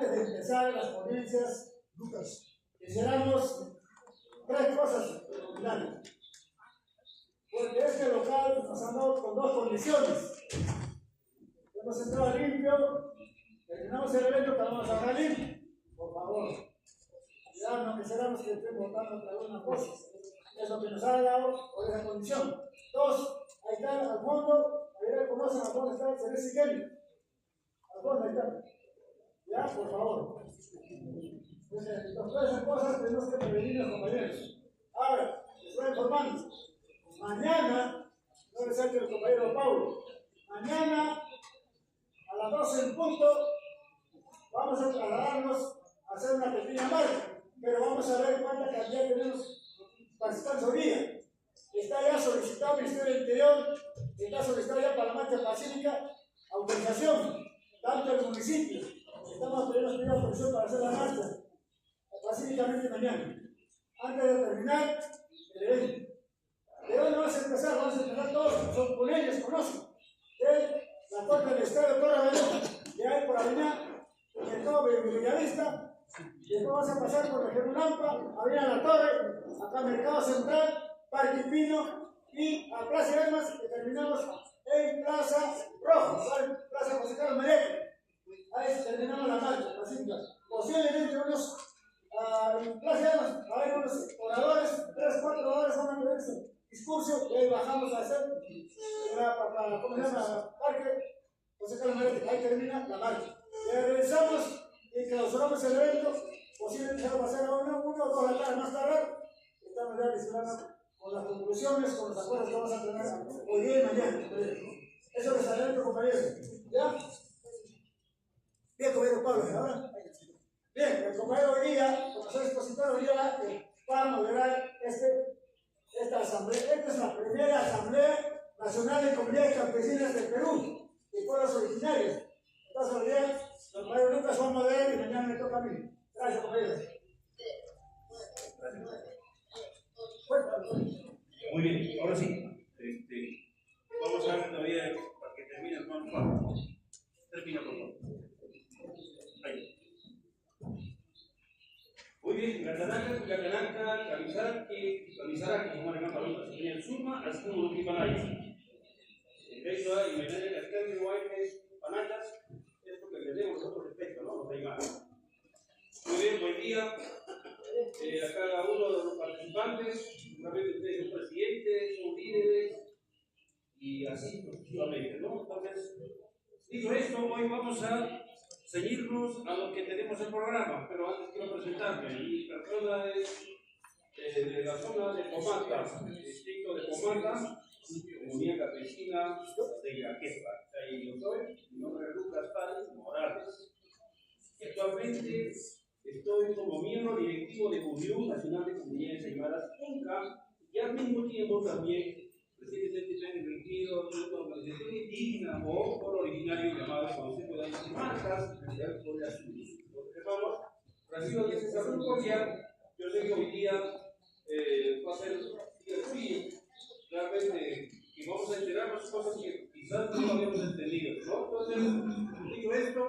antes de empezar las ponencias, quisiéramos tres cosas finales. Porque este local nos han dado con dos condiciones. Hemos entrado limpio, terminamos el evento, pero vamos a dejar limpio. Por favor, ya no quisiéramos que estén votando otra vez una cosa. Es lo que nos ha dado por esa condición. Dos, ahí está al fondo, ahí reconocen al fondo está el Celeste Kelly. Al fondo, ahí está. Ya, por favor. Entonces, todas esas cosas tenemos que prevenir los compañeros. Ahora, les voy informando. Mañana, no les saque el compañero Paulo, mañana a las 12 en punto vamos a trasladarnos a hacer una pequeña marcha, pero vamos a ver cuánta cantidad tenemos participantes hoy día. Está ya solicitado el Ministerio del Interior, está solicitado ya para la marcha pacífica autorización, tanto el municipio, estamos pidiendo autorización para hacer la marcha pacíficamente mañana, antes de terminar el evento. ¿De dónde vamos a empezar? Vamos a empezar todos, son con ellos, conocen. De la Corte del Estado de Torre Belén, de ahí por Avenida, de todo Villavista, y después vamos a pasar por Región Lampa, Avenida La Torre, acá Mercado Central, Parque Pino y a Plaza Hermas, y terminamos en Plaza Rojo, Plaza José Carlos Merete. Ahí terminamos la marcha, pacífica. Posiblemente en Plaza Hermas, va a haber unos oradores, 3-4 oradores van a tener ese discurso, y ahí bajamos a hacer ¿cómo se llama? Parque José Carlos Merete, ahí termina la marcha. Y regresamos y clausuramos el evento, posiblemente se va a pasar a uno o dos de la tarde más tarde. Estamos ya esperando con las conclusiones, con los acuerdos que vamos a tener hoy día y mañana. Eso les adelanto, compañeros. ¿Ya? Bien, compañero Pablo, ¿verdad? Bien, el compañero hoy día, como soy expositor, hoy día va a moderar esta asamblea. Esta es la primera Asamblea Nacional de Comunidades Campesinas del Perú y pueblos originarios. Entonces, hoy día, el compañero Lucas va a moderar y mañana me toca a mí. Gracias, compañeros. Muy bien, ahora sí. Vamos a ver todavía para que termine el manual. Termina, por favor. Ahí. Muy bien, Gatananca, Camisaraki, como le llaman, el Suma, así como lo que van ahí. Eso hay, me dan las carnes guayas, panatas, es lo que tenemos nosotros respecto, ¿no? Los animales. Muy bien, buen día. A cada uno de los participantes, seguramente ustedes son presidentes, son líderes, y así sucesivamente, ¿no? Entonces, dicho esto, hoy vamos a ceñirnos a lo que tenemos en el programa, pero antes quiero presentarme. Mi persona es de la zona de Pomata, distrito de Pomata, comunidad campesina de Iraquepa. Ahí yo soy, mi nombre es Lucas Párez Morales. Actualmente estoy como miembro directivo de Unión Nacional de Comunidades Aymaras, UNCA, y al mismo tiempo también recientemente elegido una organización indígena o por originario llamado Consejo de las Marcas del Poder Azul. Vamos, recibo de ese saludo cordial. Yo sé que hoy día va a ser muy realmente que vamos a enterarnos cosas que quizás no habíamos entendido, ¿no? Entonces, digo esto,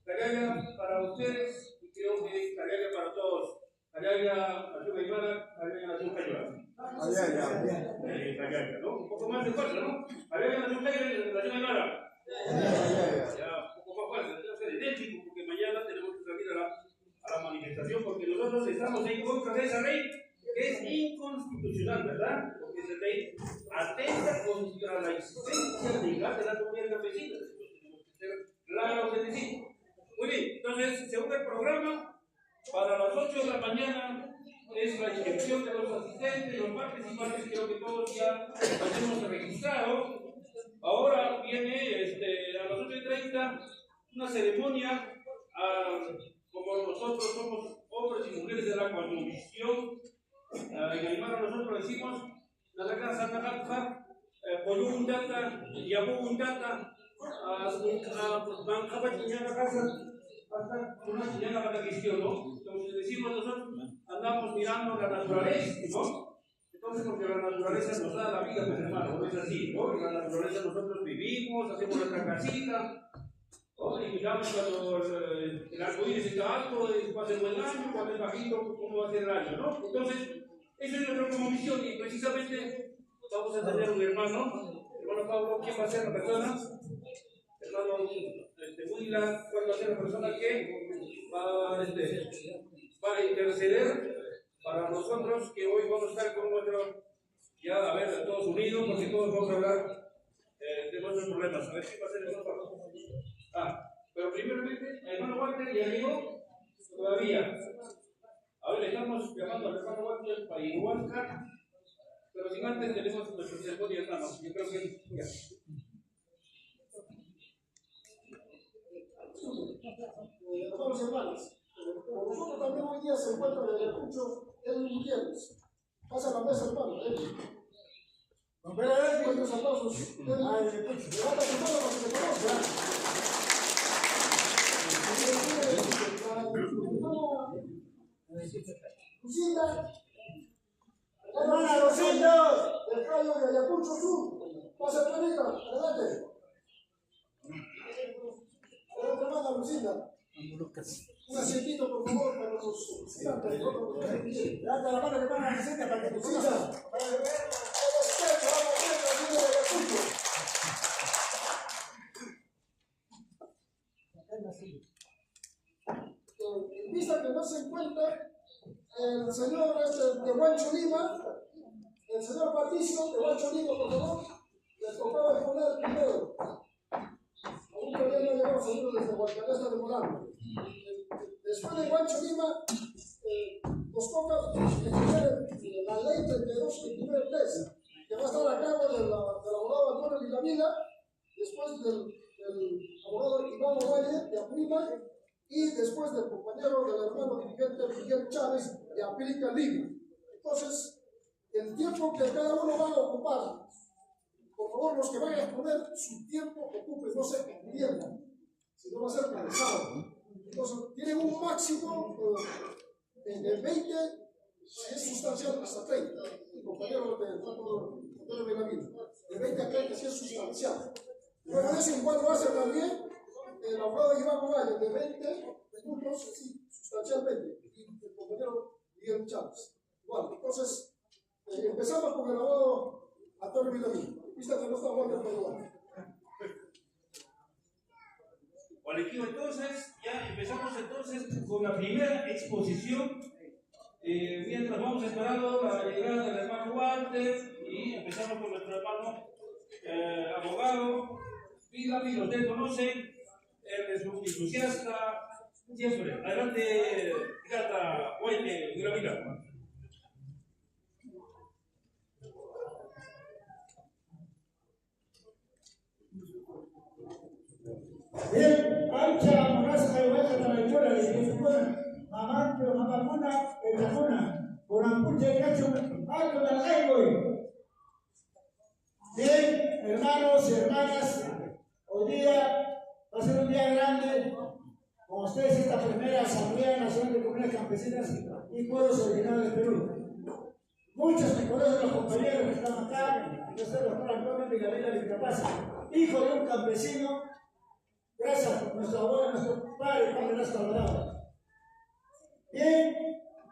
Callaya para ustedes y creo que Callaya para todos. Callaya, Nación Aymara, Callaya, Nación Callaya. Callaya, ¿no? Un poco más de fuerza, ¿no? Callaya, Nación Aymara. Ya, un poco más fuerza, tenemos que ser idénticos porque mañana tenemos que salir a la manifestación porque nosotros estamos en contra de esa ley que es inconstitucional, ¿verdad? Porque esa ley atenta contra la existencia legal de la comunidad campesina. Tenemos que ser claros en decir. Muy bien, entonces, según el programa, para las 8 de la mañana es la inscripción de los asistentes, los participantes, creo que todos ya los hemos registrado. Ahora viene a las 8:30 una ceremonia, como nosotros somos hombres y mujeres de la convicción. En Aymara nosotros decimos, Nalaka Sanakapja, Polundata, Yabundata, hasta una señal para la cristiana, ¿no? Entonces decimos nosotros, andamos mirando la naturaleza, ¿no? Entonces, porque la naturaleza nos da la vida, pues hermano, no es así, ¿no? En la naturaleza nosotros vivimos, hacemos nuestra casita, ¿no? Y miramos cuando el arco iris está alto, va a ser buen año, cuando es bajito, cómo va a ser el año, ¿no? Entonces, eso es nuestra como misión y precisamente vamos a tener un hermano Pablo, ¿quién va a ser la persona? Hermano Willa, ¿cuál va a ser la persona que va a interceder para nosotros que hoy vamos a estar con nuestro, ya a ver, todos unidos, porque todos vamos a hablar de nuestros problemas. A ver si va a ser eso. Pero primeramente, el hermano Walter ya llegó todavía. A ver, estamos llamando al hermano Walter para Igualca, pero sin antes tenemos nuestro testimonio de hermanos. Yo creo que ya. Hermanos y hermanas, como nosotros también hoy día se encuentra en el Ayacucho Edwin Gutiérrez. Pasa a la mesa, hermano. Buenos aplausos. Levanta tu mano para que se conozca. Lucinda, hermana Lucinda, del Rayo de Ayacucho Sur. Pasa tu amiga, adelante. Adelante, hermana Lucinda. Un asientito, por favor, para los levanta la mano que van a Lucinda para que te conozca. En vista que no se encuentra el señor de Huancho Lima, el señor Patricio de Huancho Lima, por favor, les tocaba exponer primero. Aún todavía no llegamos a ir desde Guadalajara de Morán. Después de Huancho Lima, nos toca exponer la ley 32-29-3, que va a estar a cargo del abogado Antonio Villamila, después del abogado Iván Ovalle de Aprima, y después del compañero del hermano dirigente Miguel Chávez de Aplica Lima. Entonces, el tiempo que cada uno va a ocupar, por favor, los que vayan a exponer su tiempo, ocupen, no se pierdan, si no va a ser cansado. Entonces, tienen un máximo de 20, si es sustancial, hasta 30. El compañero de Antonio Villamila, de 20 a 30 si es sustancial. Luego de eso, en 4 hace también el abogado Iván Ovalle, de 20 minutos, sí, sustancialmente, y el compañero Miguel Chávez. Igual, entonces, empezamos con el abogado Antonio Villamil. Vista que no está bueno, pero igual. Bueno, entonces, ya empezamos entonces con la primera exposición. Mientras vamos esperando la llegada del hermano Walter y empezamos con nuestro hermano abogado Villamil. Ustedes conocen. Él es un entusiasta siempre. Adelante, Gata, Huayte, Villamila. Bien, ancha monasca y baja de la historia de Jesús, mamá, pero mamá, el Tajona, por ampuche de cacho, alto de la. Bien, hermanos y hermanas, hoy día va a ser un día grande con ustedes esta primera Asamblea Nacional de Comunidades Campesinas y Pueblos Originarios del Perú. Muchos me conocen los compañeros que están acá. Yo soy el doctor Antonio Villamila Vilcapaz, hijo de un campesino, gracias a nuestro abuelo, nuestro padre, Juan Velasco Alvarado. Bien,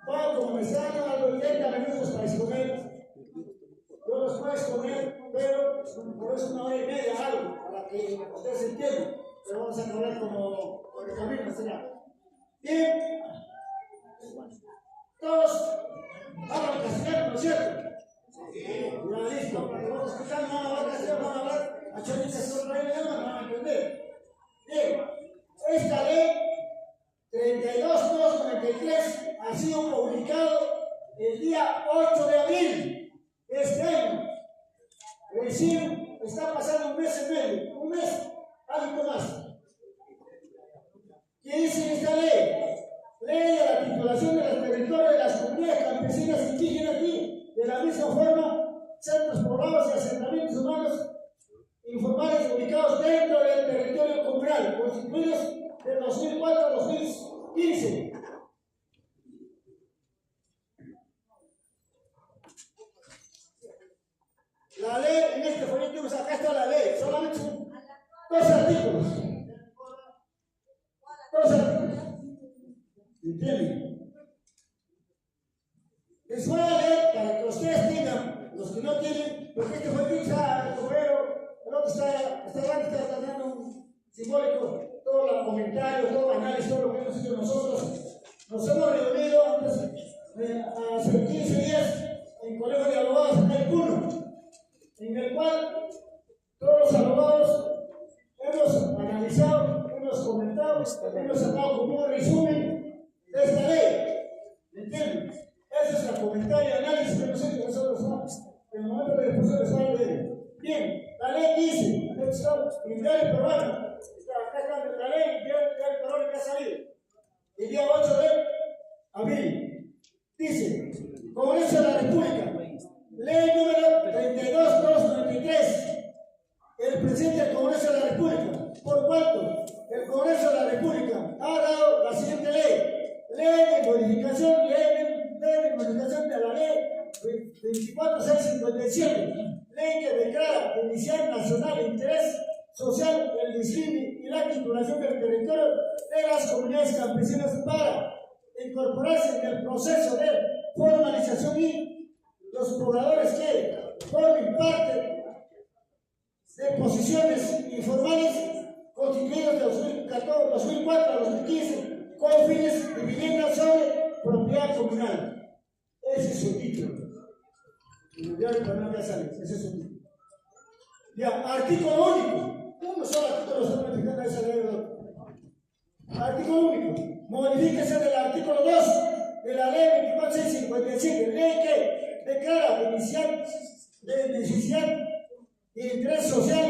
voy a comenzar a 30 minutos para exponer. Yo los puedo exponer, pero por eso 1 hora y media algo, para que ustedes entiendan. Pero vamos a hablar como por el camino, ¿será? Bien, todos hablan castellano, ¿no es cierto? Ya listo, porque vamos escuchando, no van a hablar castellano, van a hablar a choritas con rey de van a entender. Bien, esta ley 32-293 ha sido publicado el día 8 de abril de este año. Recién está pasando un mes y medio, un mes. Algo más. ¿Qué dice esta ley? Ley de la titulación de los territorios de las comunidades campesinas indígenas y, de la misma forma, centros poblados y asentamientos humanos informales ubicados dentro del territorio comunal, constituidos de 2004 a 2015. La ley, en este folleto, acá está la ley, solamente son 2 artículos. Cosa, ¿entienden? Les voy a leer para que ustedes tengan, los que no tienen, porque este fue el correo, el otro está dando un simbólico, todo el comentario, todo el análisis, todo lo que hemos hecho nosotros. Nos hemos reunido antes, hace 15 días en el Colegio de Abogados en el Puno, en el cual todos los abogados hemos analizado, hemos comentado, hemos sacado como un resumen de esta ley. ¿Entienden? Ese es el comentario y análisis que hemos hecho nosotros en el momento de discusión de esta ley. Bien, la ley dice, en el diario peruano, acá está la ley, el diario peruano que ha salido, el día 8 de abril, dice, Congreso de la República, ley número 32-293, el presidente del Congreso de la República, por cuanto el Congreso de la República ha dado la siguiente ley de modificación de la ley 24657, ley que declara de inicial nacional de interés social el diseño y la titulación del territorio de las comunidades campesinas para incorporarse en el proceso de formalización y los pobladores que formen parte de posiciones informales constituidos de 2004 a 2015 con fines de vivienda sobre propiedad comunal. Ese es su título. En el diario Panamá sale, ese es su título. Ya, artículo único. ¿Cómo son artículos que están modificando esa ley? Artículo único. Modifíquese del artículo 2 de la ley 24657, ley que declara de necesidad y interés social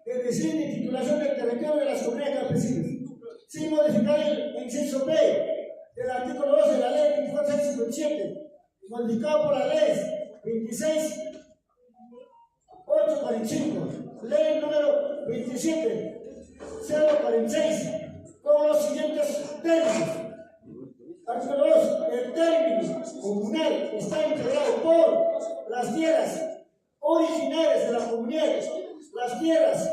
el diseño y titulación del territorio de las comunidades campesinas, sin modificar el inciso B del artículo 2 de la ley 24657, modificado por la ley 26845, ley número 27046, con los siguientes términos. Artículo 2. El término comunal está integrado por las tierras originarias de las comunidades, las tierras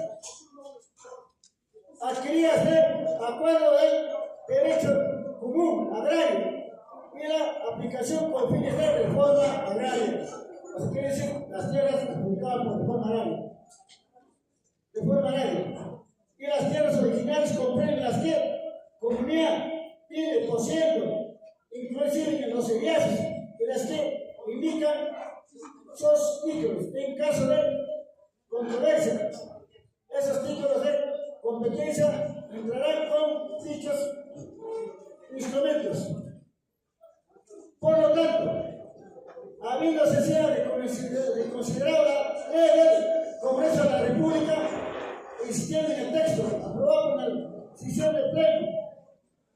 adquiridas de acuerdo del derecho común agrario y la aplicación con fines de reforma agraria. Eso quiere decir las tierras aplicadas por reforma agraria. Y las tierras originales comprenden las que comunidad tiene poseyendo, inclusive en los seriazos, y las que indican sus títulos en caso de controversia. Esos títulos de competencia entrarán con dichos instrumentos. Por lo tanto, habiendo necesidad de considerar la ley del Congreso de la República, existiendo en el texto aprobado por la sesión de pleno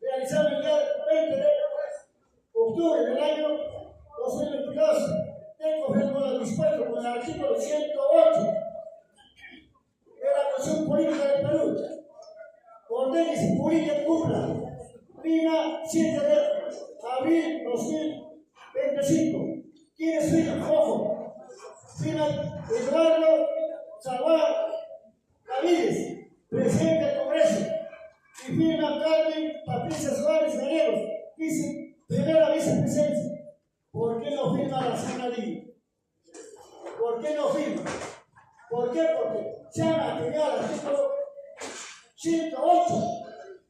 realizada el día 20 de octubre del año 2022, tengo que ver con lo dispuesto con el artículo 108 de la Constitución Política del Perú. Ordena y se publica y cumpla. Prima 7 de abril 2025. ¿Quiénes firman? Ojo. Firma Eduardo Salvador Ramírez, presidente del Congreso. Y firma Carmen Patricia Suárez Gallegos, primera vicepresidencia. ¿Por qué no firma la señora Lili? ¿Por qué no firma? ¿Por qué? Porque se han atendido al artículo 108,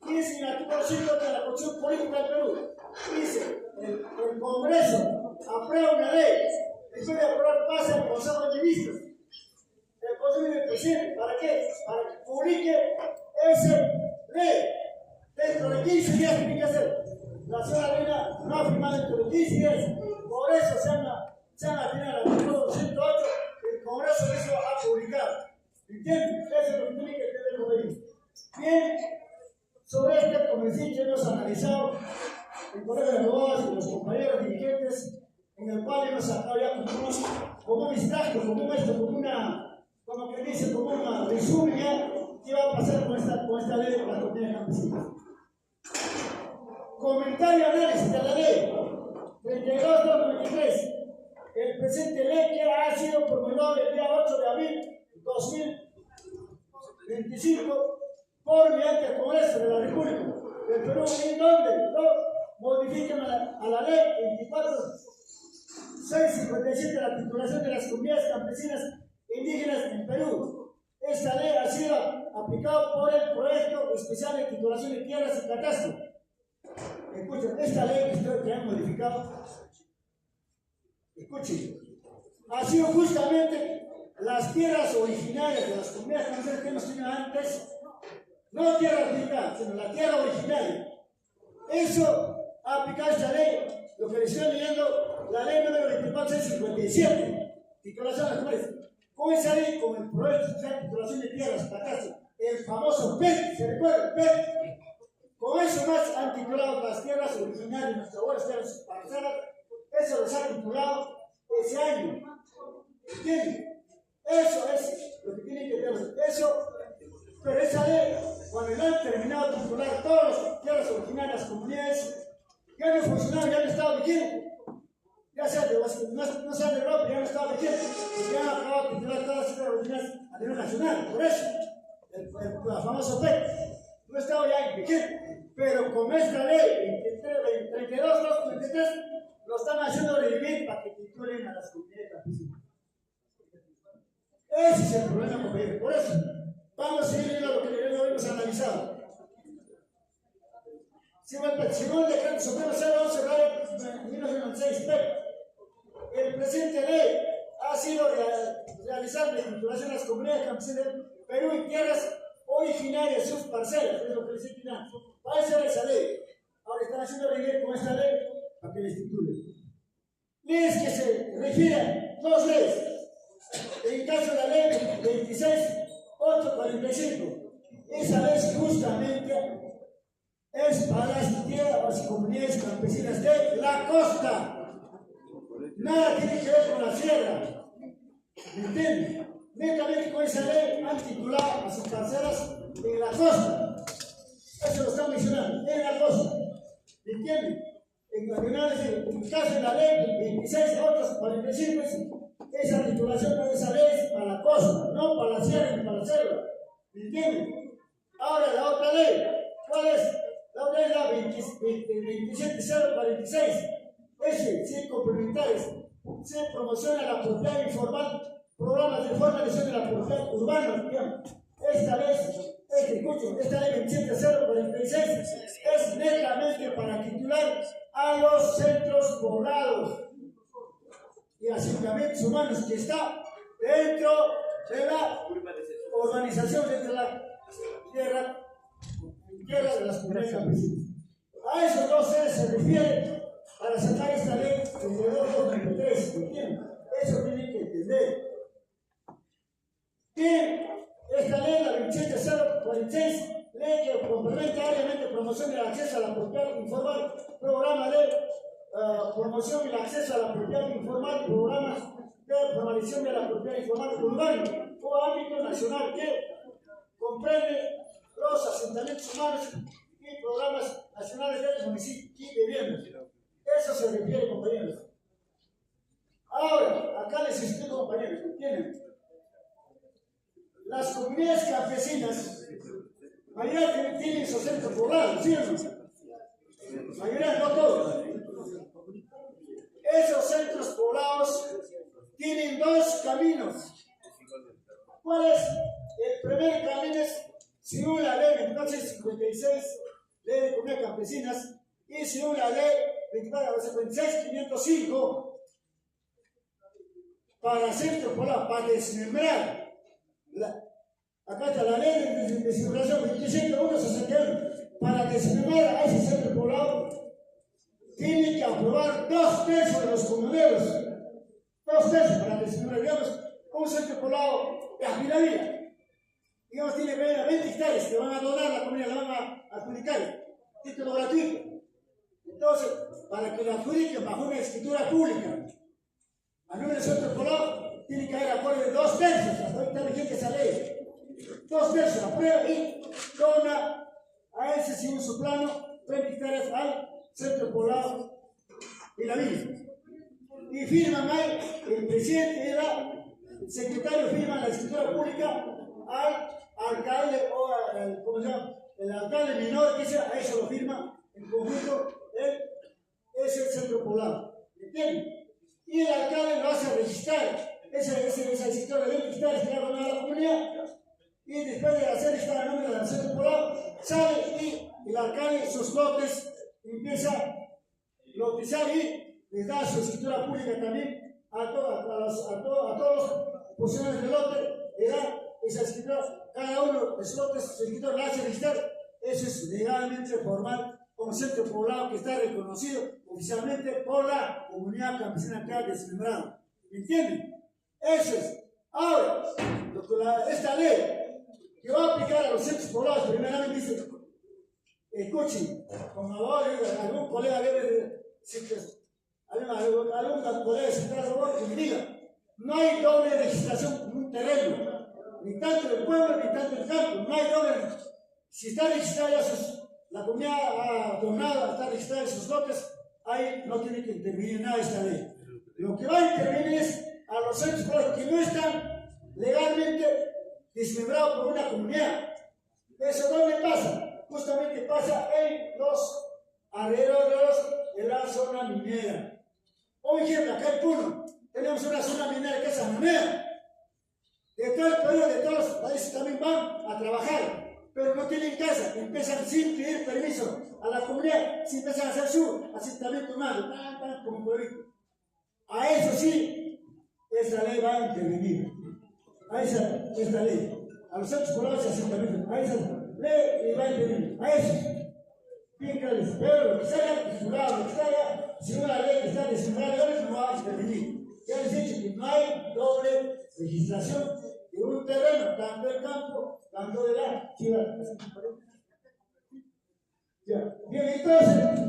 que es el artículo 108 de la Constitución Política del Perú. Dice, el Congreso aprueba una ley, después de aprobar pasa al Consejo de Ministros, el Consejo de Presidente. ¿Para qué? Para que publique esa ley. Dentro de 15 días tiene que hacer. La señora Lina no ha firmado dentro de 15 días. Por eso se han atendido al artículo 108, el Congreso hizo a publicar. ¿Entienden? Eso es lo que tiene que entender el gobierno. Bien, sobre este convencido hemos analizado el Colegio de Abogados y los compañeros dirigentes, en el cual hemos sacado ya como un extracto, como que dice, como una resumen ya, qué va a pasar con esta ley de las comunidades campesinas. Comentario y análisis de la ley 32-2023. El presente ley que ha sido promulgado el día 8 de abril 2025 por mediante el Congreso de la República, del Perú, ¿en dónde? No, modifican a la ley 24.657 de la titulación de las comunidades campesinas indígenas en Perú. Esta ley ha sido aplicada por el proyecto especial de titulación de tierras y catastro. Escuchen, esta ley que han modificado, escuchen, ha sido justamente las tierras originarias de las comunidades campesinas que hemos tenido antes, no tierra aplicada, sino la tierra originaria. Eso ha aplicado esta ley, lo que les estoy leyendo, la ley número 24.657, titulación de las comunidades. Con esa ley, con el proyecto de titulación de tierras, catastro, el famoso PET, ¿se recuerda? PET. Con eso más han titulado las tierras originarias, nuestras abuelas tierras parcelas, eso les ha titulado ese año. ¿Entienden? Eso es lo que tienen que tener. Eso, pero esa ley, cuando ya han terminado de titular todas las tierras originarias, comunidades, ya no funcionaron, ya no estaba vigente. Ya sea de no sean de Europa, ya no estaba vigente. Ya han acabado de titular todas las tierras originarias a nivel nacional. Por eso, el famoso PET no estaba ya vigente. Pero con esta ley, 32.233, lo están haciendo revivir para que titulen a las comunidades campesinas. Ese es el problema, compañeros. Por eso, vamos a seguir viendo lo que ya hemos analizado. Según el decreto supremo 011/1996, el presente ley ha sido realizar la titulación de las comunidades campesinas del Perú en tierras originarias, sus parcelas, es lo que les he dicho. Va a ser esa ley. Ahora están haciendo revivir con esta ley para que les titulen. Leyes que se refieren, dos leyes. En el caso de la ley 26.845, esa ley justamente es para las tierras y comunidades campesinas de la costa. Nada tiene que ver con la sierra. ¿Me entienden? Netamente con esa ley han titulado a sus parcelas en la costa. Eso lo están mencionando, en la costa. ¿Me entienden? En el caso de la ley 26.845, esa titulación de esa ley es para la costa, no para la sierra ni para la selva. ¿Me entienden? Ahora la otra ley, ¿cuál es? La otra es la 27.046. Ese, si complementarios, se promociona la propiedad informal, programas de formalización de la propiedad urbana. Esta ley, esta ley 27.046 es netamente para titular a los centros poblados y asentamientos humanos que está dentro de la urbanización, dentro de la tierra de las comunidades campesinas. A esos dos seres se refiere para sacar esta ley de 2.23. Eso tienen que entender. Bien, esta ley, la 27.046, ley que complementariamente promoción del acceso a la propiedad informal, programa de promoción y el acceso a la propiedad informal, programas de formalización de la propiedad informal urbana o ámbito nacional que comprende los asentamientos humanos y programas nacionales del municipio y de viviendas. Eso se refiere, compañeros. Ahora, acá les explico, compañeros, ¿entienden? Las comunidades campesinas, mayoría tienen sus centros poblados, ¿sí o no? Mayoría, no todos. Esos centros poblados tienen dos caminos. ¿Cuál es? El primer camino es, según la ley 2456, ley de comunidades campesinas, y según la ley 26.505, para centros poblados, para desmembrar. Acá está la ley de desmembración 27.161. Para desmembrar a ese centro poblado, tiene que aprobar 2/3 de los comuneros. 2/3 para desmembrar. Digamos, un centro poblado de Aspiravilla. Digamos, tiene 20 hectáreas que van a donar la comunidad, la van a adjudicar. Título gratuito. Entonces, para que la adjudiquen bajo una escritura pública, a nombre del centro poblado, tiene que haber acuerdo de 2/3. Hasta ahorita vigente esa ley. 2/3 aprueba y dona a ese según su plano 20 hectáreas al centro poblado de la villa. Y firman ahí el presidente y el secretario firman la escritura pública al alcalde o al, ¿cómo se llama? el alcalde menor que sea, a eso lo firma en conjunto, él es el centro poblado. ¿Entienden? Y el alcalde lo hace registrar. Esa escritura de registrar es que va a la comunidad. Y después de hacer esta nómina del centro poblado, sale y el alcalde sus lotes empieza a lotizar y les da su escritura pública también a todos los funcionarios del lote, le da esa escritura, cada uno de sus lotes, su escritura la hace registrar. Eso es legalmente formal como centro poblado que está reconocido oficialmente por la comunidad campesina que ha desmembrado. ¿Entienden? Eso es. Ahora, esta ley que va a aplicar a los centros poblados, primeramente dice, escuchen, como ahora algún colega debe decir, algún colega central que me diga, no hay doble registración en un terreno, ni tanto en el pueblo ni tanto en el campo, no hay doble. Si está registrada la comunidad ha donado, está registrada en sus lotes, ahí no tiene que intervenir nada esta ley. Lo que va a intervenir es a los centros poblados que no están legalmente desmembrados por una comunidad. ¿Eso dónde pasa? Justamente pasa en los alrededores de la zona minera. Por ejemplo, acá en Puno tenemos una zona minera que es la moneda. De todo el Perú, de todos los países también van a trabajar, pero no tienen casa, empiezan sin pedir permiso a la comunidad, si empiezan a hacer su asentamiento humano, como pueblito. A eso sí, esta ley va a intervenir. A esta ley, a los centros poblados y asentamientos, a esa ley va a intervenir. A eso, bien claro, pero lo que salga titulado, lo que salga, si una ley que está desmembrada, no va a intervenir. Ya les he dicho que no hay doble registración de un terreno, tanto del campo, tanto de la ciudad. Ya. Bien, entonces,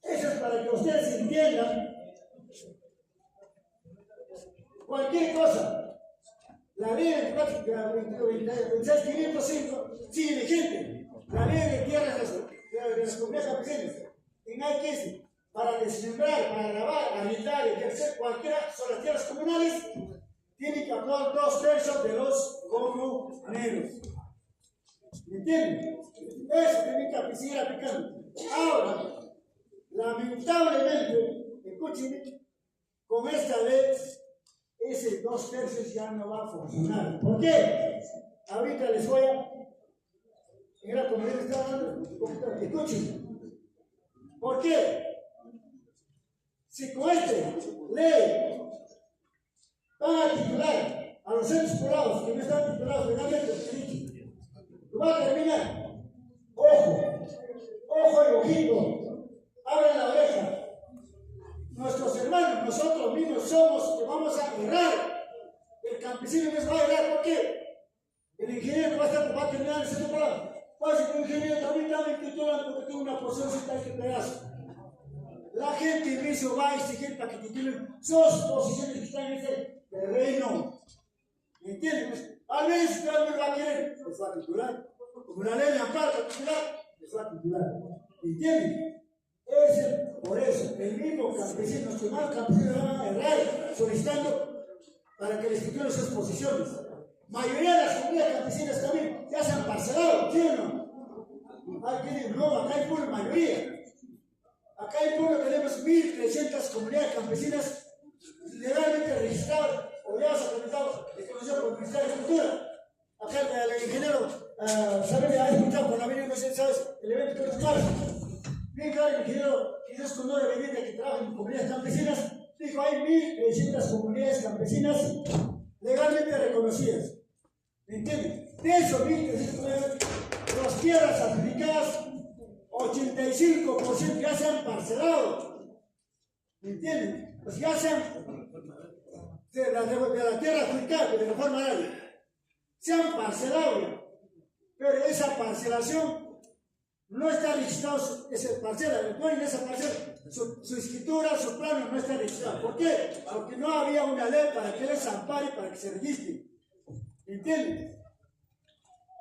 eso es para que ustedes entiendan cualquier cosa. La ley de 26.505 sigue vigente. La ley de tierras de las comunidades campesinas en I15, para desmembrar, para grabar, arrendar, ejercer cualquiera son las tierras comunales, tiene que aprobar 2/3 de los comuneros. ¿Me entienden? Eso tiene que seguir aplicando. Ahora, lamentablemente, escúchenme, con esta ley, ese 2/3 ya no va a funcionar. ¿Por qué? Ahorita les voy a. En la comunidad está hablando, escuchen. ¿Por qué? Si con esta ley van a titular a los centros poblados que no están titulados legalmente, lo va a terminar. Ojo y ojito, abran la oreja. Nuestros hermanos, nosotros mismos somos que vamos a errar. El campesino nos va a errar. ¿Por qué? El ingeniero va a terminar el centro poblado. Pues el ingeniero también está titulando porque tiene una posicióncita en este pedazo. La gente mismo va a exigir para que titulen sus posiciones que están en ese terreno. ¿Me entiendes? A veces todo el mundo va a querer, les va a titular. Como la ley de amparo para titular, les va a titular. ¿Me entiendes? Por eso, el mismo campesino, los demás campesinos van a errar solicitando para que les titulen sus posiciones. Mayoría de las comunidades campesinas también ya se han parcelado, ¿sí o no? Acá en Puno, mayoría. Acá en Puno tenemos 1.300 comunidades campesinas legalmente registradas o ya se han presentado reconocidas por el Ministerio de Agricultura. Acá el ingeniero Saber ha escuchado cuando ha venido, no sé, ¿sabes? El evento que nos marca. Bien claro, el ingeniero Jesús Condor Benítez, que trabaja en comunidades campesinas, dijo: hay 1.300 comunidades campesinas legalmente reconocidas. ¿Me entienden? De esos 1.300, las tierras adjudicadas, 85% ya se han parcelado. ¿Me entienden? Pues ya se han, de la tierra adjudicada, de la forma agraria, se han parcelado ya. Pero esa parcelación no está registrado, esa parcela, el dueño de esa parcela, su escritura, su plano no está registrado. ¿Por qué? Porque no había una ley para que les ampare, para que se registre. ¿Me entienden?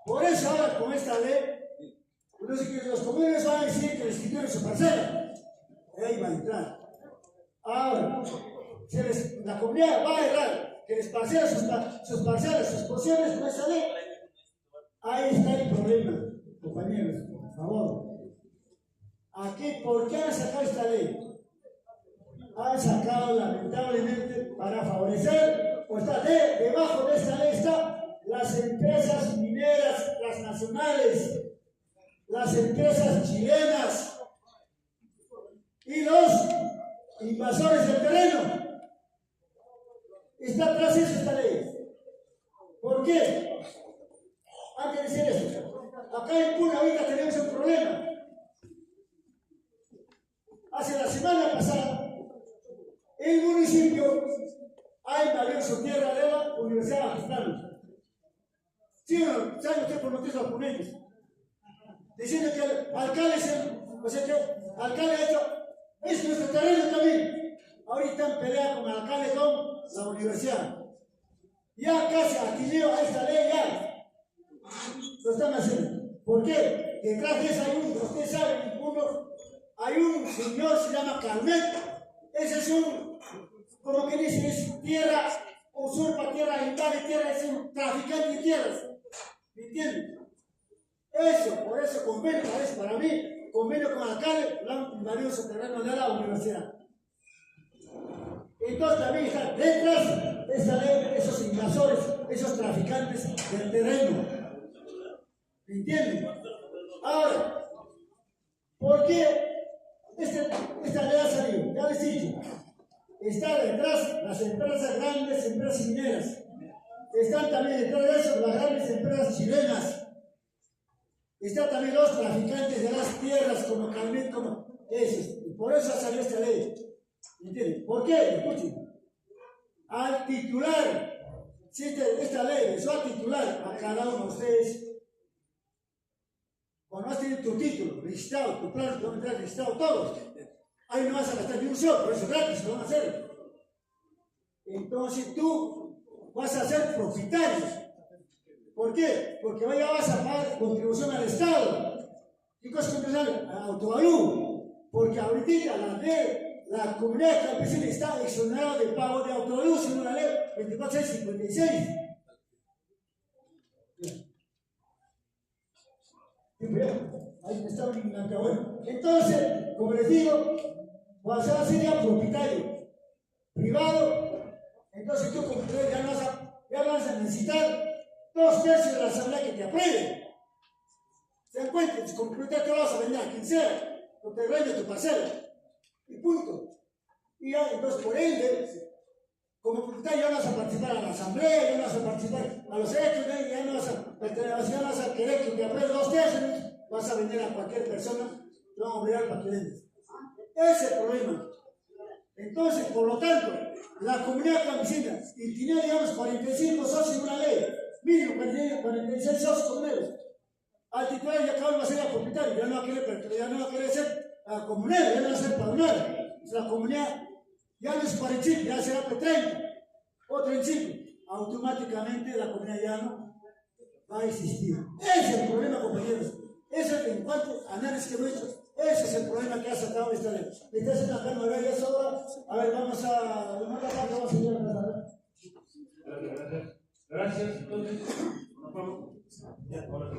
Por eso ahora con esta ley, entonces que los comunes van a decir que les escritura su parcela. Ahí va a entrar. Ahora, la comunidad va a errar, que les parcela sus parcelas, sus posesiones con esa ley. Ahí está el problema. compañeros, por favor. Aquí, ¿por qué han sacado esta ley? Han sacado lamentablemente para favorecer, o está debajo de esta ley está las empresas mineras transnacionales, las empresas chilenas y los invasores del terreno. Está atrás de eso esta ley. ¿Por qué? Hay que decir esto. Acá en Puno ahorita tenemos un problema. Hace la semana pasada, el municipio ha invadido su tierra de la Universidad Magistral. ¿Sí o no? ¿Saben ustedes por noticias los ponentes? Diciendo que el alcalde ha hecho, es nuestro terreno también. Ahorita en pelea con el alcalde con la universidad. Ya casi atineo a esta ley ya. Lo están haciendo. ¿Por qué? Detrás de eso hay ustedes saben, hay un señor, se llama Carmen. Ese es como que dice, es tierra, usurpa tierra, invade tierra, es un traficante de tierras. ¿Me entienden? Por eso convenio, para mí, convenio con el alcalde, lo han invadido su terreno de la universidad. Entonces también está detrás de esta ley, esos invasores, esos traficantes del terreno. ¿Me entienden? Ahora, ¿por qué esta ley ha salido? Ya les he dicho. Está detrás las empresas grandes, empresas mineras. Están también detrás de eso las grandes empresas chilenas. Están también los traficantes de las tierras como Carmen, como esos. Y por eso ha salido esta ley. ¿Entienden? ¿Por qué? Escuchen. Al titular, si esta ley eso al titular a cada uno de ustedes, cuando has tenido tu título registrado, tu plan de entrar registrado, todos, ahí no vas a gastar ni un sol, por eso es gratis, lo van a hacer. Entonces tú vas a ser propietario. ¿Por qué? Porque ya vas a pagar contribución al Estado. ¿Qué cosa contribución? A autovalú. Porque ahorita la comunidad campesina está exonerada de pago de autovalú según la ley 24656. Ahí me estaba indignando. Bueno, entonces, como les digo, vas a ser ya propietario privado. Entonces tú como propietario ya vas a necesitar 2/3 de la asamblea que te apruebe. ¿Se dan cuenta? Como propietario te vas a vender a quien sea, tu terreno, tu parcela. Y punto. Y ya, entonces por ende, como propietario ya no vas a participar a la asamblea, ya no vas a participar a los hechos, ya no vas a querer que te apruebe 2/3, vas a vender a cualquier persona, te van a obligar para que vendas. Ese es el problema. Entonces, por lo tanto, la comunidad campesina, y tiene, digamos, 45 socios en una ley, mínimo 46 socios comuneros. Al titular ya acaba de ser el propietario, ya no va a querer ser comunero, ya no va a ser padronero. La comunidad ya no es 45, ya será 30 o 35. Automáticamente la comunidad ya no va a existir. Ese es el problema, compañeros. Ese es en cuanto análisis que hemos hecho. Ese es el problema que ha sacado esta ley. Entonces, acá no ya es hora. A ver, vamos a seguir a la Gracias. Entonces, nos vamos. Ya, ahora sí.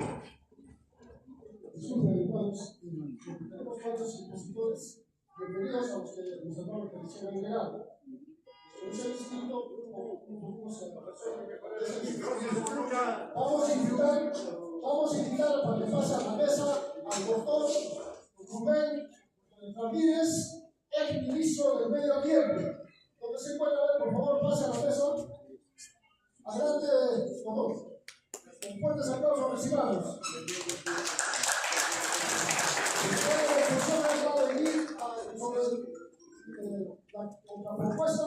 Disculpen, hermanos, tenemos cuantos expositores bienvenidos a los que nos han dado la petición de legado. Vamos a invitar para que pase a la mesa al doctor Rubén Ramírez, ex ministro del Medio Ambiente. Donde se encuentra, por favor, pase a la mesa. Adelante, doctor. Con fuertes aplausos recibamos. La persona va a venir sobre la propuesta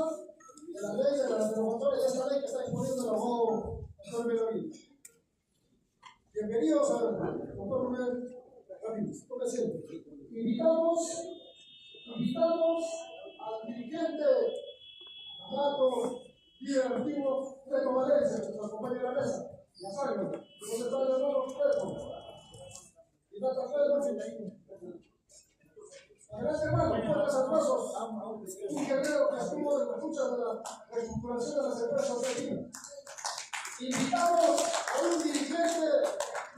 de la ley de la derogatoria de esta ley que está exponiendo el abogado doctor Benavides. Bienvenidos al doctor Rubén Ramírez. Invitamos al dirigente nato líder antiguo Fredo Valencia, nuestro compañero de la mesa. Ya saben, ¿dónde está el hermano Fredo? Y trata Fredo. Adelante, hermano, fuertes aplausos. Un guerrero que estuvo en la lucha de la reestructuración de las empresas de China. Invitamos a un dirigente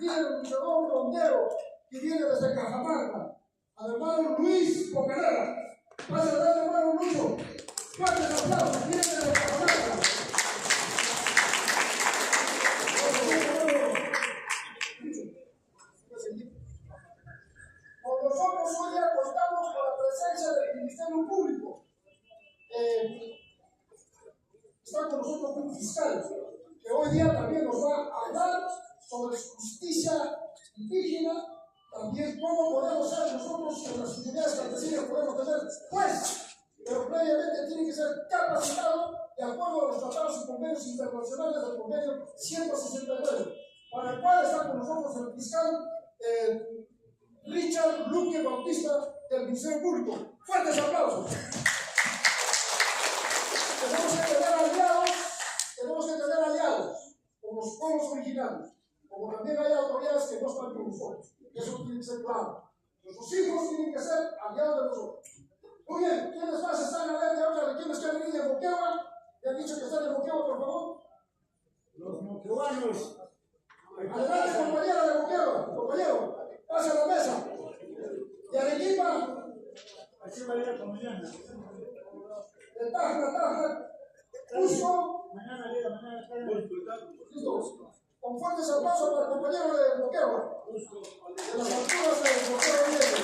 viene el luchador Rondero, que viene desde Cajamarca, al hermano Luis Pocanera. Pasa adelante, hermano Lucho. Fuertes aplausos, viene desde Cajamarca. Con nosotros hoy ya contamos con la presencia del Ministerio Público. Está con nosotros un fiscal que hoy día también nos va a hablar sobre justicia indígena, también cómo podemos ser nosotros en las comunidades campesinas, podemos tener juez, pero previamente tiene que ser capacitado de acuerdo a los tratados y convenios internacionales del convenio 169, para el cual está con nosotros el fiscal Richard Luque Bautista del Ministerio Público. Fuertes aplausos. Tenemos que tener aliados con los pueblos originarios, como también hay autoridades que no están con nosotros. Y eso tiene que ser claro. Nuestros hijos tienen que ser aliados de nosotros. Muy bien, ¿quiénes más están adelante ahora? ¿Quiénes que han venido de Moquegua? ¿Le han dicho que están en Moquegua, por favor? Los moqueguanos. Adelante, compañero de Moquegua, compañero, pase a la mesa. De Arequipa, Así va a ir esta mañana. de Taja, Cusco. Mañana llega, mañana está. Listo. Con fuertes aplausos para el compañero de Moquegua. De las alturas de Moquegua Viejo.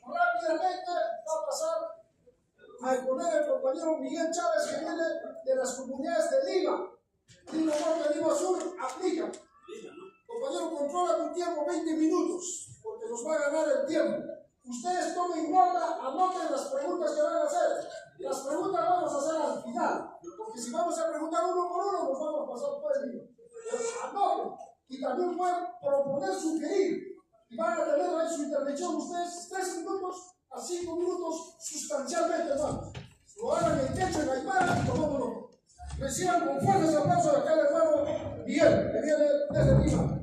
Rápidamente va a pasar a exponer el compañero Miguel Chávez, que viene de las comunidades de Lima. Lima Norte, Lima Sur, aplica. Compañero, controla tu tiempo 20 minutos, porque nos va a ganar el tiempo. Ustedes tomen nota, anoten las preguntas que van a hacer. Las preguntas vamos a hacer al final, porque si vamos a preguntar uno por uno, nos vamos a pasar todo el día. Anoten, y también pueden proponer, sugerir, y van a tener ahí su intervención ustedes 3 minutos a 5 minutos sustancialmente, hermanos. Lo hagan en quechua, en aymara y tomamos nota. Reciban con fuertes aplausos acá al hermano Miguel, que viene desde Lima.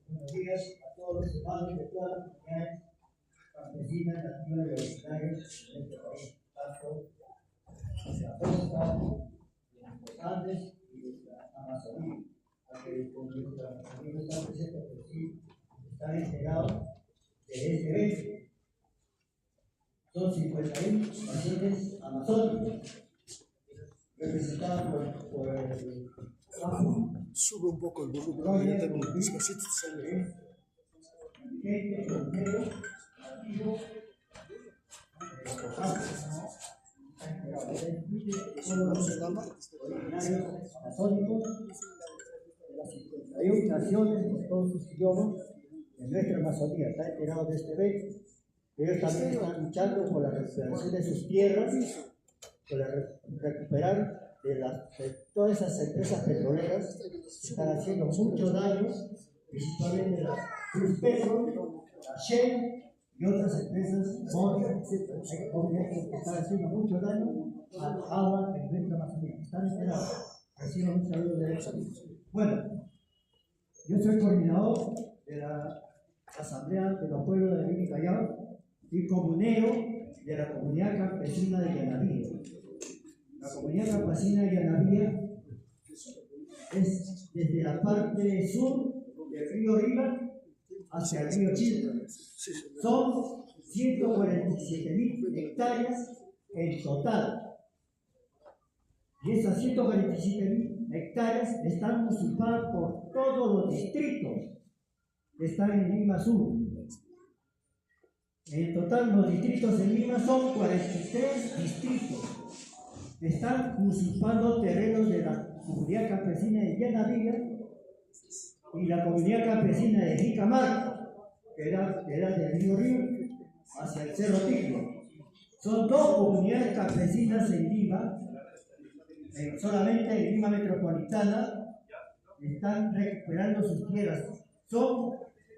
Buenos días a todos los hermanos de todas las comunidades campesinas, nativas y originarias de este país, tanto de la costa, de los Andes y de la Amazonía, a que con nuestra familia no están presentes, pero sí están enterados de este evento. Son 51 naciones amazónicas, representadas por el Sube un poco el volumen, ya tengo mis cositas. gente, primero, activo, originarios amazónicos de las 51 naciones con todos sus idiomas en nuestra Amazonía. Están enterados de este evento. Ellos también están luchando por la recuperación de sus tierras, por recuperar de todas esas empresas petroleras que están haciendo mucho daño, principalmente la Cruzpetro, la Shell y otras empresas, etc. que están haciendo mucho daño al agua en nuestra Amazonía. Están enterados. Reciban un saludo de ellos. Bueno, yo soy coordinador de la Asamblea de los Pueblos de Lima y Callao y comunero de la comunidad campesina de Yanavía. La comunidad campesina de Yanavía es desde la parte sur del río Riva hacia el río Chilca. Son 147.000 hectáreas en total. Y esas 147.000 hectáreas están usurpadas por todos los distritos que están en Lima Sur. En total, los distritos en Lima son 43 distritos. Están usurpando terrenos de la comunidad campesina de Yanavía y la comunidad campesina de Jicamarca, que era del río Río hacia el Cerro Tigre. Son 2 comunidades campesinas en Lima, solamente en Lima metropolitana, están recuperando sus tierras. Son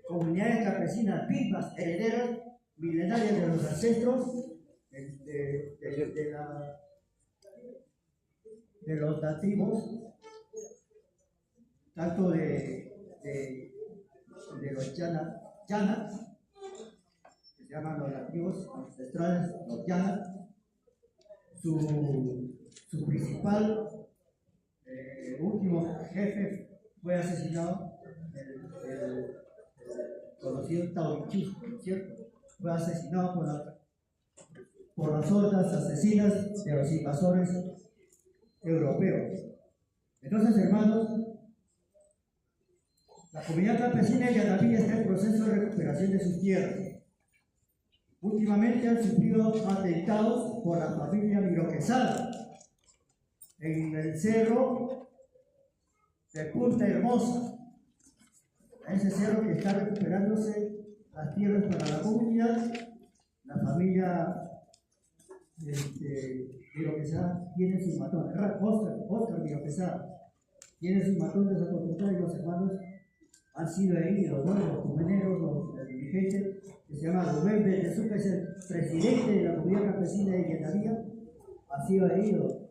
comunidades campesinas vivas, herederas, milenarias de los ancestros, de los nativos, tanto de los llanas, que se llaman los nativos ancestrales, los llanas. Su principal último jefe fue asesinado, el conocido Taoichusco, ¿no es cierto? Fue asesinado por las hordas asesinas de los invasores europeos. Entonces, hermanos, la comunidad campesina de Yanaví está en proceso de recuperación de sus tierras. Últimamente han sufrido atentados por la familia Miroquesada en el cerro de Punta Hermosa. Ese cerro que está recuperándose las tierras para la comunidad. La familia Miroquesada tiene sus matones. Oscar Miroquesada tiene sus matones de facultad y los hermanos han sido heridos, ¿no? Los comuneros, los dirigentes, que se llama Rubén Betezu, que es el presidente de la comunidad campesina de Yanaví, ha sido herido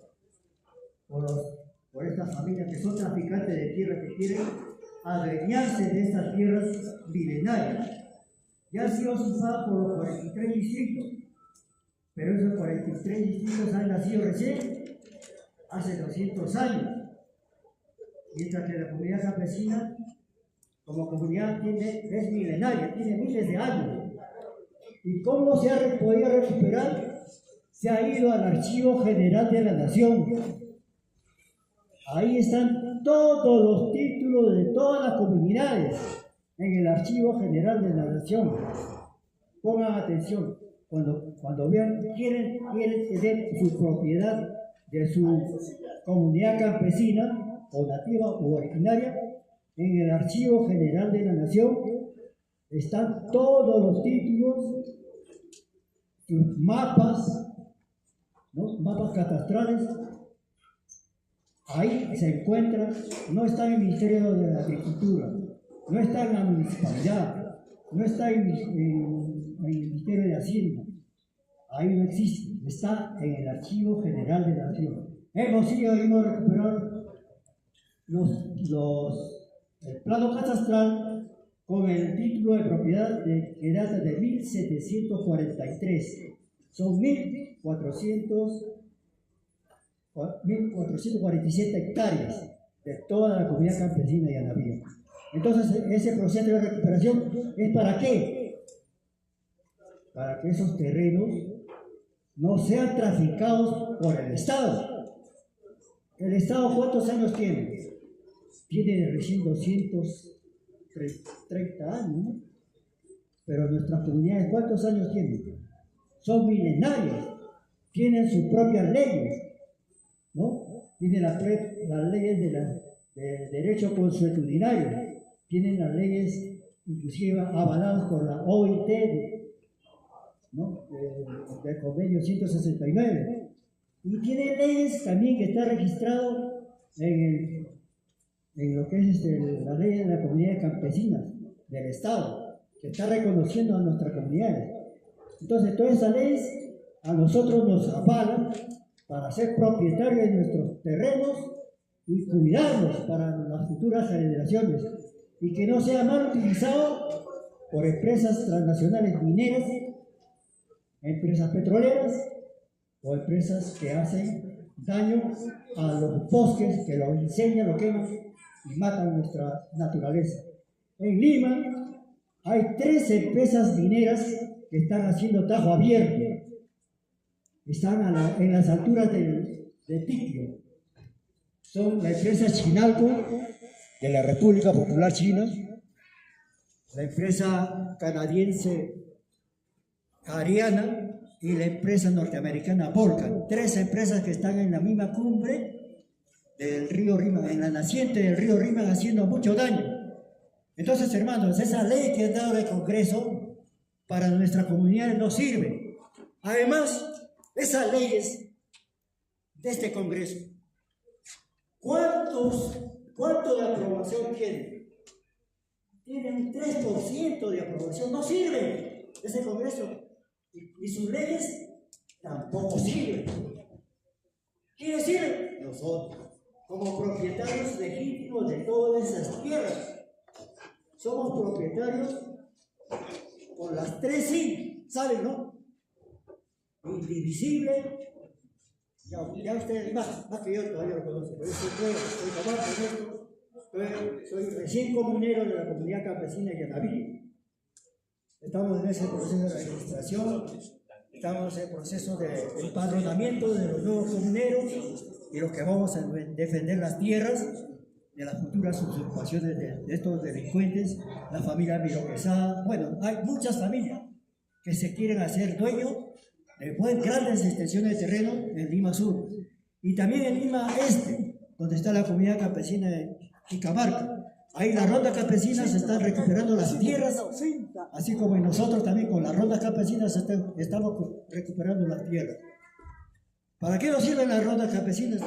por estas familias que son traficantes de tierras que quieren adueñarse de estas tierras milenarias. Ya han sido usadas por los 43 distritos, pero esos 43 distritos han nacido recién hace 200 años, mientras que la comunidad campesina como comunidad es milenaria, tiene miles de años. ¿Y cómo se ha podido recuperar? Se ha ido al Archivo General de la Nación. Ahí están todos los títulos de todas las comunidades en el Archivo General de la Nación. Pongan atención, cuando vean, quieren tener su propiedad de su comunidad campesina o nativa o originaria. En el Archivo General de la Nación están todos los títulos, sus mapas, ¿no? Mapas catastrales. Ahí se encuentra, no está en el Ministerio de la Agricultura, no está en la municipalidad, no está en el Ministerio de Hacienda. Ahí no existe, está en el Archivo General de la Nación. Hemos recuperado el plano catastral con el título de propiedad que data de 1743. Son 1447 hectáreas de toda la comunidad campesina de Yanaví. Entonces, ese proceso de recuperación es ¿para qué? Para que esos terrenos no sean traficados por el Estado. ¿El Estado cuántos años tiene? Tiene recién 230 años, ¿no? Pero nuestras comunidades, ¿cuántos años tienen? Son milenarias, tienen sus propias leyes, ¿no? Tienen las leyes de derecho consuetudinario, tienen las leyes inclusive avaladas por la OIT, ¿no? Del convenio 169, y tienen leyes también que están registradas en lo que es la ley de la comunidad campesina del Estado, que está reconociendo a nuestras comunidades. Entonces, todas esas leyes a nosotros nos avalan para ser propietarios de nuestros terrenos y cuidarlos para las futuras generaciones, y que no sea mal utilizado por empresas transnacionales mineras, empresas petroleras o empresas que hacen daño a los bosques, que los incendian, lo queman y matan nuestra naturaleza. En Lima hay 3 empresas mineras que están haciendo tajo abierto. Están en las alturas de Tiquio. Son la empresa Chinalco de la República Popular China, la empresa canadiense Ariana y la empresa norteamericana Volcan. 3 empresas que están en la misma cumbre del río Rímac, en la naciente del río Rímac, haciendo mucho daño. Entonces, hermanos, esa ley que ha dado el Congreso para nuestra comunidad no sirve. Además, esas leyes de este Congreso, ¿cuántos ¿Cuánto de aprobación tiene? Tiene un 3% de aprobación. No sirve ese Congreso. Y sus leyes tampoco sirven. ¿Quiénes sirven? Nosotros, como propietarios legítimos de todas esas tierras. Somos propietarios con las 3 sí, ¿saben, no? Indivisible. Ya ustedes, más que yo todavía lo conocen, pero yo soy capaz de esto, soy recién comunero de la comunidad campesina de Yanaví. Estamos en ese proceso de registración, estamos en el proceso de empadronamiento de los nuevos comuneros y los que vamos a defender las tierras de las futuras usurpaciones de estos delincuentes, la familia Miro Quesada. Bueno, hay muchas familias que se quieren hacer dueños de grandes extensiones de terreno en Lima Sur y también en Lima Este, donde está la comunidad campesina de Jicamarca. Ahí la ronda campesina se están recuperando las tierras, así como nosotros también con la ronda campesina estamos recuperando las tierras. ¿Para qué nos sirven las rondas campesinas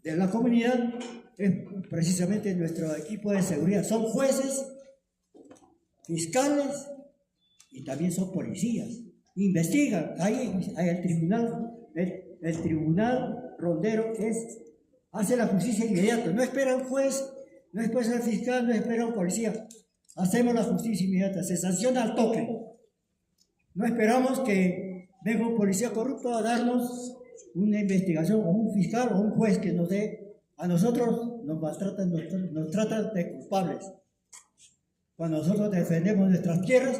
de la comunidad? Es precisamente nuestro equipo de seguridad. Son jueces, fiscales y también son policías. Investigan. Ahí el tribunal rondero hace la justicia inmediata. No espera un juez, no espera el fiscal, no espera un policía. Hacemos la justicia inmediata. Se sanciona al toque. No esperamos que venga un policía corrupto a darnos una investigación o un fiscal o un juez que nos dé. A nosotros nos maltratan, nos tratan de culpables. Cuando nosotros defendemos nuestras tierras,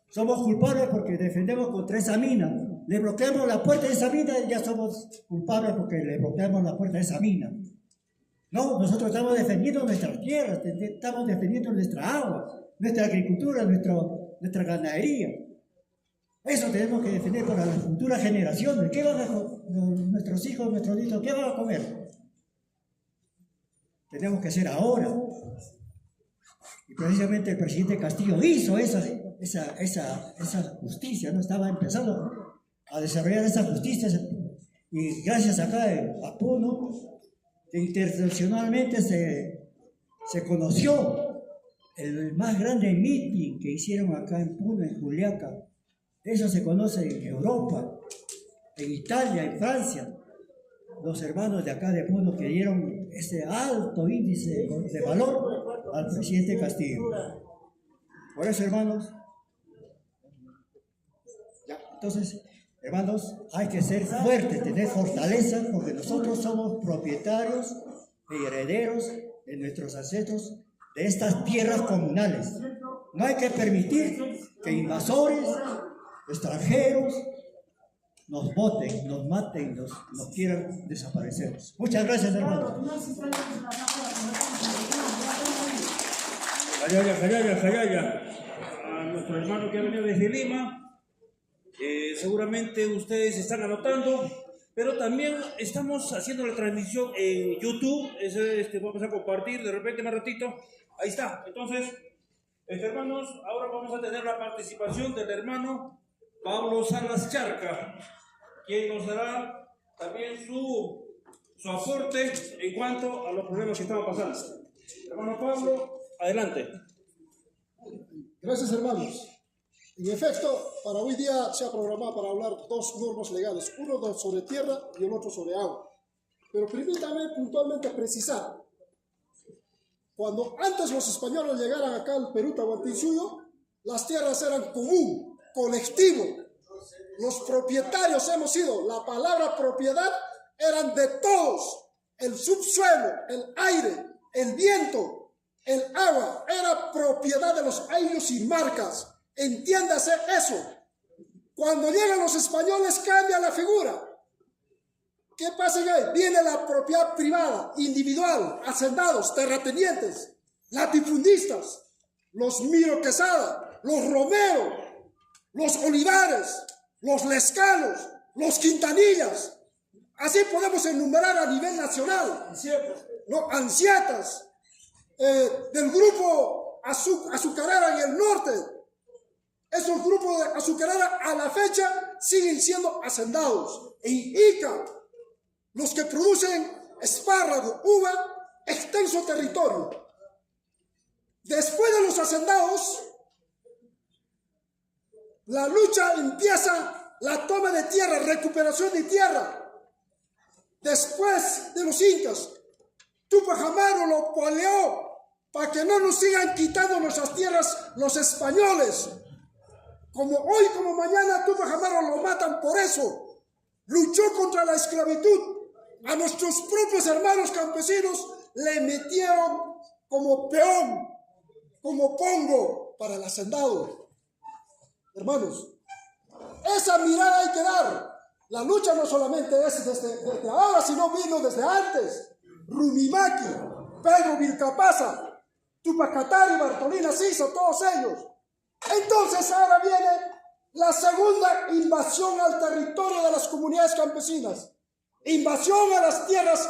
somos culpables porque defendemos contra esa mina. Le bloqueamos la puerta de esa mina y ya somos culpables porque le bloqueamos la puerta de esa mina. No, nosotros estamos defendiendo nuestras tierras, estamos defendiendo nuestra agua, nuestra agricultura, nuestra ganadería. Eso tenemos que defender para las futuras generaciones. ¿Qué van a nuestros hijos, nuestros nietos, qué van a comer? Tenemos que hacer ahora. Y precisamente el presidente Castillo hizo esa justicia, ¿no? Estaba empezando a desarrollar esa justicia y gracias acá a Puno, internacionalmente se conoció el más grande meeting que hicieron acá en Puno, en Juliaca. Eso se conoce en Europa, en Italia, en Francia. Los hermanos de acá de Puno que dieron ese alto índice de valor al presidente Castillo. Por eso, hermanos, entonces, hermanos, hay que ser fuertes, tener fortaleza, porque nosotros somos propietarios y herederos de nuestros ancestros de estas tierras comunales. No hay que permitir que invasores, extranjeros, nos voten, nos maten, nos quieran desaparecer. Muchas gracias, hermano. Jayaya. A nuestro hermano que ha venido desde Lima, seguramente ustedes están anotando, pero también estamos haciendo la transmisión en YouTube. Vamos a compartir de repente más ratito. Ahí está. Entonces, hermanos, ahora vamos a tener la participación del hermano Pablo Salas Charca, quien nos dará también su aporte en cuanto a los problemas que estamos pasando. Hermano Pablo, adelante. Gracias, hermanos. En efecto, para hoy día se ha programado para hablar 2 normas legales, uno sobre tierra y el otro sobre agua. Pero permítame puntualmente precisar. Cuando antes los españoles llegaran acá al Perú Tahuantinsuyo, las tierras eran común, colectivo. Los propietarios hemos sido, la palabra propiedad eran de todos. El subsuelo, el aire, el viento, el agua, era propiedad de los ayllus y marcas. Entiéndase eso. Cuando llegan los españoles cambia la figura. ¿Qué pasa ahí? Viene la propiedad privada, individual, hacendados, terratenientes, latifundistas, los Miro Quesada, los Romero, los Olivares, los Lescanos, los Quintanillas. Así podemos enumerar a nivel nacional. ¿No? Ansietas, del grupo azucarera en el norte. Esos grupos de azucarera a la fecha siguen siendo hacendados. En Ica, los que producen espárrago, uva, extenso territorio. Después de los hacendados, la lucha empieza, la toma de tierra, recuperación de tierra. Después de los incas, Tupac Amaru lo peleó para que no nos sigan quitando nuestras tierras los españoles. Como hoy, como mañana, Tupac Amaru lo matan por eso. Luchó contra la esclavitud. A nuestros propios hermanos campesinos le metieron como peón, como pongo para el hacendado. Hermanos, esa mirada hay que dar. La lucha no solamente es desde ahora, sino vino desde antes. Rumimaki, Pedro Vilcapasa, Tupac Katari, Bartolina Sisa, todos ellos. Entonces ahora viene la segunda invasión al territorio de las comunidades campesinas. Invasión a las tierras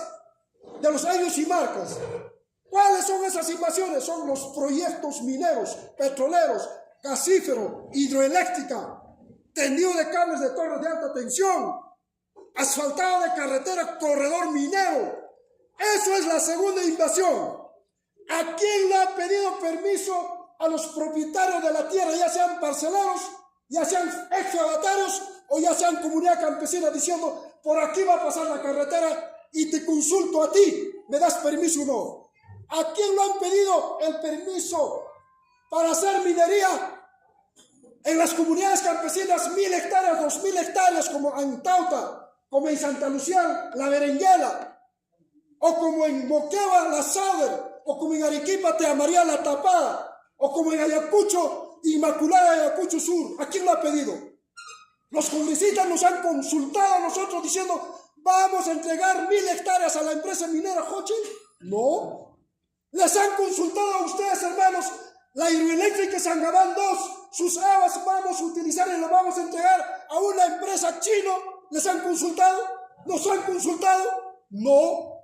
de los Ayllus y Marcas. ¿Cuáles son esas invasiones? Son los proyectos mineros, petroleros, gasífero, hidroeléctrica, tendido de cables de torres de alta tensión, asfaltado de carretera, corredor minero. Eso es la segunda invasión. ¿A quién le ha pedido permiso a los propietarios de la tierra, ya sean parceleros, ya sean exfedatarios o ya sean comunidad campesina, diciendo por aquí va a pasar la carretera y te consulto a ti, ¿me das permiso o no? ¿A quién le han pedido el permiso para hacer minería en las comunidades campesinas? 1.000 hectáreas, 2.000 hectáreas, como en Tauta, como en Santa Lucía, La Berenguela, o como en Moquegua, La Sauder, o como en Arequipa, Tea María, La Tapada, o como en Ayacucho, Inmaculada, Ayacucho Sur. ¿A quién lo ha pedido? Los congresistas nos han consultado a nosotros diciendo, vamos a entregar 1.000 hectáreas a la empresa minera Hoching. No. Les han consultado a ustedes, hermanos, la hidroeléctrica Sangabán 2, sus aguas vamos a utilizar y lo vamos a entregar a una empresa chino. ¿Les han consultado? ¿Nos han consultado? No.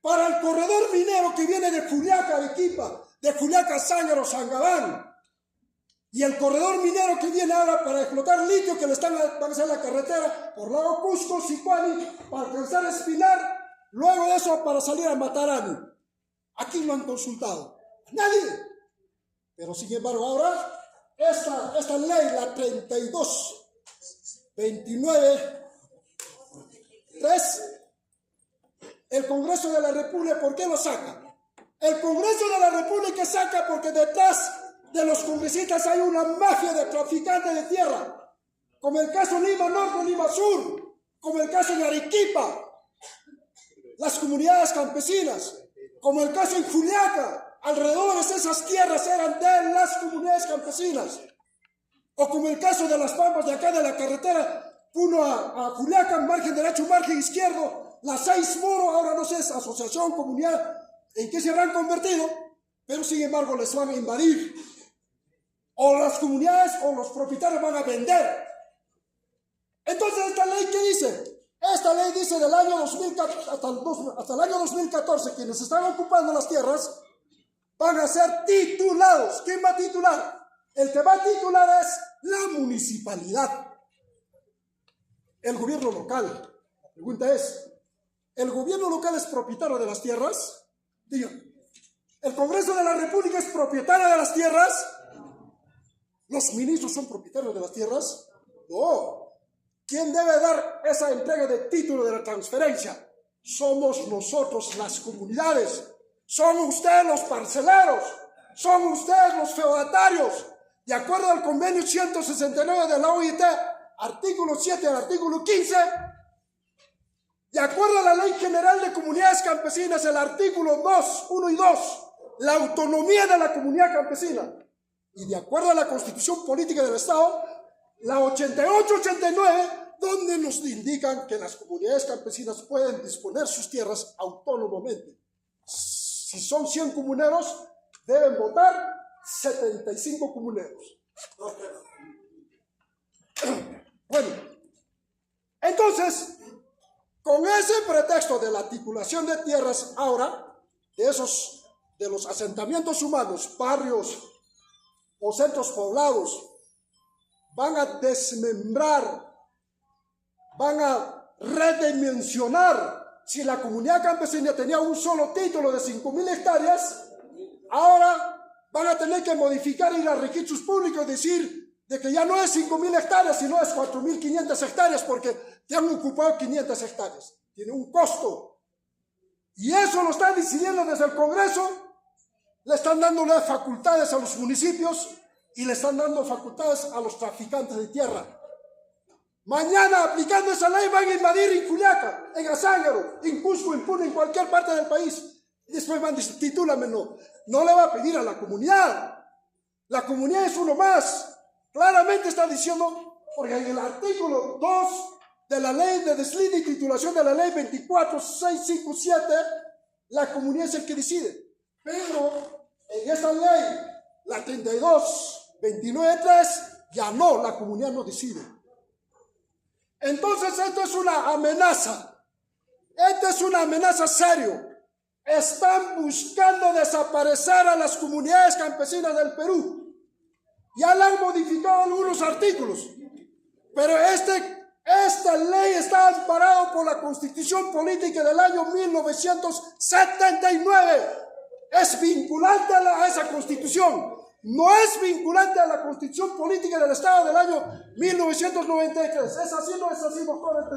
Para el corredor minero que viene de Juliaca, Arequipa, de Juliaca, Zángaro, Sangabán, y el corredor minero que viene ahora para explotar litio, que van a hacer la carretera por Lago Cusco, Sicuani, para alcanzar a Espinar, luego de eso para salir a Matarani. ¿A quién lo han consultado? Nadie. Pero sin embargo ahora, esta ley, la 32-29-3, el Congreso de la República, ¿por qué lo saca? El Congreso de la República saca porque detrás de los congresistas hay una mafia de traficantes de tierra, como el caso Lima Norte, Lima Sur, como el caso de Arequipa, las comunidades campesinas, como el caso en Juliaca, alrededor de esas tierras eran de las comunidades campesinas, o como el caso de las Pampas de acá de la carretera Puno a Juliaca, margen derecho, margen izquierdo, las 6 Moro, ahora no sé, es asociación, comunidad, en qué se habrán convertido, pero sin embargo les van a invadir. O las comunidades o los propietarios van a vender. Entonces, ¿esta ley qué dice? Esta ley dice del año 2014 hasta el año 2014, quienes están ocupando las tierras van a ser titulados. ¿Quién va a titular? El que va a titular es la municipalidad, el gobierno local. La pregunta es, ¿el gobierno local es propietario de las tierras? Digan. ¿El Congreso de la República es propietario de las tierras? ¿Los ministros son propietarios de las tierras? No. ¿Quién debe dar esa entrega de título de la transferencia? Somos nosotros, las comunidades. Son ustedes los parceleros. Son ustedes los feudatarios. De acuerdo al convenio 169 de la OIT, artículo 7 al artículo 15, de acuerdo a la Ley General de Comunidades Campesinas, el artículo 2, 1 y 2, la autonomía de la comunidad campesina, y de acuerdo a la Constitución Política del Estado, la 88-89, donde nos indican que las comunidades campesinas pueden disponer sus tierras autónomamente. Si son 100 comuneros, deben votar 75 comuneros. Bueno, entonces, con ese pretexto de la titulación de tierras ahora, de los asentamientos humanos, barrios o centros poblados, van a desmembrar, van a redimensionar si la comunidad campesina tenía un solo título de 5.000 hectáreas, ahora van a tener que modificar y ir a registros públicos y decir de que ya no es 5.000 hectáreas, sino es 4.500 hectáreas porque te han ocupado 500 hectáreas. Tiene un costo. Y eso lo están decidiendo desde el Congreso. Le están dándole facultades a los municipios y le están dando facultades a los traficantes de tierra. Mañana, aplicando esa ley, van a invadir en Juliaca, en Azángaro, en Cusco, en Puno, en cualquier parte del país. Y después van a decir, titúlamelo. No le va a pedir a la comunidad. La comunidad es uno más. Claramente está diciendo, porque en el artículo 2 de la ley de deslinde y titulación de la ley 24657, la comunidad es el que decide. Pero en esa ley, la 32293, ya no, la comunidad no decide. Entonces esto es una amenaza. Esta es una amenaza seria. Están buscando desaparecer a las comunidades campesinas del Perú. Ya le han modificado algunos artículos. Pero esta ley está amparada por la Constitución Política del año 1979. Es vinculante a esa Constitución. No es vinculante a la Constitución Política del Estado del año 1993. ¿Es así o no es así, doctor?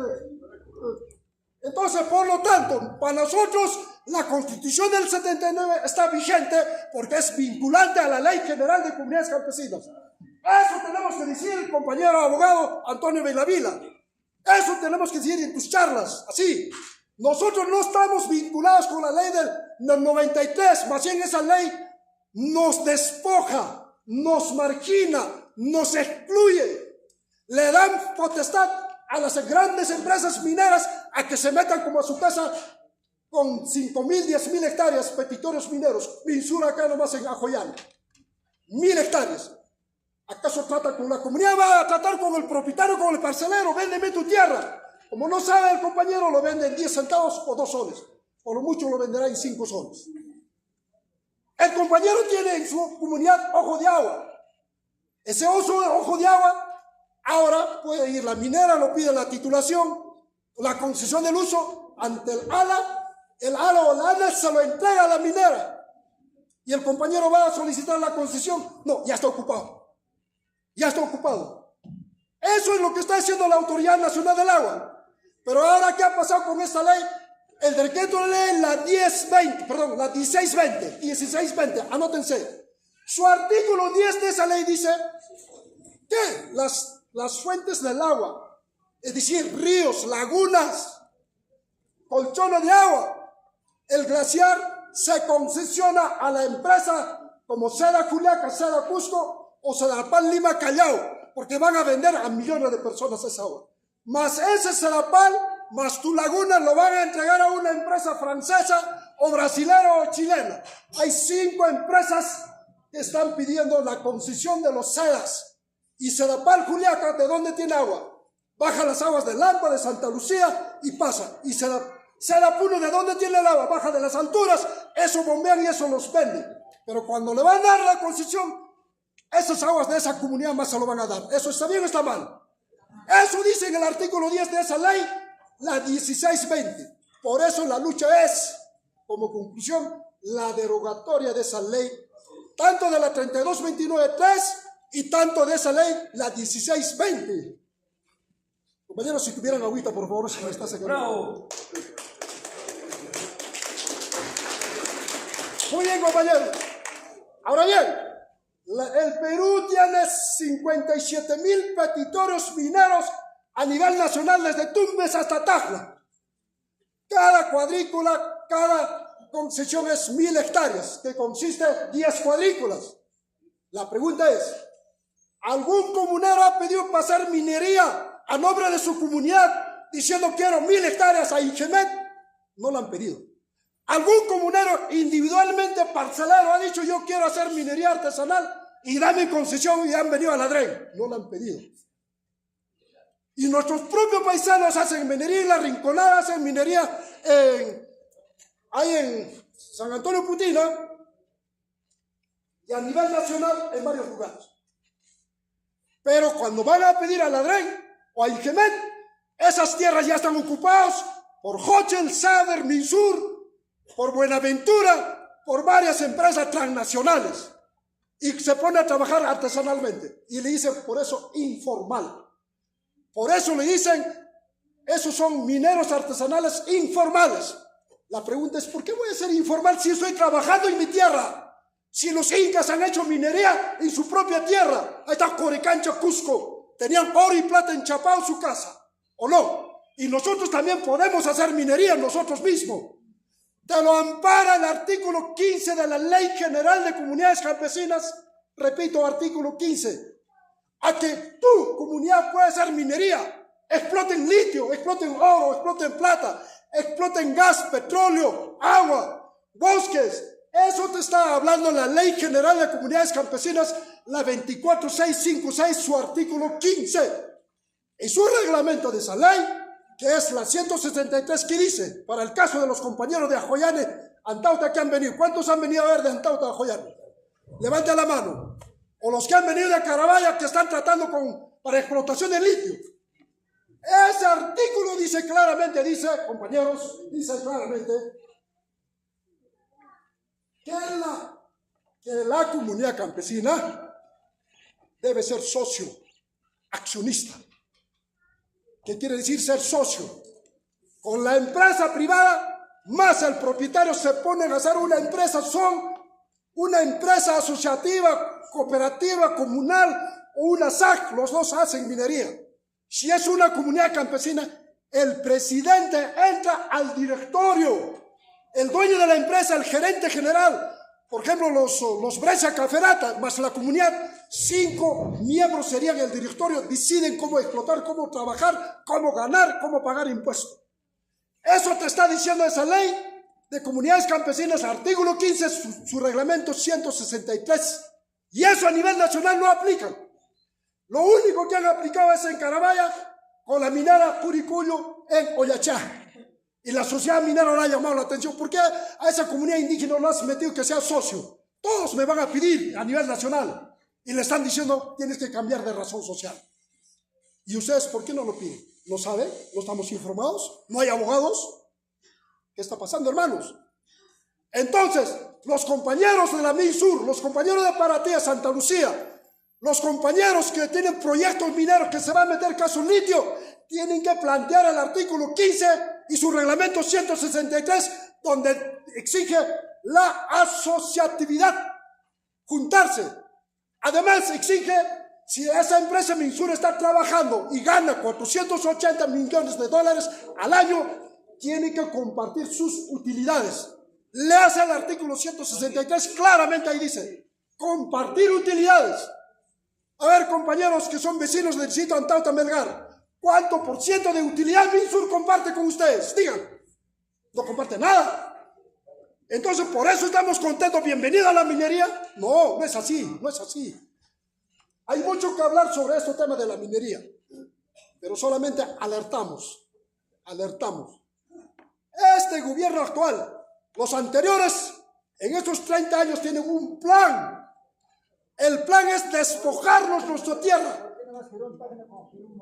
Entonces, por lo tanto, para nosotros la Constitución del 79 está vigente porque es vinculante a la Ley General de Comunidades Campesinas. Eso tenemos que decir el compañero abogado Antonio Bellavila. Eso tenemos que decir en tus charlas, así. Nosotros no estamos vinculados con la ley del 93, más bien esa ley nos despoja, nos margina, nos excluye. Le dan potestad a las grandes empresas mineras a que se metan como a su casa con 5.000, 10.000 hectáreas, petitorios mineros. Minsura acá nomás en Ajoyán. 1.000 hectáreas. ¿Acaso trata con la comunidad? Va a tratar con el propietario, con el parcelero. Véndeme tu tierra. Como no sabe el compañero, lo vende en 10 centavos o 2 soles. Por lo mucho lo venderá en 5 soles. El compañero tiene en su comunidad ojo de agua. Ese ojo de agua, ahora puede ir la minera, lo pide la titulación, la concesión del uso ante el ALA o la ANA se lo entrega a la minera. Y el compañero va a solicitar la concesión. No, ya está ocupado. Ya está ocupado. Eso es lo que está haciendo la Autoridad Nacional del Agua. Pero ahora, ¿qué ha pasado con esta ley? El decreto de ley, la 1620, anótense. Su artículo 10 de esa ley dice que las fuentes del agua, es decir, ríos, lagunas, colchones de agua, el glaciar se concesiona a la empresa como Seda Juliaca, Seda Cusco o Sedapal Lima Callao, porque van a vender a millones de personas esa agua. Más ese Sedapal, más tu laguna lo van a entregar a una empresa francesa o brasilera o chilena. Hay 5 empresas que están pidiendo la concesión de los Sedas. Y Sedapal Juliaca, ¿de dónde tiene agua? Baja las aguas de Lampa, de Santa Lucía y pasa. Y Sedapuno, ¿de dónde tiene el agua? Baja de las alturas, eso bombean y eso los venden. Pero cuando le van a dar la concesión, esas aguas de esa comunidad más se lo van a dar. ¿Eso está bien o está mal? Eso dice en el artículo 10 de esa ley, la 1620. Por eso la lucha es, como conclusión, la derogatoria de esa ley, tanto de la 3229.3 y tanto de esa ley, la 1620. Compañeros, si tuvieran agüita, por favor, si me está sacando. Muy bien, compañeros. Ahora bien, el Perú tiene 57.000 petitorios mineros a nivel nacional, desde Tumbes hasta Tacna. Cada cuadrícula, cada concesión es 1.000 hectáreas, que consiste en 10 cuadrículas. La pregunta es, ¿algún comunero ha pedido pasar minería a nombre de su comunidad diciendo quiero 1.000 hectáreas a Ingemet? No lo han pedido. ¿Algún comunero individualmente parcelero ha dicho yo quiero hacer minería artesanal y dame concesión y han venido a la DREN? No lo han pedido. Y nuestros propios paisanos hacen minería en La Rinconada, hacen minería ahí en San Antonio Putina y a nivel nacional en varios lugares. Pero cuando van a pedir a la DREN o a Ingemet, esas tierras ya están ocupadas por Hochel, Sader, Minsur, por Buenaventura, por varias empresas transnacionales. Y se pone a trabajar artesanalmente. Y le dicen por eso informal. Por eso le dicen, esos son mineros artesanales informales. La pregunta es, ¿por qué voy a ser informal si estoy trabajando en mi tierra? Si los incas han hecho minería en su propia tierra. Ahí está Coricancha, Cusco. Tenían oro y plata enchapado en su casa. ¿O no? Y nosotros también podemos hacer minería nosotros mismos. Te lo ampara el artículo 15 de la Ley General de Comunidades Campesinas. Repito, artículo 15. A que tu comunidad puede hacer minería. Exploten litio, exploten oro, exploten plata, exploten gas, petróleo, agua, bosques. Eso te está hablando la Ley General de Comunidades Campesinas, la 24656, su artículo 15. Y su reglamento de esa ley, que es la 163, que dice, para el caso de los compañeros de Ajoyane, Antauta, que han venido. ¿Cuántos han venido a ver de Antauta a Ajoyane? Levante la mano. O los que han venido de Carabaya, que están tratando para explotación de litio. Ese artículo dice claramente, compañeros, dice claramente que la comunidad campesina debe ser socio, accionista. ¿Qué quiere decir ser socio? Con la empresa privada, más el propietario se ponen a hacer una empresa, son una empresa asociativa, cooperativa, comunal o una SAC, los dos hacen minería. Si es una comunidad campesina, el presidente entra al directorio, el dueño de la empresa, el gerente general, por ejemplo, los Brescia Caferata, más la comunidad, 5 miembros serían el directorio, deciden cómo explotar, cómo trabajar, cómo ganar, cómo pagar impuestos. Eso te está diciendo esa ley de comunidades campesinas, artículo 15, su reglamento 163. Y eso a nivel nacional no aplican. Lo único que han aplicado es en Carabaya con la minera Puricuyo en Oyachá. Y la sociedad minera no ha llamado la atención. ¿Por qué a esa comunidad indígena no has metido que sea socio? Todos me van a pedir a nivel nacional. Y le están diciendo, tienes que cambiar de razón social. ¿Y ustedes por qué no lo piden? ¿Lo saben? ¿No estamos informados? ¿No hay abogados? ¿Qué está pasando, hermanos? Entonces, los compañeros de la MinSur, los compañeros de Paratía, Santa Lucía, los compañeros que tienen proyectos mineros que se van a meter caso litio, tienen que plantear el artículo 15 y su reglamento 163, donde exige la asociatividad, juntarse. Además, exige, si esa empresa MinSur está trabajando y gana 480 millones de dólares al año, tiene que compartir sus utilidades. Léase el artículo 163, claramente ahí dice, compartir utilidades. A ver, compañeros que son vecinos del sitio Antauta Melgar, ¿cuánto por ciento de utilidad MinSur comparte con ustedes? Digan, no comparte nada. Entonces, por eso estamos contentos. ¿Bienvenida a la minería? No, no es así, no es así. Hay mucho que hablar sobre este tema de la minería, pero solamente alertamos. Este gobierno actual, los anteriores, en estos 30 años tienen un plan. El plan es despojarnos nuestra tierra.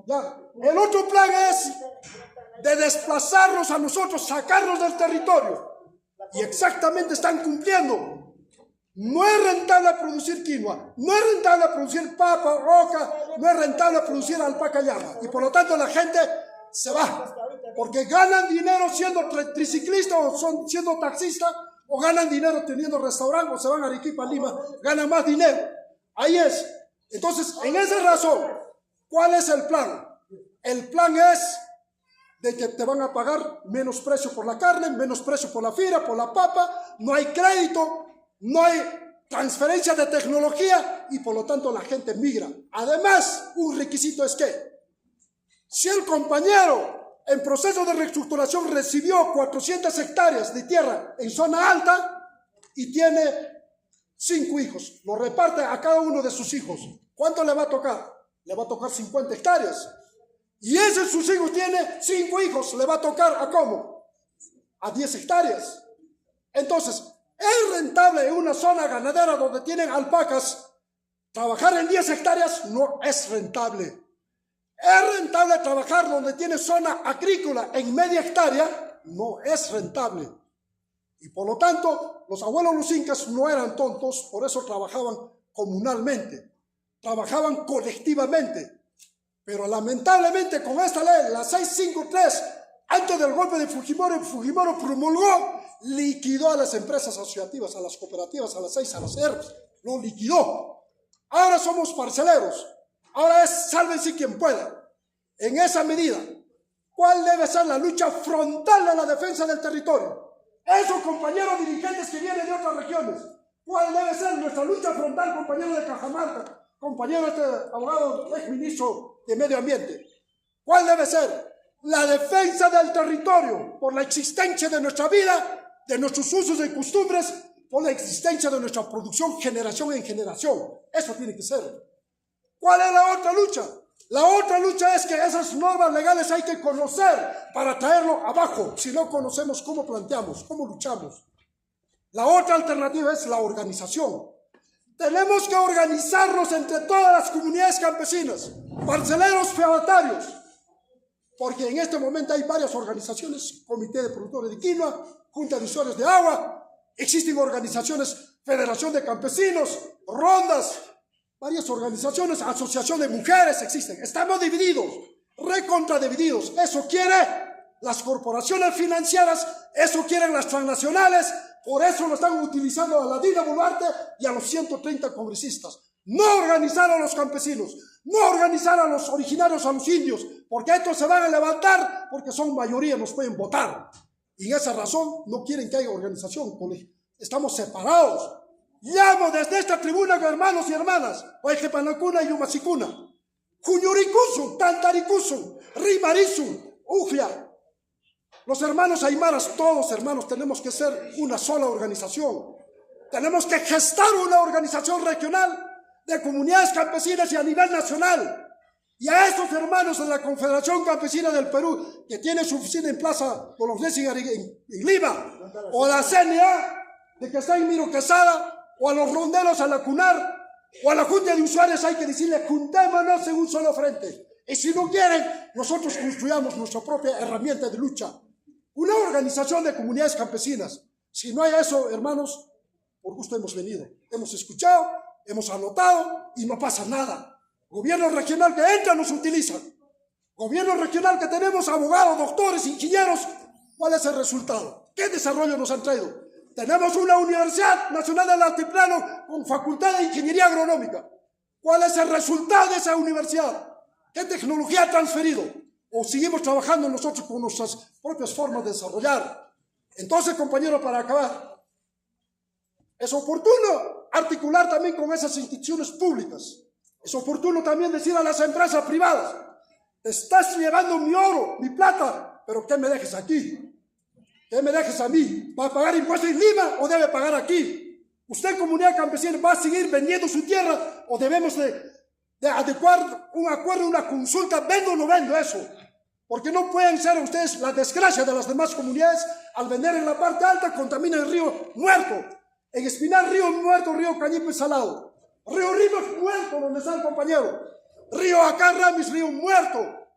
Ya. El otro plan es de desplazarnos a nosotros, sacarnos del territorio. Y exactamente están cumpliendo. No es rentable producir quinoa, no es rentable producir papa, roca, no es rentable producir alpaca llama. Y por lo tanto la gente se va. Porque ganan dinero siendo triciclista o siendo taxista, o ganan dinero teniendo restaurante, o se van a Arequipa, Lima, ganan más dinero. Ahí es. Entonces, en esa razón, ¿cuál es el plan? El plan es de que te van a pagar menos precio por la carne, menos precio por la fibra, por la papa, no hay crédito, no hay transferencia de tecnología y por lo tanto la gente migra. Además, un requisito es que si el compañero en proceso de reestructuración recibió 400 hectáreas de tierra en zona alta y tiene 5 hijos, lo reparte a cada uno de sus hijos, ¿cuánto le va a tocar? Le va a tocar 50 hectáreas. Y ese sus hijos tiene 5 hijos, le va a tocar ¿a cómo? A 10 hectáreas. Entonces, ¿es rentable en una zona ganadera donde tienen alpacas trabajar en 10 hectáreas? No es rentable. ¿Es rentable trabajar donde tiene zona agrícola en media hectárea? no es rentable. Y por lo tanto, los abuelos los incas no eran tontos, por eso trabajaban comunalmente, trabajaban colectivamente. Pero lamentablemente con esta ley, la 653, antes del golpe de Fujimori promulgó, liquidó a las empresas asociativas, a las cooperativas, a las 6, a las ERPs, lo liquidó. Ahora somos parceleros, ahora es sálvense quien pueda. En esa medida, ¿cuál debe ser la lucha frontal de la defensa del territorio? Esos compañeros dirigentes que vienen de otras regiones, ¿cuál debe ser nuestra lucha frontal, compañero de Cajamarca, compañero abogado exministro de Medio Ambiente? ¿Cuál debe ser? La defensa del territorio por la existencia de nuestra vida, de nuestros usos y costumbres, por la existencia de nuestra producción generación en generación. Eso tiene que ser. ¿Cuál es la otra lucha? La otra lucha es que esas normas legales hay que conocer para traerlo abajo. Si no conocemos cómo planteamos, cómo luchamos. La otra alternativa es la organización. Tenemos que organizarnos entre todas las comunidades campesinas, parceleros fedatarios, porque en este momento hay varias organizaciones, Comité de Productores de Quinoa, Junta de Usuarios de Agua, existen organizaciones, Federación de Campesinos, Rondas, varias organizaciones, Asociación de Mujeres existen. Estamos divididos, recontradivididos. Eso quiere las corporaciones financieras, eso quieren las transnacionales, por eso lo están utilizando a la Dina Boluarte y a los 130 congresistas. No organizar a los campesinos, no organizar a los originarios, a los indios, porque estos se van a levantar porque son mayoría, nos pueden votar. Y en esa razón no quieren que haya organización, estamos separados. Llamo desde esta tribuna, hermanos y hermanas, Huayjepanacuna y Yumasicuna, Juñuricusu, Tantaricusu, Rimarisu, Ujia. Los hermanos aymaras, todos hermanos, tenemos que ser una sola organización. Tenemos que gestar una organización regional de comunidades campesinas y a nivel nacional. Y a estos hermanos de la Confederación Campesina del Perú, que tiene su oficina en Plaza Bolognesia en Lima, o la CNA, de que está en Miro Quesada, o a los ronderos, a la CUNAR, o a la Junta de Usuarios, hay que decirle, juntémonos en un solo frente. Y si no quieren, nosotros construyamos nuestra propia herramienta de lucha. Una organización de comunidades campesinas. Si no hay eso, hermanos, por gusto hemos venido. Hemos escuchado, hemos anotado y no pasa nada. Gobierno regional que entra nos utiliza. Gobierno regional que tenemos abogados, doctores, ingenieros. ¿Cuál es el resultado? ¿Qué desarrollo nos han traído? Tenemos una Universidad Nacional del Altiplano con Facultad de Ingeniería Agronómica. ¿Cuál es el resultado de esa universidad? ¿Qué tecnología ha transferido? ¿O seguimos trabajando nosotros con nuestras propias formas de desarrollar? Entonces, compañeros, para acabar, es oportuno articular también con esas instituciones públicas. Es oportuno también decir a las empresas privadas, te estás llevando mi oro, mi plata, pero ¿qué me dejes aquí? ¿Qué me dejes a mí? ¿Va a pagar impuestos en Lima o debe pagar aquí? ¿Usted, comunidad campesina, va a seguir vendiendo su tierra o debemos de adecuar un acuerdo, una consulta, vendo o no vendo eso? Porque no pueden ser ustedes la desgracia de las demás comunidades al vender en la parte alta, contaminan el río muerto. En Espinal, río muerto, río Cañipe salado. Río Ríos muerto, donde está el compañero. Río Acarramis, río muerto.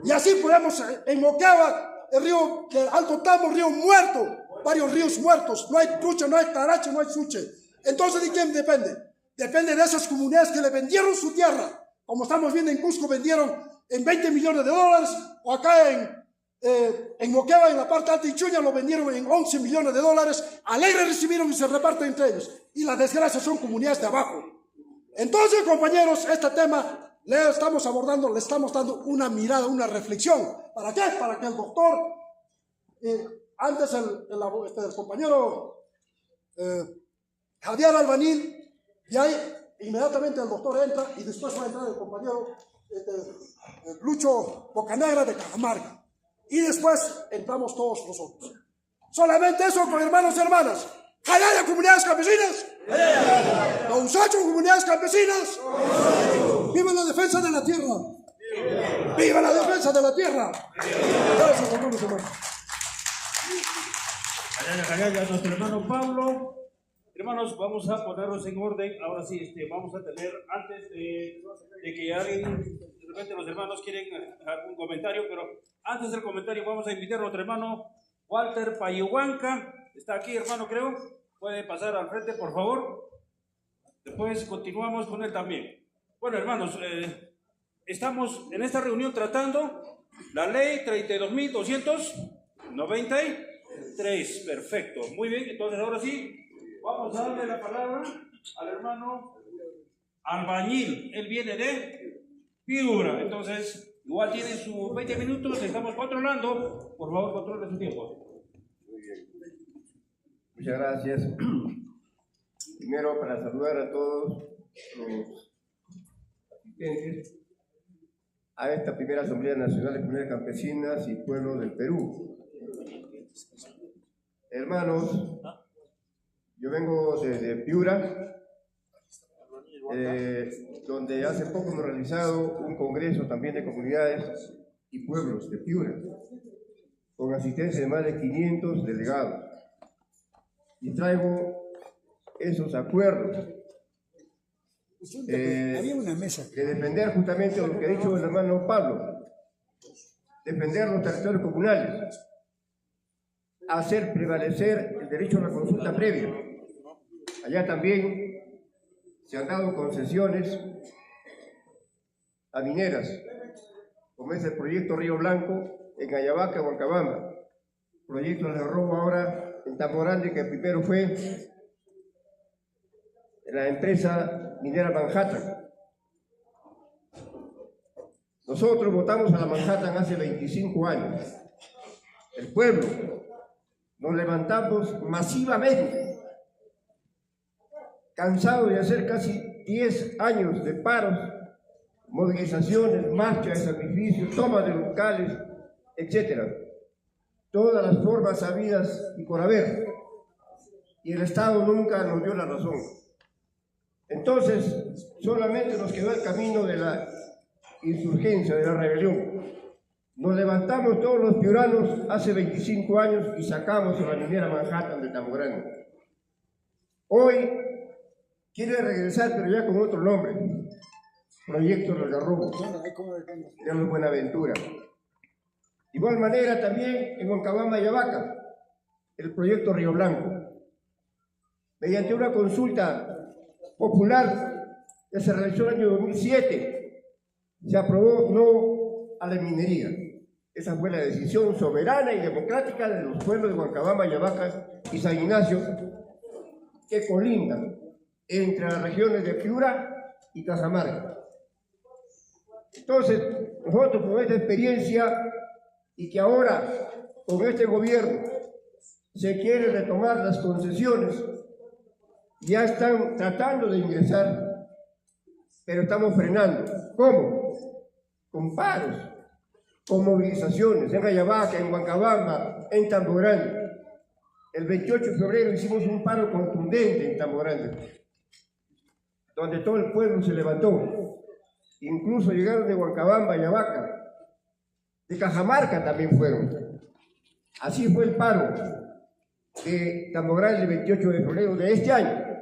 Y así podemos, en Moquegua, el río Alto Tambo, río muerto. Varios ríos muertos. No hay trucha, no hay tarache, no hay suche. Entonces, ¿de quién depende? Depende de esas comunidades que le vendieron su tierra. Como estamos viendo en Cusco, vendieron en 20 millones de dólares. O acá en Moquegua, en la parte alta de Chuña, lo vendieron en 11 millones de dólares. Alegre recibieron y se reparten entre ellos. Y las desgracias son comunidades de abajo. Entonces, compañeros, este tema le estamos abordando, le estamos dando una mirada, una reflexión. ¿Para qué? Para que el doctor, antes el compañero Javier Albanil, y ahí inmediatamente el doctor entra y después va a entrar el compañero Lucho Bocanegra de Cajamarca. Y después entramos todos nosotros. Solamente eso, con hermanos y hermanas. ¡Jalaya, comunidades campesinas! ¡Don Sacho, comunidades campesinas! ¡Viva la defensa de la tierra! ¡Viva la defensa de la tierra! Gracias, hermanos y hermanas. Jalaya, nuestro hermano Pablo. Hermanos, vamos a ponernos en orden. Ahora sí, vamos a tener, antes de que alguien, de repente los hermanos quieren algún comentario, pero antes del comentario vamos a invitar a nuestro hermano Walter Payuhuanca, está aquí, hermano, creo. Puede pasar al frente, por favor. Después continuamos con él también. Bueno, hermanos, estamos en esta reunión tratando la ley 32.293. Perfecto, muy bien. Entonces, ahora sí, vamos a darle la palabra al hermano Albañil. Él viene de Piura. Entonces, igual tiene sus 20 minutos. Estamos controlando. Por favor, controle su tiempo. Muy bien. Muchas gracias. Primero, para saludar a todos los asistentes a esta primera Asamblea Nacional de Comunidades Campesinas y Pueblos del Perú. Hermanos, yo vengo desde Piura, donde hace poco hemos realizado un congreso también de comunidades y pueblos de Piura, con asistencia de más de 500 delegados. Y traigo esos acuerdos Había una mesa. de defender justamente lo que ha dicho el hermano Pablo, defender los territorios comunales, hacer prevalecer el derecho a la consulta previa. Allá también se han dado concesiones a mineras, como es el proyecto Río Blanco en Ayabaca, Huancabamba, proyecto de robo ahora en Tamborande, que primero fue la empresa minera Manhattan. Nosotros votamos a la Manhattan hace 25 años. El pueblo nos levantamos masivamente, cansados de hacer casi 10 años de paros, movilizaciones, marchas, sacrificios, toma de locales, etc. Todas las formas habidas y por haber. Y el Estado nunca nos dio la razón. Entonces, solamente nos quedó el camino de la insurgencia, de la rebelión. Nos levantamos todos los piuranos hace 25 años y sacamos a la minera Manhattan de Tamborande. Hoy quiere regresar, pero ya con otro nombre. Proyecto del Algarrobo, de los Buenaventura. De igual manera también en Huancabamba y Ayabaca, el proyecto Río Blanco. Mediante una consulta popular que se realizó en el año 2007, se aprobó no a la minería. Esa fue la decisión soberana y democrática de los pueblos de Huancabamba, Ayabaca y San Ignacio, que colindan entre las regiones de Piura y Cajamarca. Entonces, nosotros con esta experiencia y que ahora con este gobierno se quiere retomar las concesiones, ya están tratando de ingresar, pero estamos frenando. ¿Cómo? Con paros, con movilizaciones, en Ayabaca, en Huancabamba, en Tamborande. El 28 de febrero hicimos un paro contundente en Tamborande, donde todo el pueblo se levantó. Incluso llegaron de Huancabamba, Ayabaca, de Cajamarca también fueron. Así fue el paro de Tamborande el 28 de febrero de este año.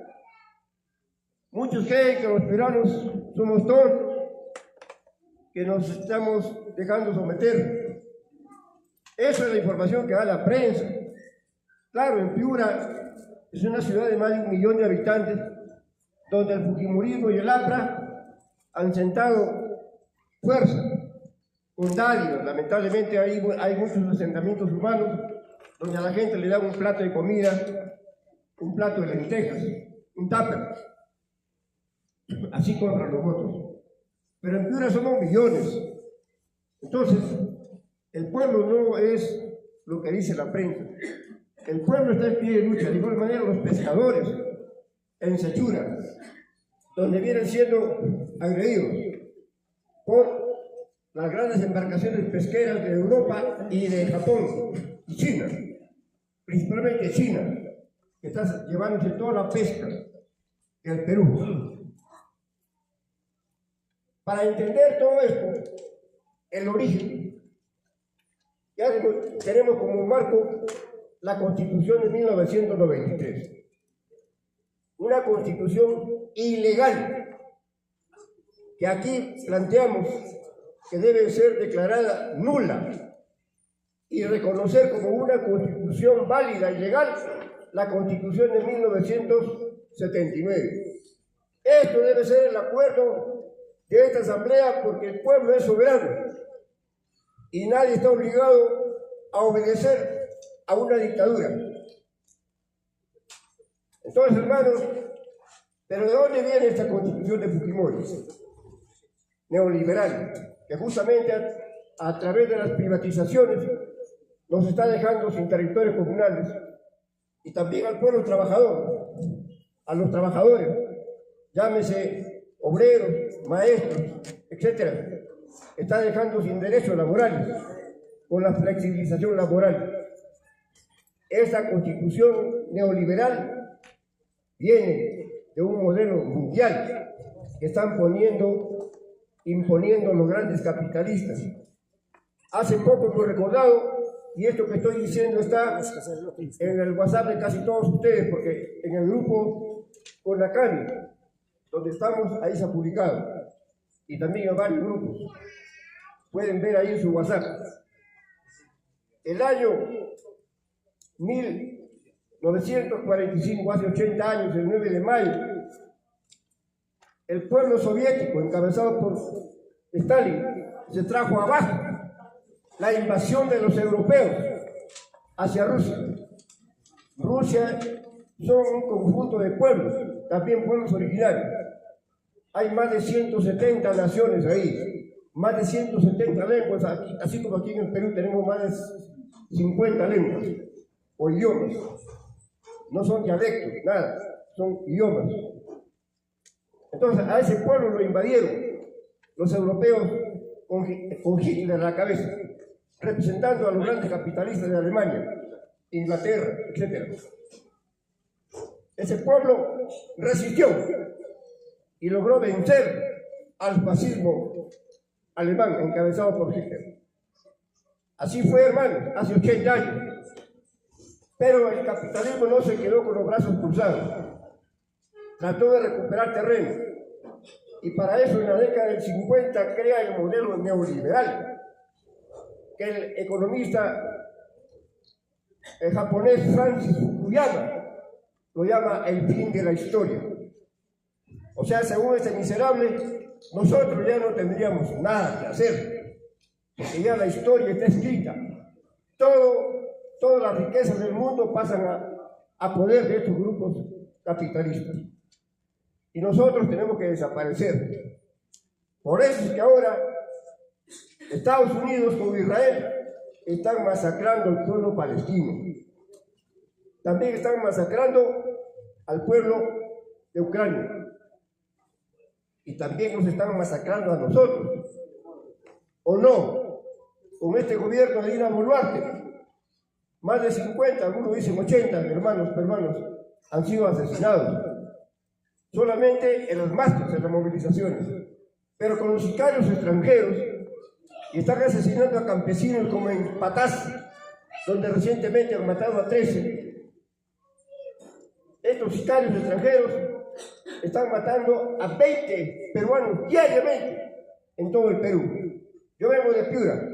Muchos creen que los peruanos somos tontos, que nos estamos dejando someter. Esa es la información que da la prensa. Claro, en Piura es una ciudad de más de 1 millón de habitantes, donde el fujimorismo y el APRA han sentado fuerza con dádivas. Lamentablemente hay muchos asentamientos humanos donde a la gente le da un plato de comida, un plato de lentejas, un tupper. Así compran los votos. Pero en Piura somos millones. Entonces, el pueblo no es lo que dice la prensa. El pueblo está en pie de lucha. De igual manera los pescadores en Sechura, donde vienen siendo agredidos por las grandes embarcaciones pesqueras de Europa y de Japón y China, principalmente China, que está llevándose toda la pesca del Perú. Para entender todo esto, el origen, ya tenemos como marco la Constitución de 1993, una Constitución ilegal, que aquí planteamos que debe ser declarada nula y reconocer como una constitución válida y legal la Constitución de 1979. Esto debe ser el acuerdo de esta Asamblea porque el pueblo es soberano y nadie está obligado a obedecer a una dictadura. Entonces, hermanos, ¿pero de dónde viene esta Constitución de Fujimori? Neoliberal, que justamente a través de las privatizaciones nos está dejando sin territorios comunales y también al pueblo trabajador, a los trabajadores, llámese obreros, maestros, etc. Está dejando sin derechos laborales con la flexibilización laboral. Esta constitución neoliberal viene de un modelo mundial que están imponiendo los grandes capitalistas. Hace poco hemos recordado, y esto que estoy diciendo está en el WhatsApp de casi todos ustedes, porque en el grupo Conacani, donde estamos, ahí se ha publicado, y también en varios grupos. Pueden ver ahí en su WhatsApp. El año 1945, hace 80 años, el 9 de mayo, el pueblo soviético, encabezado por Stalin, se trajo abajo la invasión de los europeos hacia Rusia. Rusia son un conjunto de pueblos, también pueblos originarios. Hay más de 170 naciones ahí, más de 170 lenguas, así como aquí en el Perú tenemos más de 50 lenguas o idiomas. No son dialectos, nada, son idiomas. Entonces a ese pueblo lo invadieron los europeos con Hitler a la cabeza, representando a los grandes capitalistas de Alemania, Inglaterra, etc. Ese pueblo resistió y logró vencer al fascismo alemán encabezado por Hitler. Así fue, hermano, hace 80 años. Pero el capitalismo no se quedó con los brazos cruzados. Trató de recuperar terreno. Y para eso en la década del 50 crea el modelo neoliberal, que el economista japonés Francis Fukuyama lo llama el fin de la historia. O sea, según este miserable, nosotros ya no tendríamos nada que hacer, porque ya la historia está escrita. Todas las riquezas del mundo pasan a poder de estos grupos capitalistas. Y nosotros tenemos que desaparecer. Por eso es que ahora Estados Unidos con Israel están masacrando al pueblo palestino. También están masacrando al pueblo de Ucrania. Y también nos están masacrando a nosotros. ¿O no? Con este gobierno de Dina Boluarte, más de 50, algunos dicen 80 hermanos peruanos han sido asesinados. Solamente en los mártires, en las movilizaciones. Pero con los sicarios extranjeros, y están asesinando a campesinos como en Patás, donde recientemente han matado a 13. Estos sicarios extranjeros están matando a 20 peruanos diariamente en todo el Perú. Yo vengo de Piura.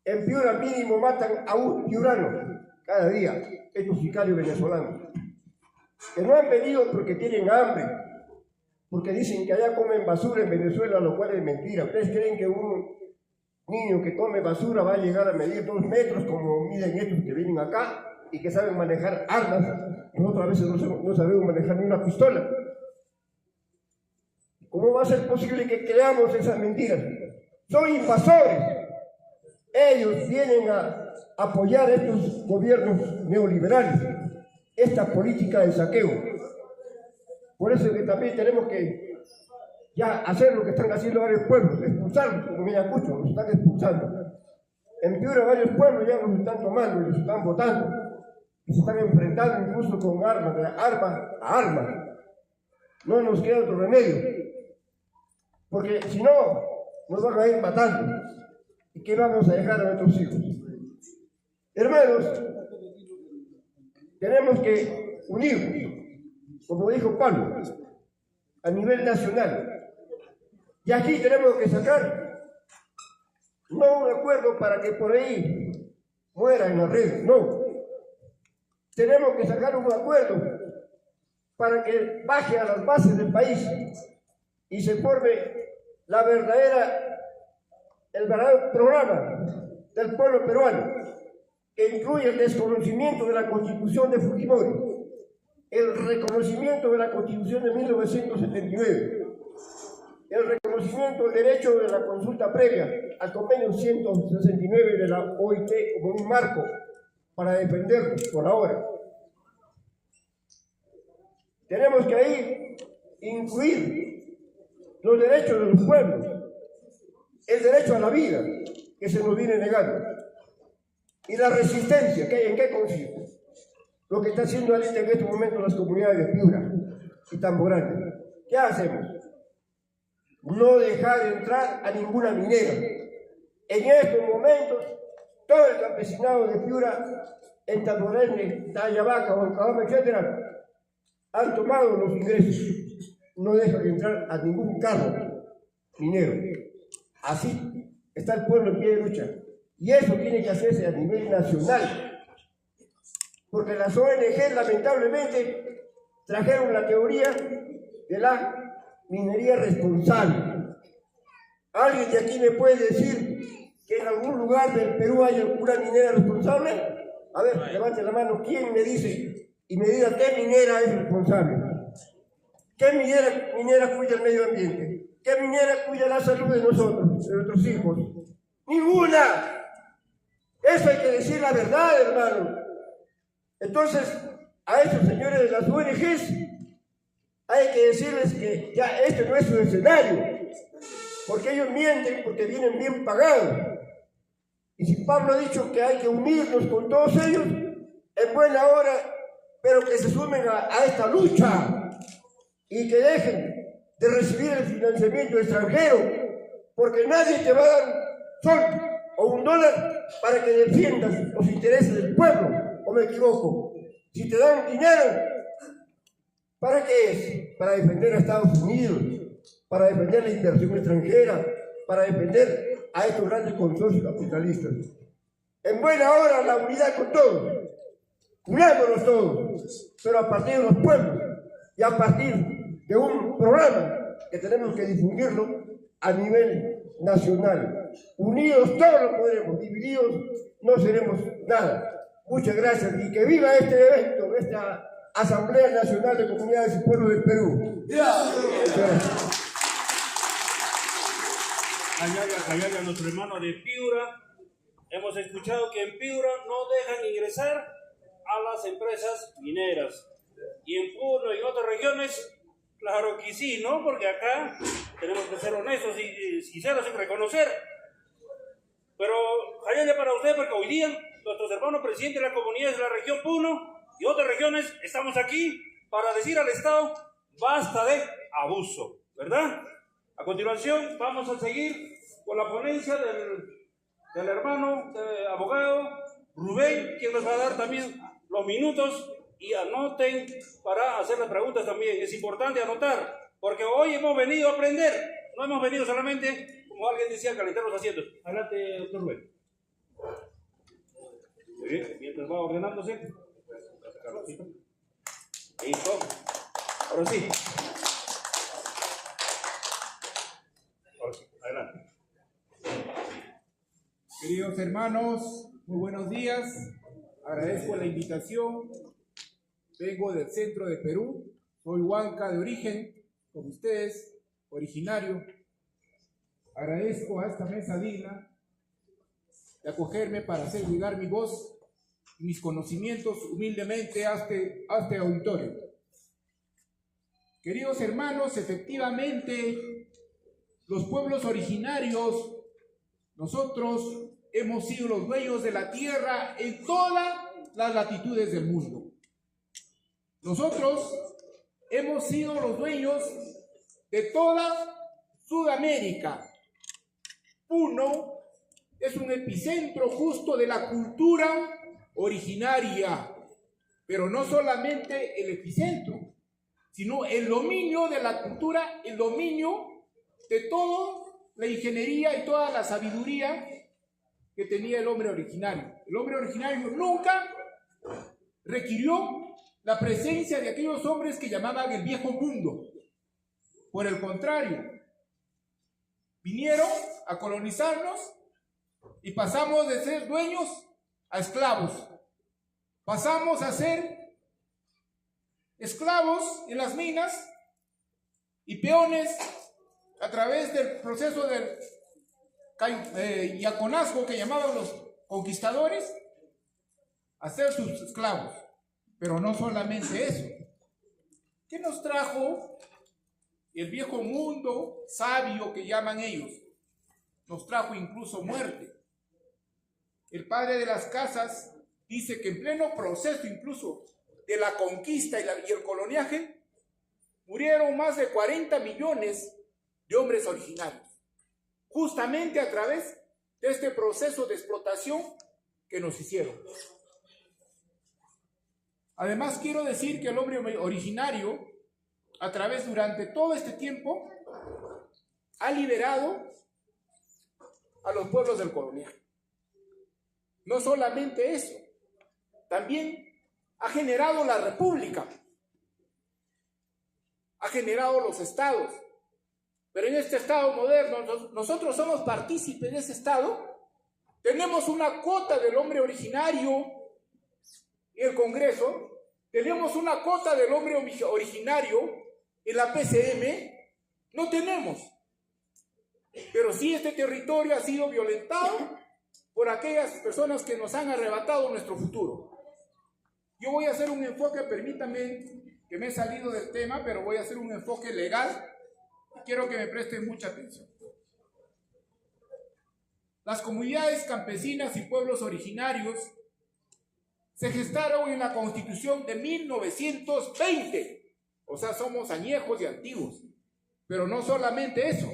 En Piura mínimo matan a un piurano cada día, estos sicarios venezolanos, que no han venido porque tienen hambre, porque dicen que allá comen basura en Venezuela, lo cual es mentira. ¿Ustedes creen que un niño que come basura va a llegar a medir 2 metros como miden estos que vienen acá y que saben manejar armas? Nosotros a veces no sabemos manejar ni una pistola. ¿Cómo va a ser posible que creamos esas mentiras? Son invasores. Ellos vienen a apoyar a estos gobiernos neoliberales, esta política de saqueo. Por eso es que también tenemos que ya hacer lo que están haciendo varios pueblos, expulsarlos, como Ayacucho, los están expulsando. En Piura varios pueblos ya los están tomando y los están votando, y se están enfrentando incluso con armas, de arma a arma. No nos queda otro remedio, porque si no, nos van a ir matando. ¿Y qué vamos a dejar a nuestros hijos? Hermanos, tenemos que unirnos, como dijo Pablo, a nivel nacional. Y aquí tenemos que sacar no un acuerdo para que por ahí muera en las redes, no. Tenemos que sacar un acuerdo para que baje a las bases del país y se forme el verdadero programa del pueblo peruano, que incluye el desconocimiento de la Constitución de Fujimori, el reconocimiento de la Constitución de 1979, el reconocimiento del derecho de la consulta previa al convenio 169 de la OIT como un marco para defendernos por ahora. Tenemos que ahí incluir los derechos de los pueblos, el derecho a la vida que se nos viene negando y la resistencia que hay. ¿En qué consiste? Lo que está haciendo ahorita en este momento las comunidades de Piura y Tamborani. ¿Qué hacemos? No dejar entrar a ninguna minera. En estos momentos, todo el campesinado de Piura, en Tamborani, Tayabaca, Huancabamba, etc., han tomado los ingresos. No dejan entrar a ningún carro minero. Así está el pueblo en pie de lucha. Y eso tiene que hacerse a nivel nacional. Porque las ONG, lamentablemente, trajeron la teoría de la minería responsable. ¿Alguien de aquí me puede decir que en algún lugar del Perú hay una minera responsable? A ver, levante la mano. ¿Quién me dice y me diga qué minera es responsable? ¿Qué minera cuida el medio ambiente? ¿Qué minera cuida la salud de nosotros, de nuestros hijos? ¡Ninguna! Eso hay que decir la verdad, hermano. Entonces, a esos señores de las ONGs hay que decirles que ya este no es su escenario, porque ellos mienten porque vienen bien pagados. Y si Pablo ha dicho que hay que unirnos con todos ellos, en buena hora, pero que se sumen a esta lucha y que dejen de recibir el financiamiento extranjero, porque nadie te va a dar sol o un dólar para que defiendas los intereses del pueblo, ¿o me equivoco? Si te dan dinero, ¿para qué es? Para defender a Estados Unidos, para defender la inversión extranjera, para defender a estos grandes consorcios capitalistas. En buena hora la unidad con todos, unámonos todos, pero a partir de los pueblos y a partir de un programa que tenemos que difundirlo a nivel nacional. Unidos todos lo podremos, divididos no seremos nada. Muchas gracias y que viva este evento, esta Asamblea Nacional de Comunidades y Pueblos del Perú. Allá a nuestro hermano de Piura, hemos escuchado que en Piura no dejan ingresar a las empresas mineras. Y en Puno y en otras regiones, claro que sí, ¿no? Porque acá tenemos que ser honestos y sinceros en reconocer. Pero, allá para usted, porque hoy día nuestros hermanos presidentes de las comunidades de la región Puno y otras regiones estamos aquí para decir al Estado, basta de abuso, ¿verdad? A continuación, vamos a seguir con la ponencia del hermano abogado Rubén, quien nos va a dar también los minutos y anoten para hacer las preguntas también. Es importante anotar, porque hoy hemos venido a aprender, no hemos venido solamente, como alguien decía, a calentar los asientos. Adelante, doctor Rubén. Muy bien, mientras va ordenándose. Listo. Ahora sí. Adelante. Queridos hermanos, muy buenos días. Agradezco la invitación. Vengo del centro de Perú. Soy huanca de origen, como ustedes, originario. Agradezco a esta mesa digna de acogerme para hacer llegar mi voz y mis conocimientos humildemente a este auditorio. Queridos hermanos, efectivamente, los pueblos originarios, nosotros hemos sido los dueños de la tierra en todas las latitudes del mundo. Nosotros hemos sido los dueños de toda Sudamérica. Puno es un epicentro justo de la cultura originaria, pero no solamente el epicentro, sino el dominio de la cultura, el dominio de toda la ingeniería y toda la sabiduría que tenía el hombre originario. El hombre originario nunca requirió la presencia de aquellos hombres que llamaban el viejo mundo. Por el contrario, vinieron a colonizarnos y pasamos de ser dueños a esclavos. Pasamos a ser esclavos en las minas y peones a través del proceso del yaconazgo que llamaban los conquistadores, a ser sus esclavos. Pero no solamente eso. ¿Qué nos trajo el viejo mundo sabio que llaman ellos? Nos trajo incluso muerte. El padre de las casas dice que en pleno proceso incluso de la conquista y el coloniaje, murieron más de 40 millones de hombres originarios, justamente a través de este proceso de explotación que nos hicieron. Además, quiero decir que el hombre originario, durante todo este tiempo, ha liberado a los pueblos del coloniaje. No solamente eso, también ha generado la república, ha generado los estados, pero en este estado moderno, nosotros somos partícipes de ese estado, tenemos una cuota del hombre originario en el Congreso, tenemos una cuota del hombre originario en la PCM, no tenemos. Pero sí, este territorio ha sido violentado por aquellas personas que nos han arrebatado nuestro futuro. Yo voy a hacer un enfoque, permítame que me he salido del tema, pero voy a hacer un enfoque legal y quiero que me presten mucha atención. Las comunidades campesinas y pueblos originarios se gestaron en la Constitución de 1920, o sea, somos añejos y antiguos, pero no solamente eso.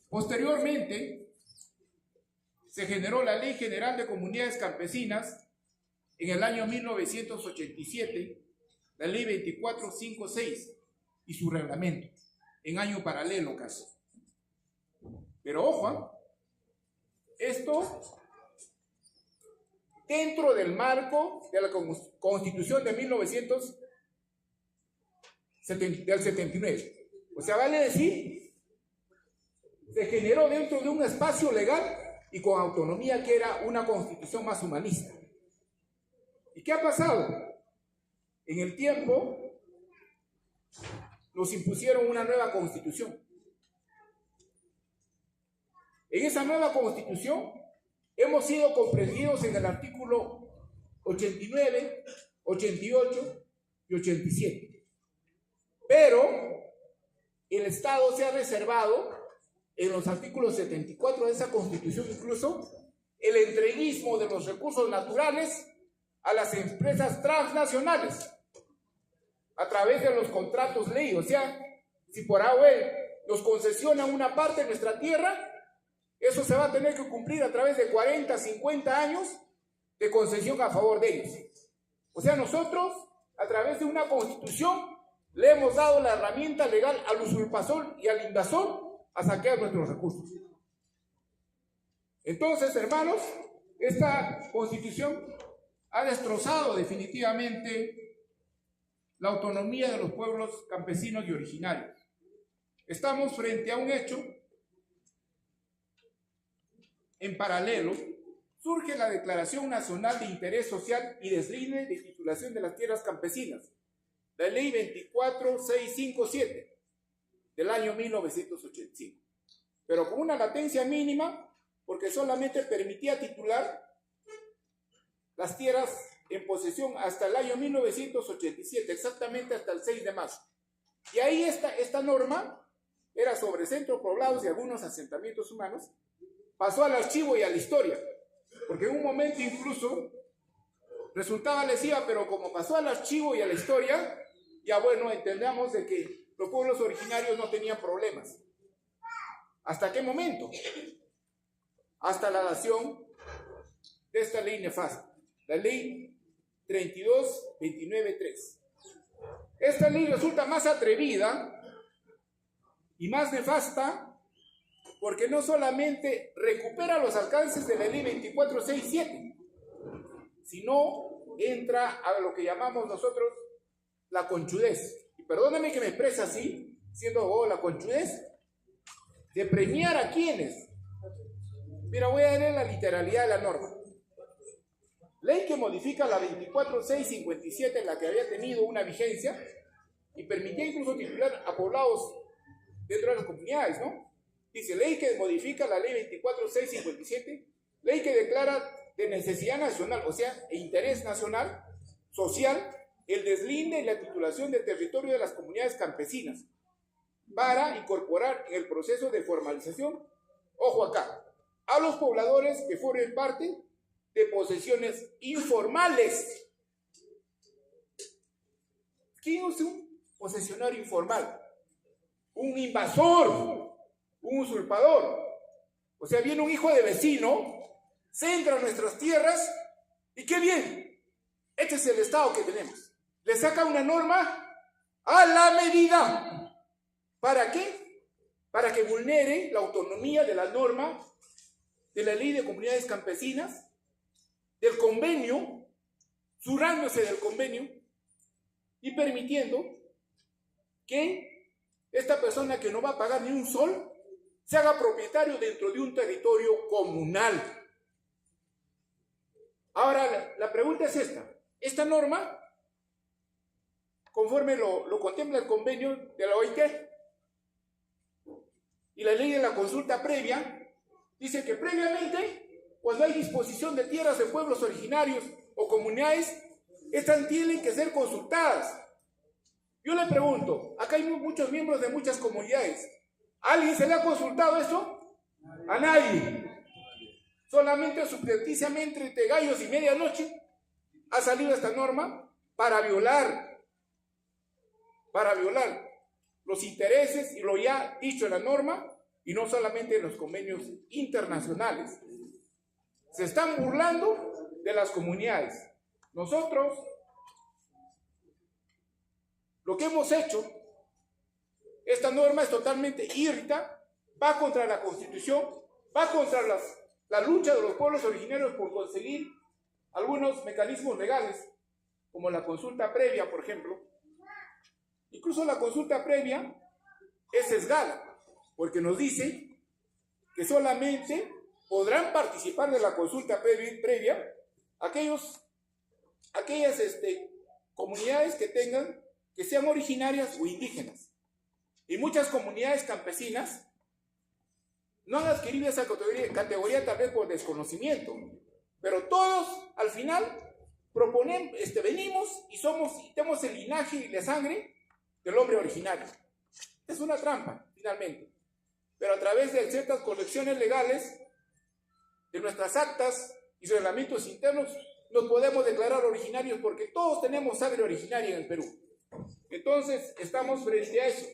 Posteriormente, se generó la Ley General de Comunidades Campesinas en el año 1987, la Ley 2456 y su reglamento, en año paralelo casi. Pero ojo, esto dentro del marco de la Constitución de 1979. O sea, vale decir, se generó dentro de un espacio legal y con autonomía que era una constitución más humanista. ¿Y qué ha pasado? En el tiempo nos impusieron una nueva constitución. En esa nueva constitución hemos sido comprendidos en el artículo 89, 88 y 87. Pero el Estado se ha reservado en los artículos 74 de esa constitución incluso el entreguismo de los recursos naturales a las empresas transnacionales a través de los contratos ley. O sea, si por AOE nos concesionan una parte de nuestra tierra, eso se va a tener que cumplir a través de 40, 50 años de concesión a favor de ellos. O sea, nosotros, a través de una constitución, le hemos dado la herramienta legal al usurpador y al invasor a saquear nuestros recursos. Entonces, hermanos, esta constitución ha destrozado definitivamente la autonomía de los pueblos campesinos y originarios. Estamos frente a un hecho. En paralelo, surge la Declaración Nacional de Interés Social y Deslinde de Titulación de las Tierras Campesinas, la Ley 24657 del año 1985, pero con una latencia mínima porque solamente permitía titular las tierras en posesión hasta el año 1987, exactamente hasta el 6 de marzo. Y ahí esta norma era sobre centros poblados y algunos asentamientos humanos, pasó al archivo y a la historia, porque en un momento incluso resultaba lesiva, pero como pasó al archivo y a la historia, ya bueno, entendamos de que los pueblos originarios no tenían problemas. ¿Hasta qué momento? Hasta la dación de esta ley nefasta, la ley 32-29-3. Esta ley resulta más atrevida y más nefasta porque no solamente recupera los alcances de la ley 2467, sino entra a lo que llamamos nosotros la conchudez. Y perdóname que me exprese así, siendo abogado, la conchudez de premiar a quienes. Mira, voy a leer la literalidad de la norma. Ley que modifica la 24657, la que había tenido una vigencia y permitía incluso titular a poblados dentro de las comunidades, ¿no? Dice, ley que modifica la ley 24657, ley que declara de necesidad nacional, o sea, e interés nacional, social, el deslinde y la titulación del territorio de las comunidades campesinas para incorporar en el proceso de formalización, ojo acá, a los pobladores que formen parte de posesiones informales. ¿Quién es un posesionario informal? Un invasor, un usurpador. O sea, viene un hijo de vecino, se entra a nuestras tierras y qué bien, este es el Estado que tenemos. Le saca una norma a la medida. ¿Para qué? Para que vulnere la autonomía de la norma de la ley de comunidades campesinas, del convenio, zurrándose del convenio y permitiendo que esta persona que no va a pagar ni un sol se haga propietario dentro de un territorio comunal. Ahora, la pregunta es esta norma, conforme lo contempla el convenio de la OIT y la ley de la consulta previa, dice que previamente, cuando hay disposición de tierras de pueblos originarios o comunidades, estas tienen que ser consultadas. Yo le pregunto, acá hay muchos miembros de muchas comunidades, ¿a alguien se le ha consultado eso? A nadie. Solamente subrepticiamente entre gallos y medianoche ha salido esta norma para violar los intereses y lo ya dicho en la norma, y no solamente en los convenios internacionales. Se están burlando de las comunidades. Nosotros, lo que hemos hecho, esta norma es totalmente írrica, va contra la Constitución, va contra la lucha de los pueblos originarios por conseguir algunos mecanismos legales, como la consulta previa, por ejemplo. Incluso la consulta previa es sesgada, porque nos dice que solamente podrán participar de la consulta previa aquellas comunidades que sean originarias o indígenas. Y muchas comunidades campesinas no han adquirido esa categoría tal vez por desconocimiento, pero todos al final venimos y tenemos el linaje y la sangre del hombre originario. Es una trampa, finalmente. Pero a través de ciertas correcciones legales de nuestras actas y reglamentos internos nos podemos declarar originarios porque todos tenemos sangre originaria en el Perú. Entonces estamos frente a eso.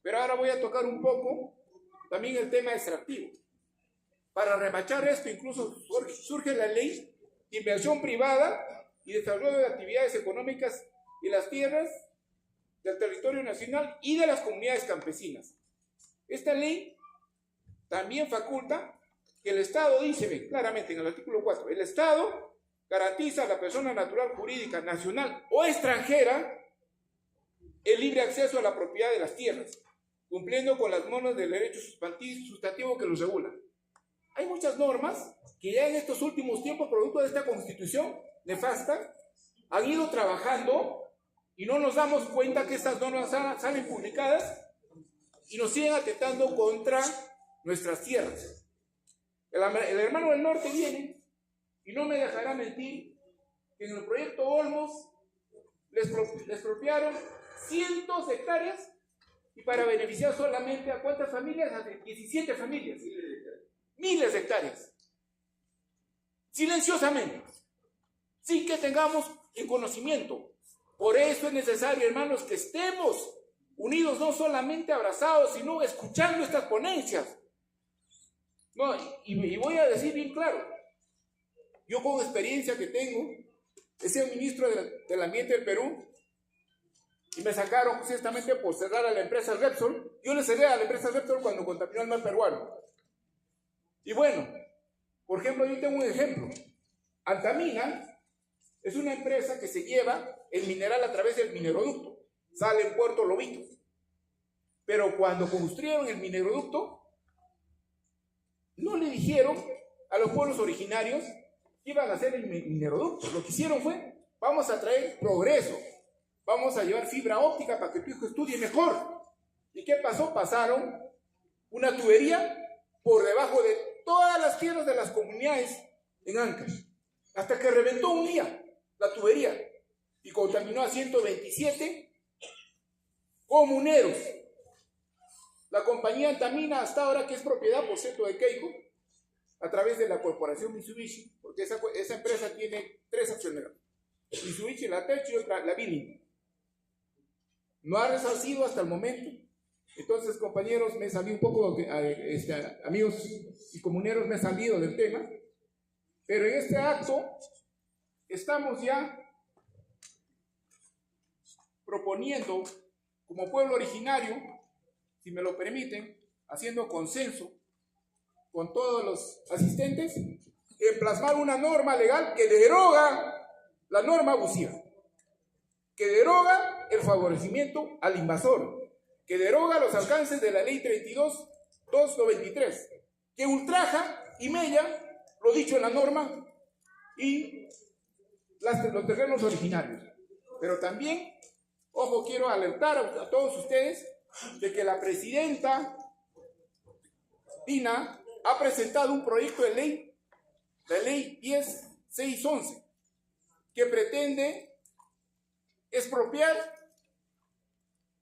Pero ahora voy a tocar un poco también el tema extractivo. Para remachar esto incluso surge la ley de inversión privada y desarrollo de actividades económicas en las tierras del territorio nacional y de las comunidades campesinas. Esta ley también faculta que el Estado, dice claramente en el artículo 4, el Estado garantiza a la persona natural, jurídica, nacional o extranjera el libre acceso a la propiedad de las tierras, cumpliendo con las normas del derecho sustantivo que los regula. Hay muchas normas que ya en estos últimos tiempos, producto de esta constitución nefasta, han ido trabajando y no nos damos cuenta que estas normas salen publicadas y nos siguen atentando contra nuestras tierras. El hermano del norte viene y no me dejará mentir que en el proyecto Olmos les expropiaron cientos de hectáreas y para beneficiar solamente a ¿cuántas familias? A 17 familias. Miles de hectáreas. Silenciosamente, sin que tengamos el conocimiento. Por eso es necesario, hermanos, que estemos unidos, no solamente abrazados, sino escuchando estas ponencias. No, y voy a decir bien claro, yo con experiencia que tengo, he sido ministro del Ambiente del Perú, y me sacaron justamente por cerrar a la empresa Repsol. Yo le cerré a la empresa Repsol cuando contaminó el mar peruano. Y bueno, por ejemplo, yo tengo un ejemplo. Altamina es una empresa que se lleva el mineral a través del mineroducto. Sale en Puerto Lobito. Pero cuando construyeron el mineroducto, no le dijeron a los pueblos originarios que iban a hacer el mineroducto. Lo que hicieron fue, vamos a traer progreso. Vamos a llevar fibra óptica para que tu hijo estudie mejor. ¿Y qué pasó? Pasaron una tubería por debajo de todas las tierras de las comunidades en Ancash, hasta que reventó un día la tubería y contaminó a 127 comuneros. La compañía Altamina, hasta ahora, que es propiedad, por cierto, de Keiko, a través de la corporación Mitsubishi, porque esa empresa tiene 3 accioneros, Mitsubishi, la Tech y otra, la Billing. No ha resarcido hasta el momento. Entonces, compañeros, me salí un poco, amigos y comuneros, me he salido del tema, pero en este acto estamos ya proponiendo, como pueblo originario, si me lo permiten, haciendo consenso con todos los asistentes, en plasmar una norma legal que deroga la norma abusiva, que deroga el favorecimiento al invasor, que deroga los alcances de la ley 32.293, que ultraja y mella lo dicho en la norma y los terrenos originarios. Pero también, ojo, quiero alertar a todos ustedes de que la presidenta Dina ha presentado un proyecto de ley, la ley 10611, que pretende expropiar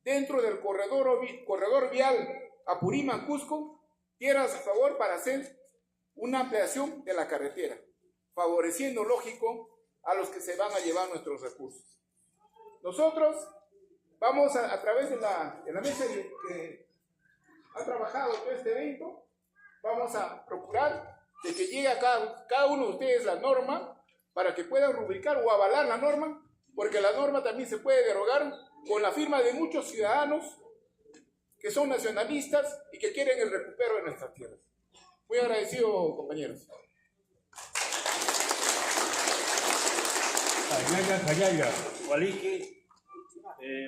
dentro del corredor vial Apurímac-Cusco tierras a favor para hacer una ampliación de la carretera, favoreciendo, lógico, a los que se van a llevar nuestros recursos. Nosotros vamos a través de la mesa que ha trabajado todo este evento, vamos a procurar de que llegue a cada uno de ustedes la norma para que puedan rubricar o avalar la norma, porque la norma también se puede derogar con la firma de muchos ciudadanos que son nacionalistas y que quieren el recupero de nuestras tierras. Muy agradecido, compañeros.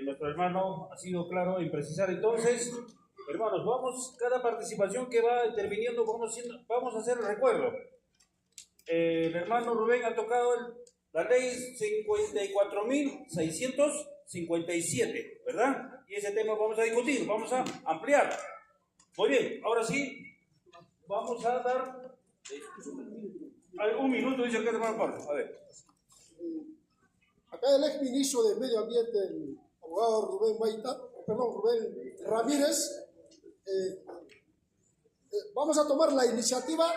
Nuestro hermano ha sido claro en precisar. Entonces, hermanos, vamos, cada participación que va interviniendo, vamos a hacer el recuerdo. El hermano Rubén ha tocado la ley 54.657, ¿verdad? Y ese tema vamos a discutir, vamos a ampliar. Muy bien, ahora sí, vamos a dar un minuto, dice el hermano Pablo. A ver. Acá el ex ministro de Medio Ambiente, el abogado Rubén Ramírez, vamos a tomar la iniciativa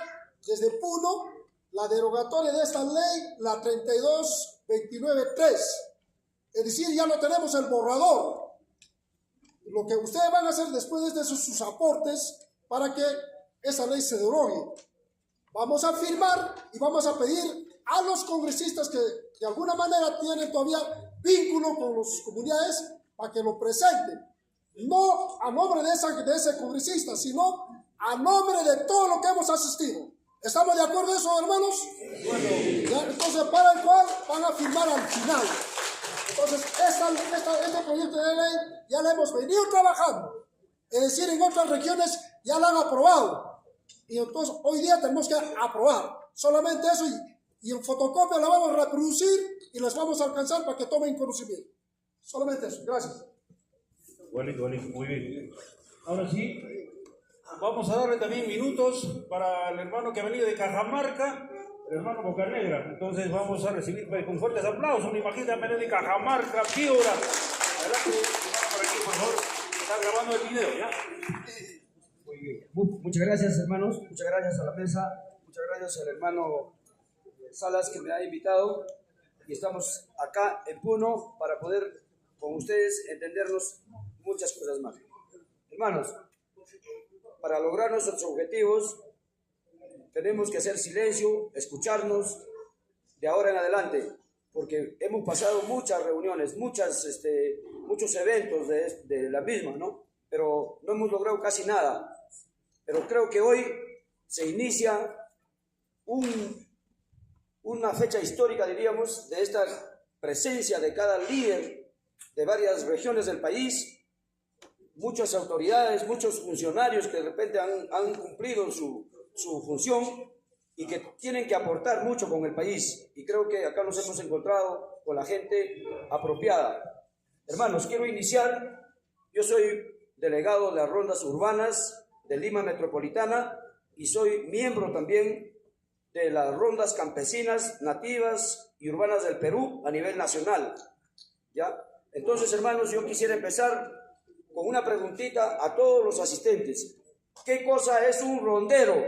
desde Puno, la derogatoria de esta ley, la 32.29.3. Es decir, ya no tenemos el borrador. Lo que ustedes van a hacer después de sus aportes para que esa ley se derogue. Vamos a firmar y vamos a pedir a los congresistas que de alguna manera tienen todavía vínculo con las comunidades para que lo presenten. No a nombre de ese congresista, sino a nombre de todo lo que hemos asistido. ¿Estamos de acuerdo en eso, hermanos? Bueno, entonces, para el cual van a firmar al final. Entonces, este proyecto de ley ya lo hemos venido trabajando. Es decir, en otras regiones ya lo han aprobado. Y entonces, hoy día tenemos que aprobar. Solamente eso y en fotocopia la vamos a reproducir y les vamos a alcanzar para que tomen conocimiento. Solamente eso. Gracias. Igualito, muy bien. Ahora sí, vamos a darle también minutos para el hermano que ha venido de Cajamarca, el hermano Bocanegra. Entonces vamos a recibir con fuertes aplausos. Imagínate de Cajamarca, Piura. Adelante, por aquí, por favor. Está grabando el video, ¿ya? Muy bien. Muchas gracias, hermanos. Muchas gracias a la mesa. Muchas gracias al hermano Salas que me ha invitado. Y estamos acá en Puno para poder con ustedes entendernos muchas cosas más. Hermanos, para lograr nuestros objetivos tenemos que hacer silencio, escucharnos de ahora en adelante, porque hemos pasado muchas reuniones, muchos eventos de la misma, ¿no? Pero no hemos logrado casi nada. Pero creo que hoy se inicia una fecha histórica, diríamos, de esta presencia de cada líder de varias regiones del país, muchas autoridades, muchos funcionarios que de repente han cumplido su función y que tienen que aportar mucho con el país. Y creo que acá nos hemos encontrado con la gente apropiada. Hermanos, quiero iniciar. Yo soy delegado de las rondas urbanas de Lima Metropolitana y soy miembro también de las rondas campesinas, nativas y urbanas del Perú a nivel nacional. ¿Ya? Entonces, hermanos, yo quisiera empezar con una preguntita a todos los asistentes. ¿Qué cosa es un rondero?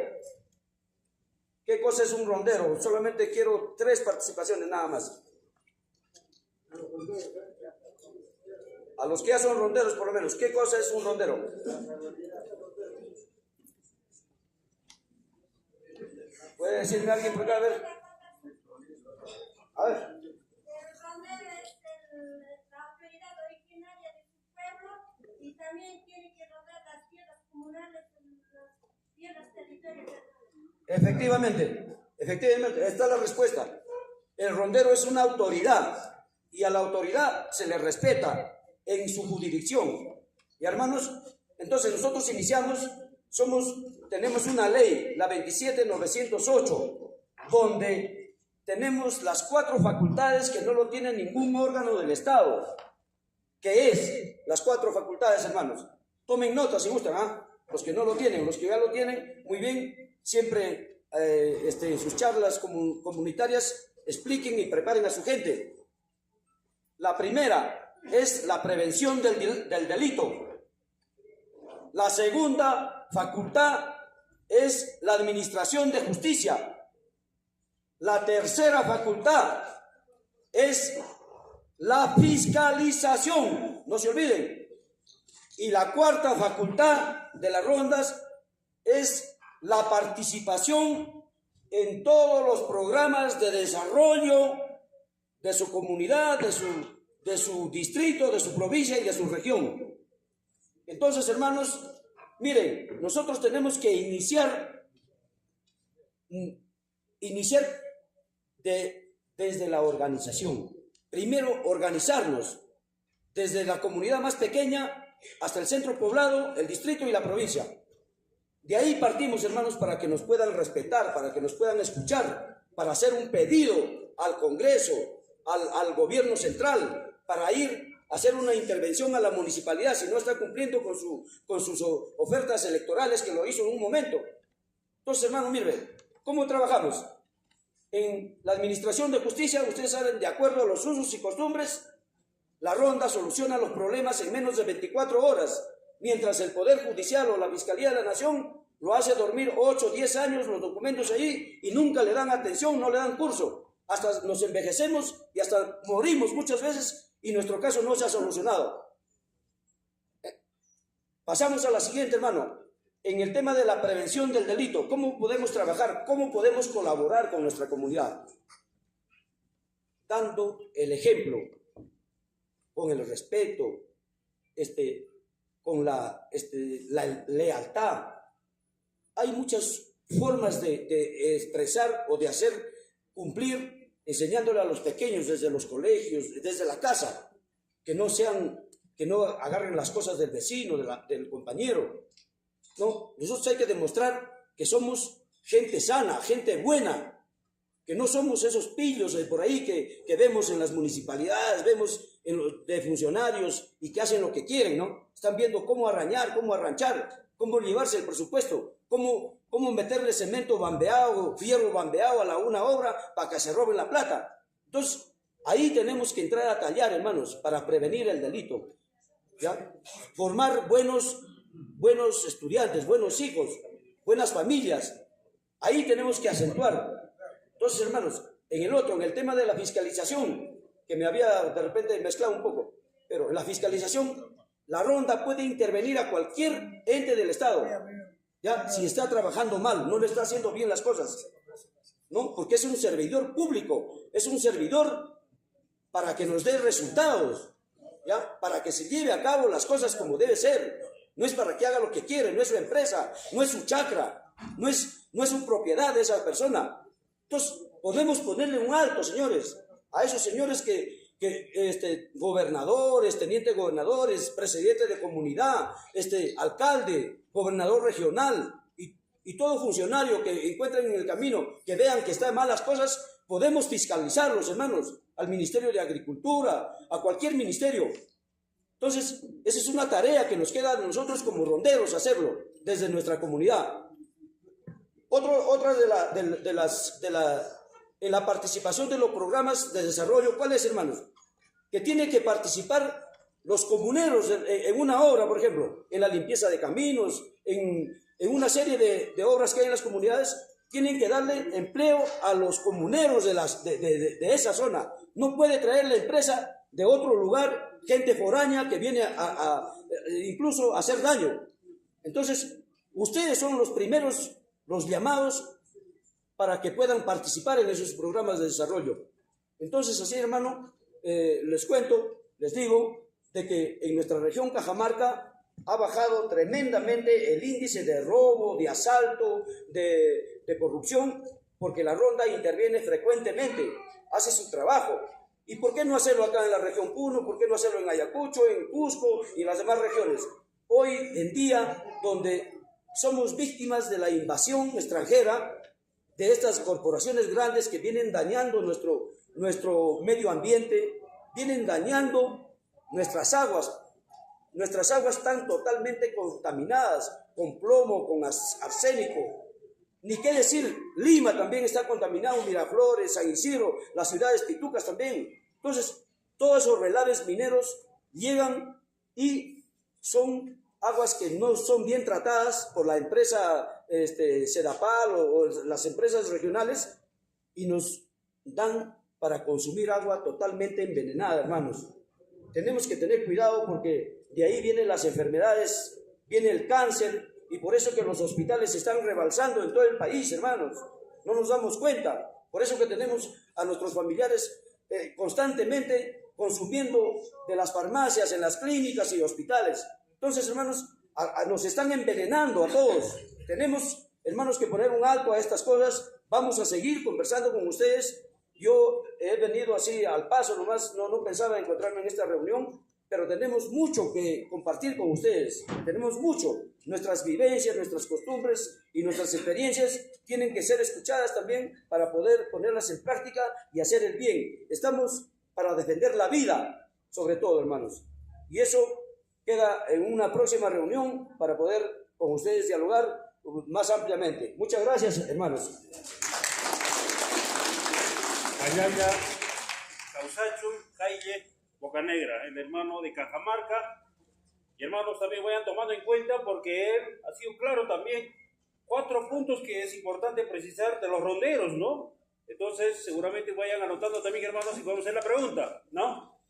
¿Qué cosa es un rondero? Solamente quiero 3 participaciones nada más. A los que ya son ronderos, por lo menos, ¿qué cosa es un rondero? ¿Puede decirme alguien por acá? A ver. A ver. El rondero es la autoridad originaria de su pueblo y también tiene que rondar las tierras comunales, las tierras territoriales. Efectivamente, esta es la respuesta. El rondero es una autoridad y a la autoridad se le respeta en su jurisdicción. Y hermanos, entonces nosotros iniciamos, tenemos una ley, la 27908, donde tenemos las 4 facultades que no lo tiene ningún órgano del Estado. ¿Qué es? Las 4 facultades, hermanos. Tomen nota si gustan, ¿ah? Los que no lo tienen, los que ya lo tienen, muy bien, siempre en sus charlas comunitarias expliquen y preparen a su gente. La primera es la prevención del delito. La segunda facultad es la administración de justicia. La tercera facultad es la fiscalización, no se olviden. Y la cuarta facultad de las rondas es la participación en todos los programas de desarrollo de su comunidad, de su distrito, de su provincia y de su región. Entonces, hermanos, miren, nosotros tenemos que iniciar desde la organización. Primero, organizarnos desde la comunidad más pequeña hasta el centro poblado, el distrito y la provincia. De ahí partimos, hermanos, para que nos puedan respetar, para que nos puedan escuchar, para hacer un pedido al Congreso, al gobierno central, para ir a hacer una intervención a la municipalidad si no está cumpliendo con sus ofertas electorales, que lo hizo en un momento. Entonces, hermanos, miren, ¿cómo trabajamos? En la administración de justicia, ustedes saben, de acuerdo a los usos y costumbres, la ronda soluciona los problemas en menos de 24 horas, mientras el Poder Judicial o la Fiscalía de la Nación lo hace dormir 8 o 10 años los documentos allí y nunca le dan atención, no le dan curso. Hasta nos envejecemos y hasta morimos muchas veces y nuestro caso no se ha solucionado. Pasamos a la siguiente, hermano. En el tema de la prevención del delito, ¿cómo podemos trabajar? ¿Cómo podemos colaborar con nuestra comunidad? Dando el ejemplo, con el respeto, con la lealtad. Hay muchas formas de expresar o de hacer cumplir, enseñándole a los pequeños desde los colegios, desde la casa, que no agarren las cosas del vecino, del compañero. No, nosotros hay que demostrar que somos gente sana, gente buena, que no somos esos pillos de por ahí que vemos en las municipalidades, vemos de funcionarios y que hacen lo que quieren, ¿no? Están viendo cómo arañar, cómo arranchar, cómo llevarse el presupuesto, cómo meterle cemento bambeado, fierro bambeado a una obra para que se roben la plata. Entonces, ahí tenemos que entrar a tallar, hermanos, para prevenir el delito, ¿ya? Formar buenos estudiantes, buenos hijos, buenas familias. Ahí tenemos que acentuar. Entonces, hermanos, en el tema de la fiscalización, que me había de repente mezclado un poco, pero en la fiscalización, la ronda puede intervenir a cualquier ente del Estado, ¿ya? Si está trabajando mal, no le está haciendo bien las cosas, ¿no? Porque es un servidor público, es un servidor para que nos dé resultados, ¿ya? Para que se lleve a cabo las cosas como debe ser. No es para que haga lo que quiere, no es su empresa, no es su chacra, no es no es una propiedad de esa persona. Entonces, podemos ponerle un alto, señores, a esos señores gobernadores, tenientes gobernadores, presidente de comunidad, alcalde, gobernador regional y todo funcionario que encuentren en el camino, que vean que están malas cosas, podemos fiscalizarlos, hermanos, al Ministerio de Agricultura, a cualquier ministerio. Entonces, esa es una tarea que nos queda a nosotros como ronderos hacerlo desde nuestra comunidad. Otra en la participación de los programas de desarrollo, ¿cuál es, hermanos? Que tienen que participar los comuneros en una obra, por ejemplo, en la limpieza de caminos, en una serie de obras que hay en las comunidades, tienen que darle empleo a los comuneros de esa zona. No puede traer la empresa de otro lugar, gente foránea que viene incluso a hacer daño. Entonces, ustedes son los primeros, los llamados para que puedan participar en esos programas de desarrollo. Entonces, así, hermano, les cuento, les digo, de que en nuestra región Cajamarca ha bajado tremendamente el índice de robo, de asalto, de corrupción, porque la ronda interviene frecuentemente, hace su trabajo. ¿Y por qué no hacerlo acá en la región Puno? ¿Por qué no hacerlo en Ayacucho, en Cusco y en las demás regiones? Hoy en día, donde somos víctimas de la invasión extranjera, de estas corporaciones grandes que vienen dañando nuestro medio ambiente, vienen dañando nuestras aguas. Nuestras aguas están totalmente contaminadas con plomo, con arsénico. Ni qué decir, Lima también está contaminado, Miraflores, San Isidro, las ciudades pitucas también. Entonces, todos esos relaves mineros llegan y son aguas que no son bien tratadas por la empresa Sedapal o las empresas regionales y nos dan para consumir agua totalmente envenenada, hermanos. Tenemos que tener cuidado porque de ahí vienen las enfermedades, viene el cáncer, y por eso que los hospitales se están rebalsando en todo el país, hermanos. No nos damos cuenta. Por eso que tenemos a nuestros familiares constantemente consumiendo de las farmacias, en las clínicas y hospitales. Entonces, hermanos, nos están envenenando a todos. Tenemos, hermanos, que poner un alto a estas cosas. Vamos a seguir conversando con ustedes. Yo he venido así al paso, nomás no pensaba encontrarme en esta reunión, pero tenemos mucho que compartir con ustedes. Tenemos mucho. Nuestras vivencias, nuestras costumbres y nuestras experiencias tienen que ser escuchadas también para poder ponerlas en práctica y hacer el bien. Estamos para defender la vida, sobre todo, hermanos. Y eso queda en una próxima reunión para poder con ustedes dialogar más ampliamente. Muchas gracias, hermanos. Ayaya, Causacho, Caille, Bocanegra, el hermano de Cajamarca. Y hermanos, también vayan tomando en cuenta porque él ha sido claro también 4 puntos que es importante precisar de los ronderos, ¿no? Entonces, seguramente vayan anotando también, hermanos, y vamos a hacer la pregunta, ¿no?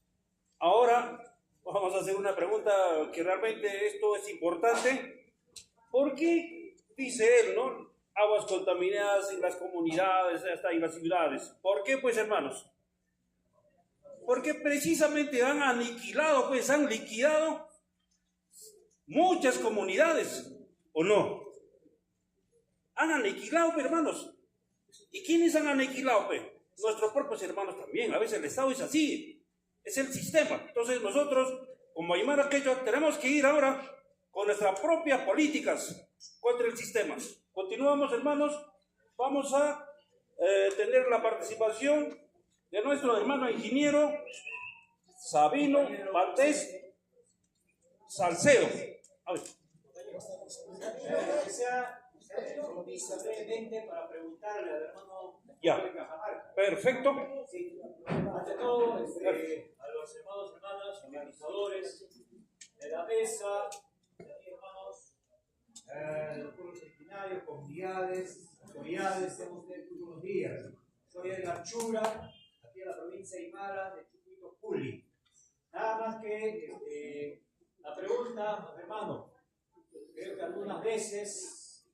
Ahora, vamos a hacer una pregunta que realmente esto es importante. ¿Por qué, dice él, ¿no? Aguas contaminadas en las comunidades, hasta en las ciudades. ¿Por qué, pues, hermanos? Porque precisamente han liquidado muchas comunidades, ¿o no? Han aniquilado, hermanos. ¿Y quiénes han aniquilado, pues? Nuestros propios hermanos también. A veces el Estado es así. Es el sistema. Entonces nosotros, como Aymara Quechua, tenemos que ir ahora con nuestras propias políticas contra el sistema. Continuamos, hermanos. Vamos a tener la participación de nuestro hermano ingeniero Sabino Batés Salcedo. A ver. Brevemente para preguntarle al hermano Ya. Perfecto. Sí. Ante todo, a los hermanos, hermanas, organizadores de la mesa, hermanos, los pueblos originarios, comunidades, autoridades, tenemos ustedes muy buenos días. Soy Edgar Chura, aquí en la provincia de Aymara, de Chucuito, Juli. Nada más que la pregunta, hermano, creo que algunas veces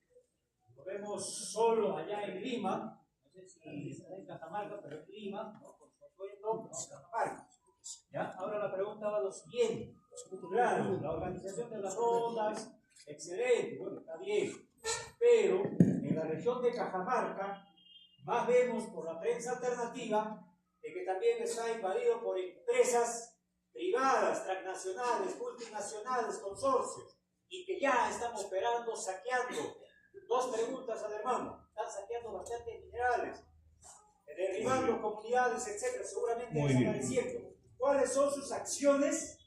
nos vemos solos allá en Lima, no sé si está en Cajamarca, pero en Lima, ¿no? Por supuesto, Cajamarca. ¿Ya? Ahora la pregunta va lo siguiente. Claro, la organización de las rondas, excelente, bueno, está bien, pero en la región de Cajamarca, más vemos por la prensa alternativa de que también está invadido por empresas privadas, transnacionales, multinacionales, consorcios, y que ya están operando, saqueando. Dos preguntas al hermano. Están saqueando bastantes minerales, derribando comunidades, etc. Seguramente desapareciendo. ¿Cuáles son sus acciones?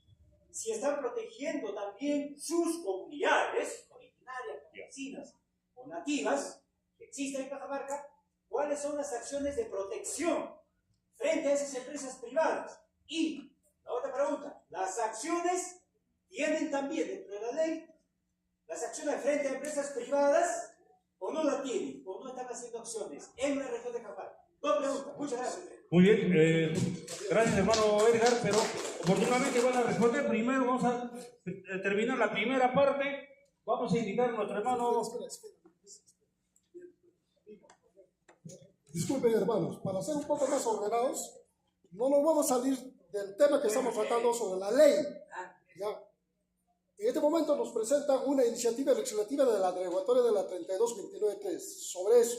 Si están protegiendo también sus comunidades originarias, campesinas o nativas que existen en Cajamarca, ¿cuáles son las acciones de protección frente a esas empresas privadas? Y la otra pregunta, ¿las acciones tienen también dentro de la ley las acciones frente a empresas privadas o no la tienen, o no están haciendo acciones en la región de Cajamarca? Dos preguntas, muchas gracias. Muy bien, gracias hermano Edgar, pero oportunamente van a responder. Primero vamos a terminar la primera parte. Vamos a invitar a nuestro hermano. Disculpen, hermanos, para ser un poco más ordenados, no nos vamos a salir del tema que estamos tratando sobre la ley. ¿Ya? En este momento nos presentan una iniciativa legislativa de la derogatoria de la 3229.3 sobre eso.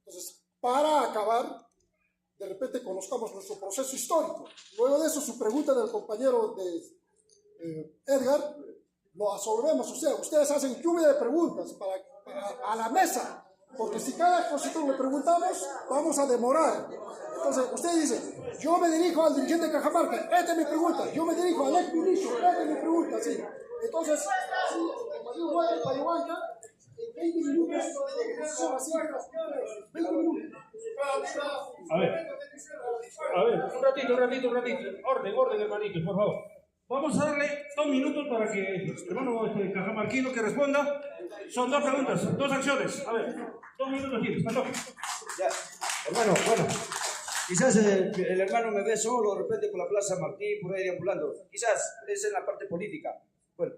Entonces, para acabar, de repente conozcamos nuestro proceso histórico. Luego de eso, su pregunta del compañero de Edgar, lo absorbemos. O sea, ustedes hacen lluvia de preguntas a la mesa, porque si cada cosito le preguntamos, vamos a demorar. Entonces, usted dice, yo me dirijo al dirigente de Cajamarca, esta es mi pregunta. Yo me dirijo al ex ministro, esta es mi pregunta. ¿Sí? Entonces, el Payahuanca, en 20 minutos, son así, 20 minutos. A ver, un ratito. Orden, hermanitos, por favor. Vamos a darle 2 minutos para que el hermano cajamarquino que responda. Son 2 preguntas, 2 acciones. A ver, 2 minutos tienes, ya, hermano, bueno, quizás el hermano me ve solo, de repente por la Plaza Martín, por ahí deambulando. Quizás es en la parte política. Bueno,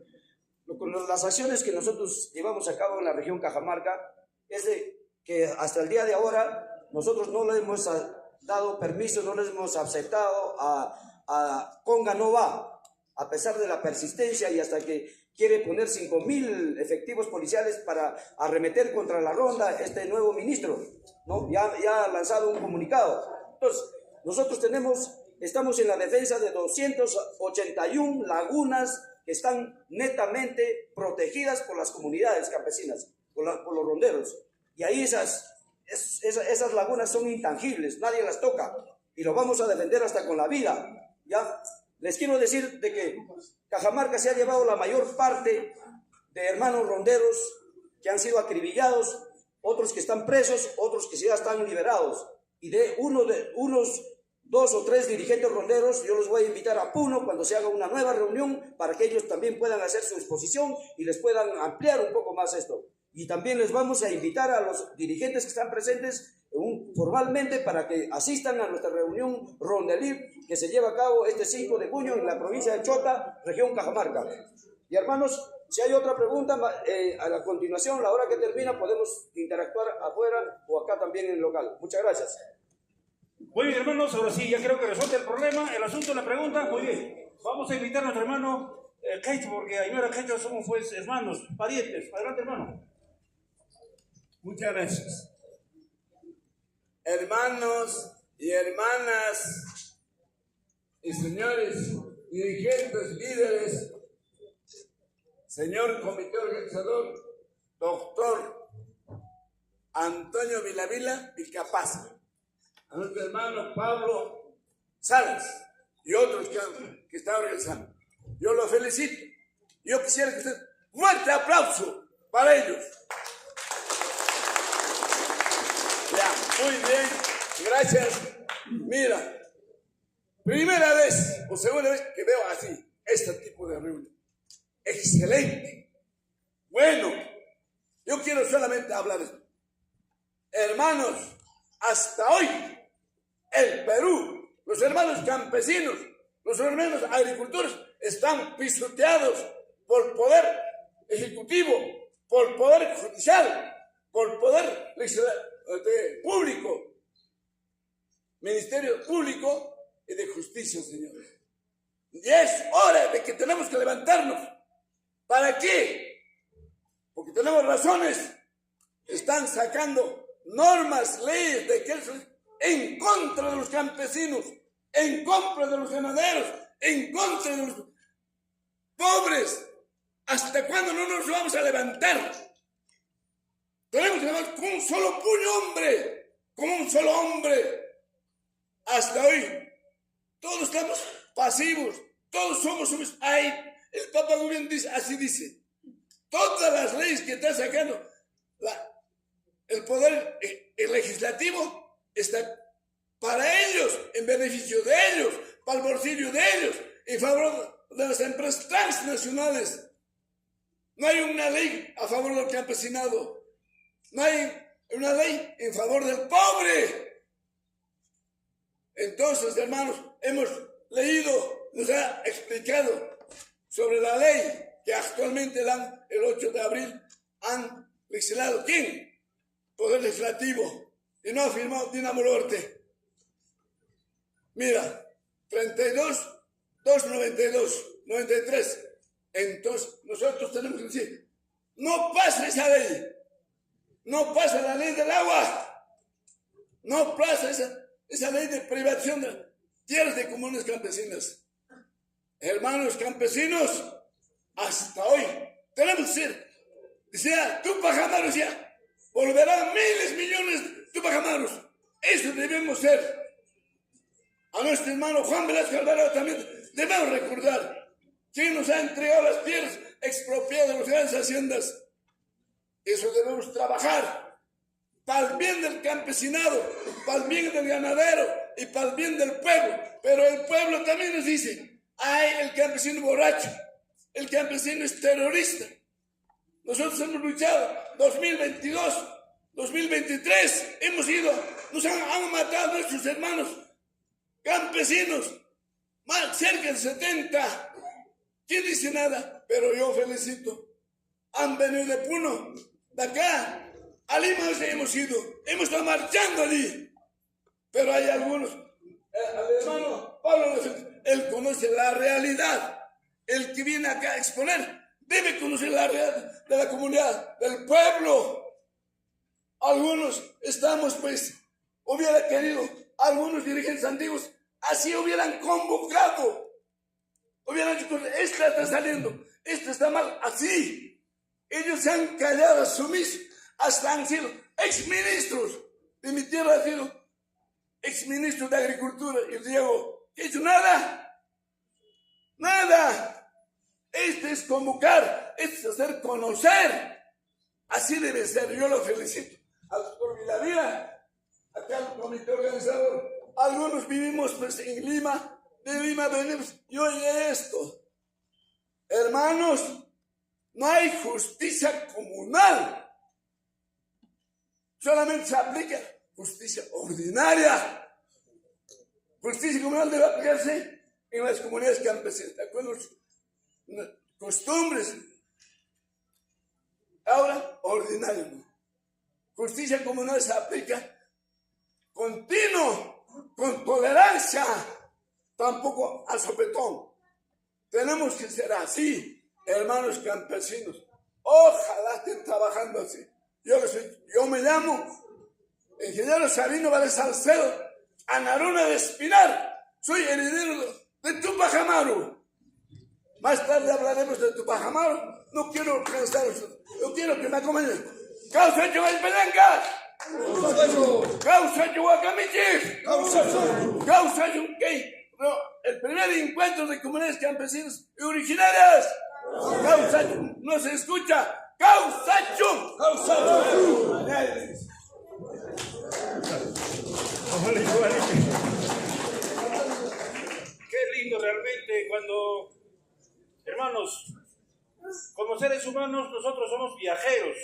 con las acciones que nosotros llevamos a cabo en la región Cajamarca es de que hasta el día de ahora nosotros no le hemos dado permiso, no les hemos aceptado a Conga no va, a pesar de la persistencia y hasta que quiere poner 5.000 efectivos policiales para arremeter contra la ronda este nuevo ministro, ¿no? Ya ha lanzado un comunicado. Entonces, nosotros estamos en la defensa de 281 lagunas que están netamente protegidas por las comunidades campesinas, por los ronderos. Y ahí esas lagunas son intangibles, nadie las toca. Y lo vamos a defender hasta con la vida. ¿Ya? Les quiero decir de que Cajamarca se ha llevado la mayor parte de hermanos ronderos que han sido acribillados, otros que están presos, otros que ya están liberados. Y de unos 2 o 3 dirigentes ronderos, yo los voy a invitar a Puno cuando se haga una nueva reunión para que ellos también puedan hacer su exposición y les puedan ampliar un poco más esto. Y también les vamos a invitar a los dirigentes que están presentes formalmente para que asistan a nuestra reunión Rondelí que se lleva a cabo este 5 de junio en la provincia de Chota, región Cajamarca. Y hermanos, si hay otra pregunta, a la continuación, la hora que termina, podemos interactuar afuera o acá también en el local. Muchas gracias. Muy bien, hermanos, ahora sí, ya creo que resuelve el problema, el asunto, la pregunta. Muy bien, vamos a invitar a nuestro hermano Keito, porque Aymara Keito somos pues hermanos, parientes. Adelante, hermano. Muchas gracias. Hermanos y hermanas y señores dirigentes, líderes, señor comité organizador, doctor Antonio Vilavila Vilcapaz, a nuestro hermano Pablo Salas y otros que están organizando. Yo los felicito. Yo quisiera que ustedes, fuerte aplauso para ellos. Ya, muy bien, gracias. Mira, primera vez o segunda vez que veo así, este tipo de reunión. Excelente. Bueno, yo quiero solamente hablar de esto. Hermanos, hasta hoy, el Perú, los hermanos campesinos, los hermanos agricultores están pisoteados por poder ejecutivo, por poder judicial, por poder público, Ministerio Público y de Justicia, señores. Ya es hora de que tenemos que levantarnos. ¿Para qué? Porque tenemos razones están sacando normas, leyes de que en contra de los campesinos, en contra de los ganaderos, en contra de los pobres. ¿Hasta cuándo no nos vamos a levantar? Tenemos que levantar con un solo puño, hombre, como un solo hombre. Hasta hoy, todos estamos pasivos, todos somos sumisos. Ay, el Papa Gobierno dice, así dice, todas las leyes que está sacando el poder legislativo está para ellos, en beneficio de ellos, para el bolsillo de ellos, en favor de las empresas transnacionales. No hay una ley a favor del campesinado, no hay una ley en favor del pobre. Entonces, hermanos, hemos leído, nos ha explicado sobre la ley que actualmente el 8 de abril han legislado. ¿Quién? Poder Legislativo. Y no ha firmado Dinamo Norte. Mira, 32, 292, 93. Entonces, nosotros tenemos que decir, no pasa esa ley. No pasa la ley del agua. No pasa esa ley de privación de tierras de comunes campesinas. Hermanos campesinos, hasta hoy tenemos que decir, decía Tupac Amaru, decía, volverán miles, millones de Tupac Amarus. Eso debemos ser. A nuestro hermano Juan Velasco Alvarado también debemos recordar quién nos ha entregado las tierras expropiadas de las grandes haciendas. Eso debemos trabajar para el bien del campesinado, para el bien del ganadero y para el bien del pueblo. Pero el pueblo también nos dice, ay, el campesino borracho, el campesino es terrorista. Nosotros hemos luchado 2022, 2023, nos han matado nuestros hermanos campesinos, más cerca de 70. ¿Quién dice nada? Pero yo felicito. Han venido de Puno, de acá, a Lima hemos ido, hemos estado marchando allí. Pero hay algunos, el hermano Pablo, él conoce la realidad. El que viene acá a exponer debe conocer la realidad de la comunidad, del pueblo. Algunos estamos, pues, hubiera querido, algunos dirigentes antiguos, así hubieran convocado, hubieran dicho, esta está saliendo, esta está mal, así. Ellos se han callado, sumisos, hasta han sido exministros. De mi tierra ha sido exministro de Agricultura, y Diego, ¿qué ha hecho? Nada, nada. Este es convocar, este es hacer conocer. Así debe ser, yo lo felicito. Al doctor Villavira, acá al comité organizador, algunos vivimos pues en Lima, de Lima venimos, y oye esto, hermanos, no hay justicia comunal, solamente se aplica justicia ordinaria. Justicia comunal debe aplicarse en las comunidades campesinas, de acuerdo a costumbres. Ahora, ordinario, ¿no? Justicia comunal se aplica continuo, con tolerancia, tampoco al sopetón. Tenemos que ser así, hermanos campesinos. Ojalá estén trabajando así. Yo me llamo Ingeniero Sabino Valdés Salcedo, Anaruna de Espinar. Soy heredero de Tupac Amaru. Más tarde hablaremos de Tupac Amaru. No quiero cansaros, yo quiero que me acompañen. ¡Causa Chuaypelanca! ¡Causa Chuacamichi! ¡Causa Yunquey! No, el primer encuentro de comunidades campesinas y originarias. ¡Causa no se escucha! ¡Causa Chum! ¡Causa Chum! Qué lindo realmente cuando, hermanos, como seres humanos nosotros somos viajeros.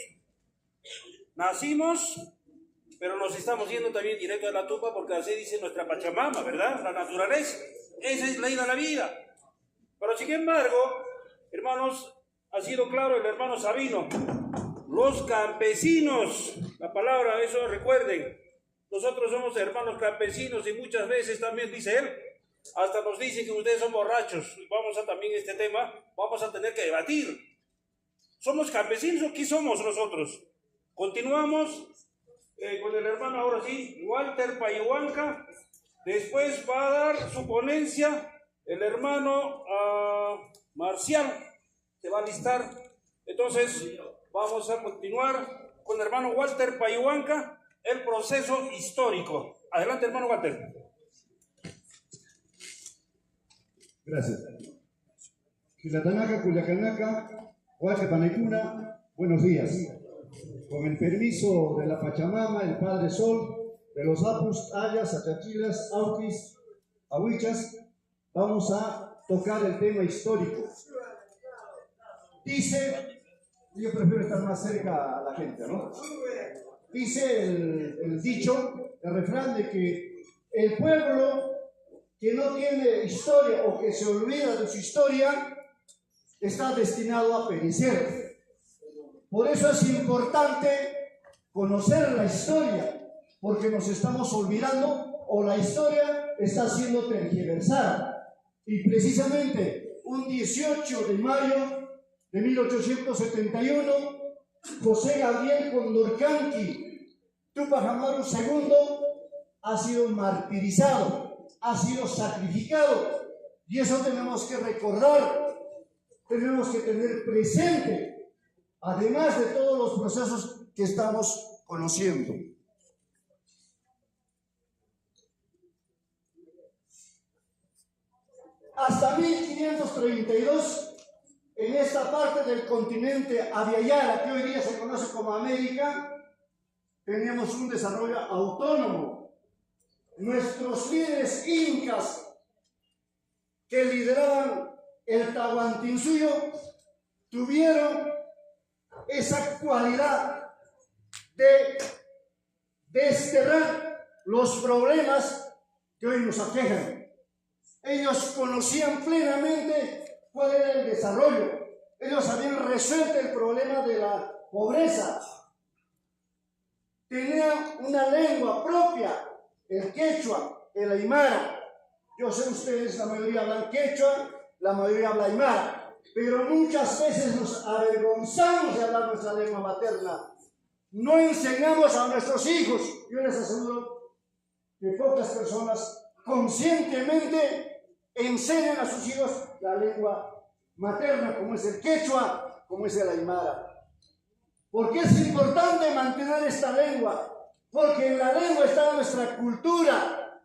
Nacimos, pero nos estamos yendo también directo a la tumba porque así dice nuestra Pachamama, ¿verdad? La naturaleza. Esa es ley de la vida. Pero sin embargo, hermanos, ha sido claro el hermano Sabino. Los campesinos, la palabra, eso recuerden. Nosotros somos hermanos campesinos y muchas veces también dice él, hasta nos dicen que ustedes son borrachos. Vamos a también este tema, vamos a tener que debatir. ¿Somos campesinos o qué somos nosotros? Continuamos con el hermano, ahora sí, Walter Payahuanca. Después va a dar su ponencia el hermano Marcial, se va a listar. Entonces, vamos a continuar con el hermano Walter Payahuanca, el proceso histórico. Adelante, hermano Walter. Gracias. Quilatanaca, Cuyacanaca, Huachepanecuna, buenos días. Con el permiso de la Pachamama, el Padre Sol, de los Apus, Ayas, Achachilas, Auquis, Ahuichas, vamos a tocar el tema histórico. Dice, yo prefiero estar más cerca a la gente, ¿no? Dice el dicho, el refrán de que el pueblo que no tiene historia o que se olvida de su historia está destinado a perecer. Por eso es importante conocer la historia, porque nos estamos olvidando o la historia está siendo tergiversada. Y precisamente un 18 de mayo de 1871, José Gabriel Condorcanqui Túpac Amaru II ha sido martirizado, ha sido sacrificado, y eso tenemos que recordar, tenemos que tener presente, además de todos los procesos que estamos conociendo. Hasta 1532, en esta parte del continente Aviala, que hoy día se conoce como América, teníamos un desarrollo autónomo. Nuestros líderes incas que lideraban el Tahuantinsuyo tuvieron esa cualidad de desterrar los problemas que hoy nos aquejan. Ellos conocían plenamente cuál era el desarrollo. Ellos habían resuelto el problema de la pobreza. Tenían una lengua propia, el quechua, el aymara. Yo sé ustedes, la mayoría hablan quechua, la mayoría habla aymara, pero muchas veces nos avergonzamos de hablar nuestra lengua materna. No enseñamos a nuestros hijos. Yo les aseguro que pocas personas conscientemente enseñan a sus hijos la lengua materna, como es el quechua, como es el aymara. ¿Por qué es importante mantener esta lengua? Porque en la lengua está nuestra cultura.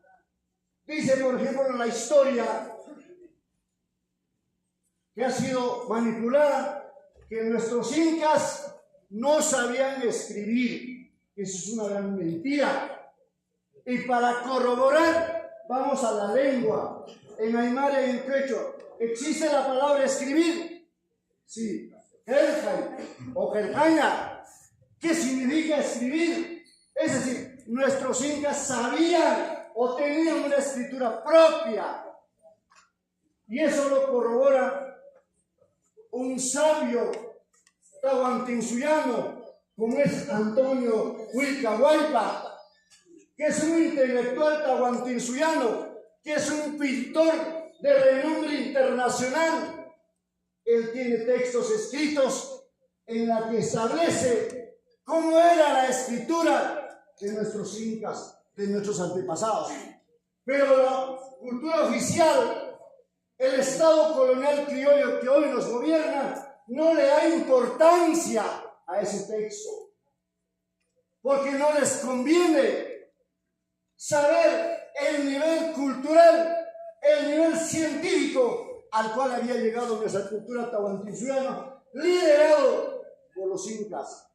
Dice, por ejemplo, en la historia que ha sido manipulada, que nuestros incas no sabían escribir. Eso es una gran mentira. Y para corroborar, vamos a la lengua. En aymara y en quechua, ¿existe la palabra escribir? Sí. Jerjay o jerjaña. ¿Qué significa escribir? Es decir, nuestros incas sabían o tenían una escritura propia. Y eso lo corrobora un sabio tahuantinsuyano, como es Antonio Huilcahuaypa, que es un intelectual tahuantinsuyano, que es un pintor de renombre internacional. Él tiene textos escritos en la que establece cómo era la escritura de nuestros incas, de nuestros antepasados. Pero la cultura oficial, el Estado colonial criollo que hoy nos gobierna, no le da importancia a ese texto, porque no les conviene saber el nivel cultural, el nivel científico al cual había llegado nuestra cultura tahuantinsuyana, liderado por los incas.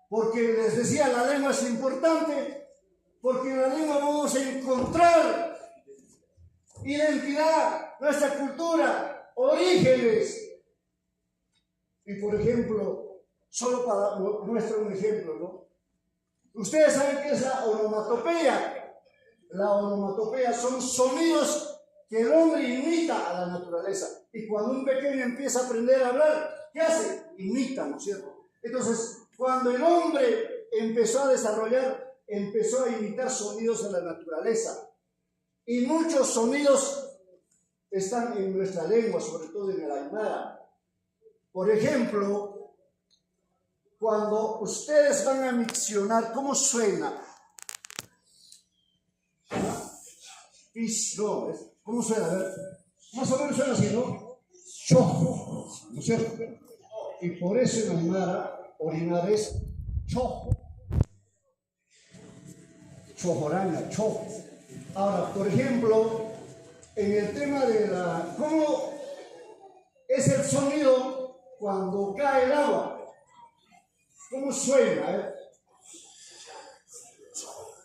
Porque les decía, la lengua es importante, porque en la lengua vamos a encontrar identidad, nuestra cultura, orígenes. Y por ejemplo, solo para muestra un ejemplo, ¿no? Ustedes saben qué es la onomatopeya. La onomatopeya son sonidos que el hombre imita a la naturaleza. Y cuando un pequeño empieza a aprender a hablar, ¿qué hace? Imita, ¿no es cierto? Entonces, cuando el hombre empezó a desarrollar, empezó a imitar sonidos de la naturaleza. Y muchos sonidos están en nuestra lengua, sobre todo en el aymara. Por ejemplo, cuando ustedes van a miccionar, ¿cómo suena? No, ¿cómo suena? A ver, más o menos suena así, ¿no? Chojo, ¿no es cierto? Y por eso en Aymara orinar es chojo. Chojoranga, chojo. Ahora, por ejemplo, en el tema de la... ¿Cómo es el sonido cuando cae el agua? ¿Cómo suena?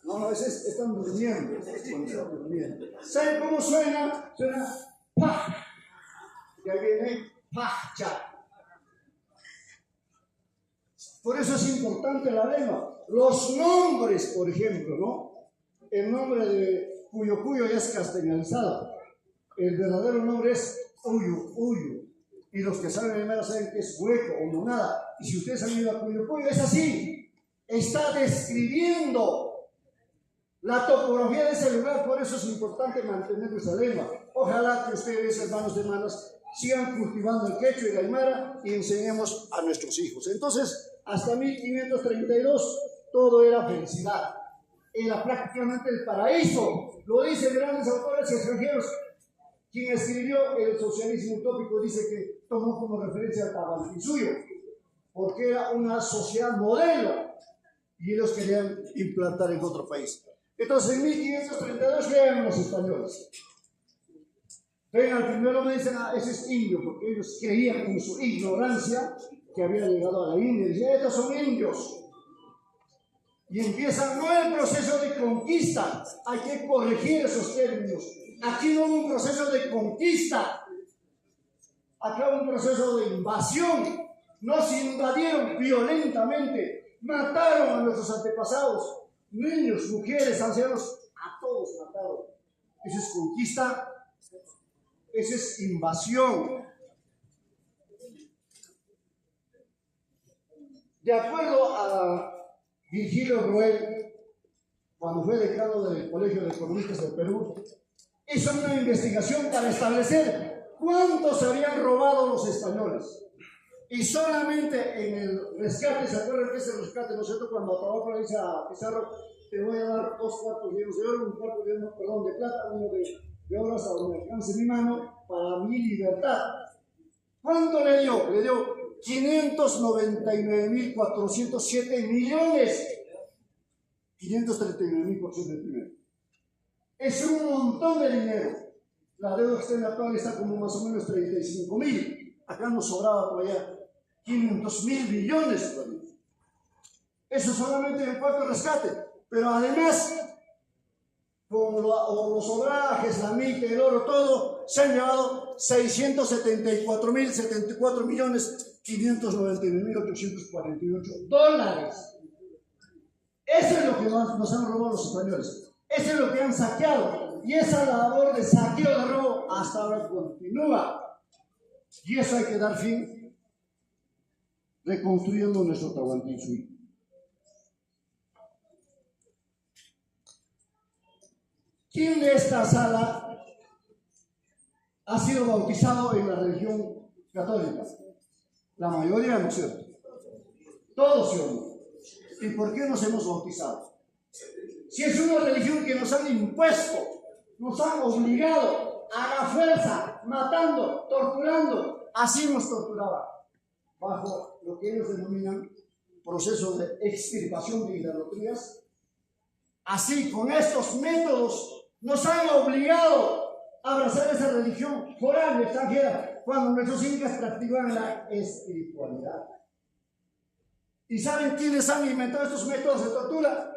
No, están durmiendo. ¿Saben cómo suena? Suena pa. Y ahí viene pacha. Por eso es importante la lengua. Los nombres, por ejemplo, ¿no? El nombre de Cuyo Cuyo ya es castellanizado. El verdadero nombre es Uyu, Uyu. Y los que saben aymara saben que es hueco o monada. Y si ustedes han ido a Cuyo Cuyo, es así. Está describiendo la topografía de ese lugar. Por eso es importante mantener nuestra lengua. Ojalá que ustedes, hermanos y hermanas, sigan cultivando el quechua y el aymara y enseñemos a nuestros hijos. Entonces, hasta 1532 todo era felicidad. Era prácticamente el paraíso. Lo dicen grandes autores extranjeros. Quien escribió el socialismo utópico dice que tomó como referencia al Tahuantinsuyo, porque era una sociedad modelo y ellos querían implantar en otro país. Entonces en 1532 llegan los españoles. Ven al primero, me dicen, ese es indio, porque ellos creían con su ignorancia que había llegado a la India. Y dicen, estos son indios. Y empiezan no el proceso de conquista, hay que corregir esos términos. Aquí no hubo un proceso de conquista, acá hubo un proceso de invasión. Nos invadieron violentamente, mataron a nuestros antepasados, niños, mujeres, ancianos, a todos mataron. Eso es conquista, eso es invasión. De acuerdo a Virgilio Ruel, cuando fue decano del Colegio de Economistas del Perú, hizo una investigación para establecer cuántos habían robado los españoles. Y solamente en el rescate, ¿se acuerdan que ese rescate, no es cierto? Cuando Atahualpa le dice a Pizarro, te voy a dar 2 cuartos llenos de oro, 1 cuarto lleno, perdón, de plata, 1 de oro hasta donde alcance mi mano, para mi libertad. ¿Cuánto le dio? Le dio 599.407 millones. 539.407. Es un montón de dinero. La deuda externa actual está como más o menos 35.000. Acá nos sobraba todavía 500.000 millones. Eso solamente en el cuarto rescate. Pero además, con los obrajes, la mica, el oro, todo, se han llevado 674.074.599.848 dólares. Eso es lo que nos han robado los españoles. Eso es lo que han saqueado. Y esa labor de saqueo, de robo, hasta ahora continúa. Y eso hay que dar fin reconstruyendo nuestro Tahuantinsuyo. ¿Quién de esta sala ha sido bautizado en la religión católica? La mayoría, ¿no es cierto? Todos, ¿sí o no? ¿Y por qué nos hemos bautizado? Si es una religión que nos han impuesto, nos han obligado a la fuerza, matando, torturando, así nos torturaban, bajo lo que ellos denominan proceso de extirpación de idolatrías. Así, con estos métodos, nos han obligado a abrazar esa religión foránea, extranjera, cuando nuestros incas practicaban la espiritualidad. ¿Y saben quiénes han inventado estos métodos de tortura?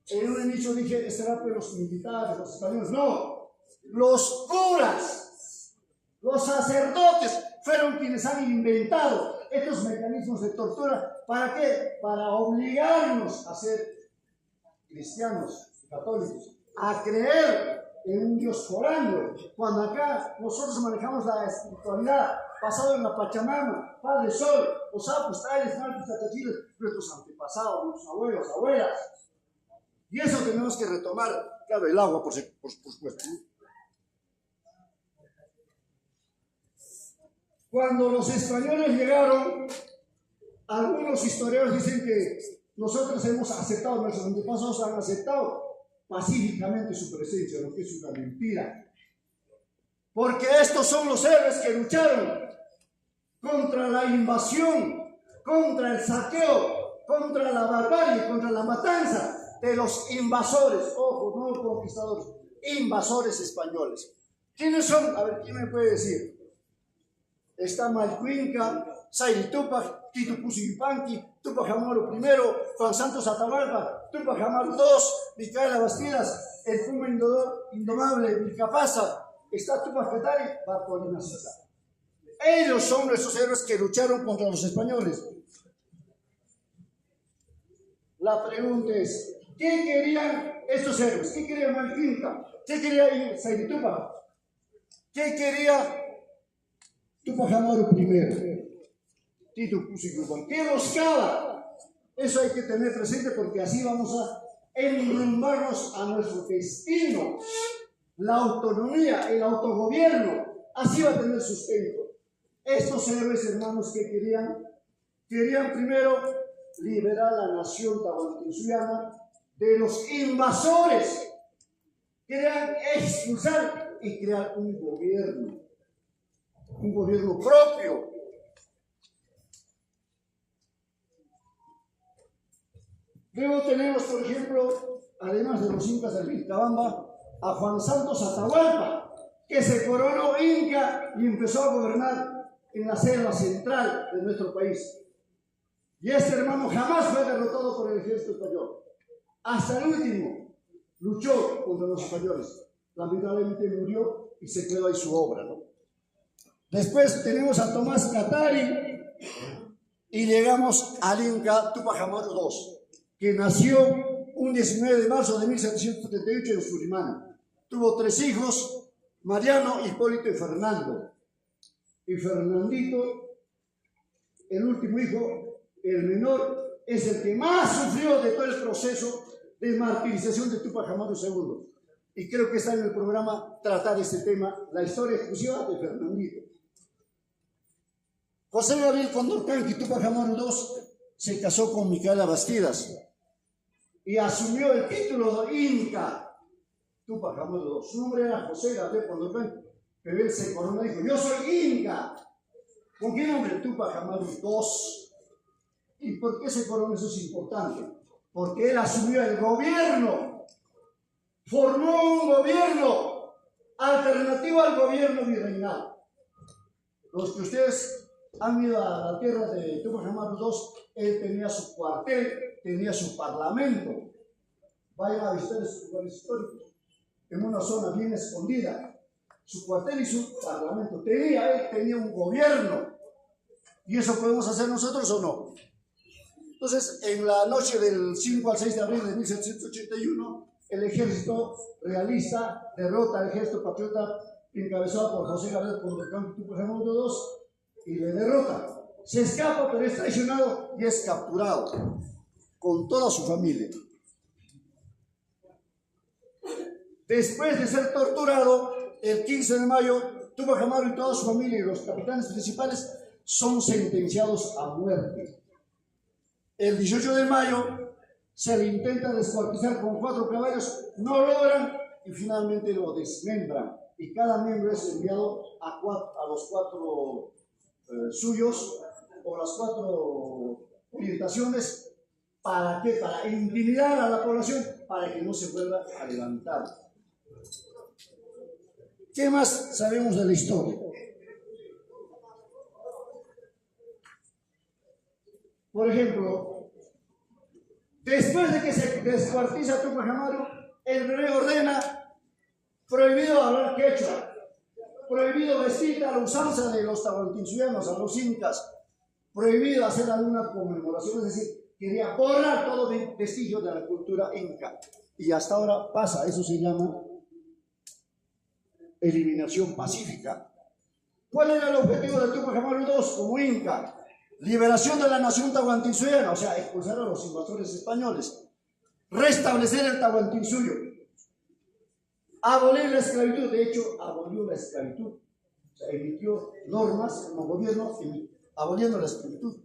En un inicio dije, será pues los militares, los españoles. No, los curas, los sacerdotes fueron quienes han inventado estos mecanismos de tortura. ¿Para qué? Para obligarnos a ser cristianos, católicos, a creer en un Dios foráneo, cuando acá nosotros manejamos la espiritualidad basado en la Pachamama, Padre Sol, los apus, tales, martes, tachachiles, nuestros antepasados, nuestros abuelos, abuelas. Y eso tenemos que retomar, claro, el agua, por supuesto. Cuando los españoles llegaron, algunos historiadores dicen que nosotros hemos aceptado, nuestros antepasados han aceptado pacíficamente su presencia, lo que es una mentira. Porque estos son los héroes que lucharon contra la invasión, contra el saqueo, contra la barbarie, contra la matanza de los invasores, ojo, no conquistadores, invasores españoles. ¿Quiénes son? A ver, ¿quién me puede decir? Está Malcuinca, Sayri Tupac, Tito Pusipanqui, Tupac Amaru I, Juan Santos Atahualpa, Tupac Amaru II, Micaela Bastidas, el Puma Indomable, Vilcapasa, está Tupac Katari, Bartolina Sisa. Ellos son nuestros héroes que lucharon contra los españoles. La pregunta es, ¿qué querían estos héroes? ¿Qué quería Malquinca? ¿Qué quería Sayri Tupac? ¿Qué quería Tupac Amaru I? Tito Pusipanqui. ¿Qué buscaba? Eso hay que tener presente porque así vamos a enrumbarnos a nuestro destino. La autonomía, el autogobierno, así va a tener sustento. Estos héroes, hermanos, que querían primero liberar a la nación tahuantinsuyoana de los invasores. Querían expulsar y crear un gobierno propio. Luego tenemos, por ejemplo, además de los incas del Vilcabamba, a Juan Santos Atahualpa, que se coronó inca y empezó a gobernar en la selva central de nuestro país. Y este hermano jamás fue derrotado por el ejército español. Hasta el último luchó contra los españoles. Lamentablemente murió y se quedó ahí su obra, ¿no? Después tenemos a Tomás Katari y llegamos al inca Tupac Amaru II, que nació un 19 de marzo de 1778 en Surimán. Tuvo 3 hijos, Mariano, Hipólito y Fernando. Y Fernandito, el último hijo, el menor, es el que más sufrió de todo el proceso de martirización de Tupac Amaru II. Y creo que está en el programa tratar este tema, la historia exclusiva de Fernandito. José Gabriel Condorcanqui, Tupac Amaru II, se casó con Micaela Bastidas y asumió el título de Inca. Tupac Amaru II. Su nombre era José Gabriel Condorcanqui, pero él se coronó y dijo: yo soy Inca. ¿Con qué nombre? Tupac Amaru II. ¿Y por qué se coronó? Eso es importante. Porque él asumió el gobierno. Formó un gobierno alternativo al gobierno virreinal. Los que ustedes han ido a la tierra de Tupac Amaru II, él tenía su cuartel, tenía su parlamento. Vayan a visitar esos lugares históricos, en una zona bien escondida. Su cuartel y su parlamento. Él tenía un gobierno. ¿Y eso podemos hacer nosotros o no? Entonces, en la noche del 5 al 6 de abril de 1781, el ejército realista derrota al ejército patriota encabezado por José Gabriel Condorcanqui Tupac Amaru II y le derrota. Se escapa, pero es traicionado y es capturado con toda su familia. Después de ser torturado, el 15 de mayo, Tupac Amaru y toda su familia y los capitanes principales son sentenciados a muerte. El 18 de mayo se le intenta descuartizar con 4 caballos, no logran y finalmente lo desmembran. Y cada miembro es enviado a los 4 suyos o las 4 orientaciones. ¿Para qué? Para intimidar a la población, para que no se vuelva a levantar. ¿Qué más sabemos de la historia? Por ejemplo, después de que se descuartiza Tupac Amaru, el rey ordena prohibido hablar quechua, prohibido vestir a la usanza de los tahuantinsuyanos, a los incas, prohibido hacer alguna conmemoración, es decir, quería borrar todo vestigio de la cultura inca. Y hasta ahora pasa, eso se llama eliminación pacífica. ¿Cuál era el objetivo de Tupac Amaru II como inca? Liberación de la nación tahuantinsuyoana, o sea, expulsar a los invasores españoles, restablecer el Tahuantinsuyo, abolir la esclavitud. De hecho, abolió la esclavitud, o sea, emitió normas como gobierno aboliendo la esclavitud.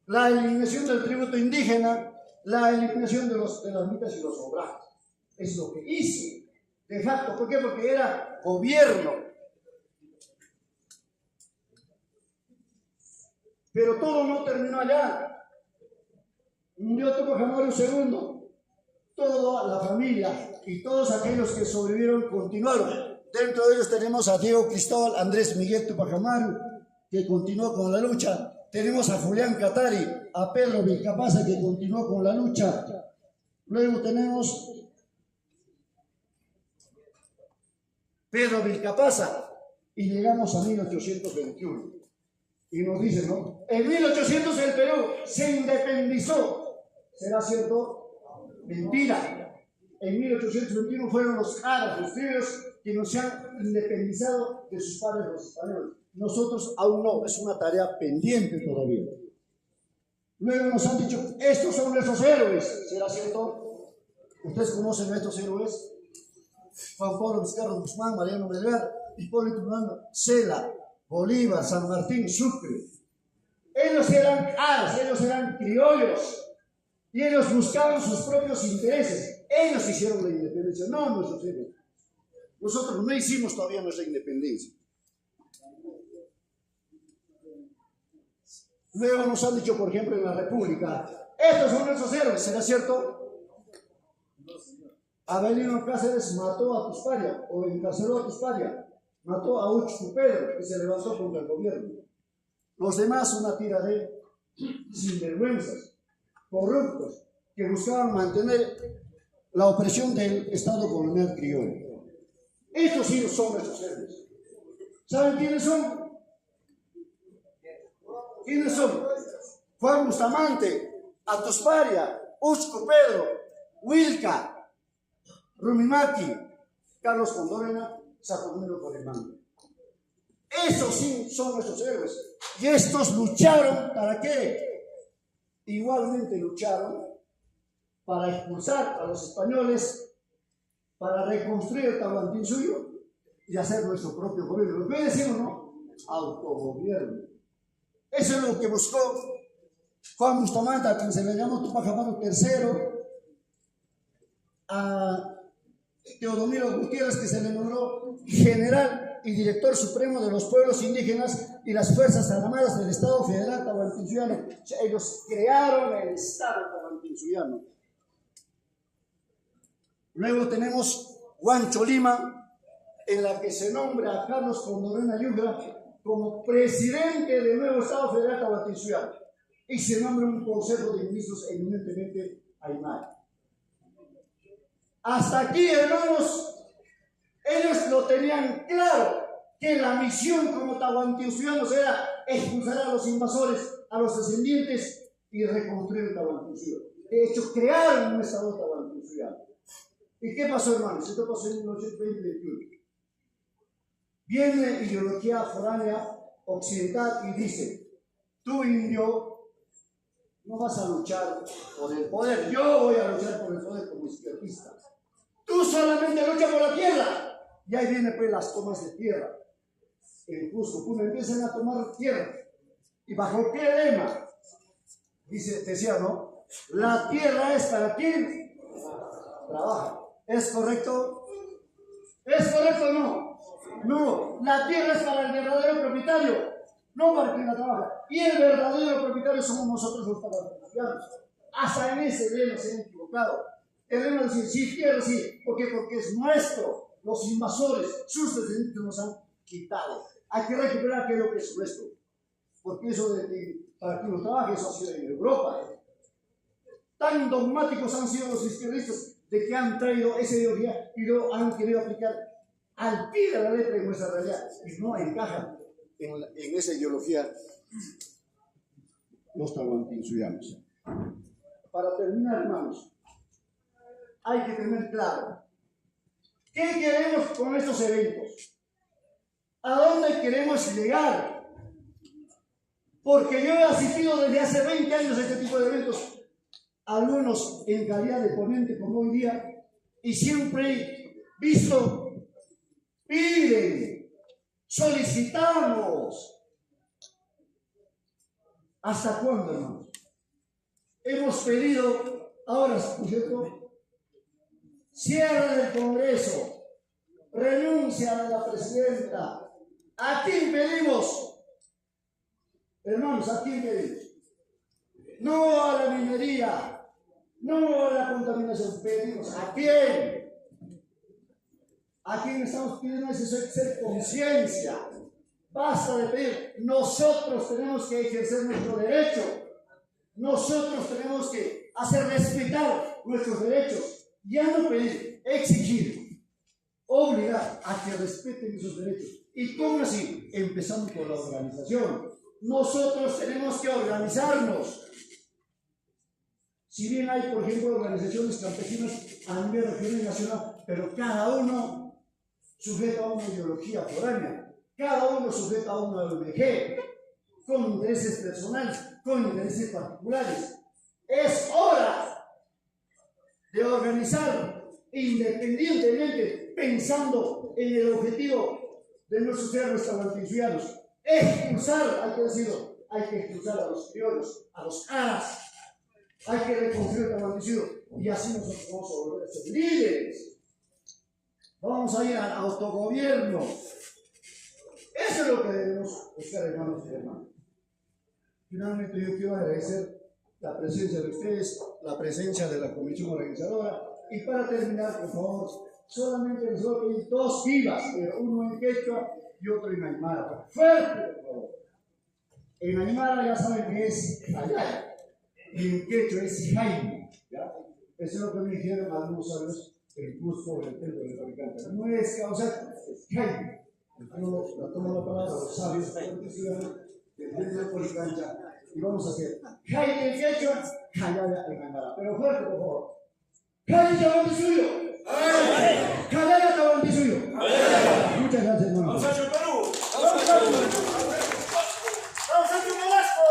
la eliminación del tributo indígena, la eliminación de las mitas y los obrajes. Es lo que hizo, de facto. ¿Por qué? Porque era gobierno. Pero todo no terminó allá. Murió Tupac Amaru II. Toda la familia y todos aquellos que sobrevivieron continuaron. Dentro de ellos tenemos a Diego Cristóbal Andrés Miguel Tupac Amaru, que continuó con la lucha. Tenemos a Julián Catari, a Pedro Vilcapasa, que continuó con la lucha. Luego tenemos Pedro Vilcapasa y llegamos a 1821. Y nos dicen, ¿no? En 1800 el Perú se independizó. ¿Será cierto? Mentira. En 1821 fueron los árabes, los criollos, que nos han independizado de sus padres los españoles. Nosotros aún no, es una tarea pendiente todavía. Luego nos han dicho, estos son nuestros héroes. ¿Será cierto? ¿Ustedes conocen a estos héroes? Juan Pablo Vizcarra Guzmán, Mariano Melgar, Hipólito Unanue, Cela, Bolívar, San Martín, Sucre. Ellos eran árabes, ellos eran criollos. Y ellos buscaban sus propios intereses. Ellos hicieron la independencia, no nuestros héroes. Nosotros no hicimos todavía nuestra independencia. Luego nos han dicho, por ejemplo, en la República, estos son nuestros héroes, ¿será cierto? Avelino Cáceres mató a Tusparia, o encarceló a Tusparia, mató a Uchu Pedro, que se levantó contra el gobierno. Los demás, una tira de sinvergüenzas, corruptos, que buscaban mantener la opresión del Estado colonial criollo. Estos sí son nuestros héroes. ¿Saben quiénes son? ¿Quiénes son? Juan Bustamante, Atusparia, Uxco Pedro, Huilca, Rumimaki, Carlos Condorena, Saturnino Corimán. Esos sí son nuestros héroes. Y estos lucharon, ¿para qué? Igualmente lucharon para expulsar a los españoles, para reconstruir el Tahuantinsuyo y hacer nuestro propio gobierno. Lo que decimos, ¿no? Autogobierno. Eso es lo que buscó Juan Bustamante, a quien se le llamó Tupac Amaru III, a Teodomiro Gutiérrez, que se le nombró general y director supremo de los pueblos indígenas y las Fuerzas Armadas del Estado Federal Tahuantinsuyano. O sea, ellos crearon el Estado Tahuantinsuyano. Luego tenemos Huancho Lima, en la que se nombra a Carlos Condorena Yugra como presidente del nuevo Estado Federal Tahuantinsuyano, y se nombra un consejo de ministros eminentemente aymara. Hasta aquí, hermanos, ellos lo tenían claro, que la misión como tahuantinsuyanos era expulsar a los invasores, a los descendientes, y reconstruir el Tahuantinsuyo. De hecho, crearon un Estado tahuantinsuyano. ¿Y qué pasó, hermanos? Esto pasó en 1821. Viene ideología foránea occidental y dice, tú, indio, no vas a luchar por el poder, yo voy a luchar por el poder como izquierdista. Tú solamente luchas por la tierra. Y ahí vienen pues las tomas de tierra. En Cusco, Puno, empiezan a tomar tierra. ¿Y bajo qué lema? Decía, ¿no? La tierra es para quien trabaja. ¿Es correcto? ¿Es correcto o no? No, la tierra es para el verdadero propietario, no para quien la trabaja. Y el verdadero propietario somos nosotros los tahuantinsuyanos. Hasta en ese lema se han equivocado. El lema dice, sí, tierra, sí. ¿Por qué? Porque es nuestro. Los invasores, sus descendientes nos han quitado. Hay que recuperar aquello que es nuestro. Porque eso de que para quien lo trabaja, eso ha sido en Europa. Tan dogmáticos han sido los izquierdistas de que han traído esa ideología y lo han querido aplicar al pie de la letra de nuestra realidad, y no encajan en esa ideología los tahuantinsuyanos. Para terminar, hermanos, hay que tener claro qué queremos con estos eventos, a dónde queremos llegar, porque yo he asistido desde hace 20 años a este tipo de eventos, algunos en calidad de ponente como hoy día, y siempre he visto, piden, solicitamos. ¿Hasta cuándo, hermanos? hemos pedido, ahora, ¿no es cierto? Cierre del Congreso, renuncia de la presidenta. ¿A quién pedimos? Hermanos, ¿a quién pedimos? No a la minería, no a la contaminación, pedimos ¿a quién? ¿A quién estamos pidiendo? Es ser conciencia. Basta de pedir. Nosotros tenemos que ejercer nuestro derecho. Nosotros tenemos que hacer respetar nuestros derechos. Ya no pedir, exigir, obligar a que respeten esos derechos. ¿Y cómo así? Empezando por la organización. Nosotros tenemos que organizarnos. Si bien hay, por ejemplo, organizaciones campesinas a nivel regional y nacional, pero cada uno sujeta a una ideología foránea, cada uno sujeta a una ONG, con intereses personales, con intereses particulares. Es hora de organizar independientemente, pensando en el objetivo de no ser restaurantes ciudadanos. Expulsar, hay que expulsar a los criollos, a los aras. Hay que reconstruir el Tahuantinsuyo y así nosotros vamos a volver a ser líderes. Vamos a ir al autogobierno. Eso es lo que debemos buscar, hermanos y hermanas. Finalmente, yo quiero agradecer la presencia de ustedes, la presencia de la comisión organizadora. Y para terminar, por favor, solamente les voy a pedir dos vivas, uno en quechua y otro en aymara. Fuerte, por favor. En aymara ya saben que es allá. Y en quechua es Jaime, ¿ya? Eso es lo que me dijeron algunos sabios en Cusco, en el templo de Fabricante. No es causa, es Jaime. Yo la tomo la palabra a los sabios del templo de Fabricante y vamos a hacer Jaime en quechua, Callaya en aymara. Pero fuerte, por favor. Callaya Tahuantinsuyo. Callaya Tahuantinsuyo. Muchas gracias, hermano. ¡Vamos a Perú! ¡Vamos a Velasco!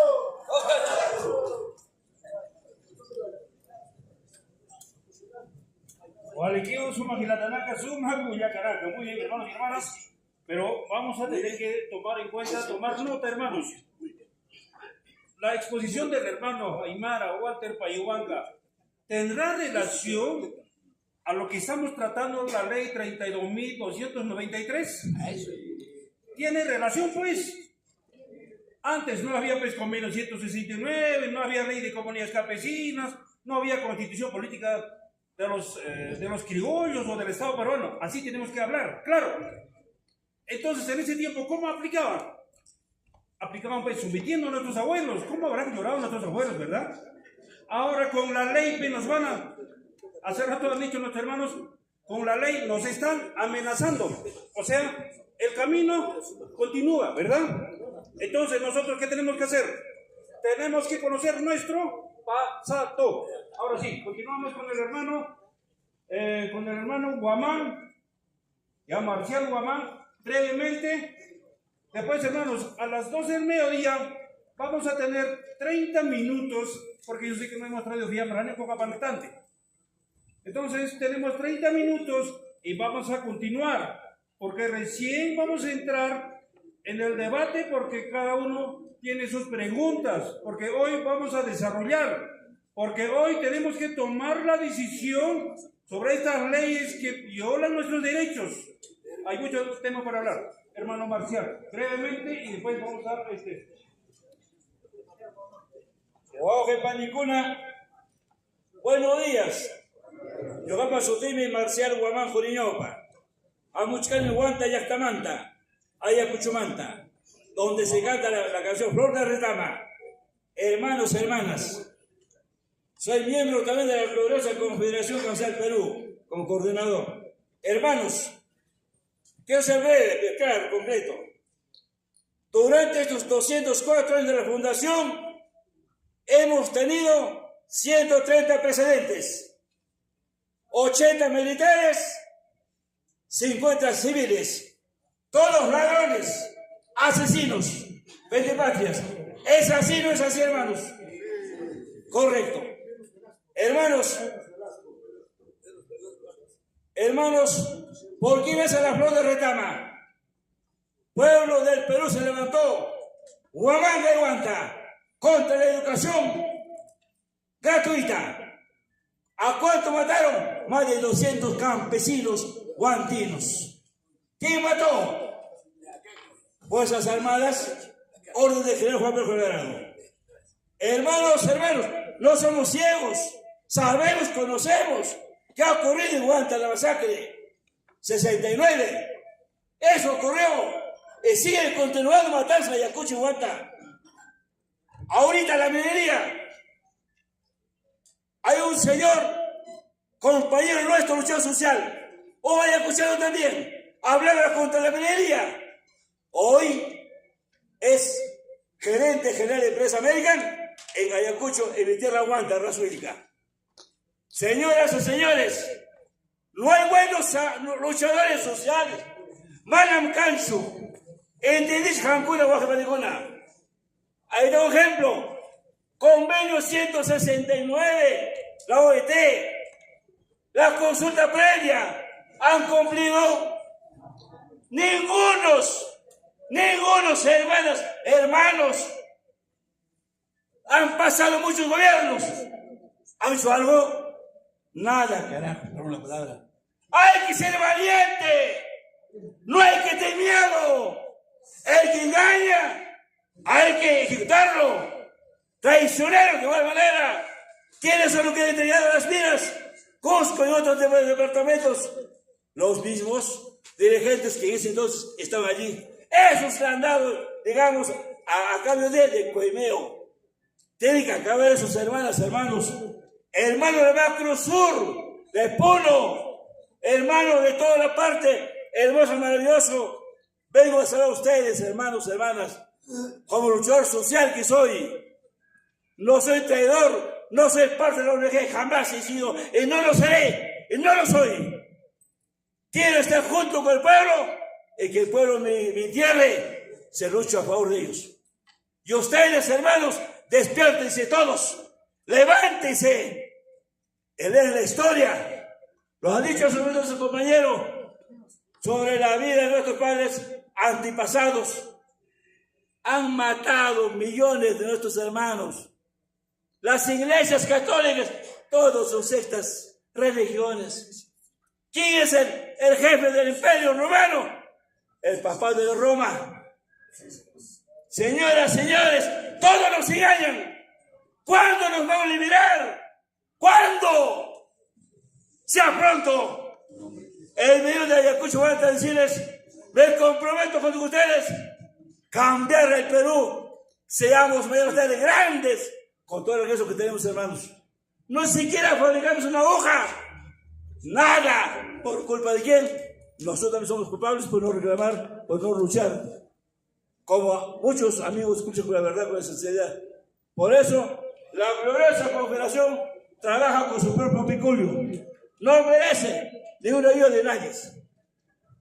Gualequeo, suma gilatanaka, suma cuyacaraca. Muy bien, hermanos y hermanas, pero vamos a tener que tomar en cuenta, tomar nota, hermanos. La exposición del hermano Aymara Walter Payhuanca tendrá relación a lo que estamos tratando la ley 32.293. ¿Tiene relación, pues? Antes no había pues convenio 169, no había ley de comunidades campesinas, no había constitución política de los criollos o del Estado peruano. Así tenemos que hablar, claro. Entonces, en ese tiempo, ¿cómo aplicaban? Aplicaban pues sometiendo a nuestros abuelos. ¿Cómo habrán llorado nuestros abuelos, verdad? Ahora con la ley pues, nos van a... Hace rato han dicho nuestros hermanos, con la ley nos están amenazando. O sea, el camino continúa, ¿verdad? Entonces, ¿nosotros qué tenemos que hacer? Tenemos que conocer nuestro pasado. Ahora sí, continuamos con el hermano Guamán, ya Marcial Guamán, brevemente. Después, hermanos, a las 12 del mediodía vamos a tener 30 minutos, porque yo sé que no hemos traído fiambre, en época bastante. Entonces, tenemos 30 minutos y vamos a continuar, porque recién vamos a entrar en el debate, porque cada uno tiene sus preguntas, porque hoy vamos a desarrollar, porque hoy tenemos que tomar la decisión sobre estas leyes que violan nuestros derechos. Hay muchos temas para hablar. Hermano Marcial, brevemente, y después vamos a dar Oje Panicuna, buenos días. Yo gapa Sotimi Marcial Guamán Juriñopa. Amuchcani Guanta Yactamanta. Ayacuchumanta, donde se canta la canción Flor de Retama. Hermanos, hermanas, soy miembro también de la gloriosa Confederación Cansal Perú, como coordinador. Hermanos, quiero ser breve, claro, completo. Durante estos 204 años de la fundación, hemos tenido 130 precedentes, 80 militares, 50 civiles. Todos ladrones, asesinos, vendepatrias. ¿Es así o no es así, hermanos? Correcto. Hermanos, ¿por quién es la flor de retama? Pueblo del Perú se levantó, Huamanga y Guanta, contra la educación gratuita. ¿A cuánto mataron? Más de 200 campesinos guantinos. ¿Quién mató? Fuerzas Armadas, orden de general Juan Pedro Alvarado. Hermanos, no somos ciegos, sabemos, conocemos qué ha ocurrido en Huanta, la masacre 69. Eso ocurrió y sigue continuando matarse en Ayacucho y Huanta. Ahorita la minería. Hay un señor, compañero nuestro, luchador social, o ayacuchano también, hablaba contra la minería. Hoy es gerente general de empresa American en Ayacucho, en mi tierra Huanta, raza única. Señoras y señores, no hay buenos luchadores sociales. Manam Kansu, ¿entendís? Jancuna, Guajamaricuna. Ahí da un ejemplo. Convenio 169, la OET, la consulta previa, han cumplido ningunos, hermanos, han pasado muchos gobiernos, ¿han hecho algo? Nada, carajo, por una palabra. Hay que ser valiente, no hay que tener miedo, el que engaña, hay que ejecutarlo. Traicioneros de igual manera. ¿Quiénes son los que han entregado las minas? Cusco y otros departamentos. Los mismos dirigentes que en ese entonces estaban allí. Esos que han dado, digamos, a cambio de coimeo. Tienen que acabar esos hermanos. Hermanos de Macro Sur, de Puno, hermanos de toda la parte, hermoso, maravilloso. Vengo a saludar a ustedes, hermanos, hermanas, como luchador social que soy. No soy traidor, no soy parte de la ONG, jamás he sido, y no lo seré, y no lo soy. Quiero estar junto con el pueblo, y que el pueblo me entierre, se lucha a favor de ellos. Y ustedes, hermanos, despiértense todos, levántense, leer la historia. Los han dicho sobre nuestros compañeros, sobre la vida de nuestros padres antepasados. Han matado millones de nuestros hermanos. Las iglesias católicas, todos son sectas, religiones. ¿Quién es el jefe del imperio romano? El papá de Roma. Señoras, señores, todos nos engañan. ¿Cuándo nos vamos a liberar? ¿Cuándo? Sea pronto. El video de Ayacucho Huanta decirles, me comprometo con ustedes, cambiar el Perú, seamos ustedes grandes, con todo el regreso que tenemos, hermanos. No siquiera fabricamos una hoja. Nada. ¿Por culpa de quién? Nosotros también somos culpables por no reclamar, por no luchar. Como muchos amigos escuchan con la verdad, con la sinceridad. Por eso, la gloriosa Confederación trabaja con su propio peculio. No merece ninguna ayuda de nadie.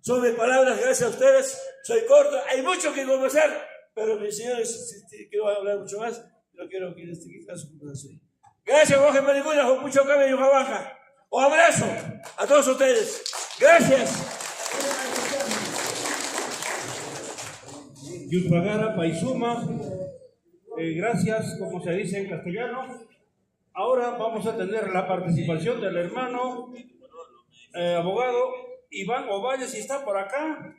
Son mis palabras, gracias a ustedes. Soy corto, hay mucho que conversar, pero mis señores, quiero hablar mucho más. No quiero que les quiten su computación. Gracias, Jorge Maricuna, con mucho cambio y hoja baja. Un abrazo a todos ustedes. Gracias. Yuspagara Paisuma, gracias, como se dice en castellano. Ahora vamos a tener la participación del hermano abogado Iván Ovalle, si está por acá,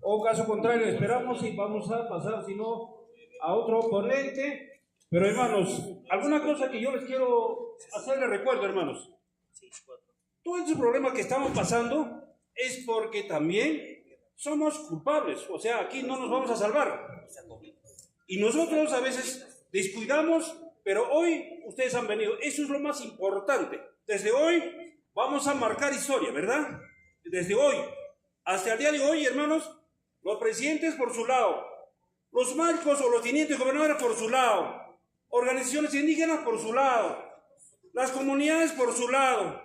o caso contrario esperamos y vamos a pasar, si no, a otro ponente. Pero hermanos, alguna cosa que yo les quiero hacerle recuerdo, hermanos. Todo ese problema que estamos pasando es porque también somos culpables, o sea, aquí no nos vamos a salvar. Y nosotros a veces descuidamos, pero hoy ustedes han venido, eso es lo más importante. Desde hoy vamos a marcar historia, ¿verdad? Desde hoy, hasta el día de hoy, hermanos, los presidentes por su lado, los marcos o los tenientes gobernadores por su lado, organizaciones indígenas por su lado, las comunidades por su lado,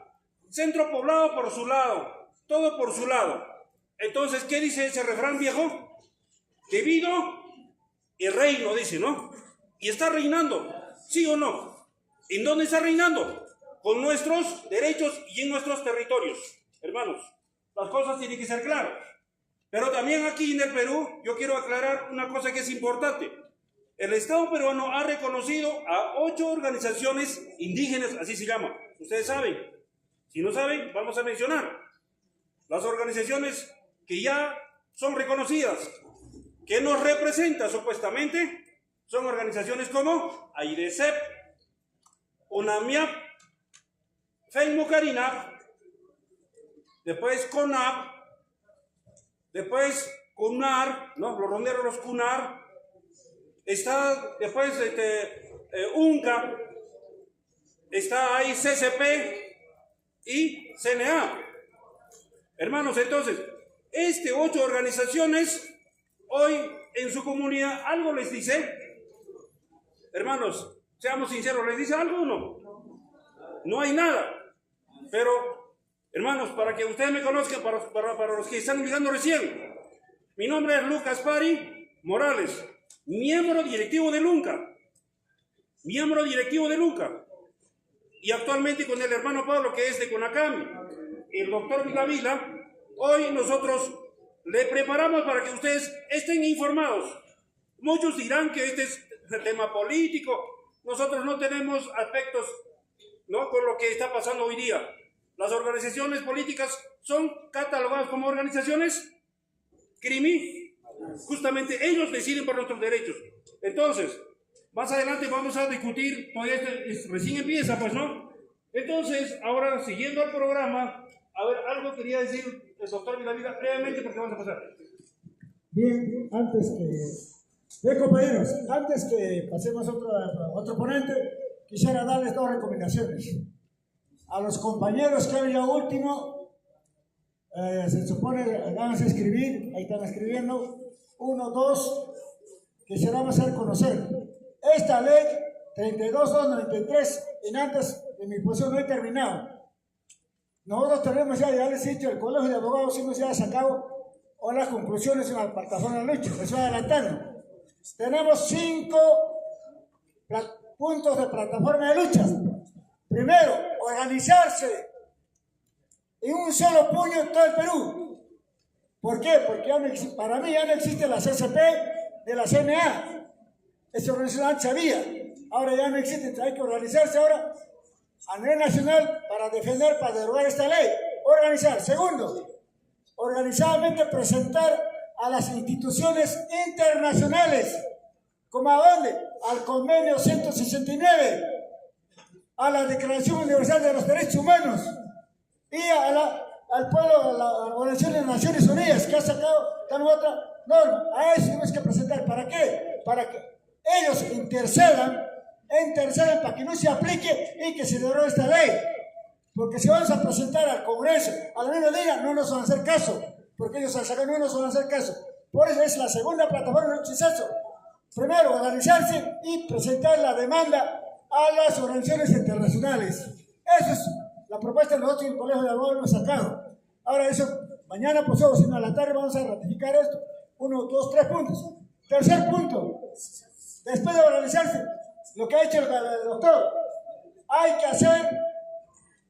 centro poblado por su lado, todo por su lado. Entonces, ¿qué dice ese refrán viejo? Debido y reino, dice, ¿no? Y está reinando, ¿sí o no? ¿En dónde está reinando? Con nuestros derechos y en nuestros territorios. Hermanos, las cosas tienen que ser claras. Pero también aquí en el Perú, yo quiero aclarar una cosa que es importante. El Estado peruano ha reconocido a 8 organizaciones indígenas, así se llama. Ustedes saben. Si no saben, vamos a mencionar. Las organizaciones que ya son reconocidas, que nos representan supuestamente, son organizaciones como AIDESEP, UNAMIAP, FEIMUCARINAP, después CONAP, después CUNAR, ¿no? Los ronderos, los CUNAR, está después UNCA, está ahí CCP y CNA. Hermanos, entonces, 8 organizaciones hoy en su comunidad algo les dice. Hermanos, seamos sinceros, ¿les dice algo o no? No hay nada. Pero, hermanos, para que ustedes me conozcan, para los que están llegando recién, mi nombre es Lucas Pari Morales, miembro directivo de LUNCA. Miembro directivo de LUNCA. Y actualmente con el hermano Pablo, que es de Conacami, el doctor Vilavila, hoy nosotros le preparamos para que ustedes estén informados. Muchos dirán que este es el tema político. Nosotros no tenemos aspectos, ¿no?, con lo que está pasando hoy día. Las organizaciones políticas son catalogadas como organizaciones criminales. Justamente ellos deciden por nuestros derechos. Entonces, más adelante vamos a discutir, todavía recién empieza, pues, ¿no? Entonces, ahora siguiendo el programa, a ver, algo quería decir el doctor Vilavila brevemente porque vamos a pasar. Bien, compañeros, antes que pasemos a otro ponente, quisiera darles 2 recomendaciones. A los compañeros que había último, se supone que van a escribir, ahí están escribiendo, 1, 2, que se la vamos a hacer conocer. Esta ley 32.293, en antes de mi posición no he terminado. Nosotros tenemos ya les he dicho, el Colegio de Abogados hemos ya sacado las conclusiones en la plataforma de lucha, estoy adelantando. Tenemos 5 puntos de plataforma de lucha. Primero, organizarse en un solo puño en todo el Perú. ¿Por qué? Porque para mí ya no existe la CCP de la CNA. Esa organización antes había, ahora ya no existe, hay que organizarse ahora a nivel nacional para defender, para derogar esta ley. Organizar. Segundo, organizadamente presentar a las instituciones internacionales, como a dónde, al convenio 169, a la Declaración Universal de los Derechos Humanos y al pueblo, a la Organización de las Naciones Unidas, que ha sacado tan otra norma. A eso tenemos que presentar. ¿Para qué? Para que ellos intercedan para que no se aplique y que se derogue esta ley. Porque si vamos a presentar al Congreso a la misma día, no nos van a hacer caso, porque ellos al sacar no nos van a hacer caso. Por eso es la segunda plataforma de eso. Primero, organizarse y presentar la demanda a las organizaciones internacionales. Esa es la propuesta que nosotros en el Colegio de Abogados hemos sacado. Ahora eso, mañana pasado, sino a la tarde vamos a ratificar esto. 1, 2, 3 puntos. Tercer punto, después de organizarse, lo que ha hecho el doctor, hay que hacer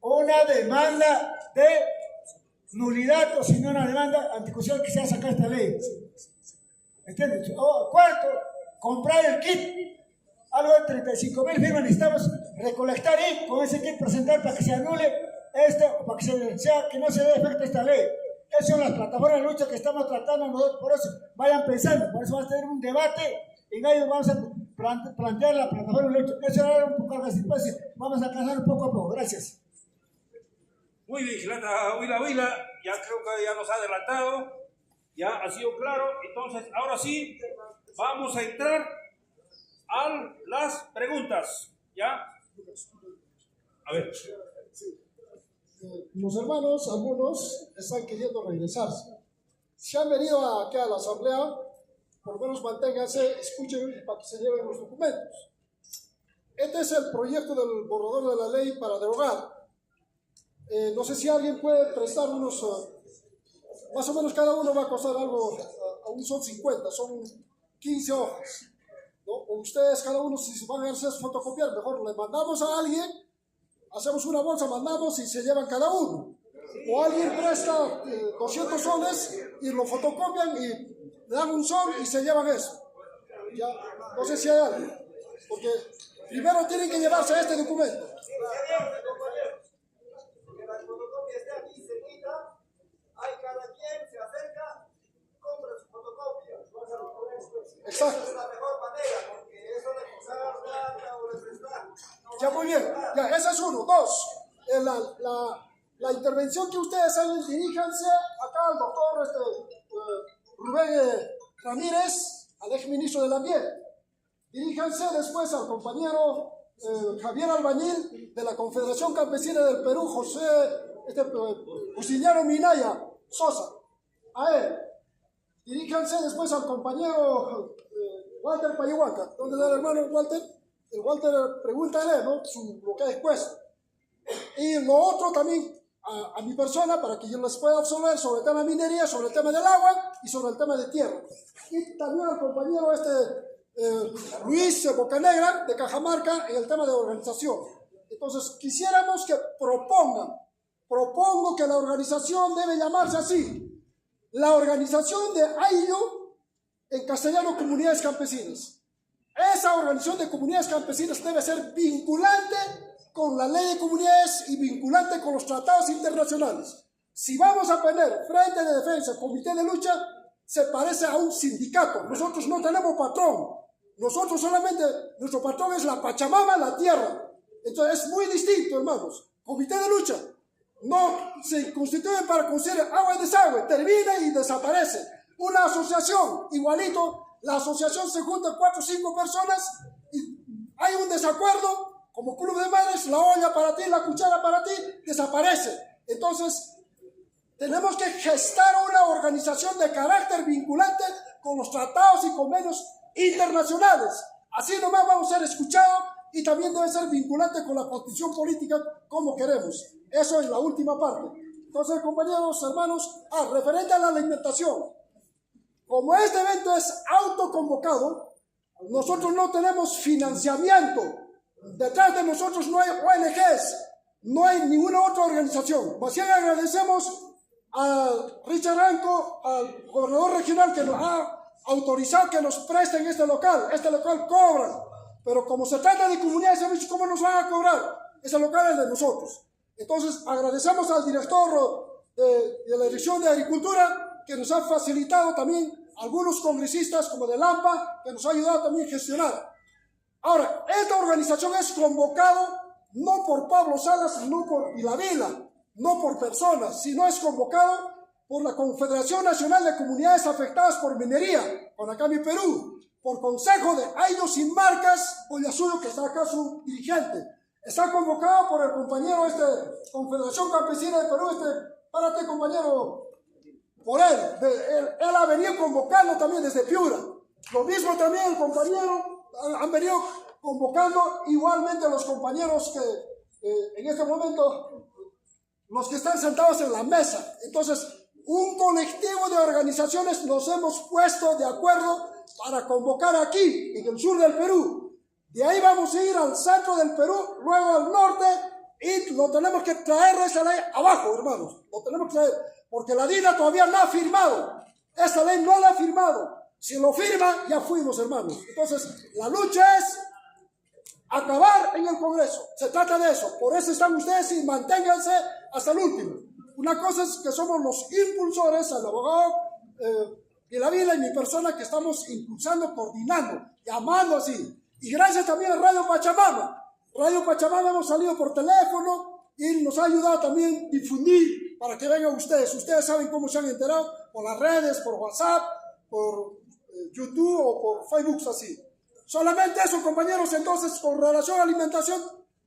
una demanda de nulidad, o si no una demanda anticonstitucional que se ha sacado esta ley. ¿Entiendes? Cuarto, comprar el kit. Algo de 35,000 firmas necesitamos recolectar y con ese kit presentar para que se anule para que no se dé efecto esta ley. Esas son las plataformas de lucha que estamos tratando nosotros. Por eso vayan pensando, por eso vamos a tener un debate y en ello vamos a plantear la plataforma de lucha. Eso era un poco de espacio. Vamos a alcanzar poco a poco. Gracias. Muy bien, Huila, ya creo que ya nos ha adelantado, ya ha sido claro. Entonces, ahora sí, vamos a entrar a las preguntas. ¿Ya? A ver. Los hermanos, algunos, están queriendo regresarse. Si han venido aquí a la asamblea, por lo menos manténganse, escuchen para que se lleven los documentos. Este es el proyecto del borrador de la ley para derogar. No sé si alguien puede prestar unos, más o menos cada uno va a costar algo, aún son 50, son 15 hojas. ¿No? O ustedes, cada uno, si se van a hacer fotocopiar, mejor le mandamos a alguien, hacemos una bolsa, mandamos y se llevan cada uno. O alguien presta 200 soles y lo fotocopian y le dan un sol y se llevan eso. Ya, no sé si hay algo, porque primero tienen que llevarse este documento. Que la fotocopia esté aquí cerquita, hay cada quien se acerca, compra su fotocopia. Exacto. Esa es la mejor manera, porque eso de usar plata o de prestar. Ya, muy bien, ya, ese es uno. Dos, la intervención que ustedes hagan, diríjanse acá al doctor Rubén Ramírez, al ex ministro del Ambiente. Diríjanse después al compañero Javier Albañil de la Confederación Campesina del Perú, Justiniano Minaya Sosa, a él. Diríjanse después al compañero Walter Payahuanca. ¿Dónde está el hermano Walter? El Walter pregunta a él, ¿no? Lo que ha expuesto. Y lo otro también a mi persona, para que yo les pueda absolver sobre el tema de minería, sobre el tema del agua y sobre el tema de tierra. Y también al compañero Luis Bocanegra de Cajamarca en el tema de organización. Entonces quisiéramos que propongo que la organización debe llamarse así: la organización de AILO, en castellano Comunidades Campesinas. Esa organización de comunidades campesinas debe ser vinculante con la ley de comunidades y vinculante con los tratados internacionales. Si vamos a poner Frente de Defensa, Comité de Lucha, se parece a un sindicato. Nosotros no tenemos patrón. Nosotros solamente, nuestro patrón es la Pachamama, la tierra. Entonces es muy distinto, hermanos. Comité de Lucha no se constituye para conseguir agua y desagüe, termina y desaparece. Una asociación, igualito, la asociación se junta 4 o 5 personas y hay un desacuerdo, como club de madres, la olla para ti, la cuchara para ti, desaparece. Entonces, tenemos que gestar una organización de carácter vinculante con los tratados y convenios internacionales. Así nomás vamos a ser escuchados y también debe ser vinculante con la constitución política como queremos. Eso es la última parte. Entonces, compañeros, hermanos, referente a la alimentación. Como este evento es autoconvocado, nosotros no tenemos financiamiento. Detrás de nosotros no hay ONGs, no hay ninguna otra organización. Más bien agradecemos a Richard Ranco, al gobernador regional, que nos ha autorizado que nos presten este local. Este local cobra, pero como se trata de comunidades, hemos dicho, ¿cómo nos van a cobrar? Ese local es de nosotros. Entonces agradecemos al director de la Dirección de Agricultura, que nos ha facilitado también algunos congresistas como de Lampa, que nos ha ayudado también a gestionar. Ahora, esta organización es convocada no por Pablo Salas, no por Vilavila, no por personas, sino es convocado por la Confederación Nacional de Comunidades Afectadas por Minería, con acá mi Perú, por Consejo de AILO Sin Marcas, Boyazuyo, que está acá su dirigente. Está convocado por el compañero Confederación Campesina de Perú, párate compañero, por él ha venido convocando también desde Piura. Lo mismo también el compañero, han venido convocando igualmente a los compañeros que en este momento, los que están sentados en la mesa. Entonces, un colectivo de organizaciones nos hemos puesto de acuerdo para convocar aquí, en el sur del Perú. De ahí vamos a ir al centro del Perú, luego al norte, y lo tenemos que traer esa ley abajo, hermanos. Lo tenemos que traer, porque la DINA todavía no ha firmado. Esta ley no la ha firmado. Si lo firma, ya fuimos, hermanos. Entonces, la lucha es acabar en el Congreso. Se trata de eso. Por eso están ustedes y manténganse hasta el último. Una cosa es que somos los impulsores, el abogado Vilavila y mi persona, que estamos impulsando, coordinando, llamando así. Y gracias también a Radio Pachamama. Radio Pachamama hemos salido por teléfono y nos ha ayudado también a difundir para que vengan ustedes. Ustedes saben cómo se han enterado por las redes, por WhatsApp, por YouTube o por Facebook, así. Solamente eso, compañeros. Entonces, con relación a alimentación,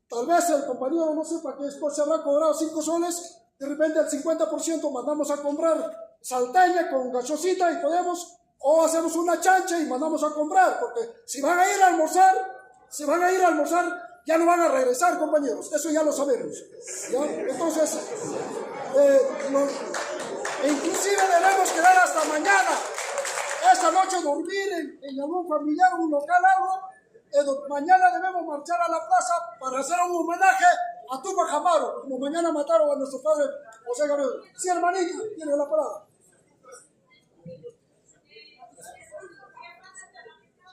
tal vez el compañero no sepa que esto se habrá cobrado 5 soles, de repente el 50% mandamos a comprar salteña con gachosita y podemos, o hacemos una chancha y mandamos a comprar, porque si van a ir a almorzar, ya no van a regresar, compañeros. Eso ya lo sabemos. ¿Ya? Entonces, inclusive debemos quedar hasta mañana. Esta noche dormir en algún familiar, un local, algo. Mañana debemos marchar a la plaza para hacer un homenaje a Tupac Amaru, como mañana mataron a nuestro padre José Gabriel. Sí, hermanita, tiene la palabra.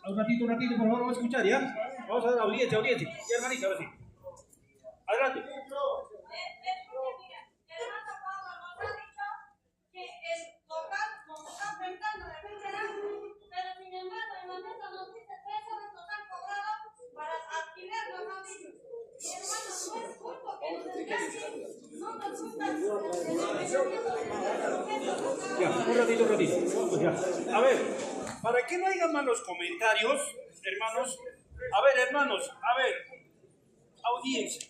Un ratito, por favor, vamos a escuchar, ¿ya? Vamos a dar audiencia. Ya, hermanita, ahora sí. Adelante. Ya, un ratito. Ya. A ver, para que no haya malos comentarios, hermanos, audiencia.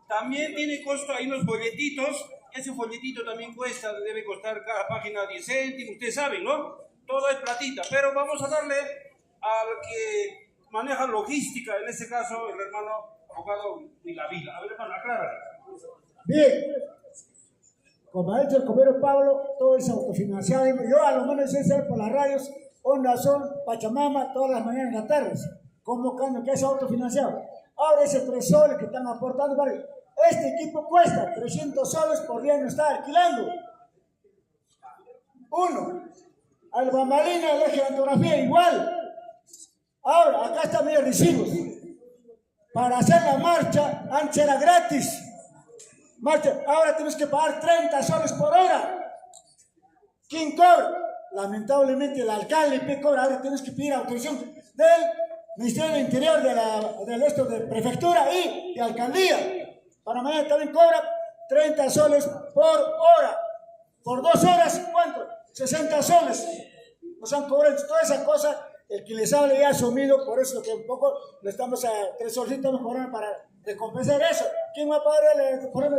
También tiene costo ahí los folletitos. Ese folletito también cuesta, debe costar cada página 10 céntimos, ustedes saben, ¿no? Todo es platita, pero vamos a darle al que maneja logística, en este caso el hermano abogado Vilavila. A ver, hermano, aclárale. Bien, como ha dicho el compañero Pablo, todo es autofinanciado. Yo a lo menos sé ser por las radios, Onda Sol, Pachamama, todas las mañanas y las tardes, convocando que es autofinanciado. Ahora ese 3 soles que están aportando, ¿vale? Este equipo cuesta 300 soles por día, no está alquilando. Uno, al Bambalina, el eje de fotografía, igual. Ahora, acá están mis recibos. Para hacer la marcha, antes era gratis. Ahora tenemos que pagar 30 soles por hora. ¿Quién cobra? Lamentablemente el alcalde cobra. Ahora tenemos que pedir autorización del Ministerio del Interior, de prefectura y de alcaldía. Para mañana también cobra 30 soles por hora. Por 2 horas, ¿cuánto? 60 soles. Nos han cobrado toda esa cosa. El que les habla ya ha asumido, por eso que un poco le estamos a 3 solcitos cobrando para recompensar eso. ¿Quién va a pagar el problema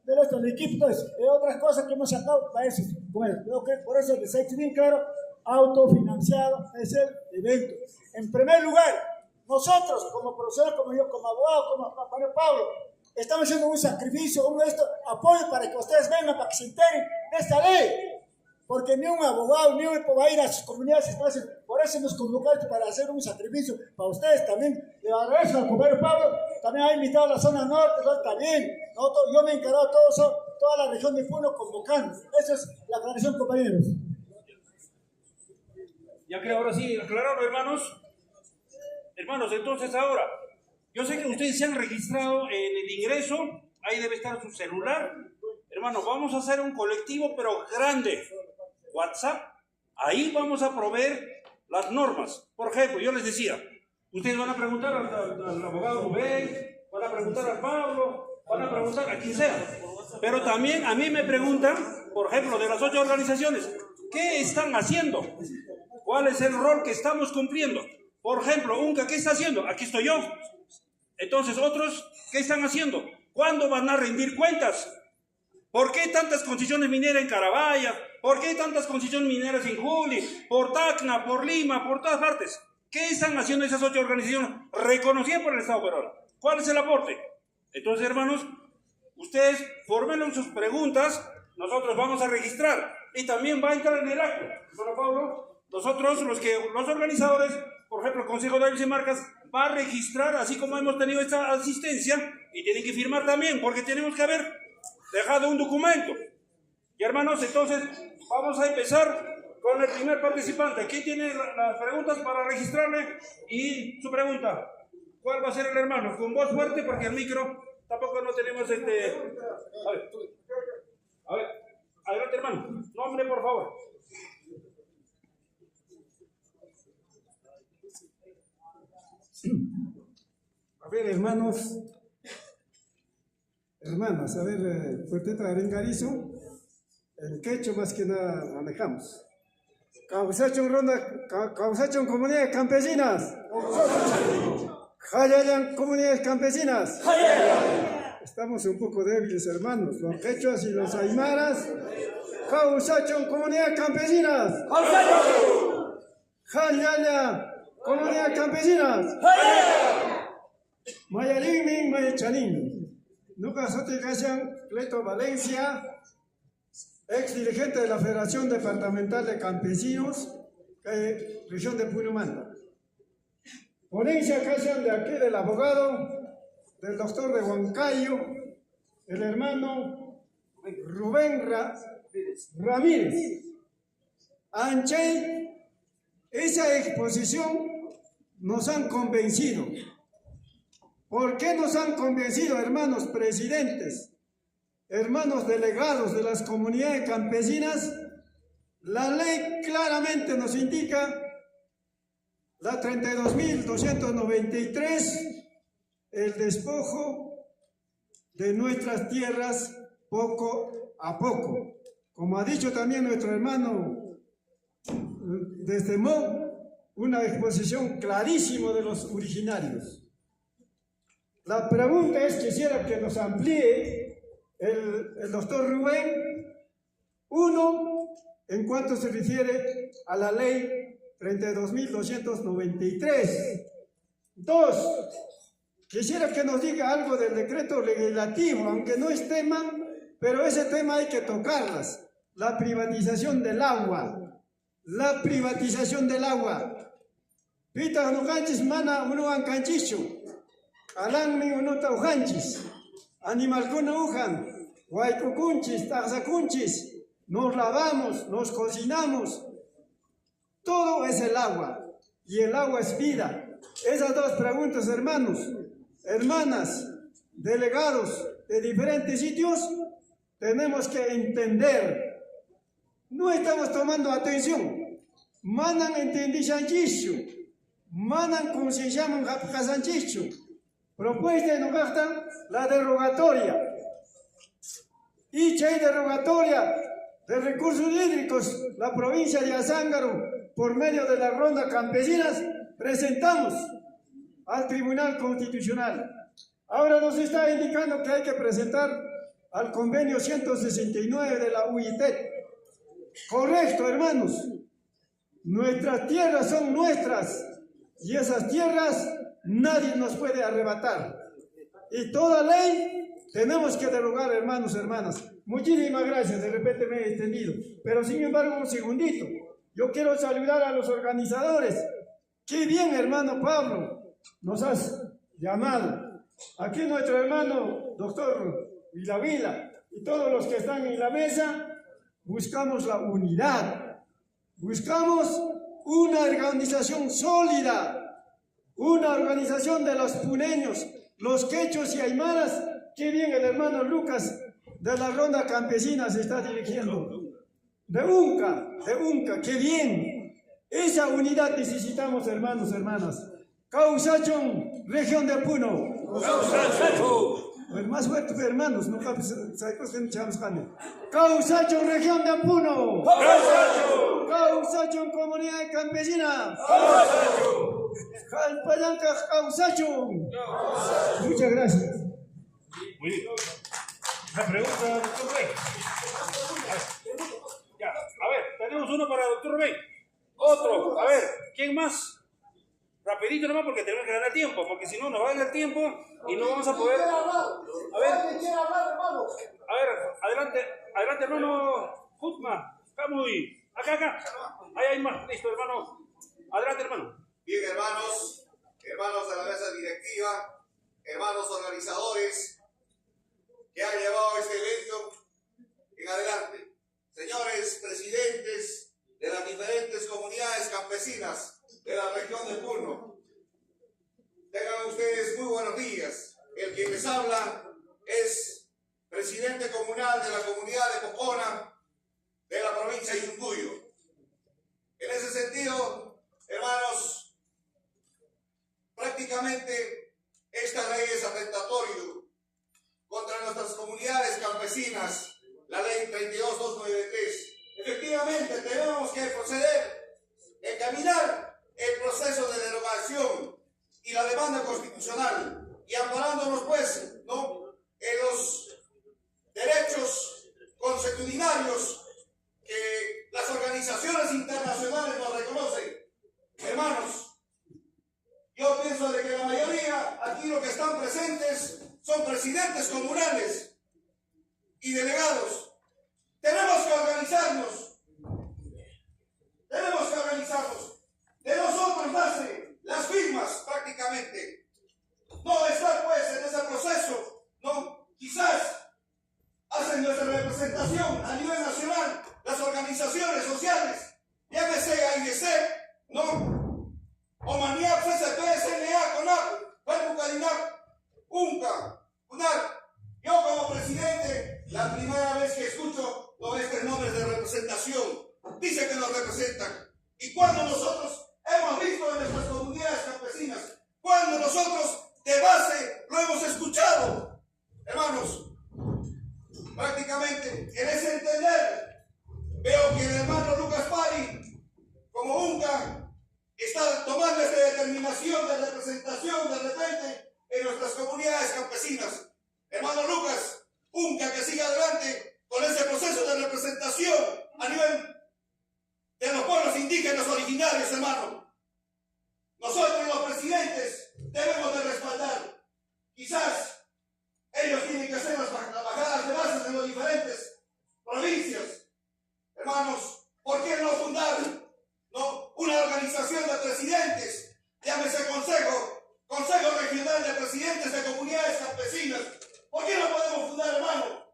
del equipo? Entonces, otras cosas que hemos sacado para eso. Bueno, creo que por eso les he hecho bien claro, autofinanciado es el evento. En primer lugar, nosotros como profesores, como yo, como abogado, como Mario Pablo, estamos haciendo un sacrificio, apoyo para que ustedes vengan, para que se enteren de esta ley. Porque ni un abogado, ni un va a ir a sus comunidades, por eso nos convocamos para hacer un sacrificio para ustedes también. Le agradezco al compañero Pablo, también ha invitado a la zona norte, está bien. Yo me he encargado toda la región de Puno convocando. Esa es la aclaración, compañeros. Ya creo ahora sí, aclararon, hermanos. Hermanos, entonces ahora, yo sé que ustedes se han registrado en el ingreso, ahí debe estar su celular. Hermanos, vamos a hacer un colectivo, pero grande. WhatsApp, ahí vamos a proveer las normas. Por ejemplo, yo les decía, ustedes van a preguntar al abogado Rubén, van a preguntar a Pablo, van a preguntar a quien sea. Pero también a mí me preguntan, por ejemplo, de las 8 organizaciones, ¿qué están haciendo? ¿Cuál es el rol que estamos cumpliendo? Por ejemplo, UNCA, ¿qué está haciendo? Aquí estoy yo. Entonces, otros, ¿qué están haciendo? ¿Cuándo van a rendir cuentas? ¿Por qué tantas concesiones mineras en Carabaya? ¿Por qué tantas concesiones mineras en Juli? Por Tacna, por Lima, por todas partes. ¿Qué están haciendo esas 8 organizaciones reconocidas por el Estado peruano? ¿Cuál es el aporte? Entonces, hermanos, ustedes formulen sus preguntas, nosotros vamos a registrar y también va a entrar en el acto. Hermano Pablo, nosotros, los organizadores, por ejemplo, el Consejo de Aves y Marcas, va a registrar, así como hemos tenido esta asistencia, y tienen que firmar también, porque tenemos que haber dejado un documento. Y hermanos, entonces vamos a empezar con el primer participante. ¿Quién tiene las preguntas para registrarle? Y su pregunta, ¿cuál va a ser el hermano? Con voz fuerte, porque el micro tampoco no tenemos A ver, adelante, hermano. Nombre, por favor. A ver, hermanas, a ver, Fuerteta Arengarizo, el quechua más que nada manejamos. Causachon ronda, causachon comunidades campesinas. Hayayan comunidades campesinas. Estamos un poco débiles, hermanos, los quechuas y los aymaras. Causachon comunidades campesinas. Hayaya comunidades campesinas. Mayalingmin, Mayachanin. Lucas Oticayan, Cleto Valencia, ex dirigente de la Federación Departamental de Campesinos, región de Puno-Manta. Ponencia Cayan de aquí del abogado, del doctor de Huancayo, el hermano Rubén Ramírez. Anche esa exposición nos han convencido. ¿Por qué nos han convencido, hermanos presidentes, hermanos delegados de las comunidades campesinas? La ley claramente nos indica, la 32.293, el despojo de nuestras tierras poco a poco. Como ha dicho también nuestro hermano desde Mo, una exposición clarísima de los originarios. La pregunta es, quisiera que nos amplíe el doctor Rubén, uno, en cuanto se refiere a la ley 32.293. Dos, quisiera que nos diga algo del decreto legislativo, aunque no es tema, pero ese tema hay que tocarlas. La privatización del agua. La privatización del agua. Pita no canchis mana uno an canchicho. Alanmi uno taujanchis. Animal kuna ujan. Huaycucunchis, taxacunchis. Nos lavamos, nos cocinamos. Todo es el agua. Y el agua es vida. Esas dos preguntas, hermanos, hermanas, delegados de diferentes sitios, tenemos que entender. No estamos tomando atención. Manan entendí Sanchichu. Manan concienciaman Sanchichu. Propuesta de Nogasta, la derogatoria. Y hay derogatoria de recursos hídricos, la provincia de Azángaro, por medio de las rondas campesinas, presentamos al Tribunal Constitucional. Ahora nos está indicando que hay que presentar al convenio 169 de la UIT. Correcto, hermanos. Nuestras tierras son nuestras y esas tierras nadie nos puede arrebatar. Y toda ley tenemos que derogar, hermanos, hermanas. Muchísimas gracias, de repente me he extendido. Pero sin embargo, un segundito. Yo quiero saludar a los organizadores. Qué bien, hermano Pablo, nos has llamado. Aquí nuestro hermano, doctor Vilavila, y todos los que están en la mesa, buscamos la unidad. Buscamos una organización sólida, una organización de los puneños, los quechos y aymaras. Qué bien el hermano Lucas de la Ronda Campesina se está dirigiendo. De Unca, qué bien. Esa unidad necesitamos, hermanos, hermanas. Causachón, región de Puno. Más fuerte, hermanos, no Causachón, región de Puno. Causachón, comunidad campesina. Jalpayanca, Causachón. Muchas gracias. Muy bien. Una pregunta, doctor Rey. Ya, a ver, tenemos uno para el doctor Rey. Otro, a ver, ¿quién más? Rapidito nomás porque tenemos que ganar tiempo, porque si no nos va a ganar tiempo y no vamos a poder. A ver, adelante, hermano Jutma, Camuy, acá, ahí hay más, listo, hermano. Adelante, hermano. Bien, hermanos de la mesa directiva, hermanos organizadores que han llevado este evento en adelante, señores presidentes de las diferentes comunidades campesinas de la región de Puno. Tengan ustedes muy buenos días. El que les habla es presidente comunal de la comunidad de Pocona de la provincia de Yunguyo. En ese sentido, hermanos, prácticamente esta ley es atentatorio contra nuestras comunidades campesinas, la ley 32.293. Efectivamente, tenemos que proceder, encaminar el proceso de derogación y la demanda constitucional, y amparándonos pues, ¿no?, en los derechos consuetudinarios que las organizaciones internacionales nos reconocen. Hermanos, yo pienso de que la mayoría aquí los que están presentes son presidentes comunales y delegados. Tenemos que organizarnos. De nosotros nace las firmas prácticamente. No estar pues en ese proceso, no, quizás hacen nuestra representación a nivel nacional las organizaciones sociales, llámese AIDC, no, representación. Dice que nos representan. Y cuando nosotros hemos visto en nuestras comunidades campesinas, cuando nosotros de base lo hemos escuchado, hermanos, prácticamente en ese entender veo que el hermano Lucas Pari, como UNCA, está tomando esta determinación de representación de repente en nuestras comunidades campesinas. Hermano Lucas, UNCA que siga adelante con ese proceso de representación a nivel de los pueblos indígenas originarios, hermano. Nosotros los presidentes debemos de respaldar. Quizás ellos tienen que hacer las bajadas de bases en las diferentes provincias. Hermanos, ¿por qué no fundar una organización de presidentes? Llámese Consejo Regional de Presidentes de Comunidades Campesinas. ¿Por qué no podemos fundar, hermano?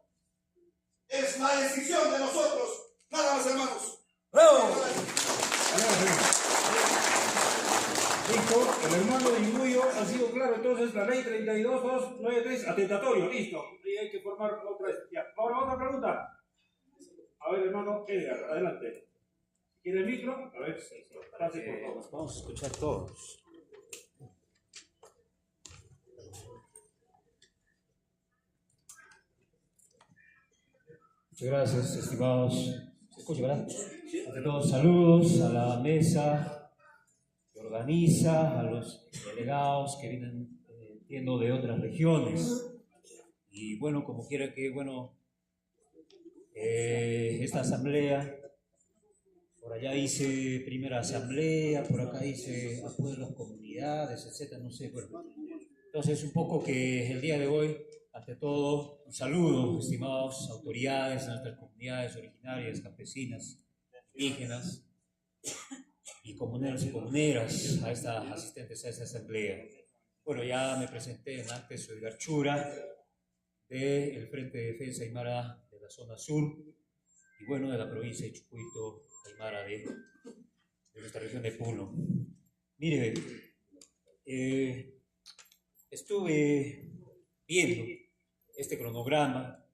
Es la decisión de nosotros. Nada más, hermanos. ¡Bravo! Listo, el hermano de Inguyo ha sido claro, entonces la ley 32.293, atentatorio, listo. Y hay que formar otra. Ya. Ahora otra pregunta. A ver, hermano Edgar, adelante. ¿Quiere el micro? A ver, pase por favor. Vamos a escuchar todos. Muchas gracias, estimados. ¿Se escucha, verdad? Ante todo, saludos a la mesa que organiza, a los delegados que vienen, entiendo, de otras regiones. Y bueno, como quiera que, bueno, esta asamblea, por allá hice primera asamblea, por acá hice apoyo a las comunidades, etcétera, no sé, bueno. Entonces, un poco que el día de hoy, ante todo, un saludo, estimados autoridades de nuestras comunidades originarias, campesinas, indígenas y comuneros y comuneras, asistentes a esta asamblea. Bueno, ya me presenté antes, soy Garchura, del Frente de Defensa Aymara de la zona sur, y bueno, de la provincia de Chucuito, Aymara de nuestra región de Puno. Mire, estuve viendo este cronograma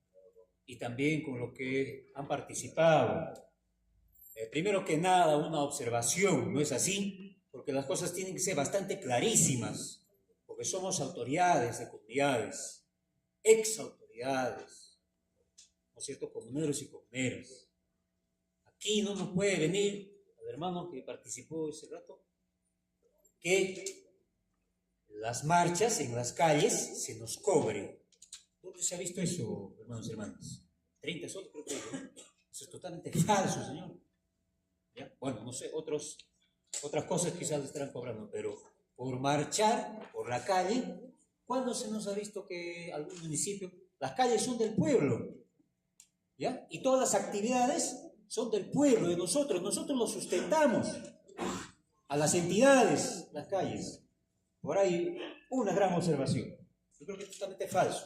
y también con lo que han participado. Primero que nada, una observación, ¿no es así? Porque las cosas tienen que ser bastante clarísimas, porque somos autoridades de comunidades, exautoridades, ¿no es cierto?, comuneros y comuneras. Aquí no nos puede venir, el hermano que participó ese rato, que las marchas en las calles se nos cobre. ¿Dónde se ha visto eso, hermanos y hermanas? 30 soles, creo que ¿no? Eso es totalmente falso, señor. ¿Ya? Bueno, no sé, otras cosas quizás le estarán cobrando, pero por marchar por la calle, ¿cuándo se nos ha visto que algún municipio, las calles son del pueblo, ¿ya? Y todas las actividades son del pueblo, de nosotros los sustentamos, a las entidades, las calles. Por ahí, una gran observación. Yo creo que es totalmente falso.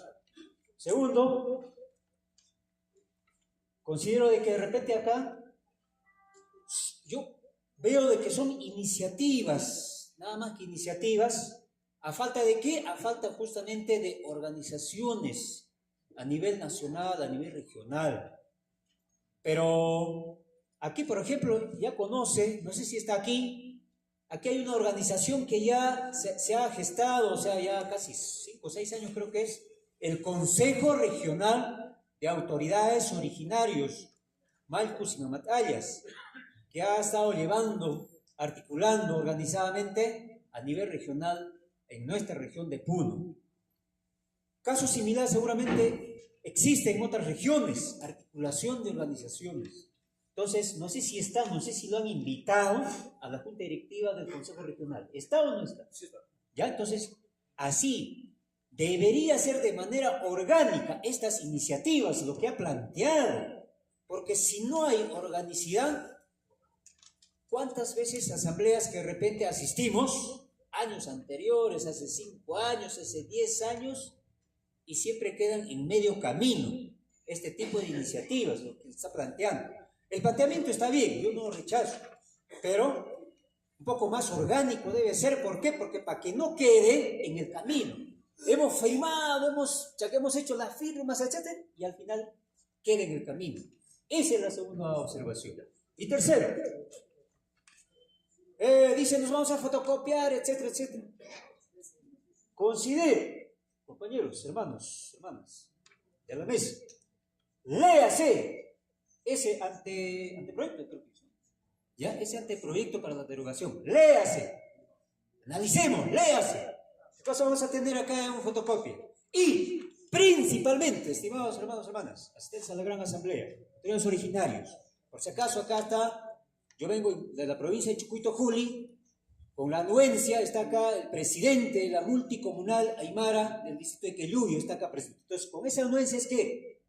Segundo, considero de que de repente acá, yo veo de que son iniciativas, nada más que iniciativas, ¿a falta de qué? A falta justamente de organizaciones a nivel nacional, a nivel regional. Pero aquí, por ejemplo, ya conoce, no sé si está aquí hay una organización que ya se ha gestado, o sea, ya casi 5 o 6 años creo que es, el Consejo Regional de Autoridades Originarios, Malcus y Mamatayas, que ha estado articulando organizadamente a nivel regional en nuestra región de Puno. Casos similares seguramente existen en otras regiones, articulación de organizaciones. Entonces, no sé si lo han invitado a la Junta Directiva del Consejo Regional. ¿Está o no está? Sí está. ¿Ya? Entonces, así debería ser de manera orgánica estas iniciativas, lo que ha planteado. Porque si no hay organicidad, ¿cuántas veces asambleas que de repente asistimos, años anteriores, hace 5 años, hace 10 años, y siempre quedan en medio camino este tipo de iniciativas, lo que está planteando? El planteamiento está bien, yo no lo rechazo, pero un poco más orgánico debe ser. ¿Por qué? Porque para que no quede en el camino. Hemos firmado, hemos hecho las firmas, etc., y al final quede en el camino. Esa es la segunda observación. Y tercero, dicen nos vamos a fotocopiar, etcétera, etcétera. Considero, compañeros, hermanos, hermanas, de la mesa, léase ese anteproyecto, creo que es, ¿ya? Ese anteproyecto para la derogación, léase, analicemos, léase. ¿Qué cosa vamos a tener acá en un fotocopia? Y principalmente, estimados hermanos, hermanas, asistentes a la gran asamblea, los originarios, por si acaso acá está, yo vengo de la provincia de Chucuito Juli, con la anuencia, está acá el presidente de la multicomunal Aymara del distrito de Queluyo, está acá presente. Entonces, con esa anuencia es que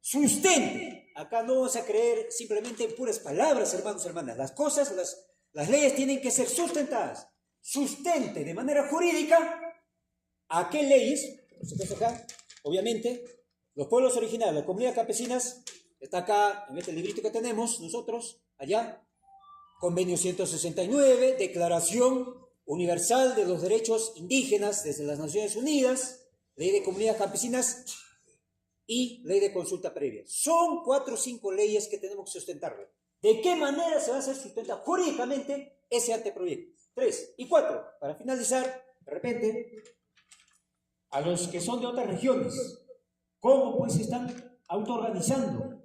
sustente, acá no vamos a creer simplemente en puras palabras, hermanos, hermanas, las cosas, las leyes tienen que ser sustentadas, sustente de manera jurídica a qué leyes, por supuesto acá, obviamente, los pueblos originarios, las comunidades campesinas, está acá en este librito que tenemos nosotros, allá, Convenio 169, Declaración Universal de los Derechos Indígenas desde las Naciones Unidas, Ley de Comunidades Campesinas y Ley de Consulta Previa. Son 4 o 5 leyes que tenemos que sustentarlo. ¿De qué manera se va a hacer sustentar jurídicamente ese anteproyecto? 3 y 4, para finalizar, de repente, a los que son de otras regiones, ¿cómo pues se están autoorganizando?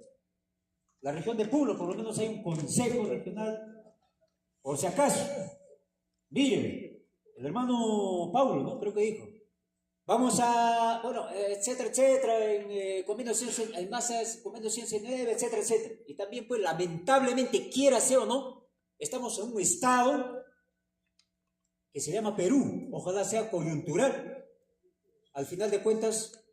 La región de Puno, por lo menos hay un consejo regional. Por si acaso, miren, el hermano Paulo, ¿no? Creo que dijo, vamos a, bueno, etcétera, etcétera, en convenio 169, etcétera, etcétera. Y también, pues, lamentablemente, quiera sea o no, estamos en un estado que se llama Perú, ojalá sea coyuntural. Al final de cuentas,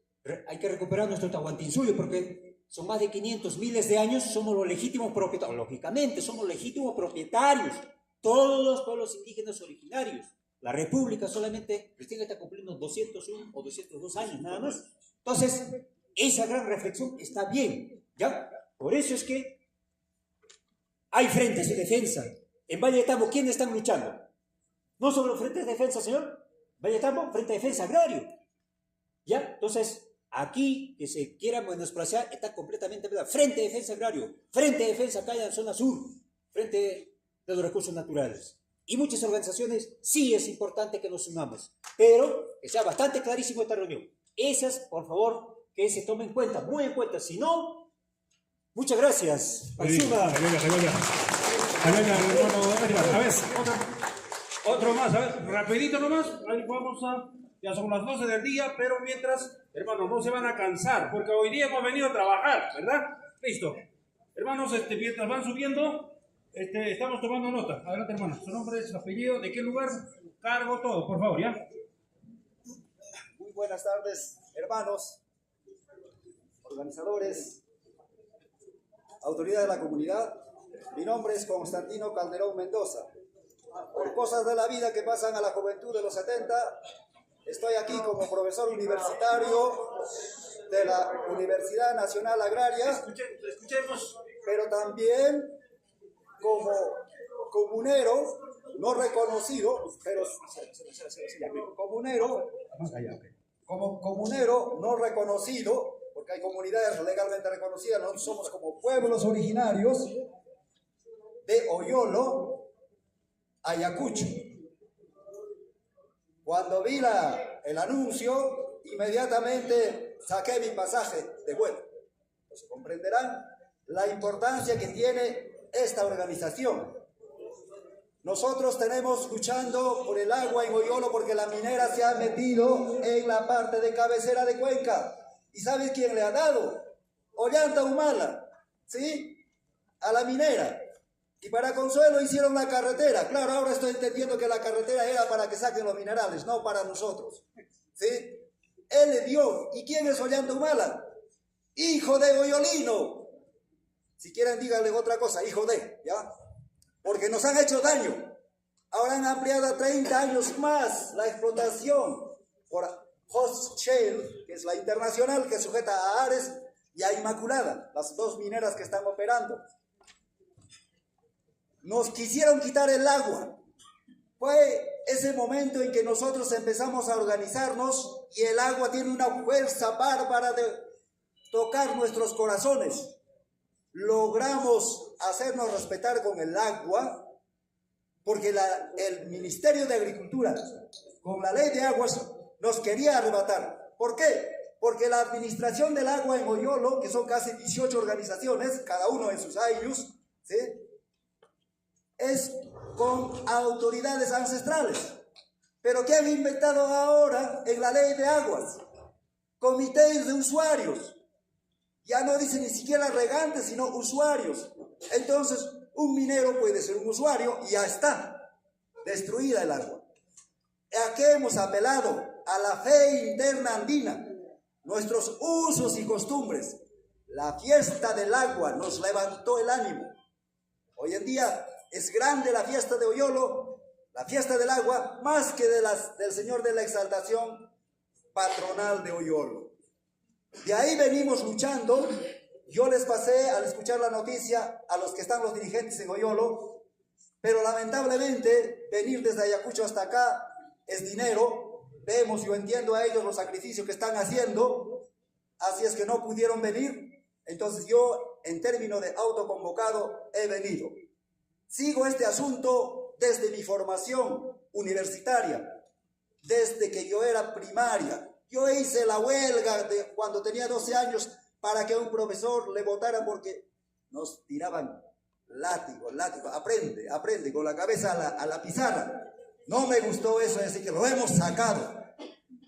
hay que recuperar nuestro Tahuantinsuyo, porque son más de 500, miles de años, somos los legítimos propietarios, lógicamente, somos legítimos propietarios, todos los pueblos indígenas originarios. La República solamente recién está cumpliendo 201 o 202 años, nada más. Entonces, esa gran reflexión está bien, ¿ya? Por eso es que hay frentes de defensa. En Valle de Tambo, ¿quiénes están luchando? No solo los frentes de defensa, señor. Valle de Tambo, frente de defensa agrario. ¿Ya? Entonces, aquí, que se quiera menospreciar, está completamente verdad. Frente de defensa agrario, frente de defensa acá en la zona sur, frente de los recursos naturales. Y muchas organizaciones, sí es importante que nos unamos, pero que sea bastante clarísimo esta reunión. Esas, por favor, que se tomen en cuenta, muy en cuenta. Si no, muchas gracias. A ver, otro más, a ver, rapidito nomás, ahí vamos a, ya son las 12 del día, pero mientras, hermanos, no se van a cansar, porque hoy día hemos venido a trabajar, ¿verdad? Listo. Hermanos, mientras van subiendo, estamos tomando nota. Adelante, hermano, su nombre, su apellido, de qué lugar, cargo, todo, por favor, ¿ya? Muy buenas tardes, hermanos, organizadores, autoridades de la comunidad. Mi nombre es Constantino Calderón Mendoza. Por cosas de la vida que pasan a la juventud de los 70, estoy aquí como profesor universitario de la Universidad Nacional Agraria, escuchemos, pero también como comunero no reconocido, pero como comunero no reconocido, porque hay comunidades legalmente reconocidas, nosotros somos como pueblos originarios de Oyolo, Ayacucho. Cuando vi el anuncio, inmediatamente saqué mi pasaje de vuelo. Pues comprenderán la importancia que tiene esta organización. Nosotros tenemos luchando por el agua en Oyolo porque la minera se ha metido en la parte de cabecera de Cuenca. ¿Y sabes quién le ha dado? Ollanta Humala, ¿sí? A la minera. Y para consuelo hicieron la carretera. Claro, ahora estoy entendiendo que la carretera era para que saquen los minerales, no para nosotros. ¿Sí? Él le dio. ¿Y quién es Ollanta Humala? Hijo de Oyolino. Si quieren, díganle otra cosa, hijo de, ¿ya? Porque nos han hecho daño. Ahora han ampliado a 30 años más la explotación por Host Shell, que es la internacional que sujeta a Ares y a Inmaculada, las dos mineras que están operando. Nos quisieron quitar el agua. Fue ese momento en que nosotros empezamos a organizarnos y el agua tiene una fuerza bárbara de tocar nuestros corazones. logramos hacernos respetar con el agua, porque el Ministerio de Agricultura, con la ley de aguas, nos quería arrebatar. ¿Por qué? Porque la administración del agua en Oyolo, que son casi 18 organizaciones, cada uno en sus años, ¿sí?, es con autoridades ancestrales. Pero ¿qué han inventado ahora en la ley de aguas? Comités de usuarios. Ya no dicen ni siquiera regantes, sino usuarios. Entonces, un minero puede ser un usuario y ya está, destruida el agua. ¿A qué hemos apelado? A la fe interna andina, nuestros usos y costumbres. La fiesta del agua nos levantó el ánimo. Hoy en día es grande la fiesta de Oyolo, la fiesta del agua, más que del Señor de la Exaltación patronal de Oyolo. De ahí venimos luchando. Yo les pasé al escuchar la noticia a los que están los dirigentes en Oyolo, pero lamentablemente venir desde Ayacucho hasta acá es dinero. Vemos, yo entiendo a ellos los sacrificios que están haciendo, así es que no pudieron venir. Entonces yo, en términos de autoconvocado, he venido. Sigo este asunto desde mi formación universitaria, desde que yo era primaria. Yo hice la huelga cuando tenía 12 años para que a un profesor le votaran porque nos tiraban látigo, aprende, con la cabeza a la pizarra. No me gustó eso, así que lo hemos sacado.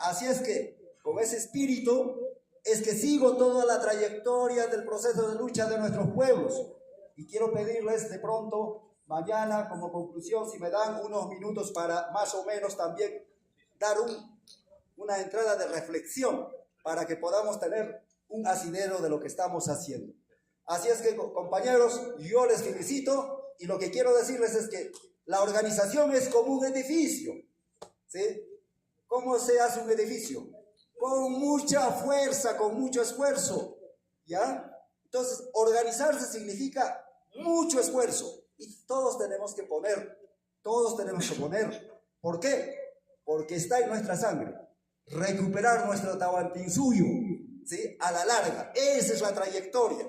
Así es que, con ese espíritu, es que sigo toda la trayectoria del proceso de lucha de nuestros pueblos. Y quiero pedirles de pronto, mañana, como conclusión, si me dan unos minutos para más o menos también dar una entrada de reflexión para que podamos tener un asidero de lo que estamos haciendo. Así es que, compañeros, yo les felicito y lo que quiero decirles es que la organización es como un edificio, ¿sí? ¿Cómo se hace un edificio? Con mucha fuerza, con mucho esfuerzo, ¿ya? Entonces, organizarse significa mucho esfuerzo y todos tenemos que poner. ¿Por qué? Porque está en nuestra sangre. Recuperar nuestro Tahuantinsuyo, ¿sí?, a la larga. Esa es la trayectoria.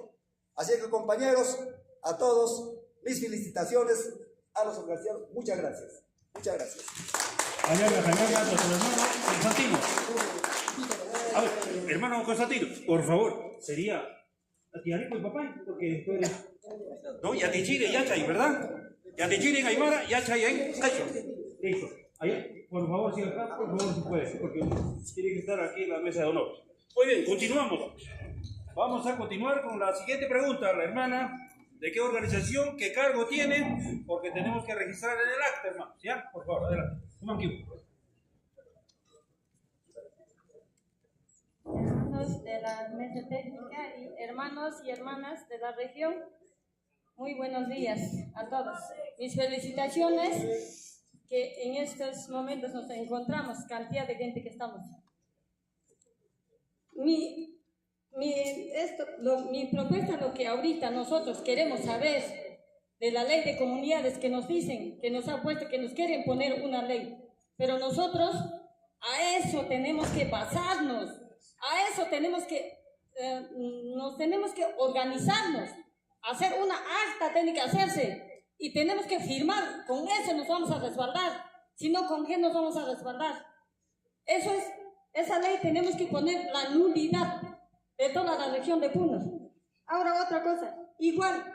Así que, compañeros, a todos, mis felicitaciones. A los organizadores, muchas gracias. Muchas gracias. Constantino. A ver, hermano Constantino, por favor, sería Tiarico y papá, porque después... No, ya te chile, ya chay, ¿verdad? Ya te chile en Aymara, ya chay en Cacho. Listo. Allá, por favor, si acá, por favor, si puede, porque tiene que estar aquí en la mesa de honor. Muy bien, continuamos. Vamos a continuar con la siguiente pregunta, la hermana. ¿De qué organización, qué cargo tiene? Porque tenemos que registrar en el acta, hermano. ¿Ya? Por favor, adelante. Hermanos de la mesa técnica y hermanos y hermanas de la región, muy buenos días a todos. Mis felicitaciones que en estos momentos nos encontramos, cantidad de gente que estamos. Mi propuesta, lo que ahorita nosotros queremos saber de la ley de comunidades que nos dicen, que nos han puesto, que nos quieren poner una ley, pero nosotros a eso tenemos que basarnos, a eso tenemos que, nos tenemos que organizarnos, hacer una acta, tiene que hacerse, y tenemos que firmar, con eso nos vamos a resguardar, si no, ¿con qué nos vamos a resguardar? Eso es, esa ley tenemos que poner la nulidad de toda la región de Puno. Ahora otra cosa, igual,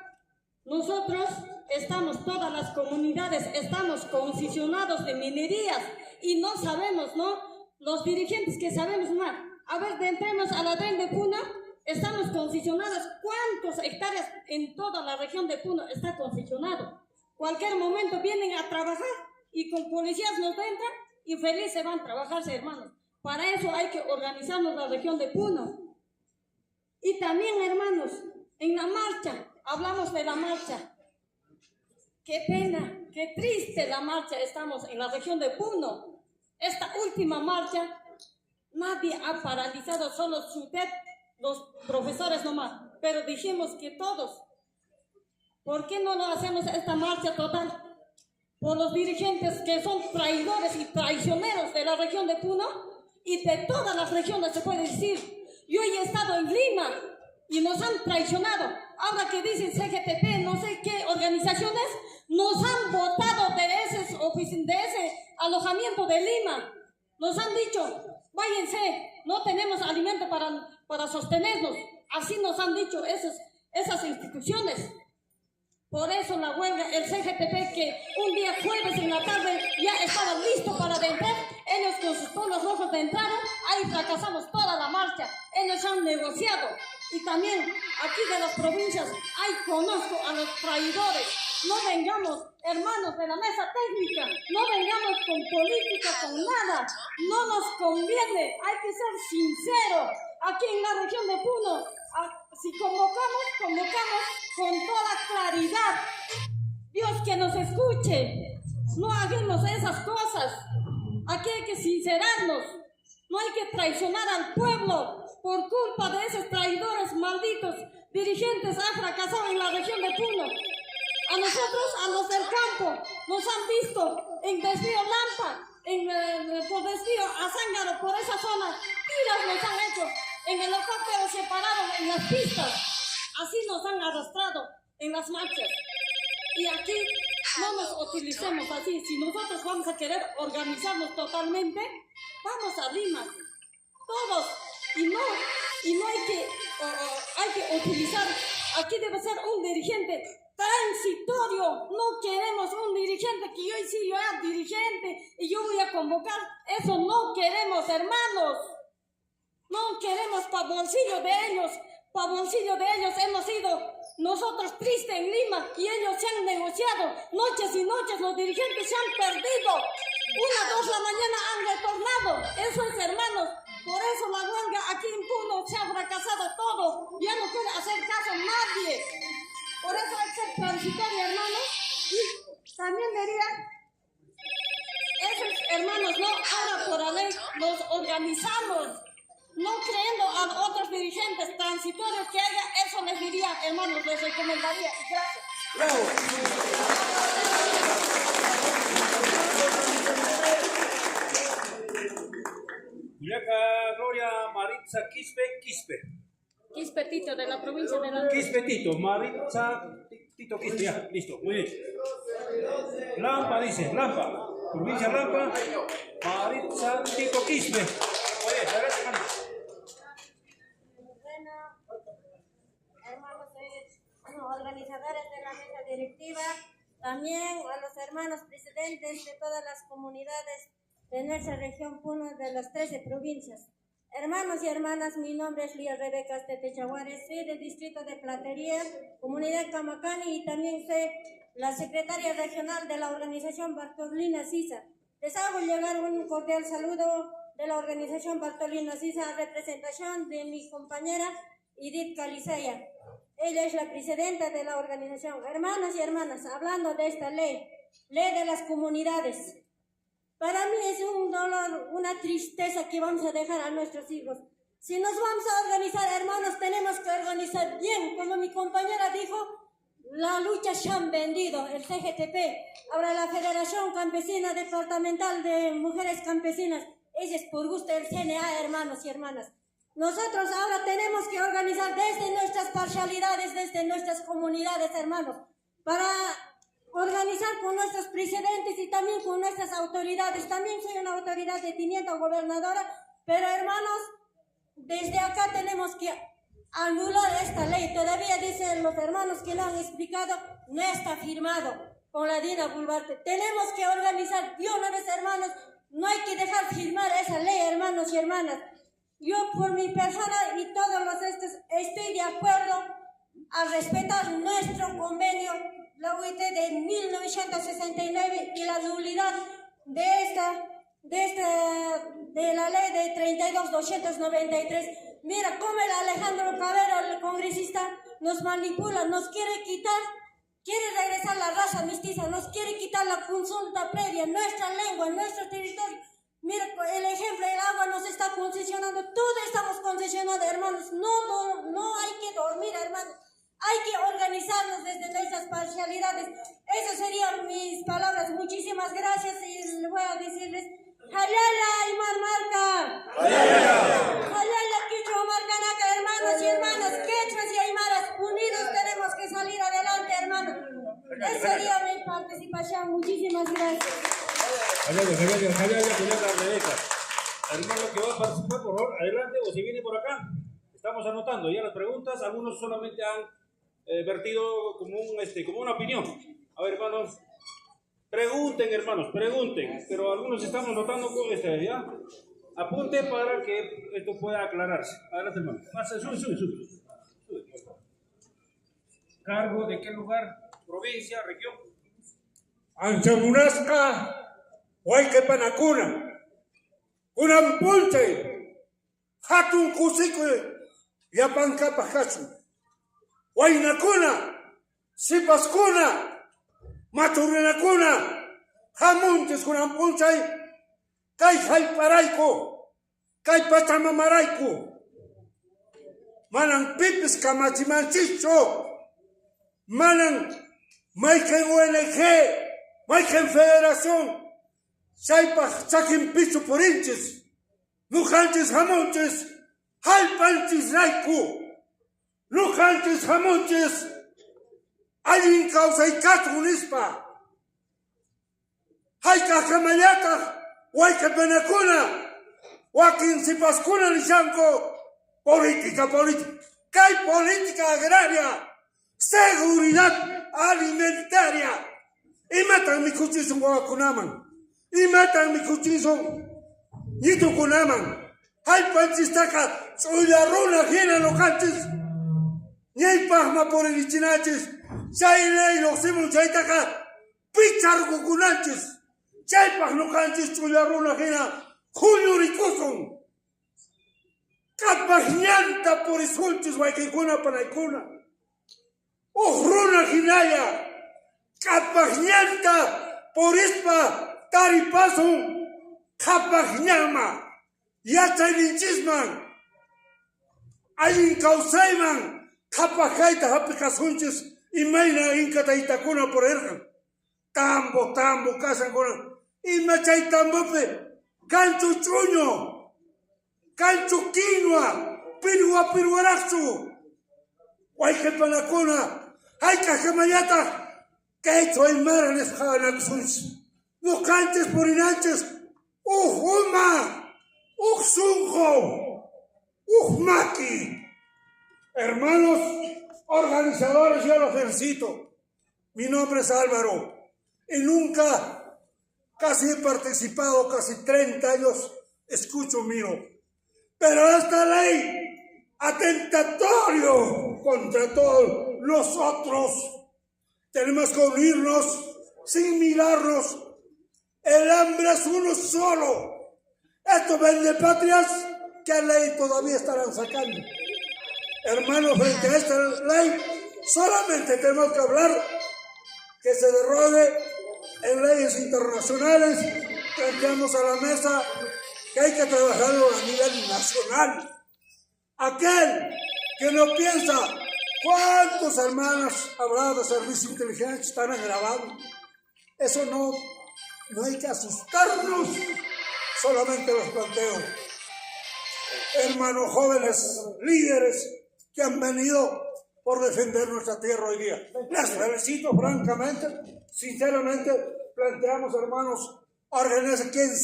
nosotros estamos, todas las comunidades, estamos concesionados de minerías y no sabemos, ¿no? Los dirigentes que sabemos más. A ver, entremos a la red de Puno, estamos concesionados. ¿Cuántas hectáreas en toda la región de Puno está concesionado? Cualquier momento vienen a trabajar y con policías nos entran y felices van a trabajarse, hermanos. Para eso hay que organizarnos la región de Puno. Y también, hermanos, en la marcha, hablamos de la marcha. Qué pena, qué triste la marcha estamos en la región de Puno. Esta última marcha, nadie ha paralizado, solo usted, los profesores nomás. Pero dijimos que todos, ¿por qué no lo hacemos esta marcha total? Por los dirigentes que son traidores y traicioneros de la región de Puno y de todas las regiones, se puede decir. Yo he estado en Lima y nos han traicionado. Ahora que dicen CGTP, no sé qué organizaciones, nos han botado de ese alojamiento de Lima. Nos han dicho, váyanse, no tenemos alimento para sostenernos. Así nos han dicho esas instituciones. Por eso la huelga, el CGTP, que un día jueves en la tarde ya estaba listo para entrar, ellos con sus polos rojos de entrada, ahí fracasamos toda la marcha. Ellos han negociado. Y también aquí de las provincias, ahí conozco a los traidores. No vengamos, hermanos de la mesa técnica, no vengamos con política, con nada. No nos conviene, hay que ser sinceros. Aquí en la región de Puno, si convocamos con toda claridad. Dios que nos escuche, no hagamos esas cosas. Aquí hay que sincerarnos, no hay que traicionar al pueblo. Por culpa de esos traidores malditos, dirigentes han fracasado en la región de Puno. A nosotros, a los del campo, nos han visto en desvío Lampa, por desvío a Zángaro, por esa zona, tiras nos han hecho, en helicóptero separado en las pistas. Así nos han arrastrado en las marchas. Y aquí no nos utilicemos así. Si nosotros vamos a querer organizarnos totalmente, vamos a Lima, todos. Y no hay que utilizar, aquí debe ser un dirigente transitorio. No queremos un dirigente que yo era dirigente y yo voy a convocar. Eso no queremos, hermanos. No queremos para bolsillo de ellos. Para bolsillo de ellos hemos ido nosotros tristes en Lima y ellos se han negociado. Noches y noches los dirigentes se han perdido. 1, 2 de la mañana han retornado. Eso es, hermanos. Por eso la huelga aquí en Puno se ha fracasado todo. Ya no puede hacer caso a nadie. Por eso hay que ser transitorio, hermanos. Y también diría, esos hermanos, no, ahora por la ley nos organizamos. No creyendo a otros dirigentes transitorios que haya, eso les diría, hermanos, les recomendaría. Gracias. Bravo. Juliaca Gloria Maritza Quispe. Quispe Tito, de la provincia de la... Quispe Tito, Maritza Tito Quispe, ya, listo, muy bien. Lampa dice, Lampa, provincia Lampa, Maritza Tito Quispe. Muy bien, gracias, hermano. Hermanos organizadores de la mesa directiva, también a los hermanos presidentes de todas las comunidades de nuestra región Puno, de las 13 provincias. Hermanos y hermanas, mi nombre es Lía Rebeca Astete Chaguares, soy del distrito de Platería, comunidad Camacani, y también soy la secretaria regional de la organización Bartolina Sisa. Les hago llegar un cordial saludo de la organización Bartolina Sisa a representación de mi compañera Edith Calizaya. Ella es la presidenta de la organización. Hermanos y hermanas, hablando de esta ley de las comunidades, para mí es un dolor, una tristeza que vamos a dejar a nuestros hijos. Si nos vamos a organizar, hermanos, tenemos que organizar bien. Como mi compañera dijo, la lucha se han vendido, el CGTP. Ahora la Federación Campesina Departamental de Mujeres Campesinas, ese es por gusto del CNA, hermanos y hermanas. Nosotros ahora tenemos que organizar desde nuestras parcialidades, desde nuestras comunidades, hermanos, para organizar con nuestros presidentes y también con nuestras autoridades. También soy una autoridad de teniente gobernadora, pero hermanos, desde acá tenemos que anular esta ley. Todavía dicen los hermanos que lo han explicado, no está firmado con la Dina Boluarte. Tenemos que organizar de una vez, hermanos, no hay que dejar firmar esa ley, hermanos y hermanas. Yo por mi persona y todos los estoy de acuerdo a respetar nuestro convenio, la UIT de 1969 y la nulidad de la ley de 32.293. Mira cómo el Alejandro Cabero, el congresista, nos manipula, nos quiere quitar, quiere regresar la raza mestiza, nos quiere quitar la consulta previa, nuestra lengua, nuestro territorio. Mira el ejemplo, el agua nos está concesionando, todo estamos concesionando, hermanos. No hay que dormir, hermanos. Hay que organizarnos desde nuestras parcialidades. Esas serían mis palabras. Muchísimas gracias y les voy a decirles: Jalala Imar Marca. Jalala Quicho Marcanaca, hermanos y hermanas. Esa sería mi participación. Muchísimas gracias. Hermano que va a participar, por favor, adelante, o si viene por acá. Estamos anotando ya las preguntas, algunos solamente han vertido como una opinión. A ver, hermanos, pregunten, pero algunos estamos notando ya. Apunte para que esto pueda aclararse. Adelante, hermano. Sube. ¿Cargo de qué lugar? ¿Provincia? ¿Región? Anchamunasca, Huayquepanacuna, Unampulche, Hatun Kusikwe, Yapancapajatsu, Huaynacuna, Sipascuna, Maturinacuna, Jamuntes Unampulche, Kai Paraico, Kai Pachamamaraico, Manan Pipis Camachimanchicho, Manan Maiken ONG, Maiken Federación, Saipa Chakin Pichu por inches, Lujanches Jamonches, Halpanchis Raiku, Lujanches Jamonches, Alin Causa y Catunispa, Haika Jamayata, Huayca Penacuna, Joaquín Sipascuna Lishanco, política. ¿Qué hay política agraria? Seguridad alimentaria. Y matan mi cuchillo Guacunaman. Y matan mi cuchillo Nitucunaman. Hay panchistaca, soy la runa llena los canches. Ni hay pasma por el ichinaches. Chaile y los simul chaitaca, pichar cucunanches. Chaipas no canches, soy la runa llena. Julio Ricoson. Capagñanta por esulches, Guayquicuna, Panaicuna. Runa Ginaya. Capagñanta por Ispa, Taripaso, Capagñama. Yachaylinchisman. Ayin Causaiman. Capajaita, Hapicasunches. Y Maina Inca Itacuna por Erjan. Tambo, casan con. Y Machay Tambope. Cancho Chuño, Cancho Quinoa, Piruarazu, Huayquepanacuna, Hayca Jamayata, Keito y Maranes Janaxuns, los cantes purinanches, Ujuma, Uxunjo, Ujmaki. Hermanos organizadores, yo los felicito. Mi nombre es Álvaro y nunca. Casi he participado, casi 30 años, escucho mío. Pero esta ley, atentatorio contra todos nosotros. Tenemos que unirnos sin mirarnos. El hambre es uno solo. Estos vendepatrias, ¿qué ley todavía estarán sacando? Hermanos, frente a esta ley, solamente tenemos que hablar que se derrogue en leyes internacionales. Planteamos a la mesa que hay que trabajarlo a nivel nacional. Aquel que no piensa cuántos hermanos habrá de servicio de inteligencia están grabados, eso no hay que asustarnos, solamente los planteo. Hermanos jóvenes, líderes que han venido por defender nuestra tierra hoy día. Les felicito francamente, sinceramente. Planteamos, hermanos, organizar quien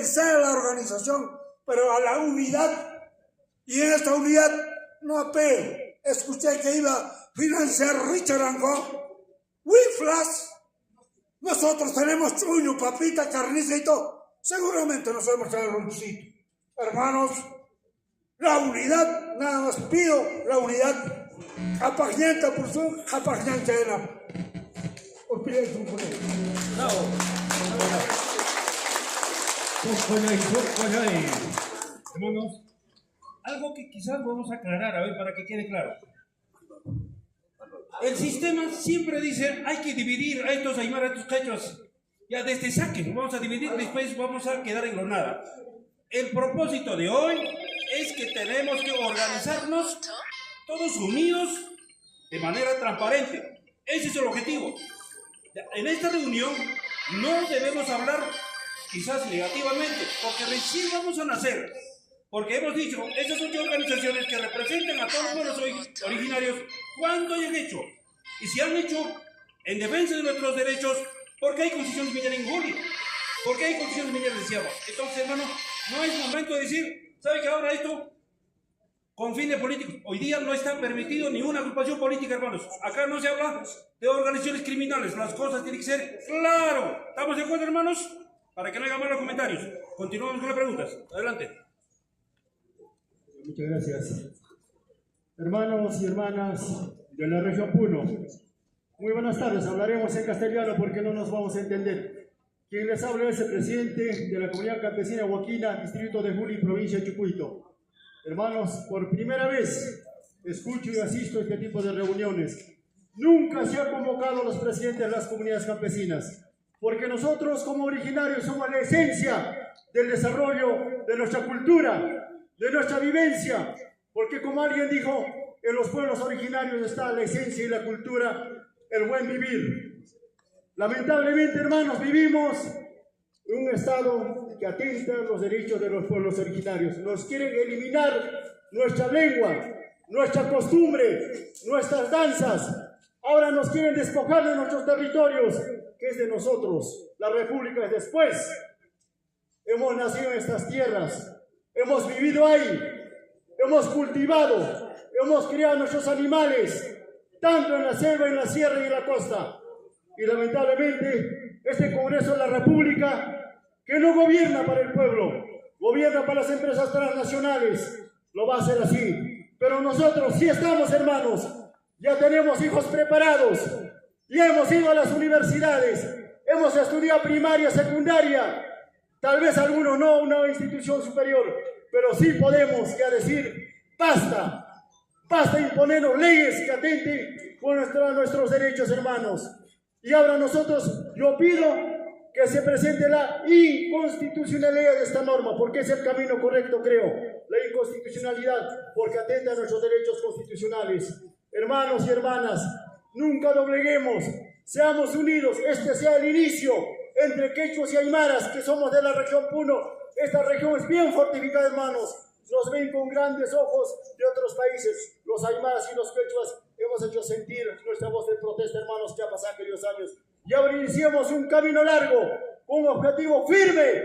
sea la organización, pero a la unidad. Y en esta unidad no apelo. Escuché que iba a financiar Richard Ango, Wiflas. Nosotros tenemos chuño, papita, carniza y todo. Seguramente nos vamos a echar el roncito. Hermanos, la unidad, nada más pido la unidad. Capagnanta por su, capagnanta era. Hermanos, algo que quizás vamos a aclarar, a ver, para que quede claro. El sistema siempre dice, hay que dividir a estos aymara, a estos quechuas. Ya desde saquen, vamos a dividir, después vamos a quedar en lo nada. El propósito de hoy es que tenemos que organizarnos todos unidos de manera transparente. Ese es el objetivo. En esta reunión no debemos hablar quizás negativamente, porque recién vamos a nacer. Porque hemos dicho, esas 8 organizaciones que representan a todos los pueblos originarios, ¿cuánto hayan hecho? Y si han hecho en defensa de nuestros derechos, ¿por qué hay concesiones mineras en Juli? ¿Por qué hay concesiones mineras de Siaba? Entonces, hermano, no es momento de decir, ¿sabe que ahora esto con fines políticos? Hoy día no está permitido ninguna agrupación política, hermanos. Acá no se habla de organizaciones criminales. Las cosas tienen que ser claro. ¿Estamos de acuerdo, hermanos? Para que no haya malos comentarios. Continuamos con las preguntas. Adelante. Muchas gracias. Hermanos y hermanas de la región Puno, muy buenas tardes. Hablaremos en castellano porque no nos vamos a entender. Quien les habla es el presidente de la Comunidad Campesina Huaquina, distrito de Juli, provincia de Chucuito. Hermanos, por primera vez escucho y asisto a este tipo de reuniones. Nunca se ha convocado a los presidentes de las comunidades campesinas, porque nosotros como originarios somos la esencia del desarrollo de nuestra cultura, de nuestra vivencia, porque como alguien dijo, en los pueblos originarios está la esencia y la cultura, el buen vivir. Lamentablemente, hermanos, vivimos en un estado que atenta a los derechos de los pueblos originarios. Nos quieren eliminar nuestra lengua, nuestra costumbre, nuestras danzas. Ahora nos quieren despojar de nuestros territorios, que es de nosotros. La república es después. Hemos nacido en estas tierras, hemos vivido ahí, hemos cultivado, hemos criado nuestros animales, tanto en la selva, en la sierra y en la costa. Y lamentablemente, este Congreso de la República, que no gobierna para el pueblo, gobierna para las empresas transnacionales, lo va a hacer así. Pero nosotros sí estamos, hermanos, ya tenemos hijos preparados, ya hemos ido a las universidades, hemos estudiado primaria, secundaria, tal vez algunos no, una institución superior, pero sí podemos ya decir, basta, basta imponernos leyes que atenten contra nuestros derechos, hermanos. Y ahora nosotros, yo pido que se presente la inconstitucionalidad de esta norma, porque es el camino correcto, creo, la inconstitucionalidad, porque atenta a nuestros derechos constitucionales. Hermanos y hermanas, nunca dobleguemos, seamos unidos, este sea el inicio entre quechuas y aymaras, que somos de la región Puno. Esta región es bien fortificada, hermanos, nos ven con grandes ojos de otros países. Los aymaras y los quechuas hemos hecho sentir nuestra voz de protesta, hermanos, que ha pasado aquellos años. Y ahora iniciamos un camino largo, un objetivo firme,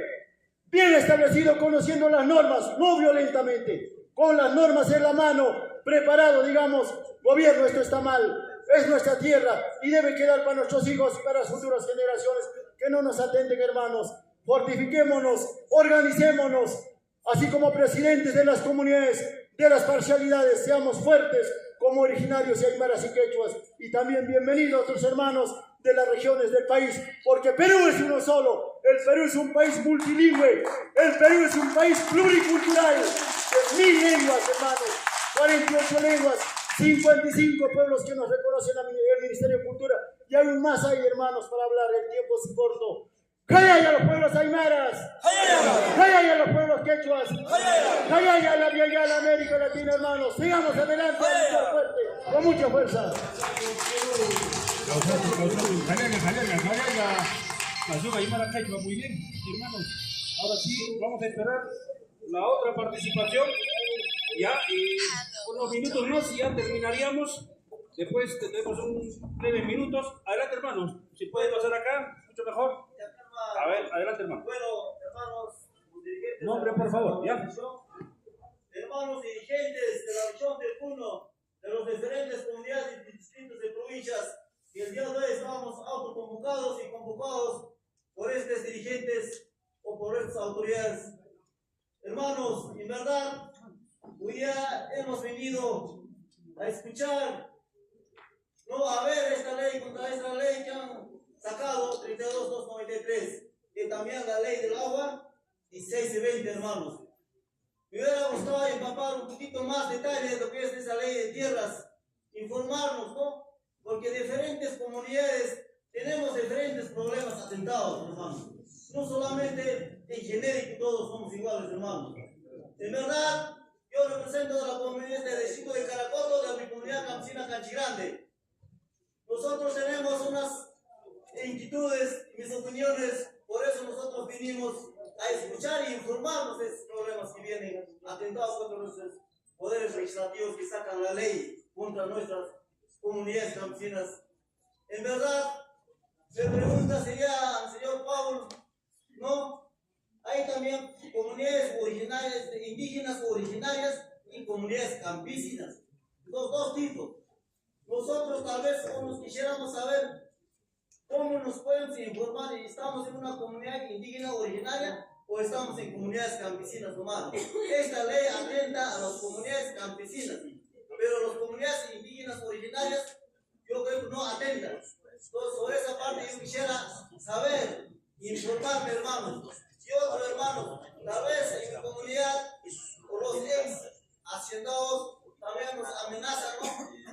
bien establecido, conociendo las normas, no violentamente, con las normas en la mano, preparado, digamos, gobierno, esto está mal, es nuestra tierra y debe quedar para nuestros hijos y para las futuras generaciones, que no nos atenten, hermanos. Fortifiquémonos, organicémonos, así como presidentes de las comunidades, de las parcialidades, seamos fuertes como originarios y aymaras y quechuas. Y también bienvenidos otros hermanos de las regiones del país, porque Perú es uno solo. El Perú es un país multilingüe, el Perú es un país pluricultural, de 1000 lenguas, hermanos, 48 lenguas, 55 pueblos que nos reconocen el Ministerio de Cultura, y hay un más ahí, hermanos, para hablar, el tiempo es corto. ¡Callay a los pueblos aymaras! ¡Callay a los pueblos quechuas! ¡Callay a la Vía a la América Latina, hermanos! ¡Sigamos adelante con mucha fuerza! Muy bien, hermanos. Ahora sí, vamos a esperar la otra participación. Ya, y unos minutos más y ya terminaríamos. Después tendremos un breves minutos. Adelante, hermanos. Si pueden pasar acá, mucho mejor. A ver, adelante, hermano. Bueno, hermanos, dirigentes. Nombre, por favor, ya. Hermanos dirigentes de la región del Puno, de los diferentes comunidades y distritos de provincias, y el día de hoy estamos autoconvocados y convocados por estos dirigentes o por estas autoridades. Hermanos, en verdad, hoy día hemos venido a escuchar, no a ver esta ley contra esta ley que han sacado 32.293, y también la ley del agua 16.20, hermanos. Me hubiera gustado empapar un poquito más detalles de lo que es esa ley de tierras, informarnos, ¿no? Porque diferentes comunidades tenemos diferentes problemas atentados, hermanos. No solamente en genérico todos somos iguales, hermanos. En verdad, yo represento a la comunidad del distrito de Caracoto, de mi comunidad campesina Canchirande. Nosotros tenemos unas inquietudes, mis opiniones, por eso nosotros vinimos a escuchar y informarnos de esos problemas que vienen atentados contra nuestros poderes legislativos que sacan la ley contra nuestras comunidades campesinas. En verdad, se pregunta sería al señor Pablo, ¿no? Hay también comunidades originarias, indígenas originarias y comunidades campesinas. Los dos tipos. Nosotros tal vez nos quisiéramos saber cómo nos podemos informar si estamos en una comunidad indígena originaria o estamos en comunidades campesinas nomás. Esta ley atenta a las comunidades campesinas, pero las comunidades indígenas originarias yo creo que no atentan. Entonces, sobre esa parte yo quisiera saber, informarme, hermanos. Yo, otro hermano, tal vez en mi comunidad, o los ex haciendados también nos amenazan, ¿no?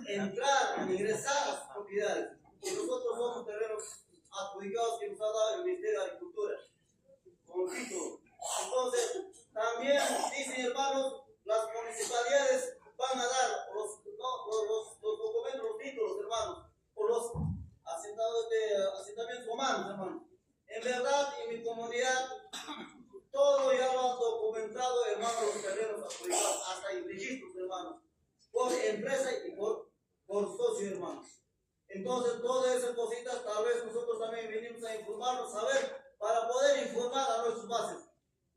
Entrar, ingresar a sus propiedades. Y nosotros somos terrenos adjudicados que nos ha dado el Ministerio de Agricultura, con título. Entonces, también dicen, hermanos, las municipalidades van a dar los documentos, los títulos, hermanos, por los asentamientos humanos, hermanos. En verdad, en mi comunidad, todo ya lo han documentado, hermanos, los terrenos adjudicados, hasta en registros, hermanos, por empresa y por socio, hermanos. Entonces, todas esas cositas, tal vez nosotros también venimos a informarnos, a ver, para poder informar a nuestros bases.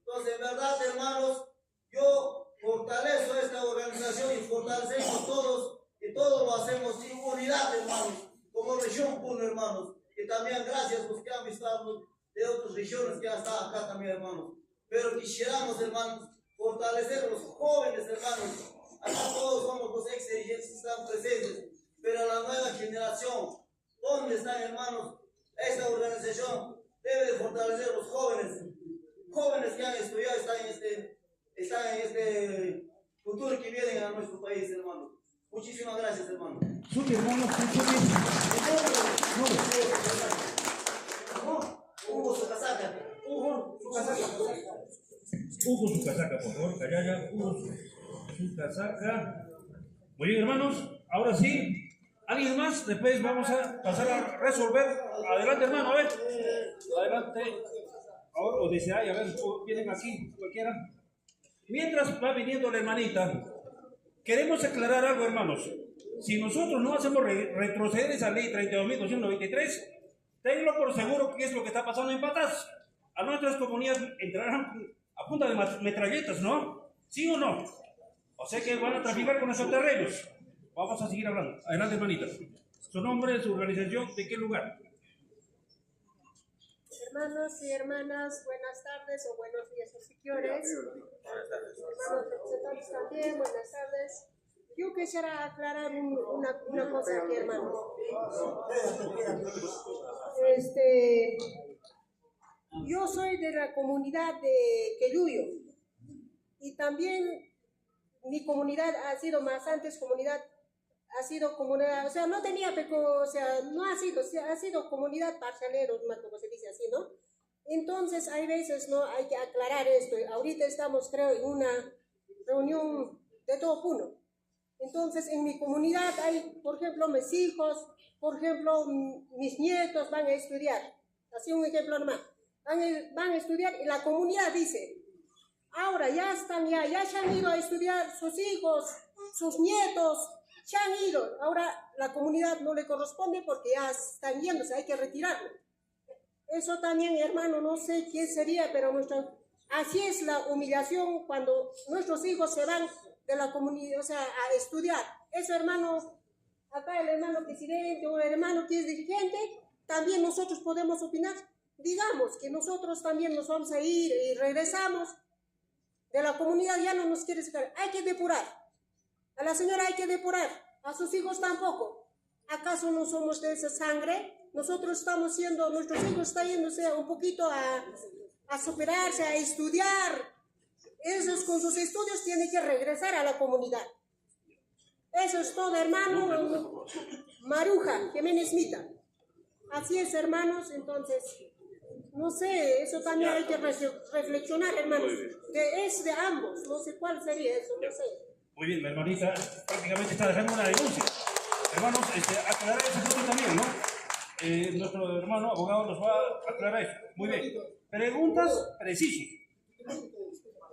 Entonces, en verdad, hermanos, yo fortalezco esta organización y fortalecemos todos, y todos lo hacemos en unidad, hermanos, como región Puno, hermanos. Y también gracias a los que han visitado de otras regiones que han estado acá también, hermanos. Pero quisiéramos, hermanos, fortalecer a los jóvenes, hermanos. Acá todos somos los ex dirigentes que están presentes, pero la nueva generación, ¿dónde están, hermanos? Esta organización debe de fortalecer a los jóvenes. Jóvenes que han estudiado están en este futuro que vienen a nuestro país, hermanos. Muchísimas gracias, hermano. Hugo su casaca. Hugo su casaca. Hugo su casaca, por favor, Callaya. Hugo su casaca. Muy bien, hermanos. Ahora sí. ¿Alguien más? Después vamos a pasar a resolver. Adelante, hermano, a ver. Adelante. Ahora, o dice, ay, a ver, vienen aquí, cualquiera. Mientras va viniendo la hermanita, queremos aclarar algo, hermanos. Si nosotros no hacemos retroceder esa ley 32.293, tenlo por seguro que es lo que está pasando en Patas. A nuestras comunidades entrarán a punta de metralletas, ¿no? ¿Sí o no? O sea que van a traficar con nuestros terrenos. Vamos a seguir hablando. Adelante, hermanita. Su nombre, su organización, ¿de qué lugar? Hermanos y hermanas, buenas tardes o buenos días, señores. Hermanos representantes también, buenas tardes. Yo quisiera aclarar una cosa aquí, hermanos. Yo soy de la comunidad de Queyuyo y también mi comunidad ha sido más antes comunidad, o sea, no tenía, o sea, no ha sido comunidad parceleros, como se dice así, ¿no? Entonces, hay veces, ¿no? Hay que aclarar esto. Ahorita estamos, creo, en una reunión de todo Puno. Entonces, en mi comunidad hay, por ejemplo, mis hijos, por ejemplo, mis nietos van a estudiar. Así un ejemplo nomás. Van a estudiar y la comunidad dice, ahora ya se han ido a estudiar sus hijos, sus nietos, se han ido. Ahora la comunidad no le corresponde porque ya están yéndose, hay que retirarlo. Eso también, hermano, no sé quién sería, pero así es la humillación cuando nuestros hijos se van de la comunidad, o sea, a estudiar. Eso, hermano, acá el hermano presidente o el hermano que es dirigente, también nosotros podemos opinar. Digamos que nosotros también nos vamos a ir y regresamos de la comunidad, ya no nos quiere sacar. Hay que depurar. A la señora hay que depurar. A sus hijos tampoco. ¿Acaso no somos de esa sangre? Nosotros estamos siendo, nuestros hijos están yéndose un poquito a superarse, a estudiar. Esos con sus estudios tienen que regresar a la comunidad. Eso es todo, hermano. Maruja, Jiménez Mita. Así es, hermanos, entonces, no sé, eso también hay que reflexionar, hermanos. Es de ambos, no sé cuál sería eso, no sé. Muy bien, la hermanita prácticamente está dejando una denuncia. Hermanos, aclarar ese punto también, ¿no? Nuestro hermano abogado nos va a aclarar eso. Muy bien. Preguntas precisas.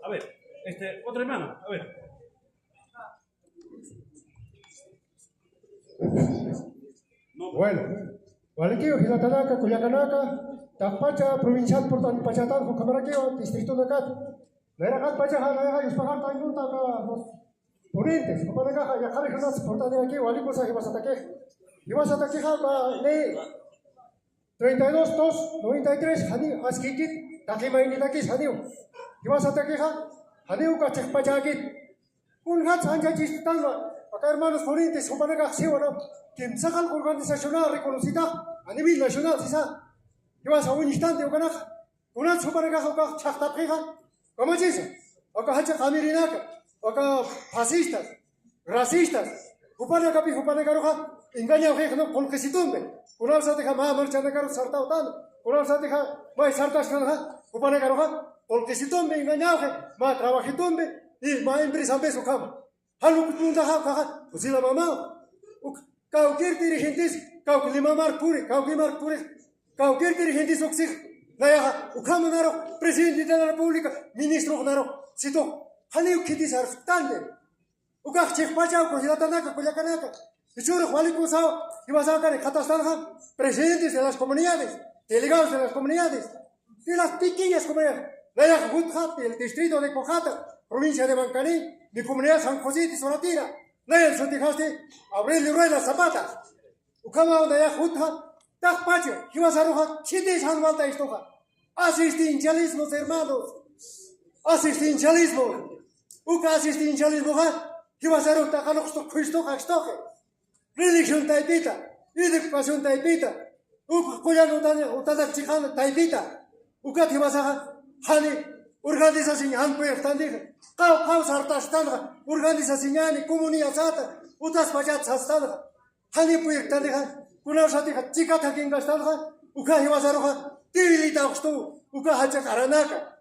A ver, otro hermano, a ver. Bueno, Gualequio, Gilatanaka, Culiacanaca, Tapacha, provincial por Pachatán, Jucamaraqueo, distrito de Cat. La era Cat Pachaja, la era Ispagar, Tainunta, los ponentes, Copanacaja, Yajarejanas, portan de aquí, Waliposa, y vas a ataque. Y vas a ataque, ley 32-2-93, Hani, Askikit, Takima Indakis, Haniu. Y vas a ataque, Haniu, Kachak Pachakit. Un hat, Anjachis, Tama, acá hermanos ponentes, Copanacaja, Siwana, que sacan organizacional reconocida a nivel nacional, ¿sí? Y vas a un instante, una Copanacaja, Chaktapeja, ¿cómo es eso? Acá Hacha Kamirinaca, acá fascistas, racistas, Copanacapi, Copanacaroja, engaña a con que si tumbe. Una vez deja más marcha de carros sartautando. Una vez deja más sartas Copana Caroja, porque si tumbe engañaje, más trabajo tumbe y más empresa beso cama. Halu punta jaca, pues si la mamá. Cualquier dirigente, cualquier mamar pure, cualquier dirigente oxig. Naya, Ucamanaro, presidente de la República, ministro Naro, cito, Haleu Kitisar, Tande. Ucach Chef Pacha, Cojilatanaka, Culiacanaca. Y churro, Jualicusao, y vas a sacar en Catastanja, presidentes de las comunidades, delegados de las comunidades, de las pequeñas comunidades. Naya Jutjat, del distrito de Cojata, provincia de Bancaní, mi comunidad San José de Sonatina. Naya el Sotijaste, Abril Rueda Zapata. Ucama, Naya Jutjat, Tak Pacha, y vas a rojar, Chitis Hanmalta Estoja. Asistencialismo, hermanos. Asistencialismo. Uca asistencialismo, y vas a rojar, Takanoxto, Cristoja, Estoje. Religión taipita, educación taipita, Ucuyano Utadak Chican taipita, Ucati Basaja, Hani, organización Hanpuer Tandiga, Kau Sartastanga, organización Comunidad Sata, Utas Pajat Sastanga, Hani Puer Tandiga, Kunasatiga, Chicata Kingastanga, Ukahi Basaroja, Tirilita Ostu, Ukahacha Karanaka,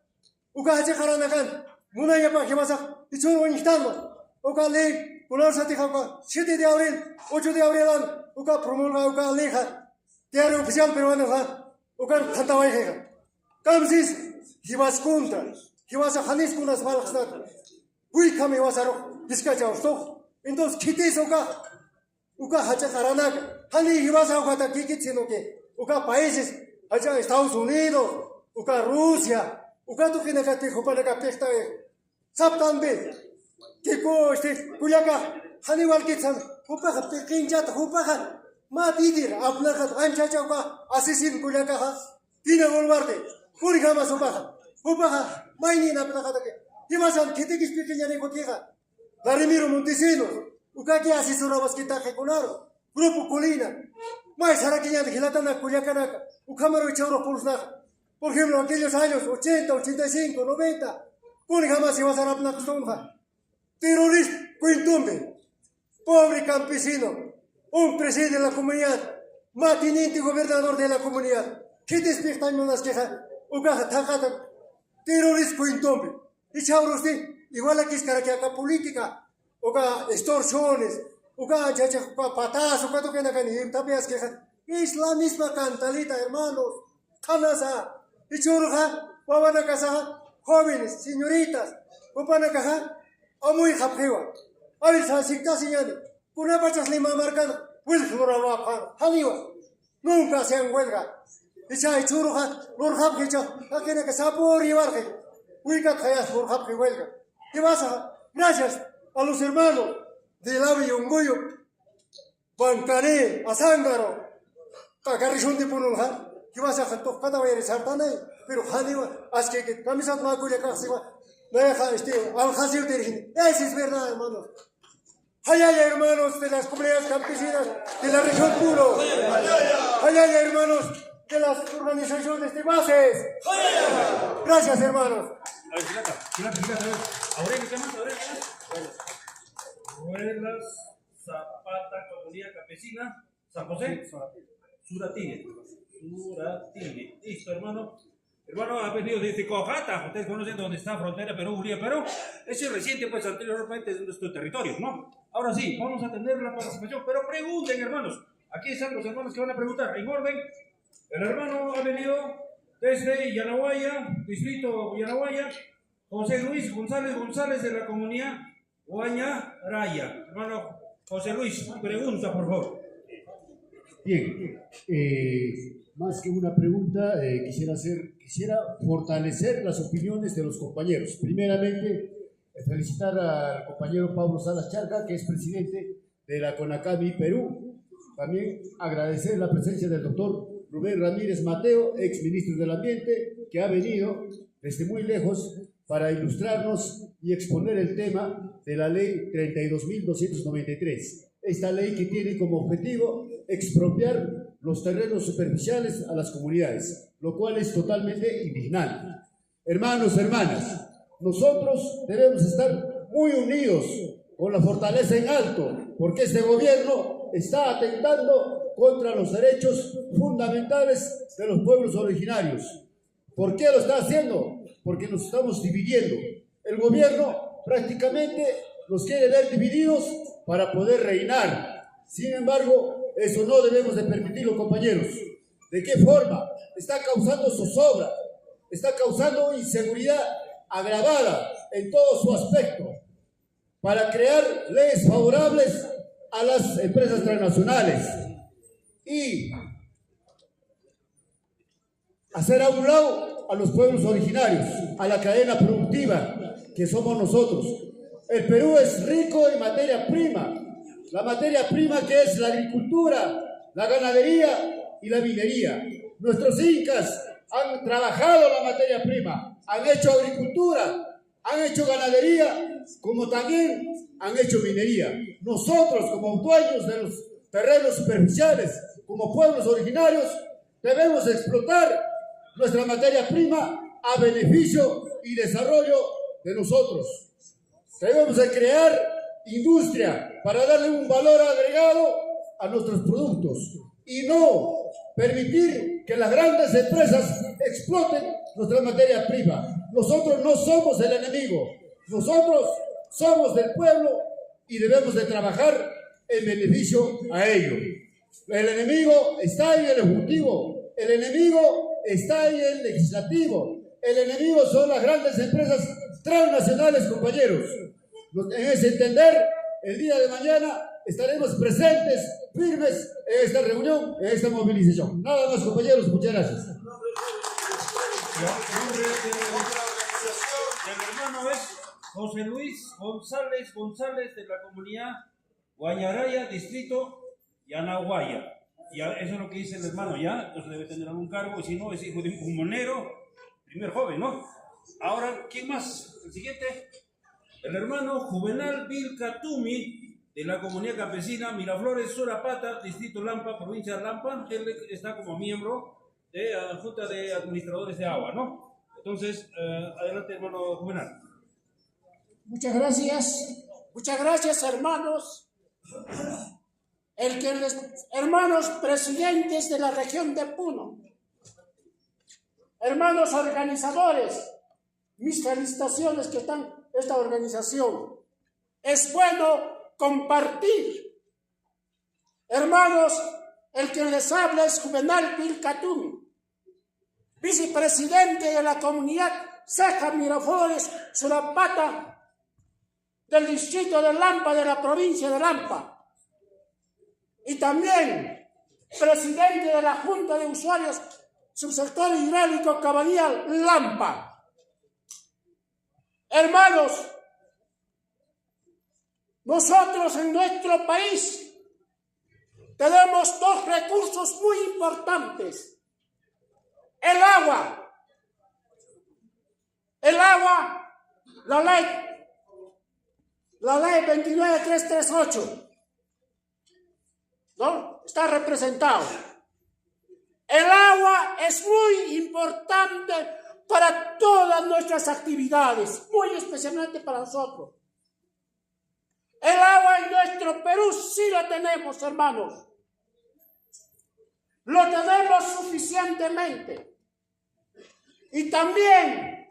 Ukahacha Karanakan, Munayapa Himasa, it's all one Istano, Ukale. Una satisfacción, 7 de abril, 8 de abril, uka promulga uka leja, diario oficial peruano, uka Tantawaiga. Kamsis, he was contra, he was a Hanis Kunas Malastat. We come in Wasaro, Discacha Stock. Entonces, Kitis uka Hachakaranaga, Hani, he was a Hata Kikitsinoke, uka países, allá Estados Unidos, uka Rusia, uka Tukinakati, Hupanaca Pesta, Saptambe. Kiko este Culiaca, Hannibal Kitsan, Hupaja, Pekinjat, Hupaja, Matidir, Abnakat, Anchachaga, Assassin Culiaca, Tina Golbarte, Purigama Sobaja, Hupaja, Mainin Abnakatake, Himasan, Kitikis Pekinya Negotiga, Larimiro Montesino, Ukaki Asisura Vasquita Hekunaro, Grupo Colina, Mais Harakinya de Gilatana Culiacanaca, Ucamaro Choro Pulsna, por ejemplo, aquellos años 80, 85, 90, Purigama se va a ser Abnakastonja. Terrorista, Quintumbe, pobre campesino, un presidente de la comunidad, matinente gobernador de la comunidad. ¿Qué despiertan unas quejas? Ugaja, tajata, terrorista, Quintumbe. Y chabro usted, igual aquí es caraquiaca política, uga extorsiones, uga patas, uga toquenacan, tapias quejas. Es la misma cantalita, hermanos. Tanasa, y churja, wabanacasa, jóvenes, señoritas, upanacaja. Amuy Hapewa, Abil Sasikta Signani, una pachas lima marcada, Wilfura Haniwa, nunca se han huelga. Dicha Churuja, Lurhab Hicha, Akina que Sapor y Barge, Wikat Hayas Lurhab que huelga. Y vas a, gracias a los hermanos de Lavi y Unguyo, Bancané, Azángaro, Tacarrizón de Pununja, que vas a Jatocata y Sartana, pero Haniwa, Aske, Camisat Macuya Casiva. Al-Hasil Dirigin. Eso es verdad, hermanos. Hayaya, hermanos de las comunidades campesinas de la región Puno. Hayaya, hermanos de las organizaciones de bases. Gracias, hermanos. Ruelas, Zapata, Comunidad Campesina, San José, Suratini. Listo, hermano. Hermano, ha venido desde Cojata, ustedes conocen dónde está frontera Perú-Uribe, ese es reciente, pues anteriormente es nuestro territorio, ¿no? Ahora sí, vamos a tener la participación, pero pregunten, hermanos. Aquí están los hermanos que van a preguntar. En orden, el hermano ha venido desde Yanahuaya, distrito Yanahuaya, José Luis González de la comunidad Huaña Raya. Hermano José Luis, pregunta, por favor. Bien, más que una pregunta, quisiera fortalecer las opiniones de los compañeros. Primeramente, felicitar al compañero Pablo Salas Charca, que es presidente de la CONACAMI Perú. También agradecer la presencia del doctor Rubén Ramírez Mateo, ex ministro del Ambiente, que ha venido desde muy lejos para ilustrarnos y exponer el tema de la ley 32.293. Esta ley que tiene como objetivo expropiar los terrenos superficiales a las comunidades, lo cual es totalmente indignante. Hermanos, hermanas, nosotros debemos estar muy unidos con la fortaleza en alto, porque este gobierno está atentando contra los derechos fundamentales de los pueblos originarios. ¿Por qué lo está haciendo? Porque nos estamos dividiendo. El gobierno prácticamente nos quiere ver divididos para poder reinar. Sin embargo, eso no debemos de permitirlo, compañeros. ¿De qué forma? Está causando zozobra, está causando inseguridad agravada en todo su aspecto para crear leyes favorables a las empresas transnacionales y hacer a un lado a los pueblos originarios, a la cadena productiva que somos nosotros. El Perú es rico en materia prima, la materia prima que es la agricultura, la ganadería y la minería. Nuestros incas han trabajado la materia prima, han hecho agricultura, han hecho ganadería, como también han hecho minería. Nosotros, como dueños de los terrenos superficiales, como pueblos originarios, debemos explotar nuestra materia prima a beneficio y desarrollo de nosotros. Debemos de crear industria para darle un valor agregado a nuestros productos y no permitir que las grandes empresas exploten nuestra materia prima. Nosotros no somos el enemigo, nosotros somos del pueblo y debemos de trabajar en beneficio a ello. El enemigo está en el Ejecutivo, el enemigo está en el Legislativo, el enemigo son las grandes empresas transnacionales, compañeros. En ese entender, el día de mañana estaremos presentes, firmes en esta reunión, en esta movilización. Nada más, compañeros, muchas gracias. El hermano es José Luis González de la comunidad Guañaraya, distrito Yanaguaya. Ya, eso es lo que dice el hermano, ya, entonces debe tener algún cargo, y si no, es hijo de un monero, primer joven, ¿no? Ahora, ¿quién más? El siguiente, el hermano Juvenal Vilcatumi, de la comunidad campesina Miraflores Sorapata, distrito Lampa, provincia de Lampa. Él está como miembro de la Junta de Administradores de Agua, ¿no? Entonces, adelante, hermano Juvenal. Muchas gracias, hermanos. Hermanos presidentes de la región de Puno, hermanos organizadores, mis felicitaciones que están esta organización. Es bueno compartir. Hermanos, el que les habla es Juvenal Vilcatumi, vicepresidente de la comunidad Ceja Miraflores Sorapata del distrito de Lampa, de la provincia de Lampa. Y también presidente de la Junta de Usuarios Subsector Hidráulico Cabanilla Lampa. Hermanos, nosotros en nuestro país tenemos dos recursos muy importantes. El agua, la ley 29338. ¿No? Está representado. El agua es muy importante para todas nuestras actividades, muy especialmente para nosotros. El agua en nuestro Perú sí lo tenemos, hermanos. Lo tenemos suficientemente. Y también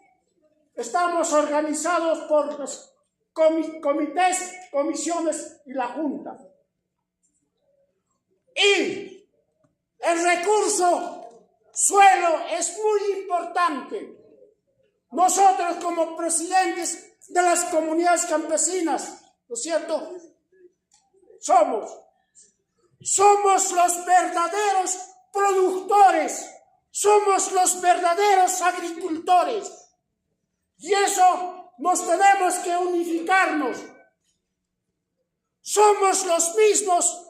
estamos organizados por los comités, comisiones y la Junta. Y el recurso suelo es muy importante. Nosotros como presidentes de las comunidades campesinas, ¿no es cierto? somos los verdaderos productores, somos los verdaderos agricultores. Y eso nos tenemos que unificarnos. Somos los mismos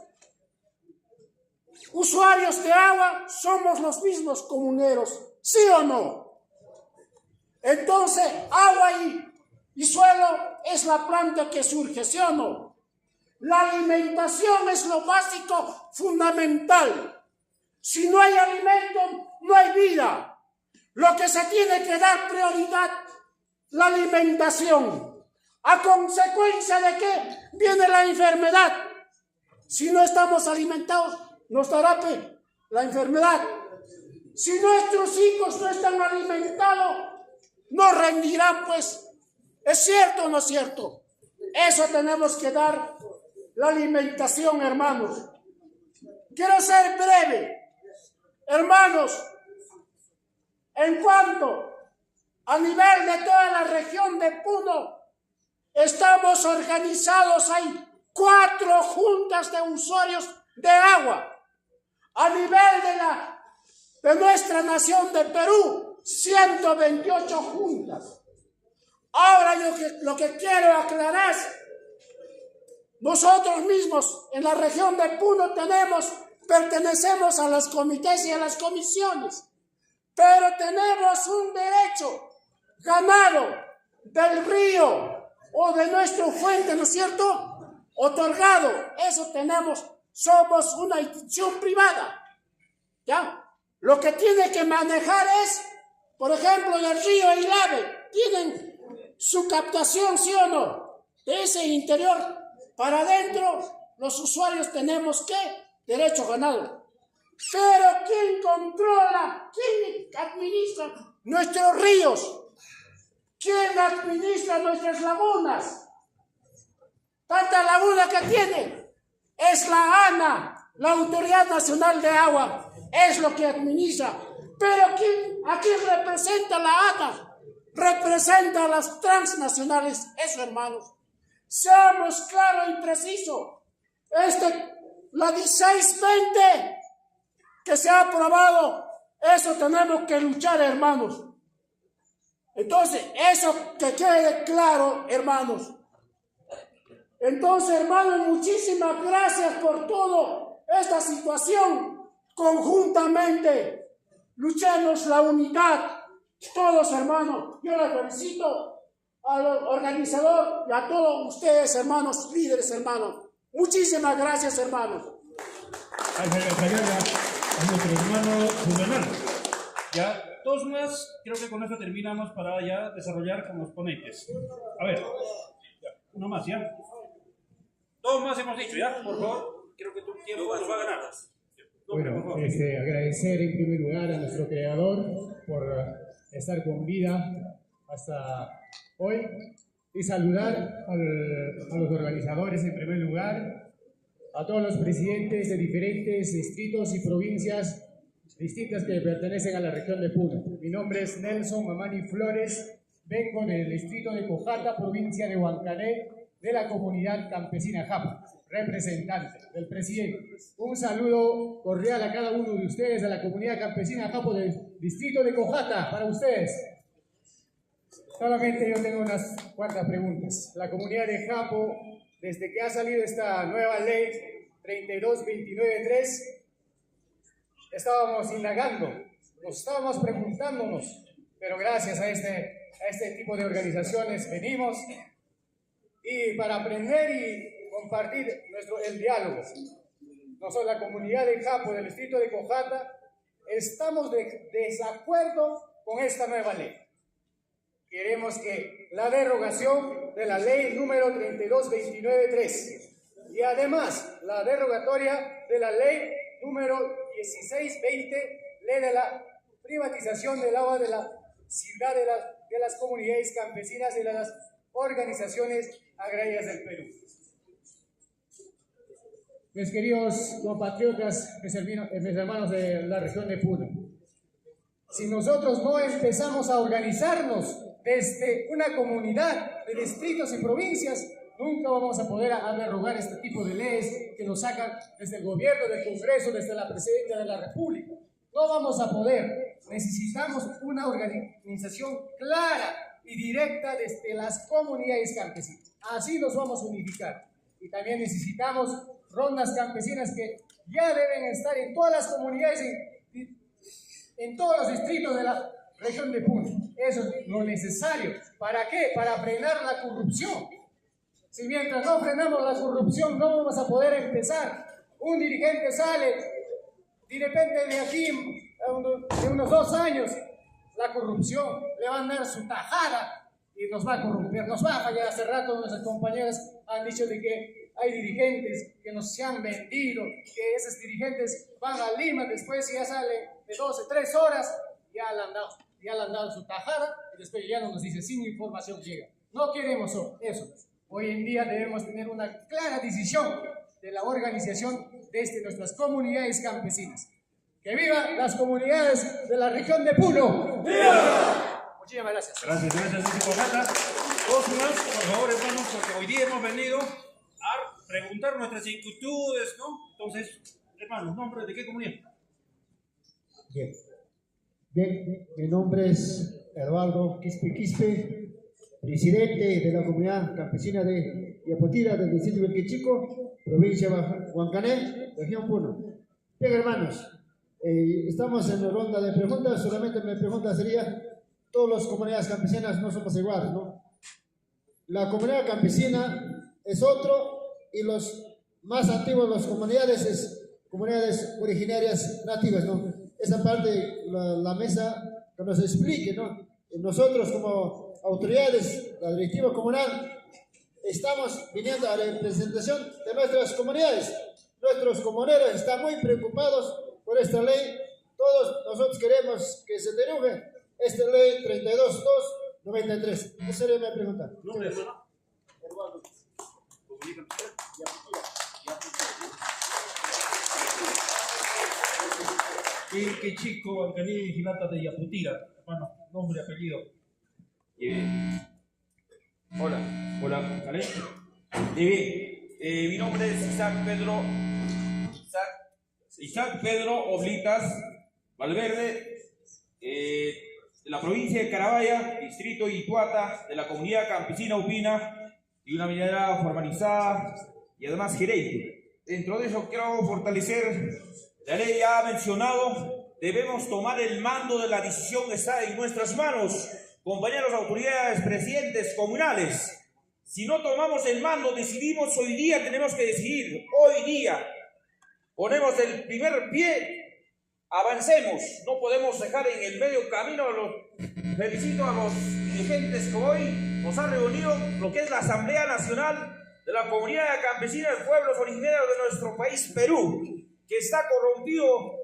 usuarios de agua, somos los mismos comuneros, ¿sí o no? Entonces, agua y suelo es la planta que surge, ¿sí o no? La alimentación es lo básico, fundamental. Si no hay alimento, no hay vida. Lo que se tiene que dar prioridad, la alimentación. ¿A consecuencia de qué viene la enfermedad? Si no estamos alimentados, nos dará la enfermedad. Si nuestros hijos no están alimentados, no rendirán, pues. ¿Es cierto o no es cierto? Eso tenemos que dar, la alimentación, hermanos. Quiero ser breve, hermanos. En cuanto a nivel de toda la región de Puno, estamos organizados, hay 4 juntas de usuarios de agua. A nivel de nuestra nación de Perú, 128 juntas. Ahora lo que quiero aclarar, nosotros mismos en la región de Puno pertenecemos a los comités y a las comisiones, pero tenemos un derecho ganado del río o de nuestra fuente, ¿no es cierto? Otorgado, eso tenemos, somos una institución privada, ¿ya? Lo que tiene que manejar es, por ejemplo, el río Ilave, tienen su captación, ¿sí o no? De ese interior para adentro, los usuarios tenemos ¿qué? Derecho ganado. Pero ¿quién controla? ¿Quién administra nuestros ríos? ¿Quién administra nuestras lagunas? Tanta laguna que tiene. Es la ANA, la Autoridad Nacional de Agua, es lo que administra. Pero ¿a quién representa la ANA? Representa a las transnacionales, eso, hermanos. Seamos claros y precisos. La 1620 que se ha aprobado, eso tenemos que luchar, hermanos. Entonces, eso que quede claro, hermanos. Entonces, hermanos, muchísimas gracias por toda esta situación. Conjuntamente, luchemos la unidad. Todos, hermanos, yo les felicito al organizador y a todos ustedes, hermanos, líderes, hermanos. Muchísimas gracias, hermanos. A nuestro hermano Juvenal. Ya, 2 más, creo que con eso terminamos para ya desarrollar con los ponentes. A ver, ya, 1 más, ¿ya? 2 más hemos dicho, ¿ya? Por favor, creo que tu tiempo nos va a ganar. Bueno, agradecer en primer lugar a nuestro creador por estar con vida hasta hoy y saludar a los organizadores en primer lugar, a todos los presidentes de diferentes distritos y provincias distintas que pertenecen a la región de Puno. Mi nombre es Nelson Mamani Flores, vengo del distrito de Cojata, provincia de Huancané, de la comunidad campesina Japa, representante del presidente. Un saludo cordial a cada uno de ustedes de la comunidad campesina Japo del distrito de Cojata, para ustedes. Solamente yo tengo unas cuantas preguntas. La comunidad de Japo, desde que ha salido esta nueva ley 32-29-3, estábamos indagando, nos estábamos preguntándonos, pero gracias a este tipo de organizaciones venimos y para aprender y compartir el diálogo. Nosotros, la comunidad de Japo del distrito de Cojata, estamos de desacuerdo con esta nueva ley. Queremos que la derogación de la ley número 32-29-3 y además la derogatoria de la ley número 16-20, ley de la privatización del agua de la ciudad de las comunidades campesinas y de las organizaciones agrarias del Perú. Mis queridos compatriotas, mis hermanos de la región de Puno, si nosotros no empezamos a organizarnos desde una comunidad de distritos y provincias, Nunca vamos a poder derogar este tipo de leyes que nos sacan desde el gobierno, del Congreso, desde la Presidencia de la República. No vamos a poder. Necesitamos una organización clara y directa desde las comunidades campesinas. Así nos vamos a unificar. Y también necesitamos rondas campesinas que ya deben estar en todas las comunidades, en todos los distritos de la región de Puno. Eso es lo necesario. ¿Para qué? Para frenar la corrupción. Si mientras no frenamos la corrupción no vamos a poder empezar. Un dirigente sale y de repente de aquí, de unos 2 años, la corrupción le va a dar su tajada y nos va a corromper, nos va a fallar. Hace rato nuestras compañeras han dicho de que hay dirigentes que nos se han vendido, que esos dirigentes van a Lima, después ya salen de 12, 3 horas, ya le han dado su tajada y después ya no nos dice, sin información llega. No queremos eso. Hoy en día debemos tener una clara decisión de la organización desde nuestras comunidades campesinas. ¡Que vivan las comunidades de la región de Puno! ¡Viva! Muchísimas gracias. Gracias, Fogata. Todos más, por favor, hermanos, porque hoy día hemos venido a preguntar nuestras inquietudes, ¿no? Entonces, hermanos, ¿nombre de qué comunidad? Bien, mi nombre es Eduardo Quispe, presidente de la comunidad campesina de Yapotira, del distrito de Quechico, provincia de Huancané, región Puno. Bien, hermanos, estamos en la ronda de preguntas. Solamente mi pregunta sería, todas las comunidades campesinas no somos iguales, ¿no? La comunidad campesina es otro y los más antiguos, las comunidades, es comunidades originarias nativas, ¿no? Esa parte, la mesa que nos explique, ¿no? Nosotros como autoridades, la directiva comunal, estamos viniendo a representación de nuestras comunidades. Nuestros comuneros están muy preocupados por esta ley. Todos nosotros queremos que se deruje esta ley 32.293. Esa sería mi pregunta. ¿Nombre, hermano? ¿Qué chico, Huancaní, vigilante de Yaputira? Hermano, nombre y apellido. Hola, ¿vale? Mi nombre es Isaac Pedro Oblitas Valverde, de la provincia de Carabaya, distrito de Ituata, de la comunidad campesina Upina, y una minera formalizada y además gerente. Dentro de eso quiero fortalecer la ley ya mencionado. Debemos tomar el mando de la decisión que está en nuestras manos, compañeros autoridades, presidentes comunales. Si no tomamos el mando, decidimos hoy día, tenemos que decidir hoy día. Ponemos el primer pie, avancemos. No podemos dejar en el medio camino. Felicito a los dirigentes que hoy nos han reunido lo que es la Asamblea Nacional de la Comunidad Campesina de Pueblos Originarios de nuestro país, Perú, que está corrompido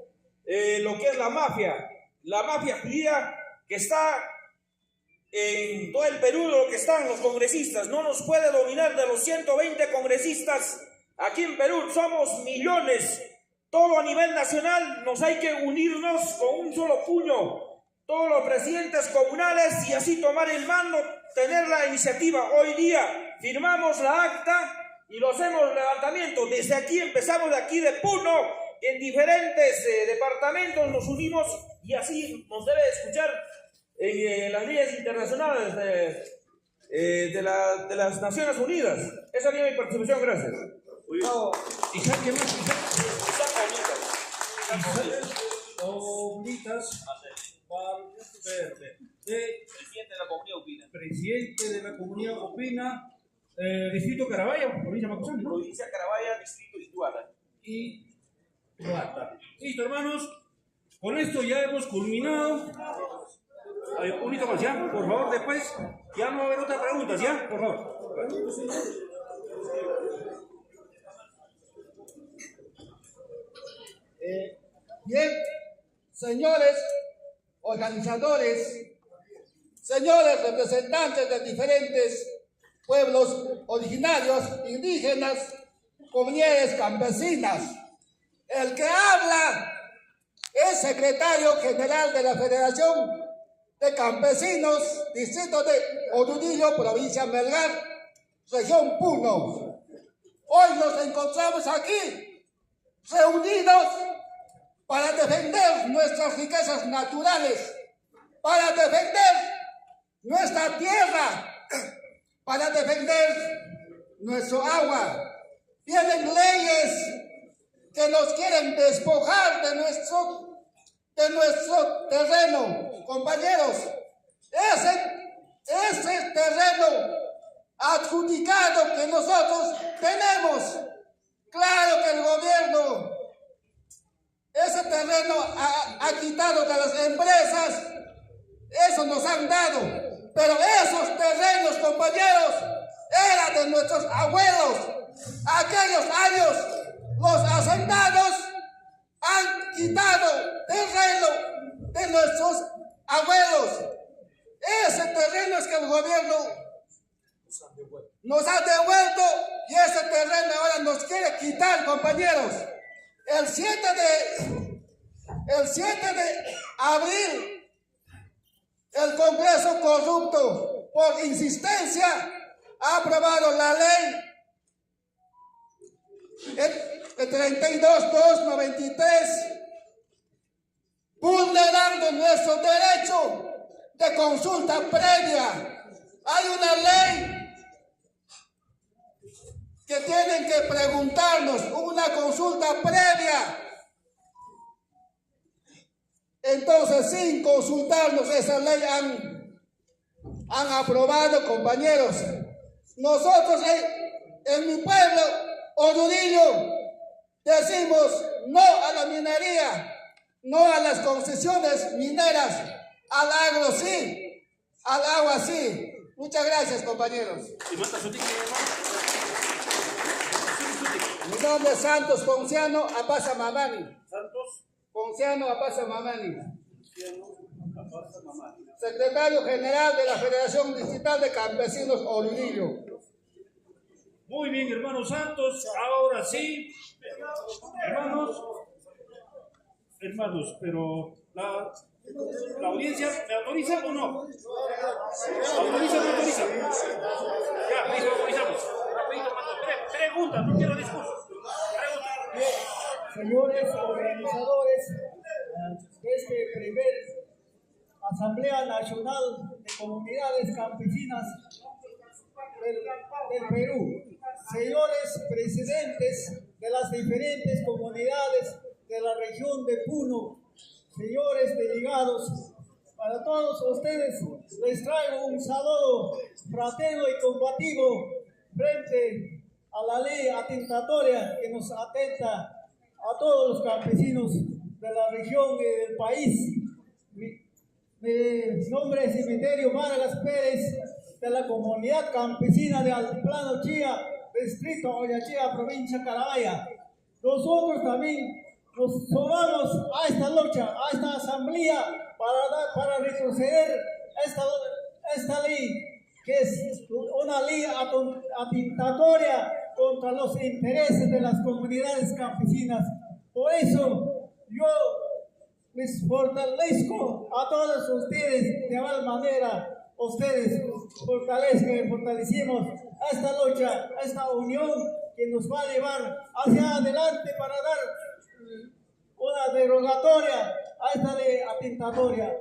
lo que es la mafia judía que está en todo el Perú, lo que están los congresistas. No nos puede dominar. De los 120 congresistas aquí en Perú somos millones. Todo a nivel nacional nos hay que unirnos con un solo puño, todos los presidentes comunales, y así tomar el mando, tener la iniciativa. Hoy día firmamos la acta y lo hacemos levantamiento. Desde aquí empezamos, de aquí de Puno, en diferentes departamentos nos unimos, y así nos debe escuchar en las leyes internacionales de las Naciones Unidas. Esa sería mi participación. Gracias. Isaac, ¿qué más? Oblitas Valverde, presidente de la comunidad Upina. Presidente de la comunidad Upina, distrito Carabaya, provincia de Macusán, ¿no? Provincia Carabaya, distrito Ituata. Y Ituata. Listo, hermanos. Con esto ya hemos culminado. Un poquito más, ¿ya? Por favor, después ya no va a haber otras preguntas, ¿ya? Por favor. Bien, señores organizadores, señores representantes de diferentes pueblos originarios, indígenas, comunidades campesinas, el que habla es secretario general de la Federación de Campesinos, distrito de Orudillo, provincia de Melgar. región Puno. Hoy nos encontramos aquí, reunidos para defender nuestras riquezas naturales, para defender nuestra tierra, para defender nuestro agua. Tienen leyes que nos quieren despojar de nuestro terreno, compañeros. Ese terreno adjudicado que nosotros tenemos, claro que el gobierno ese terreno ha quitado de las empresas, eso nos han dado, pero esos terrenos, compañeros, eran de nuestros abuelos. Aquellos años los hacendados han quitado terreno de nuestros abuelos. Ese terreno es que el gobierno nos ha devuelto y ese terreno ahora nos quiere quitar, compañeros. El 7 de abril, el Congreso corrupto, por insistencia, ha aprobado la ley 32.293, vulnerando nuestro derecho de consulta previa. Hay una ley que tienen que preguntarnos, una consulta previa. Entonces, sin consultarnos, esa ley han aprobado, compañeros. Nosotros en mi pueblo, Orudillo, decimos no a la minería, no a las concesiones mineras, al agro sí, al agua sí. Muchas gracias, compañeros. Mi nombre es Santos Ponciano Apasa Mamani. Santos Ponciano Apasa Mamani. Secretario General de la Federación Distrital de Campesinos Orudillo. Muy bien, hermanos Santos. Ahora sí, hermanos, pero la audiencia, ¿me autoriza o no? ¿Autoriza o no autoriza? Ya, listo, autorizamos. Rapidito, pregunta, no quiero discursos. Señores organizadores de este primer Asamblea Nacional de Comunidades Campesinas del Perú, señores presidentes de las diferentes comunidades de la región de Puno, señores delegados, para todos ustedes les traigo un saludo fraterno y combativo frente a la ley atentatoria que nos atenta a todos los campesinos de la región y del país. Mi nombre es Cementerio Vargas Pérez, de la comunidad campesina de Altiplano Chía, distrito Oyachía, provincia de Carabaya. Nosotros también nos sumamos a esta lucha, a esta asamblea, para retroceder esta ley, que es una ley atentatoria contra los intereses de las comunidades campesinas. Por eso yo les fortalezco a todos ustedes, de igual manera ustedes fortalecimos esta lucha, esta unión que nos va a llevar hacia adelante para dar una derogatoria a esta ley atentatoria.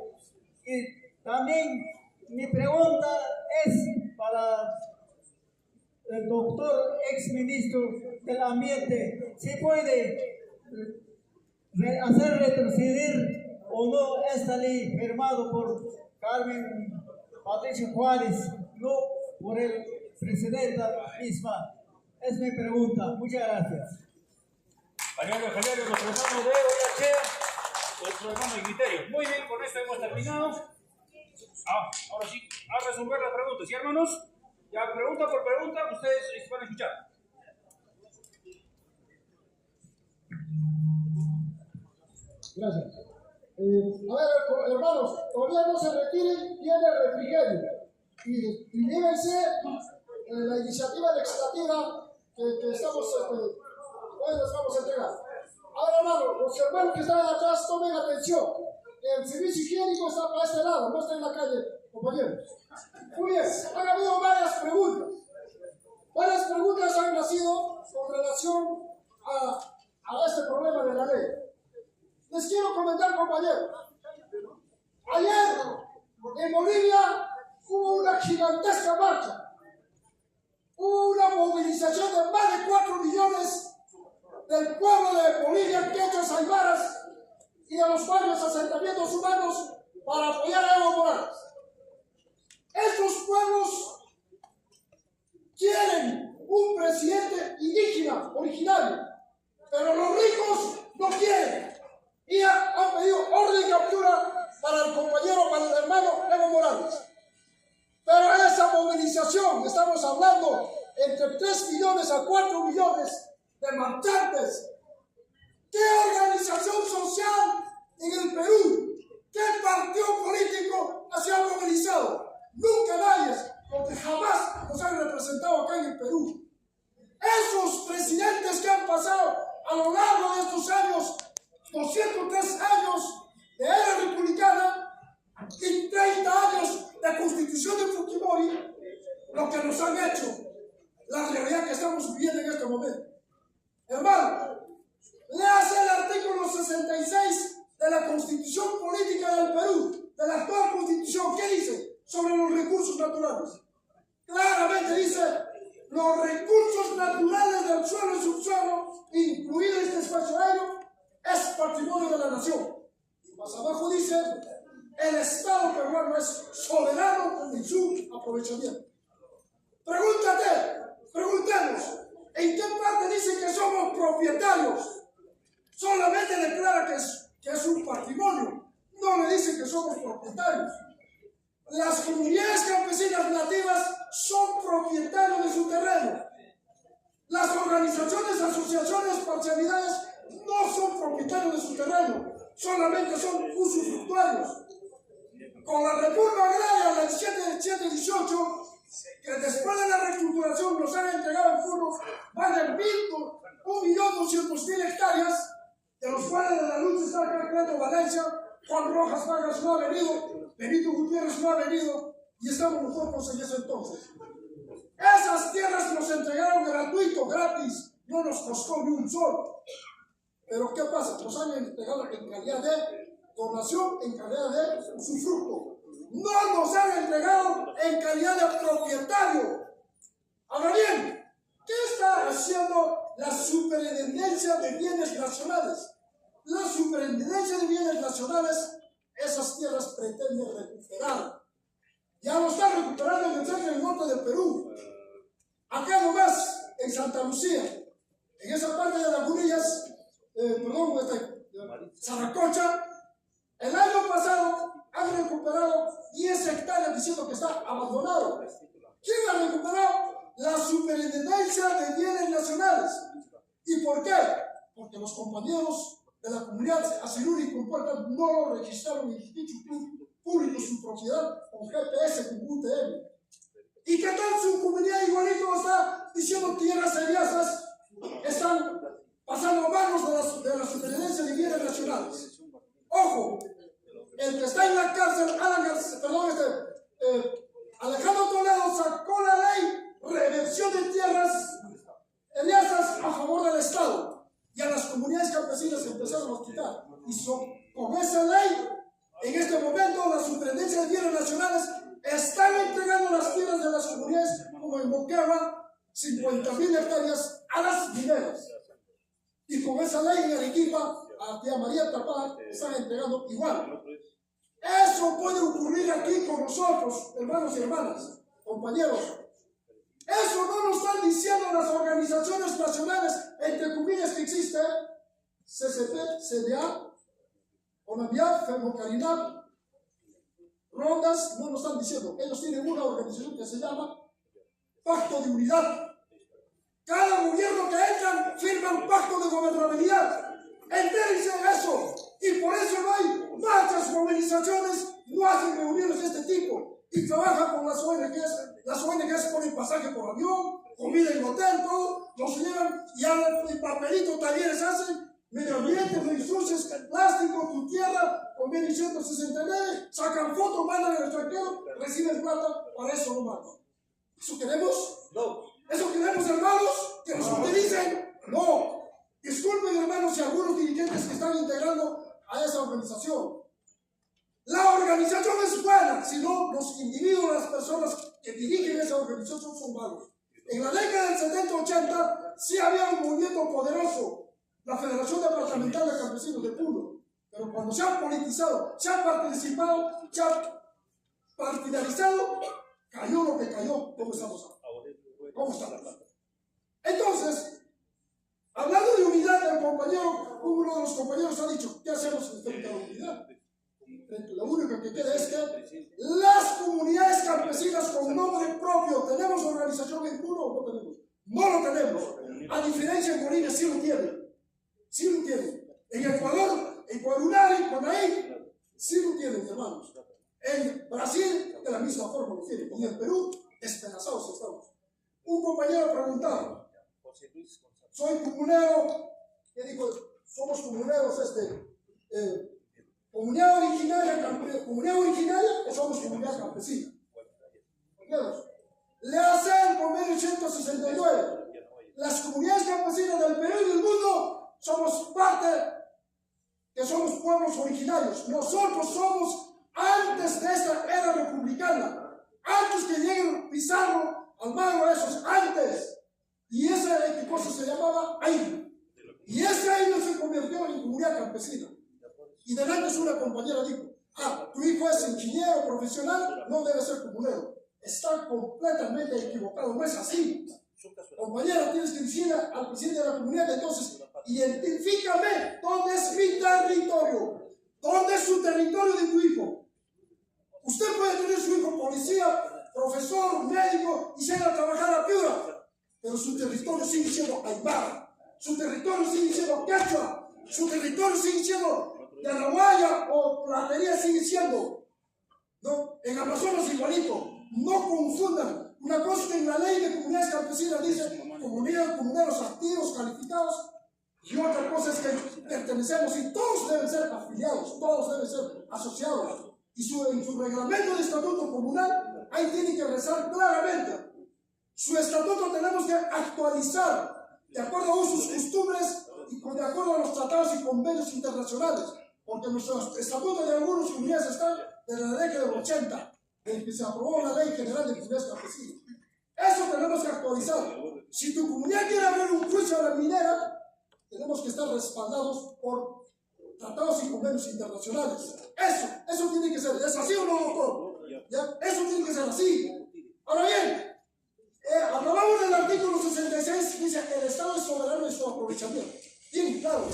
Y también mi pregunta es para el doctor exministro del Ambiente: ¿se puede hacer retroceder o no esta ley firmada por Carmen Patricio Juárez, no por el presidente misma? Es mi pregunta. Muchas gracias. Nuestro hermano de Oyachea, nuestro hermano de criterio. Muy bien, con esto hemos terminado. Ahora sí, a resolver las preguntas. ¿Sí, hermanos? Ya, pregunta por pregunta, ustedes van a escuchar. Gracias. A ver, hermanos, todavía no se retiren, viene el refrigerio. Y llévense la iniciativa legislativa que estamos, hoy les vamos a entregar. Ahora, hermanos, los hermanos que están atrás, tomen atención. El servicio higiénico está para este lado, no está en la calle, compañeros. Muy bien, han habido varias preguntas. Varias preguntas han nacido con relación a este problema de la ley. Les quiero comentar, compañeros. Ayer en Bolivia hubo una gigantesca marcha. Hubo una movilización de más de 4 millones del pueblo de Bolivia, quechos, aymaras y de los varios asentamientos humanos para apoyar a Evo Morales. Estos pueblos quieren un presidente indígena, originario, pero los ricos no quieren. Y han pedido orden de captura para el compañero, para el hermano Evo Morales. Pero esa movilización, estamos hablando entre 3 millones a 4 millones de marchantes. ¿Qué organización social en el Perú? ¿Qué partido político se ha movilizado? Nunca nadie, porque jamás nos han representado acá en el Perú. Esos presidentes que han pasado a lo largo de estos años, 203 años de era republicana y 30 años de constitución de Fujimori, lo que nos han hecho, la realidad que estamos viviendo en este momento. Hermano, léase el artículo 66 de la Constitución Política del Perú, de la actual Constitución. ¿Qué dice sobre los recursos naturales? Claramente dice: los recursos naturales del suelo y subsuelo, incluido este espacio aéreo, es patrimonio de la nación. Y más abajo dice: el Estado peruano es soberano en su aprovechamiento. Preguntemos, ¿en qué parte dice que somos propietarios? Solamente declara que es un patrimonio, no le dice que somos propietarios. Las comunidades campesinas nativas son propietarios de su terreno. Las organizaciones, asociaciones, parcialidades no son propietarios de su terreno, solamente son usufructuarios. Con la reforma agraria del 718, que después de la reestructuración nos han entregado en Puno más de 1.200.000 hectáreas, de los cuales de la lucha está acá Cleto Valencia, Juan Rojas Vargas no ha venido, Benito Gutiérrez no ha venido, y estamos nosotros en ese entonces. Esas tierras nos entregaron gratis, no nos costó ni un sol. Pero ¿qué pasa? Nos han entregado en calidad de donación, en calidad de usufructo. No nos han entregado en calidad de propietario. Ahora bien, ¿qué está haciendo la Superintendencia de Bienes Nacionales? La Superintendencia de Bienes Nacionales, esas tierras pretende recuperar. Ya lo está recuperando en el centro y el norte del Perú. Acá nomás, en Santa Lucía, en esa parte de Lagunillas, Zaracocha, el año pasado han recuperado 10 hectáreas diciendo que está abandonado. ¿Quién la ha recuperado? La Superintendencia de Bienes Nacionales. ¿Y por qué? Porque los compañeros de la comunidad Asiluri y Compuerta no lo registraron en dicho público su propiedad con GPS, con UTM. ¿Y qué tal su comunidad igualito está diciendo tierras seriasas están pasando a manos de la Superintendencia de Bienes Nacionales? Ojo, el que está en la cárcel, Alejandro Toledo sacó la ley reversión de tierras seriasas a favor del Estado, y a las comunidades campesinas empezaron a quitar. Y con esa ley, en este momento, la Superintendencia de Bienes Nacionales están entregando las tierras de las comunidades, como en Moquegua, 50.000 hectáreas a las mineras. Y con esa ley en Arequipa, a tía María Tapá, están entregando igual. Eso puede ocurrir aquí con nosotros, hermanos y hermanas, compañeros. Eso no lo están diciendo las organizaciones nacionales, entre comillas, que existen: CCP, CDA, ONAVIAF, Ferrocarinat, Rondas, no lo están diciendo. Ellos tienen una organización que se llama Pacto de Unidad. Cada gobierno que entran firma un pacto de gobernabilidad. Entérense de eso. Y por eso no hay marchas, movilizaciones, no hacen reuniones de este tipo. Y trabajan con las ONGs. Las ONGs ponen pasaje por avión, comida en hotel, todo. Los llevan y el papelito, talleres hacen. Medio ambiente, no insulces, plástico, tu tierra, conviene 169, sacan fotos, mandan al extranjero, reciben plata, para eso no matan. ¿Eso queremos? No. ¿Eso queremos, hermanos? ¿Que nos utilicen? No. Disculpen, hermanos, si algunos dirigentes que están integrando a esa organización. La organización es buena, sino los individuos, las personas que dirigen esa organización son malos. En la década del 70-80 sí había un movimiento poderoso, la Federación Departamental de Campesinos de Puno, pero cuando se han politizado, se han participado, se han partidarizado, cayó lo que cayó. ¿Cómo estamos ahora? ¿Cómo estamos? Entonces, hablando de unidad, uno de los compañeros ha dicho, ¿qué hacemos frente a la unidad? Lo único que queda es que las comunidades campesinas con nombre propio, ¿tenemos organización en Puno o no tenemos? No lo tenemos. A diferencia en Bolivia sí lo tienen. Sí lo tienen. En Ecuador, en Coarunari, Conaí, sí lo tienen, hermanos. En Brasil, de la misma forma lo tienen. Y en Perú, despedazados estamos. Un compañero preguntaba, soy comunero, que dijo, somos comuneros, ¿comunidad originaria o somos comunidad campesina? Le hace el convenio 169. Las comunidades campesinas del Perú y del mundo somos parte, que somos pueblos originarios. Nosotros somos antes de esta era republicana, antes que llegue Pizarro, Almagro, esos antes. Y esa cosa se llamaba AINO. Y ese AINO se convirtió en comunidad campesina. Y delante una compañera dijo, tu hijo es ingeniero profesional, no debe ser comunero. Está completamente equivocado, no es así. Compañera, tienes que decir al presidente de la comunidad, entonces, identifícame dónde es mi territorio, dónde es su territorio de tu hijo. Usted puede tener su hijo policía, profesor, médico y se va a trabajar a Piura, pero su territorio sigue siendo aymara, su territorio sigue siendo quechua, su territorio sigue siendo de Araguaya o Platería, sigue siendo, ¿no? En Amazonas igualito. No confundan. Una cosa es que en la ley de comunidades campesinas dice comuneros activos, calificados, y otra cosa es que pertenecemos y todos deben ser afiliados, todos deben ser asociados. Y en su reglamento de estatuto comunal, ahí tiene que rezar claramente. Su estatuto tenemos que actualizar de acuerdo a sus costumbres y de acuerdo a los tratados y convenios internacionales. Porque nuestros estatutos de algunas comunidades están desde la década del 80, en que se aprobó la Ley General de Comunidades Campesinas. Eso tenemos que actualizar. Si tu comunidad quiere abrir un juicio a la minera, tenemos que estar respaldados por tratados y convenios internacionales. Eso tiene que ser. ¿Es así o no, doctor? ¿Ya? Eso tiene que ser así. Ahora bien, hablamos del artículo 66 que dice el Estado es soberano en su aprovechamiento. Bien, claro,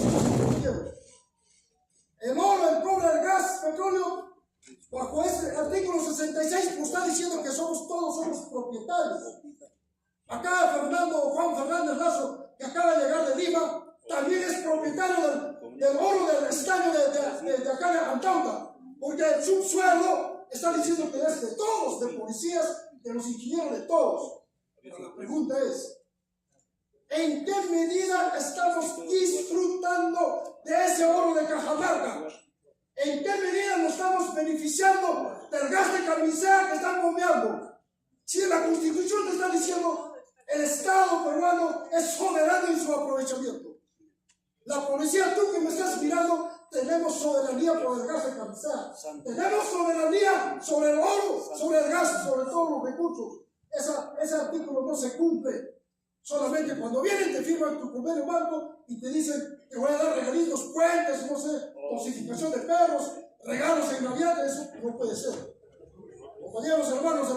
el oro, el cobre, el gas, el petróleo, bajo este artículo 66, pues está diciendo que todos somos propietarios. Acá Juan Fernández Lazo, que acaba de llegar de Lima, también es propietario del oro del estaño de acá de Antauta, porque el subsuelo está diciendo que es de todos, de policías, de los ingenieros, de todos. Pero la pregunta es, ¿en qué medida estamos disfrutando de ese oro de Cajamarca? ¿En qué medida nos estamos beneficiando del gas de camisea que están bombeando? Si la Constitución te está diciendo el Estado peruano es soberano en su aprovechamiento. La policía, tú que me estás mirando, tenemos soberanía por el gas de camisea. Tenemos soberanía sobre el oro, sobre el gas, sobre todos los recursos. Ese artículo no se cumple. Solamente cuando vienen te firman tu convenio banco y te dicen que voy a dar regalitos, puentes, no sé, dosificación de perros, regalos en Navidad, eso no puede ser. Compañeros, hermanos,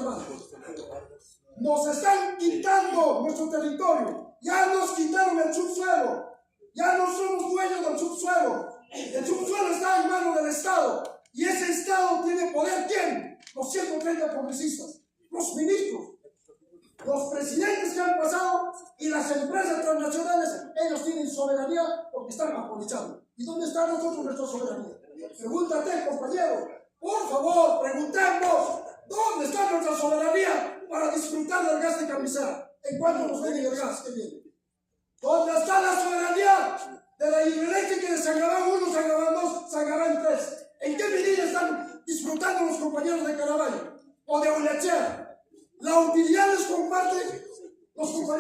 nos están quitando nuestro territorio, ya nos quitaron el subsuelo, ya no somos dueños del subsuelo, el subsuelo está en manos del Estado y ese Estado tiene poder, ¿quién? Los 130 congresistas, los ministros, los presidentes que han pasado y las empresas transnacionales, ellos tienen soberanía porque están aprovechando. ¿Y dónde está nuestra soberanía? Pregúntate, compañero, por favor, preguntemos, ¿dónde está nuestra soberanía para disfrutar del gas de camisea? ¿En cuánto nos viene el gas que viene? ¿Dónde está la soberanía de la hidroeléctrica de Sangarán 1, Sangarán 2, Sangarán 3? ¿En qué medida están disfrutando los compañeros de Caraballo o de Olechea? La utilidad les comparten los compañeros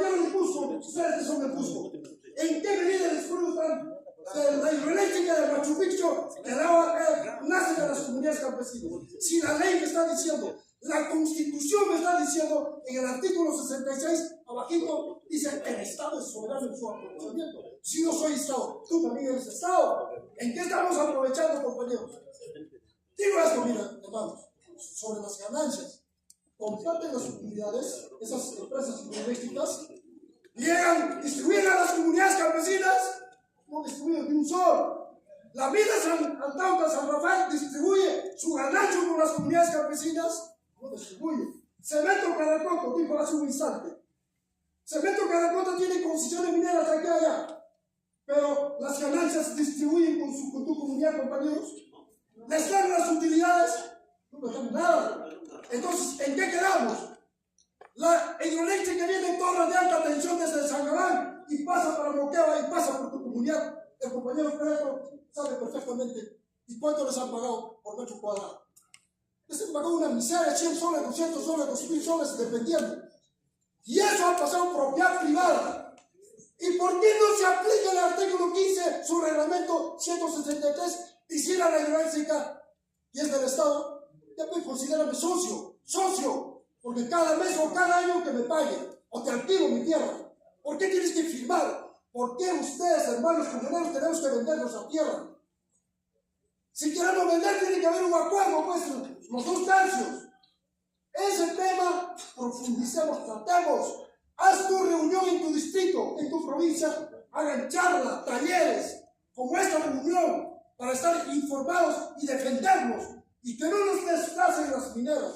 comunidades campesinas. Si la ley me está diciendo, la Constitución me está diciendo, en el artículo 66, abajito, dice, el Estado es soberano en su aprovechamiento. Si yo soy Estado, tú también eres Estado. ¿En qué estamos aprovechando, compañeros? Digo esto, mira, hermanos, sobre las ganancias. Comparten las comunidades, esas empresas hidroeléctricas, llegan, distribuyen a las comunidades campesinas, no distribuyen ni un sol. La mina Antauta San Rafael distribuye su ganancia con las comunidades campesinas, no distribuye. Cemento Caracoto, dijo hace un instante. Cemento Caracoto tiene concesiones mineras aquí y allá, pero las ganancias distribuyen con tu comunidad, compañeros. Les dan las utilidades, no les dan nada. Entonces, ¿en qué quedamos? La hidroeléctrica viene en torres de alta tensión desde San Galán y pasa para Moquegua y pasa por tu comunidad. El compañero Pedro sabe perfectamente. ¿Y cuánto les han pagado por metro cuadrado? Les han pagado una miseria, 100 soles, 200 soles, 2000 soles, dependiendo. Y eso ha pasado en propiedad privada. ¿Y por qué no se aplica el artículo 15, su reglamento 163, y si la hidroeléctrica y es del Estado? Ya pueden considerarme socio, porque cada mes o cada año que me paguen, o te alquilo mi tierra. ¿Por qué tienes que firmar? ¿Por qué ustedes, hermanos comuneros, tenemos que vender nuestra tierra? Si queremos vender, tiene que haber un acuerdo, pues, los dos tercios. Ese tema, profundicemos, tratemos. Haz tu reunión en tu distrito, en tu provincia, hagan charlas, talleres, como esta reunión, para estar informados y defendernos, y que no nos desplacen las mineras.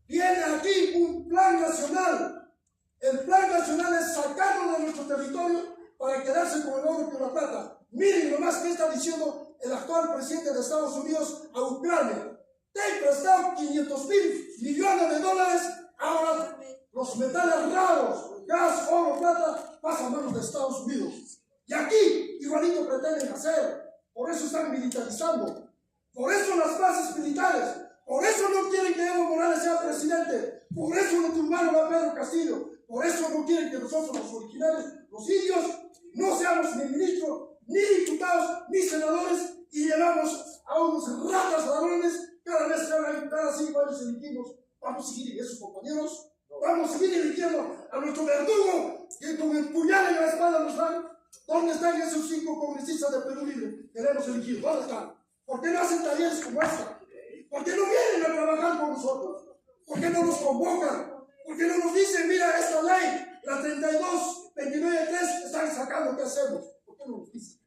Viene aquí un plan nacional. El plan nacional es sacarnos de nuestro territorio para quedarse con el oro y con la plata. Miren nomás qué está diciendo el actual presidente de Estados Unidos a Ucrania. Te he prestado 500.000 millones de dólares, ahora los metales raros, gas, oro, plata, pasan a manos de Estados Unidos. Y aquí igualito pretenden hacer. Por eso están militarizando. Por eso las bases militares. Por eso no quieren que Evo Morales sea presidente. Por eso no tumbaron a Pedro Castillo. Por eso no quieren que nosotros, los originarios, los indios, no seamos ni ministros, ni diputados, ni senadores, y llevamos a unos ratas ladrones cada vez cada 5 años elegimos. Vamos a seguir en eso, compañeros. Vamos a seguir eligiendo a nuestro verdugo que con el puñal en la espalda nos dan. ¿Dónde están esos 5 congresistas de Perú Libre? Queremos elegir. ¿Dónde están? ¿Por qué no hacen talleres como esta? ¿Por qué no vienen a trabajar con nosotros? ¿Por qué no nos convocan? ¿Por qué no nos dicen, mira, esta ley, la 32-29-3, están sacando, ¿qué hacemos? ¿Por qué no nos dicen?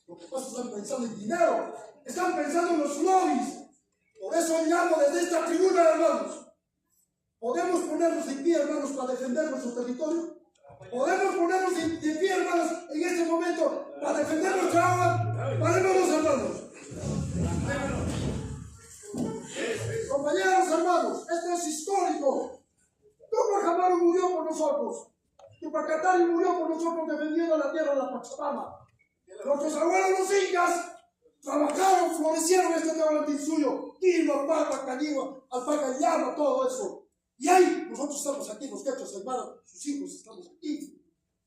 Lo que pasa es que están pensando en dinero, están pensando en los lobbies. Por eso llamo desde esta tribuna, hermanos. ¿Podemos ponernos de pie, hermanos, para defender nuestro territorio? ¿Podemos ponernos de pie, hermanos, en este momento, para defender nuestra agua? Parémonos, hermanos. Compañeros, hermanos, esto es histórico. Tupac Amaru murió por nosotros. Tupac Katari murió por nosotros defendiendo la tierra de la Pachamama. Nuestros abuelos los incas trabajaron, florecieron este suyo. Quillo, Alpaca, Cañigua, Alpaca, Llama, todo eso. Y ahí nosotros estamos aquí, los quechos, hermanos, sus hijos, estamos aquí.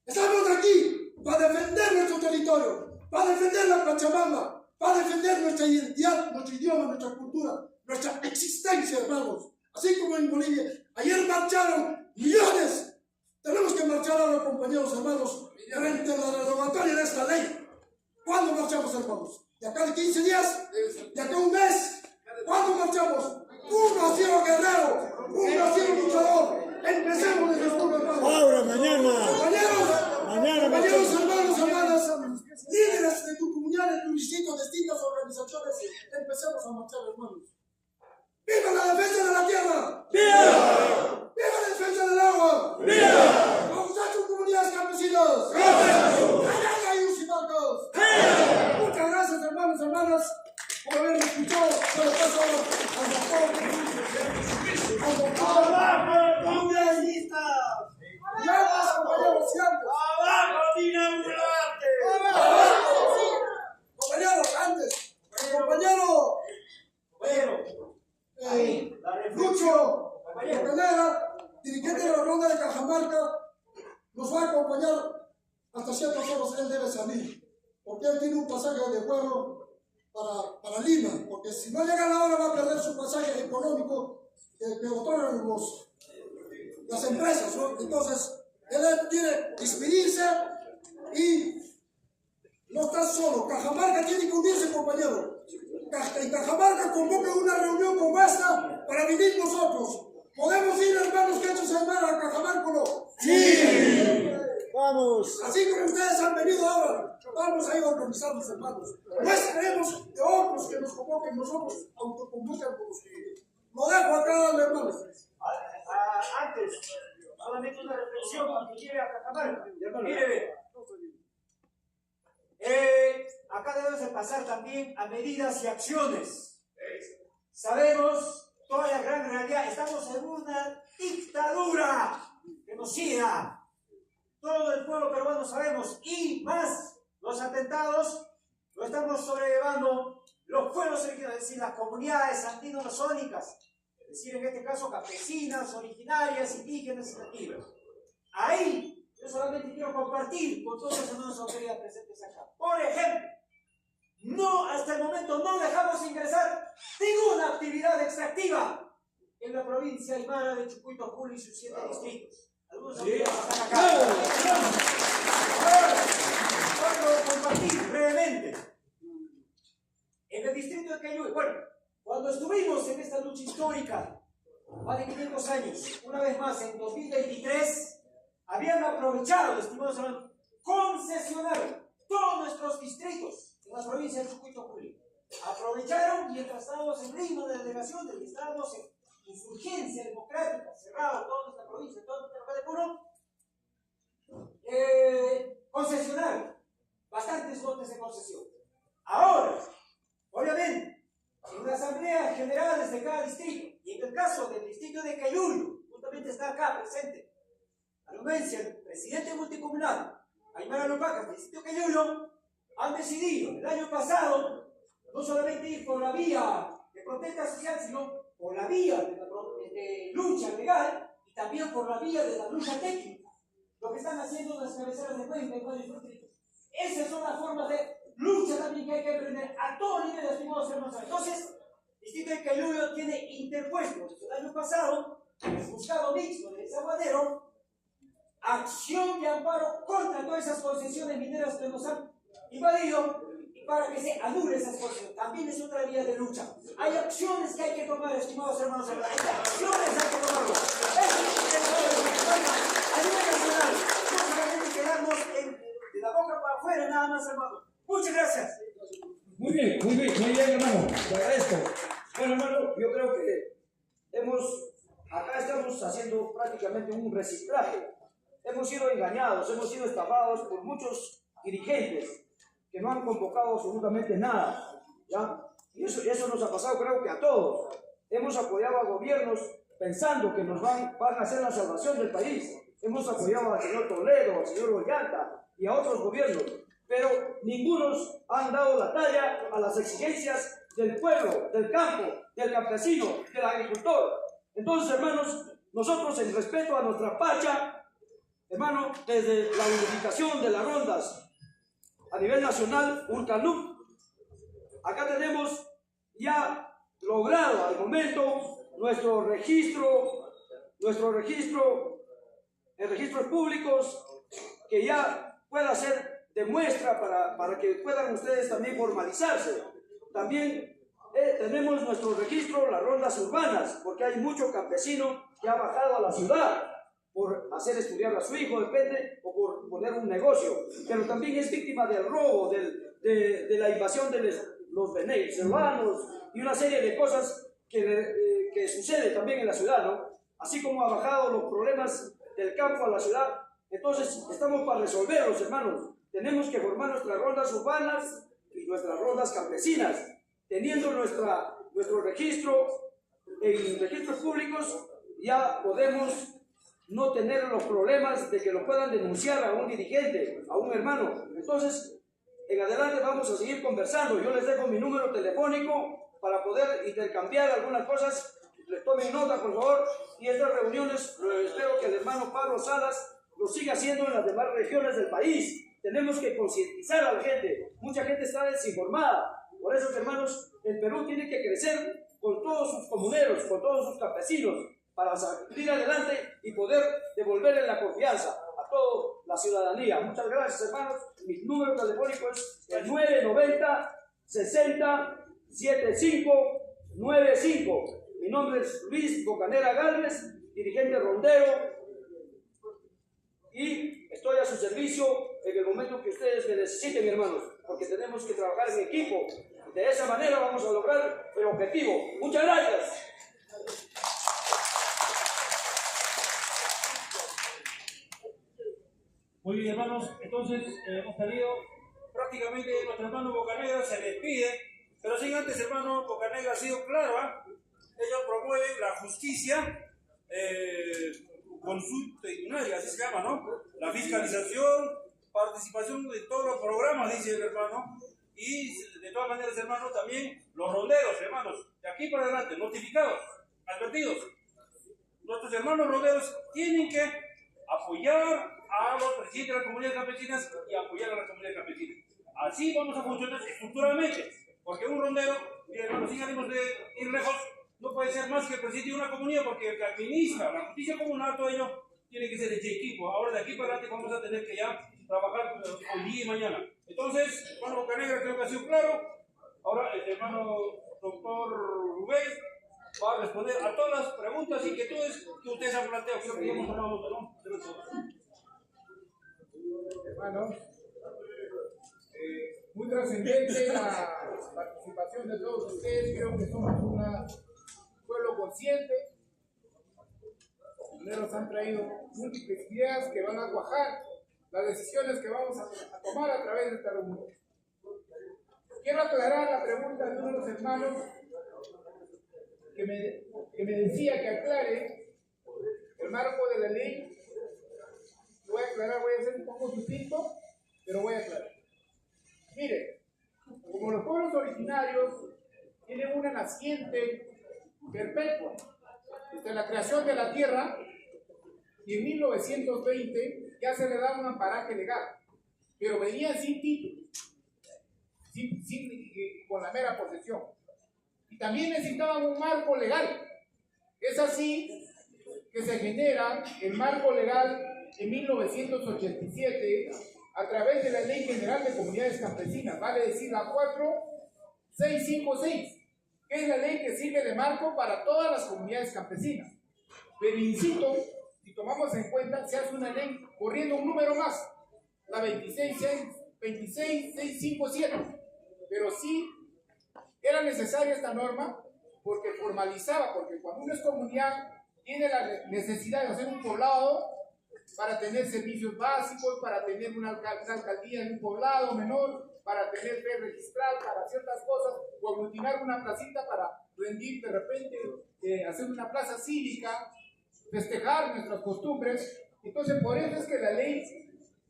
Estamos aquí para defender nuestro territorio, para defender la Pachamama, para defender nuestra identidad, nuestro idioma, nuestra cultura, nuestra existencia, hermanos. Así como en Bolivia. Ayer marcharon millones. Tenemos que marchar ahora, compañeros, hermanos, frente a la derogatoria de esta ley. ¿Cuándo marchamos, hermanos? ¿De acá de 15 días? ¿De acá un mes? ¿Cuándo marchamos? Un nacido guerrero, un nacido luchador. Empecemos desde el pueblo, hermanos. Ahora, mañana. Compañeros, hermanos, hermanas, líderes de tu comunidad, de tu distrito, de distintas organizaciones, empecemos a marchar, hermanos. ¡Viva la defensa de la tierra! ¡Viva! ¡Viva la defensa del agua! ¡Viva! ¡Muchachos, comunidades campesinas! ¡Ayaga y Usimarcos! Muchas gracias, hermanos, hermanas, por haberme escuchado. Pero paso al doctor. ¡Abajo, congresistas! ¡Llamas, compañeros, siempre! ¡Abajo, Dina Urrate! ¡Abajo! Compañeros, antes, compañero Lucho Pelera, dirigente de la ronda de Cajamarca, nos va a acompañar hasta ciertas horas. Él debe salir, porque él tiene un pasaje de vuelo para Lima. porque si no llega la hora va a perder su pasaje económico que otorgan las empresas, ¿no? Entonces, él quiere despedirse y no está solo. Cajamarca tiene que unirse, compañero. En Cajamarca convoca una reunión como esta para venir nosotros. ¿Podemos ir, hermanos, que hechos hermanos, a Cajamarca, no? ¡Sí! ¡Vamos! Así como ustedes han venido ahora, vamos a ir a organizarnos, hermanos. No esperemos de otros que nos convoquen, nosotros autoconvocan con los que. Lo dejo acá, hermanos. Antes, solamente una reflexión cuando llegue a Cajamarca. Mire, acá debemos de pasar también a medidas y acciones. Sabemos toda la gran realidad, estamos en una dictadura genocida. Todo el pueblo peruano sabemos, y más los atentados lo estamos sobrellevando los pueblos originarios, es decir, las comunidades andino-amazónicas, es decir, en este caso campesinas, originarias, indígenas y nativas. Ahí yo solamente quiero compartir con todos los hermanos autoridades presentes acá. Por ejemplo, hasta el momento no dejamos ingresar ninguna actividad extractiva en la provincia aymara de Chucuito, Juli y sus 7 distritos. Algunos autoridades están acá. Quiero compartir brevemente. En el distrito de Cayuy, cuando estuvimos en esta lucha histórica, más de 500 años, una vez más en 2023, habían aprovechado, estimados hermanos, concesionaron todos nuestros distritos en la provincia de Chucuito, Juli. Aprovecharon mientras estábamos en Lima de delegación, estábamos en insurgencia democrática, cerrado toda nuestra provincia, toda nuestra región de Puno, concesionaron bastantes lotes de concesión. Ahora, obviamente, en las asambleas generales de cada distrito, y en el caso del distrito de Cayuyo, justamente está acá presente, a la anuencia del presidente multicomunal, Aymara Lopacas, del distrito de Cayuyo, han decidido el año pasado no solamente ir por la vía de protesta social, sino por la vía de lucha legal y también por la vía de la lucha técnica. Lo que están haciendo las cabeceras de Cuenca y varios distritos. Esas son las formas de lucha también que hay que aprender a todo nivel, estimados hermanos. Entonces, el distrito de Cayuyo tiene interpuesto desde el año pasado, el juzgado mixto de Desaguadero, acción de amparo contra todas esas concesiones mineras que nos han invadido, y para que se anule esas concesiones. También es otra vía de lucha. Hay acciones que hay que tomar, estimados hermanos. Hay acciones que hay que tomar. A nivel nacional, no solamente quedarnos de la boca para afuera, nada más, hermano. Muchas gracias. Muy bien, hermano. Te agradezco. Bueno, hermano, yo creo que acá estamos haciendo prácticamente un reciclaje. Hemos sido engañados, hemos sido estafados por muchos dirigentes que no han convocado absolutamente nada, ¿ya? Y eso nos ha pasado, creo que a todos. Hemos apoyado a gobiernos pensando que nos van a hacer la salvación del país. Hemos apoyado al señor Toledo, al señor Ollanta y a otros gobiernos, pero ningunos han dado la talla a las exigencias del pueblo, del campo, del campesino, del agricultor. Entonces, hermanos, nosotros en respeto a nuestra pacha, hermano, desde la unificación de las rondas a nivel nacional, Urcalup, acá tenemos ya logrado al momento nuestro registro en registros públicos, que ya pueda ser de muestra para que puedan ustedes también formalizarse. También tenemos nuestro registro, las rondas urbanas, porque hay mucho campesino que ha bajado a la ciudad por hacer estudiar a su hijo, depende, o por poner un negocio, pero también es víctima del robo, de la invasión de los venezolanos y una serie de cosas que sucede también en la ciudad, ¿no? Así como ha bajado los problemas del campo a la ciudad. Entonces estamos para resolverlos, hermanos. Tenemos que formar nuestras rondas urbanas y nuestras rondas campesinas, teniendo nuestro registro en registros públicos. Ya podemos no tener los problemas de que lo puedan denunciar a un dirigente, a un hermano. Entonces, en adelante vamos a seguir conversando. Yo les dejo mi número telefónico para poder intercambiar algunas cosas. Les tomen nota, por favor. Y estas reuniones, espero que el hermano Pablo Salas lo siga haciendo en las demás regiones del país. Tenemos que concientizar a la gente. Mucha gente está desinformada. Por eso, hermanos, el Perú tiene que crecer con todos sus comuneros, con todos sus campesinos, para salir adelante y poder devolverle la confianza a toda la ciudadanía. Muchas gracias, hermanos. Mi número telefónico es el 990-60-7595. Mi nombre es Luis Bocanera Gálvez, dirigente rondero, y estoy a su servicio en el momento que ustedes me necesiten, hermanos, porque tenemos que trabajar en equipo. De esa manera vamos a lograr el objetivo. Muchas gracias. Muy bien, hermanos, entonces hemos tenido prácticamente nuestro hermano Bocanegra se despide, pero sin antes, hermano Bocanegra ha sido claro, ellos promueven la justicia constitucional, así se llama, ¿no? La fiscalización, participación de todos los programas, dice el hermano, y de todas maneras, hermano, también los ronderos, hermanos, de aquí para adelante, notificados, advertidos. Nuestros hermanos ronderos tienen que apoyar a los presidentes de las comunidades campesinas y apoyar a las comunidades campesinas. Así vamos a funcionar estructuralmente, porque un rondero, y hermanos, sin ánimos de ir lejos, no puede ser más que el presidente de una comunidad, porque el que administra la justicia comunal, todo ello tiene que ser ese equipo. Ahora de aquí para adelante vamos a tener que ya trabajar hoy día y mañana. Entonces, hermano Bocanegra creo que ha sido claro. Ahora el hermano doctor Rubén va a responder a todas las preguntas y inquietudes que ustedes han planteado. Creo que ya hemos tomado nota, ¿no? Hermanos, muy trascendente la participación de todos ustedes. Creo que somos un pueblo consciente. Los mineros han traído múltiples ideas que van a cuajar las decisiones que vamos a tomar a través de esta reunión. Quiero aclarar la pregunta de uno de los hermanos que me decía que aclare el marco de la ley. Lo voy a aclarar, voy a hacer un poco sucinto, pero voy a aclarar. Mire, como los pueblos originarios tienen una naciente perpetua desde la creación de la tierra, y en 1920 ya se le daba un amparaje legal, pero venían sin título, con la mera posesión. Y también necesitaban un marco legal. Es así que se genera el marco legal en 1987 a través de la Ley General de Comunidades Campesinas, vale decir la 4656, que es la ley que sirve de marco para todas las comunidades campesinas. Pero insisto, si tomamos en cuenta, se hace una ley corriendo un número más, la 26657, pero sí era necesaria esta norma porque formalizaba, porque cuando una comunidad tiene la necesidad de hacer un poblado para tener servicios básicos, para tener una alcaldía en un poblado menor, para tener fe registral, para ciertas cosas, o aglutinar una placita para rendir de repente, hacer una plaza cívica, festejar nuestras costumbres. Entonces, por eso es que la ley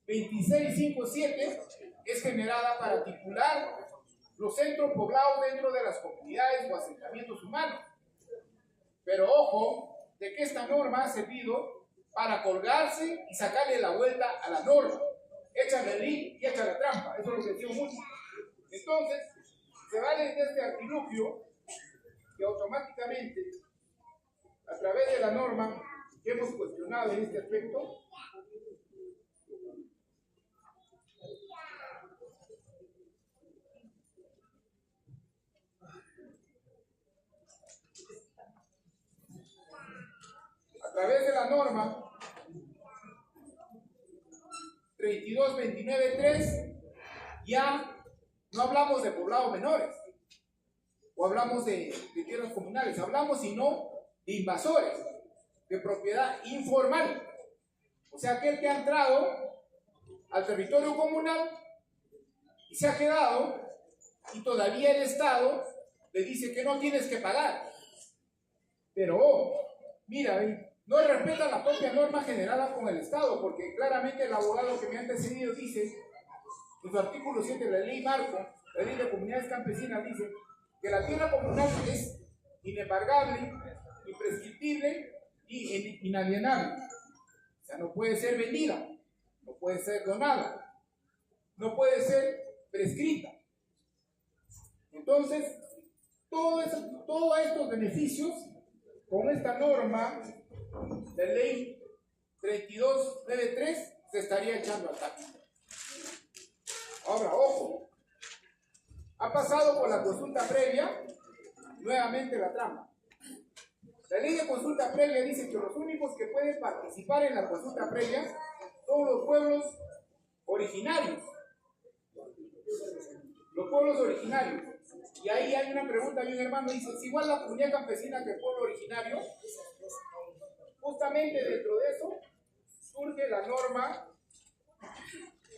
2657 es generada para articular los centros poblados dentro de las comunidades o asentamientos humanos. Pero ojo, de que esta norma ha servido para colgarse y sacarle la vuelta a la norma. Échale el link y echa la trampa. Eso es lo que digo mucho. Entonces, se vale de este artilugio que automáticamente, a través de la norma que hemos cuestionado en este aspecto, a través de la norma 3229.3 ya no hablamos de poblados menores o hablamos de tierras comunales, hablamos sino de invasores, de propiedad informal, o sea, aquel que ha entrado al territorio comunal y se ha quedado y todavía el Estado le dice que no tienes que pagar, pero mira, no respeta la propia norma generada con el Estado, porque claramente el abogado que me ha antecedido dice, en su artículo 7 de la ley marco, la ley de comunidades campesinas, dice que la tierra comunal es inembargable, imprescriptible y inalienable. O sea, no puede ser vendida, no puede ser donada, no puede ser prescrita. Entonces, todos estos beneficios, con esta norma de ley 3293, se estaría echando al taco. Ahora, ojo, ha pasado por la consulta previa, nuevamente la trampa. La ley de consulta previa dice que los únicos que pueden participar en la consulta previa son los pueblos originarios. Los pueblos originarios. Y ahí hay una pregunta de un hermano, dice, ¿es igual la comunidad campesina que el pueblo originario? Justamente dentro de eso surge la norma,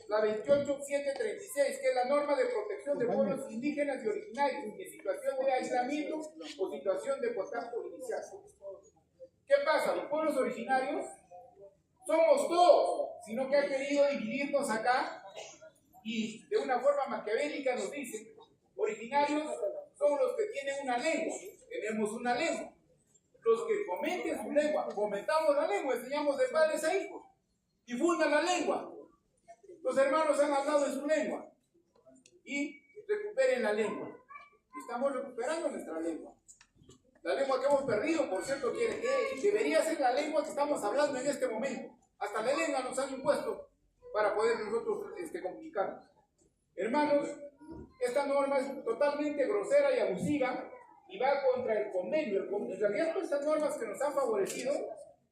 la 28736, que es la norma de protección de pueblos indígenas y originarios en situación de aislamiento o situación de contacto inicial. ¿Qué pasa? Los pueblos originarios somos todos, sino que han querido dividirnos acá y de una forma maquiavélica nos dicen, originarios son los que tienen una lengua, tenemos una lengua. Los que fomenten su lengua, fomentamos la lengua, enseñamos de padres a hijos, difundan la lengua. Los hermanos han hablado en su lengua y recuperen la lengua. Estamos recuperando nuestra lengua. La lengua que hemos perdido, por cierto, que debería ser la lengua que estamos hablando en este momento. Hasta la lengua nos han impuesto para poder nosotros comunicarnos. Hermanos, esta norma es totalmente grosera y abusiva y va contra el convenio. En realidad, estas normas que nos han favorecido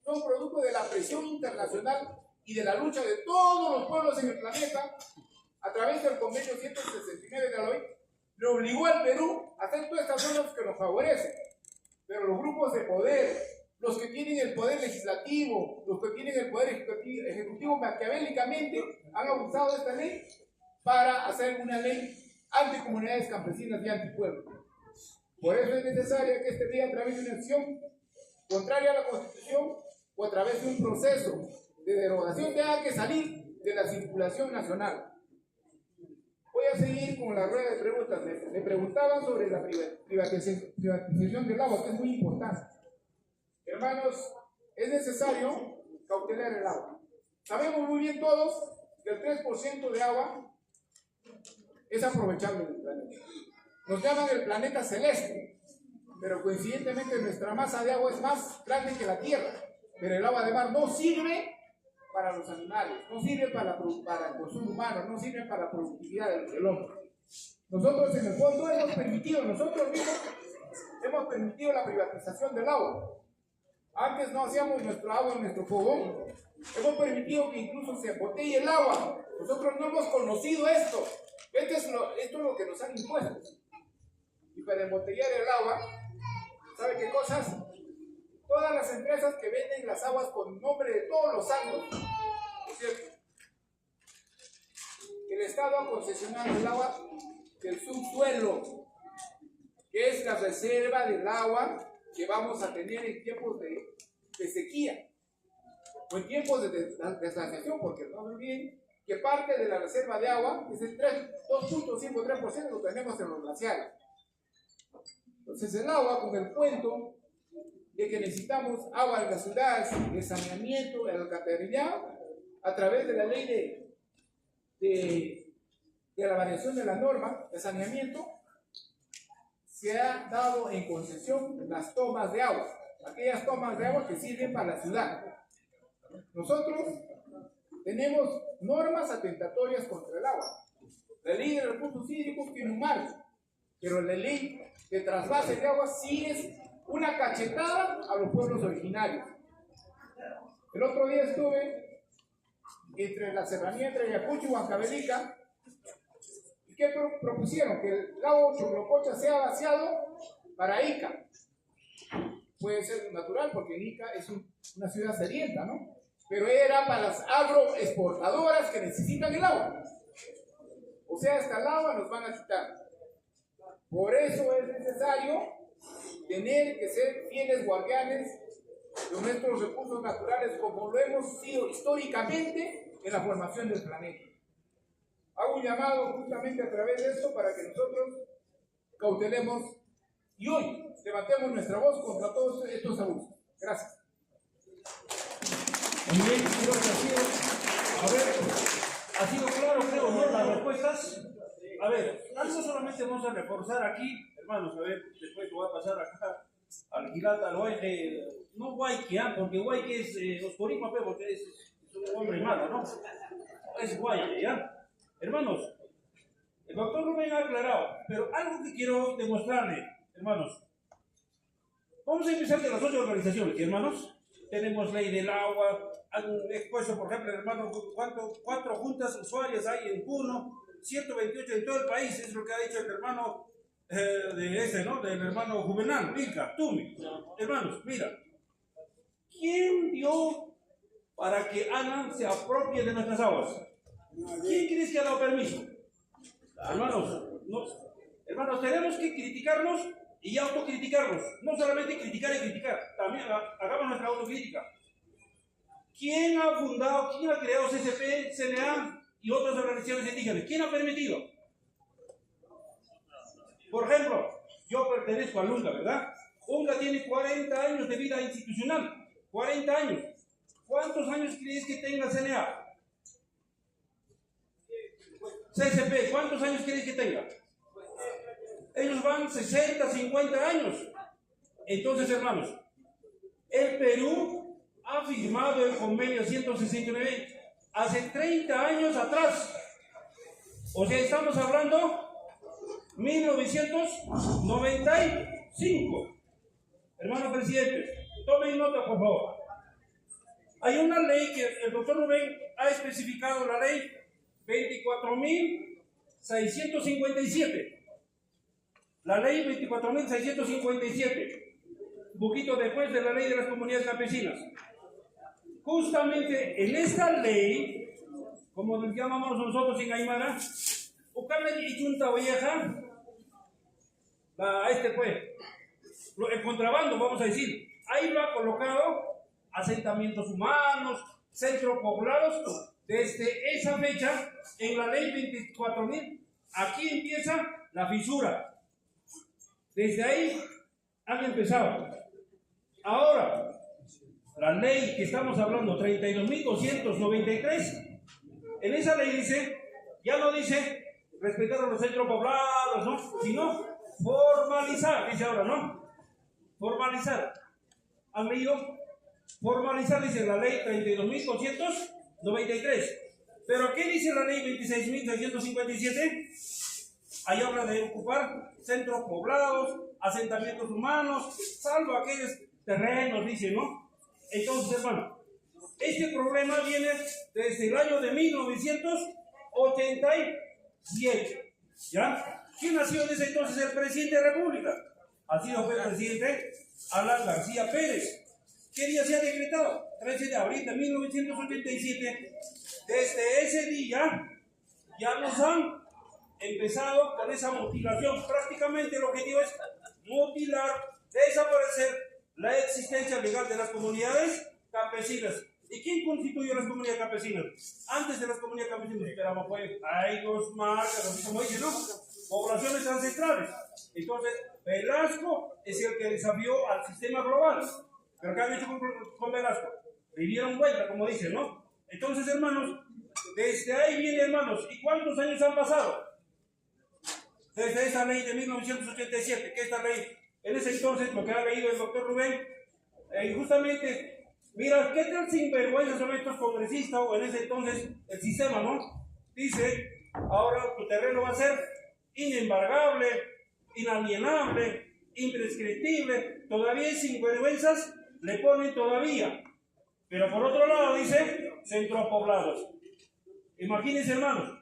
son producto de la presión internacional y de la lucha de todos los pueblos en el planeta a través del convenio 169 de la OIT, le obligó al Perú a hacer todas estas normas que nos favorecen. Pero los grupos de poder, los que tienen el poder legislativo, los que tienen el poder ejecutivo maquiavélicamente, han abusado de esta ley para hacer una ley anticomunidades campesinas y antipueblos. Por eso es necesario que este día, a través de una acción contraria a la Constitución o a través de un proceso de derogación, tenga que salir de la circulación nacional. Voy a seguir con la rueda de preguntas. Me preguntaban sobre la privatización del agua, que es muy importante. Hermanos, es necesario cautelar el agua. Sabemos muy bien todos que el 3% de agua es aprovechable en el planeta. Nos llaman el planeta celeste, pero coincidentemente nuestra masa de agua es más grande que la Tierra. Pero el agua de mar no sirve para los animales, no sirve para el consumo humano, no sirve para la productividad del hombre. Nosotros en el fondo nosotros mismos hemos permitido la privatización del agua. Antes no hacíamos nuestro agua en nuestro fogón. Hemos permitido que incluso se embotelle el agua. Nosotros no hemos conocido esto. Esto es lo que nos han impuesto. Y para embotellar el agua, ¿sabe qué cosas? Todas las empresas que venden las aguas con nombre de todos los santos, ¿no es cierto? El Estado ha concesionado el agua del subsuelo, que es la reserva del agua que vamos a tener en tiempos de sequía o en tiempos de deslaciación, porque no olviden que parte de la reserva de agua es el 2.53% lo tenemos en los glaciares. Entonces el agua, con el cuento de que necesitamos agua en las ciudades, de saneamiento, el alcantarillado, a través de la ley de la variación de la norma de saneamiento, se ha dado en concesión las tomas de agua, aquellas tomas de agua que sirven para la ciudad. Nosotros tenemos normas atentatorias contra el agua. La ley de recursos hídricos tiene un marco, pero la ley de trasvase de agua sí es una cachetada a los pueblos originarios. El otro día estuve entre la serranía entre Ayacucho y Huancavelica. ¿Y qué propusieron? Que el lago Choclococha sea vaciado para Ica. Puede ser natural porque Ica es una ciudad sedienta, ¿no? Pero era para las agroexportadoras que necesitan el agua. O sea, hasta el agua nos van a quitar. Por eso es necesario tener que ser fieles guardianes de nuestros recursos naturales, como lo hemos sido históricamente en la formación del planeta. Hago un llamado justamente a través de esto para que nosotros cautelemos y hoy levantemos nuestra voz contra todos estos abusos. Gracias. Muy bien, creo que ha sido claro, creo, ¿no? Las respuestas. a ver, algo solamente vamos a reforzar aquí, hermanos, a ver, después lo voy a pasar acá al Gilata, al Guayque, no Guayque, porque Guayque es Oscorima, porque es un hombre malo, ¿no? Es Guayque, ¿ya? Hermanos, el doctor Rubén ha aclarado, pero algo que quiero demostrarle, hermanos. Vamos a empezar de las 8 organizaciones, hermanos. Tenemos ley del agua, han expuesto, por ejemplo, hermano, 4 juntas usuarias hay en Puno, 128 en todo el país, es lo que ha dicho el hermano ¿no? Del hermano Juvenal, Vilca, Tumi. Hermanos, mira, ¿quién dio para que Ana se apropie de nuestras aguas? ¿Quién crees que ha dado permiso? Hermanos, hermanos, tenemos que criticarnos y autocriticarnos. No solamente criticar y criticar, también hagamos nuestra autocrítica. ¿Quién ha fundado, quién ha creado CCP, CNA y otras organizaciones indígenas? ¿Quién ha permitido? Por ejemplo, yo pertenezco al UNGA, ¿verdad? UNGA tiene 40 años de vida institucional. 40 años. ¿Cuántos años crees que tenga CNA? CCP, ¿cuántos años crees que tenga? Ellos van 60, 50 años. Entonces, hermanos, el Perú ha firmado el convenio 169 hace 30 años atrás. O sea, estamos hablando 1995. Hermanos presidentes, tomen nota, por favor. Hay una ley que el doctor Rubén ha especificado, la ley 24.657. La ley 24.657, un poquito después de la ley de las comunidades campesinas. Justamente en esta ley, como nos llamamos nosotros en Aymara, y Junta Vieja, el contrabando, vamos a decir, ahí lo ha colocado asentamientos humanos, centros poblados, desde esa fecha, en la ley 24.000, aquí empieza la fisura. Desde ahí han empezado. Ahora, la ley que estamos hablando, 32.293, en esa ley dice, ya no dice respetar a los centros poblados, ¿no? Sino formalizar, dice ahora, ¿no? Formalizar. ¿Han leído? Formalizar, dice la ley 32.293. ¿Pero qué dice la ley 26.657? Ahí habla de ocupar centros poblados, asentamientos humanos, salvo aquellos terrenos, dice, ¿no? Entonces, hermano, este problema viene desde el año de 1987, ¿ya? ¿Quién ha sido desde entonces el presidente de la República? Ha sido el presidente Alan García Pérez. ¿Qué día se ha decretado? 13 de abril de 1987. Desde ese día ya nos han empezado con esa mutilación. Prácticamente el objetivo es mutilar, desaparecer la existencia legal de las comunidades campesinas. ¿Y quién constituyó las comunidades campesinas? Antes de las comunidades campesinas, esperamos, pues, Aigos, Marcas, como dicen, ¿no? Poblaciones ancestrales. Entonces, Velasco es el que desafió al sistema global. ¿Pero qué han hecho con Velasco? Le dieron vuelta, como dicen, ¿no? Entonces, hermanos, desde ahí viene, hermanos, ¿y cuántos años han pasado? Desde esa ley de 1987, que esta ley, en ese entonces, lo que ha leído el doctor Rubén, justamente, mira, ¿qué tal sinvergüenza son estos congresistas o en ese entonces el sistema, ¿no? Dice, ahora tu terreno va a ser inembargable, inalienable, imprescriptible, todavía hay sinvergüenzas, le ponen todavía. Pero por otro lado dice, centros poblados. Imagínense, hermanos,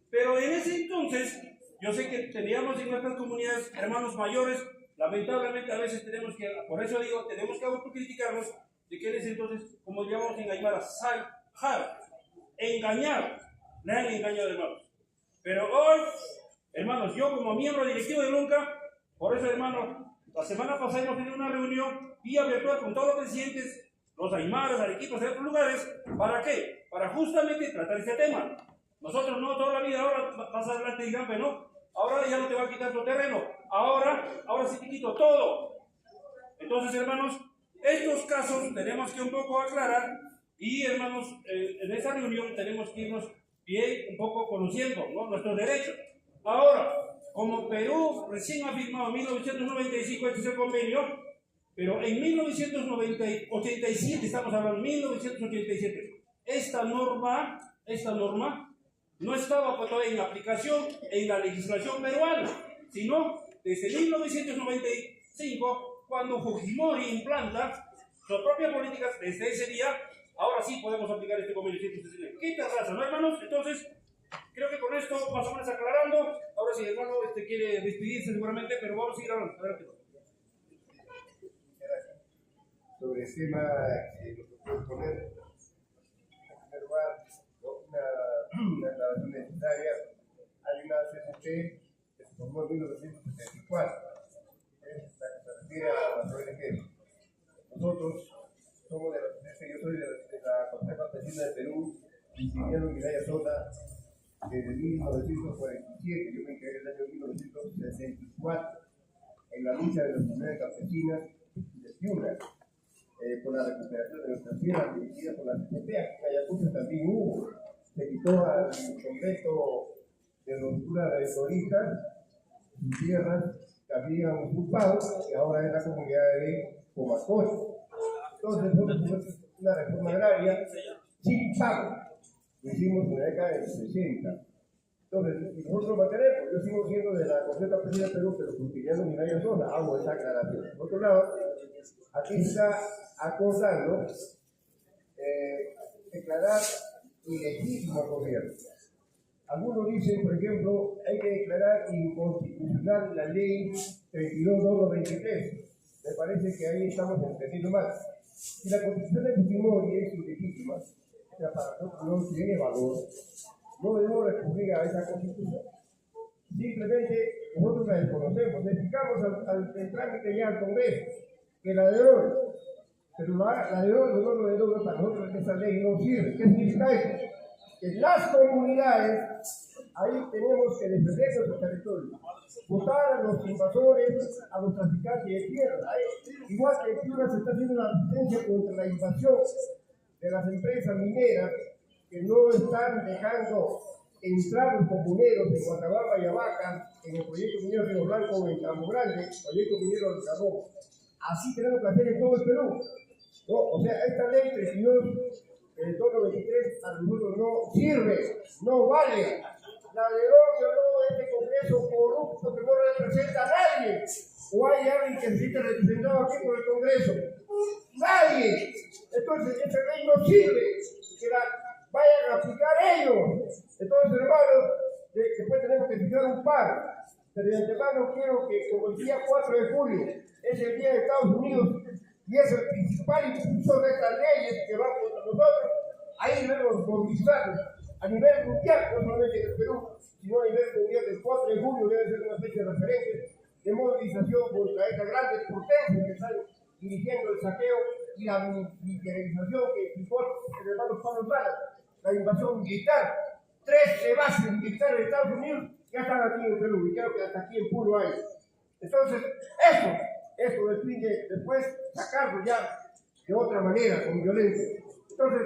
pero en ese entonces, yo sé que teníamos en nuestras comunidades hermanos mayores, lamentablemente a veces tenemos que, por eso digo, tenemos que autocriticarnos de que en ese entonces, como llamamos en Aymara, engañar, le han engañado, hermanos. Pero hoy, hermanos, yo como miembro directivo de LUNCA, por eso, hermanos, la semana pasada hemos tenido una reunión vía virtual con todos los presidentes, los aymaras, arequipas de otros lugares. ¿Para qué? Para justamente tratar este tema. Nosotros no toda la vida, ahora vas adelante y digan, no, ahora ya no te va a quitar tu terreno, ahora sí te quito todo. Entonces, hermanos, estos casos tenemos que un poco aclarar y, hermanos, en esta reunión tenemos que irnos bien un poco conociendo, ¿no?, nuestros derechos. Ahora, como Perú recién ha firmado en 1995 este es el convenio, pero en 1987, estamos hablando de 1987, esta norma no estaba todavía en aplicación en la legislación peruana, sino desde 1995, cuando Fujimori implanta sus propias políticas, desde ese día, ahora sí podemos aplicar este convenio 169. ¿Qué terraza, no, hermanos? Entonces, creo que con esto más o menos aclarando. Ahora sí, hermano, quiere despedirse seguramente, pero vamos a ir hablando. Adelante. Sobre el tema que nos puede poner, en primer lugar, una aclaración necesaria. Hay una CCT que se formó en 1974, es la que se refiere a las ONG. Nosotros somos de la CCT, yo soy de la Consejo Campesina de Perú, Ingeniero Miraya Sola, desde 1947, yo me integré en el año 1964 en la lucha de las comunidades campesinas y de Piura, por la recuperación de nuestras tierras dirigidas por la CCP. Aquí en Ayacucho también hubo, se quitó al convento de los curas de Toristas sus tierras que habían usurpado y ahora es la comunidad de Comacoy. Entonces, nosotros una reforma agraria sin pago. Lo hicimos en la década del 60. Entonces, nosotros mantenemos. Yo sigo siendo de la Consejo Campesina de Perú, pero Frutilano Miraya Sola, hago esa aclaración. Por otro lado, aquí se está acordando declarar ilegítimo al gobierno. Algunos dicen, por ejemplo, hay que declarar inconstitucional la ley 32-293. Me parece que ahí estamos entendiendo mal. Si la constitución de Fujimori es ilegítima, o sea, para nosotros no tiene valor, no debemos recurrir a esa constitución. Simplemente nosotros la desconocemos, dedicamos al trámite ya al Congreso, que la derogue. Pero la derogue no lo deroga para nosotros, esa ley no sirve. ¿Qué significa eso? Que las comunidades, ahí tenemos que defender nuestro territorio, votar a los invasores, a los traficantes de tierra. Igual que en Piura se está haciendo una resistencia contra la invasión de las empresas mineras que no están dejando entrar los comuneros en Guatabamba y Abaca, en el proyecto minero Río Blanco, en Campo Grande, proyecto minero del Carbón. Así tenemos que hacer en todo el Perú. ¿No? O sea, esta ley 32-293 a nosotros no sirve, no vale. La derogue o no este Congreso corrupto que no representa a nadie. ¿O hay alguien que se siente representado aquí por el Congreso? Nadie. Entonces, esta ley no sirve. Que la vayan a aplicar ellos. Entonces, hermanos, después tenemos que fijar un par. Pero de antemano quiero que, como el día 4 de julio es el día de Estados Unidos y es el principal impulsor de estas leyes que van contra nosotros, ahí debemos movilizarnos a nivel mundial, no solamente en el Perú, sino a nivel mundial. El 4 de julio debe ser una fecha de referencia de movilización contra estas grandes potencias que están dirigiendo el saqueo y la militarización que impulsó el hermano Pablo Salas, la invasión militar. 13 bases militares de Estados Unidos ya están aquí en Perú y creo que hasta aquí en Puno hay. Entonces, eso define después sacarlo ya de otra manera, con violencia. Entonces,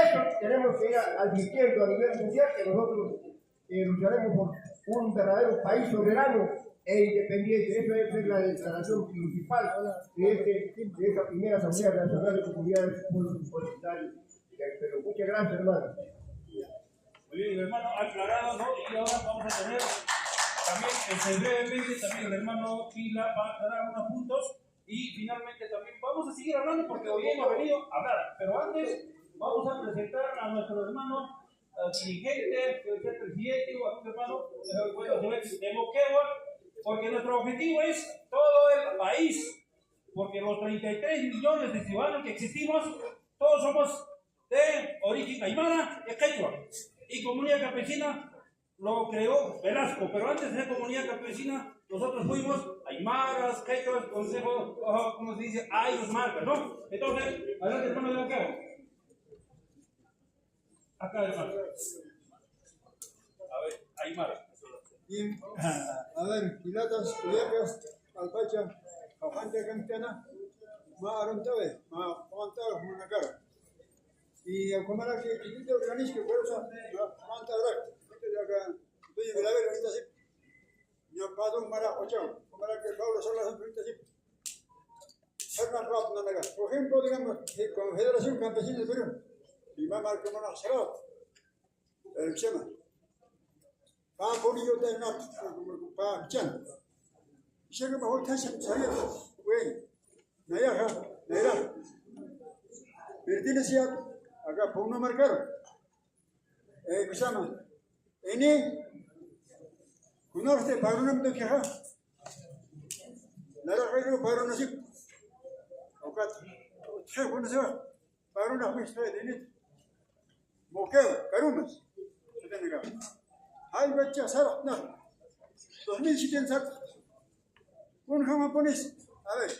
eso tenemos que ir advirtiendo a nivel mundial que nosotros lucharemos por un verdadero país soberano e independiente. Esa es la declaración principal de esta primera Asamblea Nacional de Comunidades Universitarias. Pero muchas gracias, hermano. Muy bien, hermano, aclarado, ¿no? Y ahora vamos a tener también, brevemente, también el hermano Pila va a aclarar unos puntos. Y finalmente también vamos a seguir hablando porque hoy hemos venido a hablar. Pero antes vamos a presentar a nuestro hermano dirigente, puede ser presidente o a nuestro hermano de Moquegua, porque nuestro objetivo es todo el país, porque los 33 millones de ciudadanos que existimos, todos somos de origen aymara y quechua. Y comunidad campesina lo creó Velasco, pero antes de comunidad campesina nosotros fuimos aymaras, quechuas, consejo, ¿cómo se dice? Ayos, marcas, ¿no? Entonces, adelante, hermano de Moquegua. Acá, hermano. A ver, aymara. Bien, a ver, pilatas, culebras, alpacha, jafante cantana, arontabe, aguantado como una cara. Y a comer aquí, y te organizas que por eso, aguanta ahora. Este de acá, voy a ver ahorita sí. Yo padrón maracochón, como la que Pablo son las enfrentas. Por ejemplo, digamos, Confederación Campesina del Perú, y mamá que me ha cerrado, el Chema. Pa Polillo del Norte, Pa Chan. Llega bajo el Tasha, salía, güey, Nayaja, Nayaja. Pertenecía acá por una marcaron. ¿Qué se llama? Ene, conoce, para una de queja. Nada, para una así. ¿Qué bueno se va? Para una fiesta de dinero. Moqueo, carumas. Se tiene que ver. Hay bachas, no. 2700. Un jamás pones. A ver.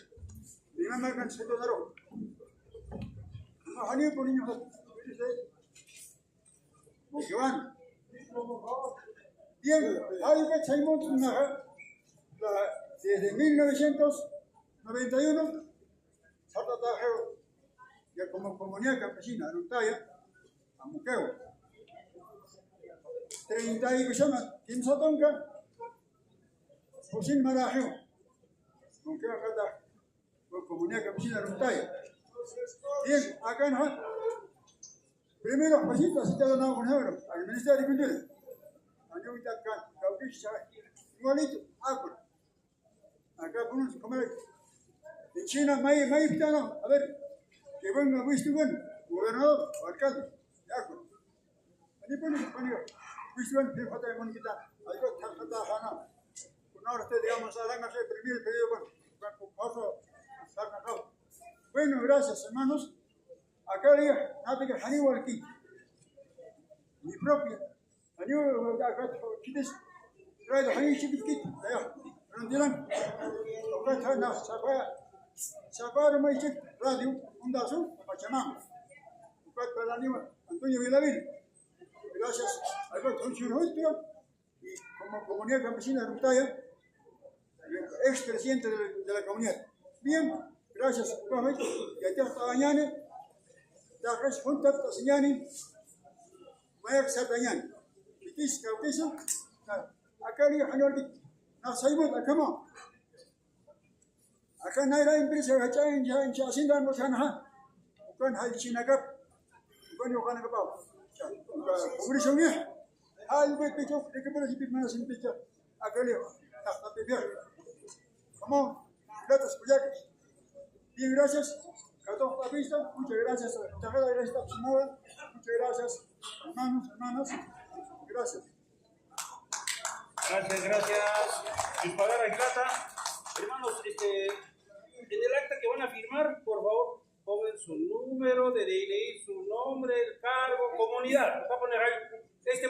Mi mamá can se te daró. No, Hani por niños. Moquewan. Bien, hay bachas y montos. Desde 1991. Ya como comunidad campesina, Arutaya, a Muqueo. 30 y que se llama Kim Sotonka, Josin Marajeo. Muqueo acá está, por comunidad campesina, Arutaya. Bien, acá no. Primero, Josito, así te ha donado con euro, al Ministerio de Agricultura. Año acá, Cauquisha, igualito, Acura. Acá ponemos, como de China, May Pitano, a ver, que venga Wistugan, gobernador o alcalde, de acuerdo. Ani ponio, Wistugan, que falta de Monquita, algo está Hana. Una hora digamos, háganse el primer pedido con paso a bueno, gracias, hermanos. Acá diga, nada que Haniwal aquí. Mi propia. Haniwal, acá, ¿quieres? Trae de Hani chiquitito, allá. ¿No entienden? Acá está, Zaparo Maichik, Radio, Fundación, Pachamama. Para Antonio Villavil. Gracias al doctor Churruistro y como comunidad campesina de Rutaya, expresidente de la comunidad. Bien, gracias, Mohamed. Y aquí hasta mañana, Tajas Junta Tasiñani, Mayak Satañani. Itis, Cautizo, acá ni Hanoldi, Nasaimut, Acamo. Acá no hay empresa que en Chacinda no se han con Halchinacap, con Yohanacapau. Congreso mío, al pecho, de que me recibir menos en pecho. Acá leo, hasta pedir. Vamos, gracias, Puyacas. Bien, gracias. Catón Papista, muchas gracias. Tajada de esta señora, muchas gracias, hermanos, hermanas. Gracias. Gracias. Sin palabras en plata. Hermanos, en el acta que van a firmar, por favor, pongan su número de DNI, su nombre, el cargo, comunidad. Va a poner ahí.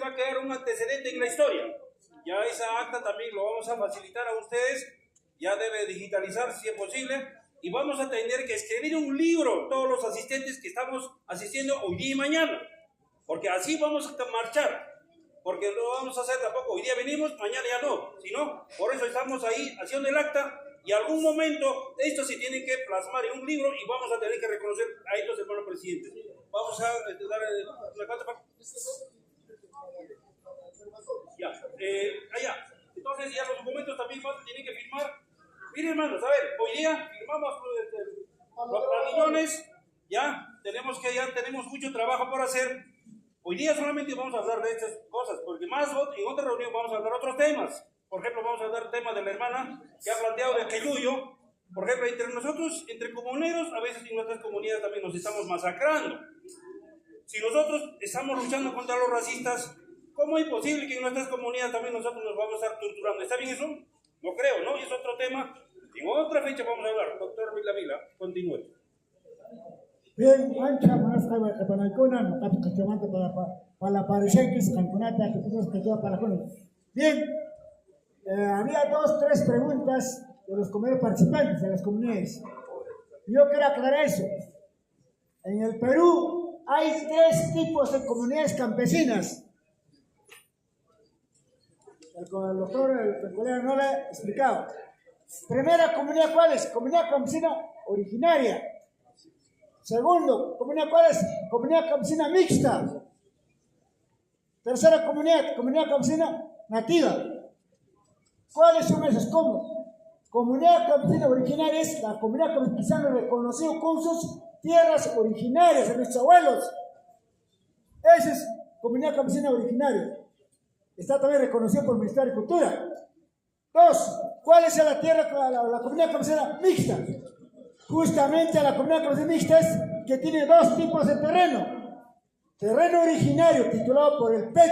Va a quedar un antecedente en la historia. Ya esa acta también lo vamos a facilitar a ustedes. Ya debe digitalizar si es posible. Y vamos a tener que escribir un libro, todos los asistentes que estamos asistiendo hoy día y mañana. Porque así vamos a marchar. Porque no vamos a hacer tampoco, hoy día venimos, mañana ya no. Sino, por eso estamos ahí haciendo el acta. Y algún momento esto se tiene que plasmar en un libro y vamos a tener que reconocer a estos hermanos presidentes. Vamos a dar una carta para... Ya, allá. Entonces ya los documentos también tienen que firmar. Miren hermanos, a ver, hoy día firmamos los planillones. Ya tenemos mucho trabajo por hacer. Hoy día solamente vamos a hablar de estas cosas, porque más en otra reunión vamos a hablar de otros temas. Por ejemplo, vamos a hablar del tema de la hermana que ha planteado de Aquelluyo. Por ejemplo, entre nosotros, entre comuneros, a veces en nuestras comunidades también nos estamos masacrando. Si nosotros estamos luchando contra los racistas, ¿cómo es posible que en nuestras comunidades también nosotros nos vamos a estar torturando? ¿Está bien eso? No creo, ¿no? Es otro tema. En otra fecha vamos a hablar. Doctor Vila, continúe. Bien, ancha más para la parecer que es campeonato que para bien, había 2, 3 preguntas de los comuneros participantes de las comunidades. Yo quiero aclarar eso. En el Perú hay 3 tipos de comunidades campesinas. El doctor, el colega no le ha explicado. Primera comunidad, ¿cuál es? Comunidad campesina originaria. Segundo, comunidad, ¿cuál es? Comunidad campesina mixta. Tercera comunidad campesina nativa. ¿Cuáles son esos? ¿Cómo? Comunidad campesina originaria es la comunidad campesina reconocida con sus tierras originarias de nuestros abuelos. Esa es comunidad campesina originaria. Está también reconocido por el Ministerio de Cultura. 2. ¿Cuál es la tierra, la comunidad campesina mixta? Justamente la comunidad campesina mixta es que tiene 2 tipos de terreno. Terreno originario titulado por el PET,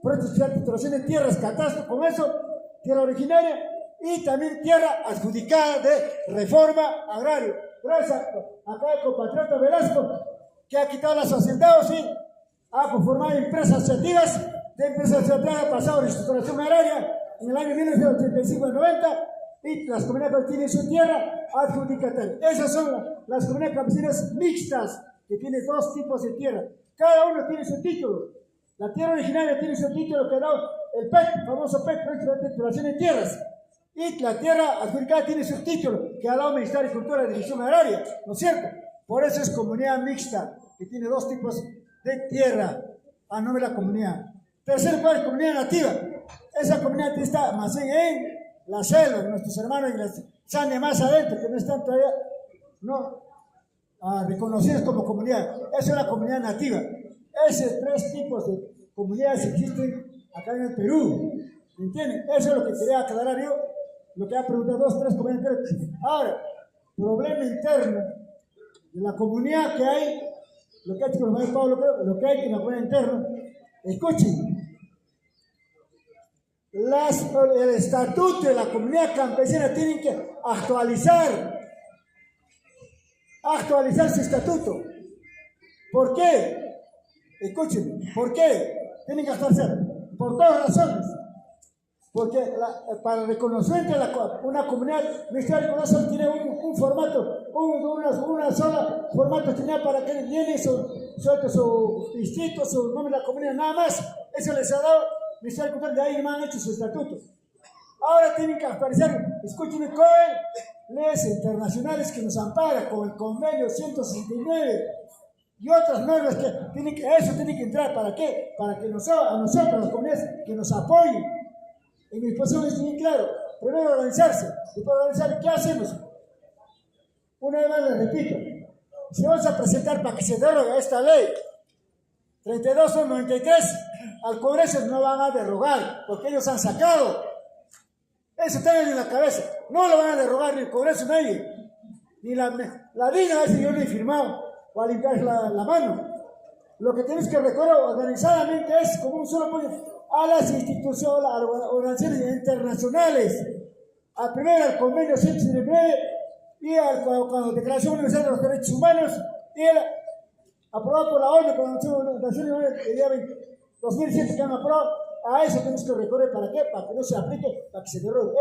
Proyecto Especial de Titulación de Tierras, Catastro, con eso, tierra originaria, y también tierra adjudicada de reforma agraria. Gracias acá el compatriota Velasco, que ha quitado los hacendados y ha conformado empresas asociativas. De empresas asociativas ha pasado a reestructuración agraria en el año 1985 y 90, y las comunidades que tienen su tierra adjudicataria. Esas son las comunidades campesinas mixtas, que tienen 2 tipos de tierra. Cada uno tiene su título. La tierra originaria tiene su título que ha dado el PET, el famoso PET, Proyecto de Titulación de Tierras. Y la tierra adjudicada tiene su título que ha dado el Ministerio de Cultura y División Agraria, ¿no es cierto? Por eso es comunidad mixta, que tiene 2 tipos de tierra a nombre de la comunidad. Tercero, ¿cuál es comunidad nativa? Esa comunidad está más bien en la selva, nuestros hermanos en las Sane más adentro, que no están todavía reconocidos como comunidad. Esa es la comunidad nativa. Esos 3 tipos de comunidades existen acá en el Perú. ¿Me entienden? Eso es lo que quería aclarar yo, lo que ha preguntado 2, 3 comunidades. Ahora, problema interno de la comunidad que hay, lo que ha dicho el maestro Pablo, lo que hay en la comunidad interna. Escuchen, el estatuto de la comunidad campesina tienen que actualizar su estatuto. ¿Por qué? Escuchen, ¿por qué? Tienen que actualizar. Por 2 razones. Porque para el reconocimiento de una comunidad, el Ministerio de Cultura tiene un formato, una sola formato tenía para que llene su distrito, su nombre de la comunidad, nada más. Eso les ha dado el Ministerio de Cultura, de ahí no han hecho su estatuto. Ahora tienen que actualizar, escúchenme, con leyes internacionales que nos amparan, con el convenio 169 y otras normas que tienen que entrar. ¿Para qué? Para que a nosotros, las comunidades, que nos apoyen. En mi posición es bien claro. Primero organizarse. Después organizar, ¿qué hacemos? Una vez más les repito. Si vamos a presentar para que se derogue esta ley 32 o 93, al Congreso no van a derogar, porque ellos han sacado. Eso tengan en la cabeza. No lo van a derogar ni el Congreso, nadie. Ni la DINA, ese yo no he firmado, o a limpiar la mano. Lo que tenemos que recordar organizadamente es como un solo puño a las instituciones, a las organizaciones internacionales, primero al convenio 169 y a la Declaración Universal de los Derechos Humanos y aprobado por la ONU, con la Naciones Unidas el día 2007 que han aprobado. A eso tenemos que recorrer. ¿Para qué? Para que no se aplique, para que se derogue.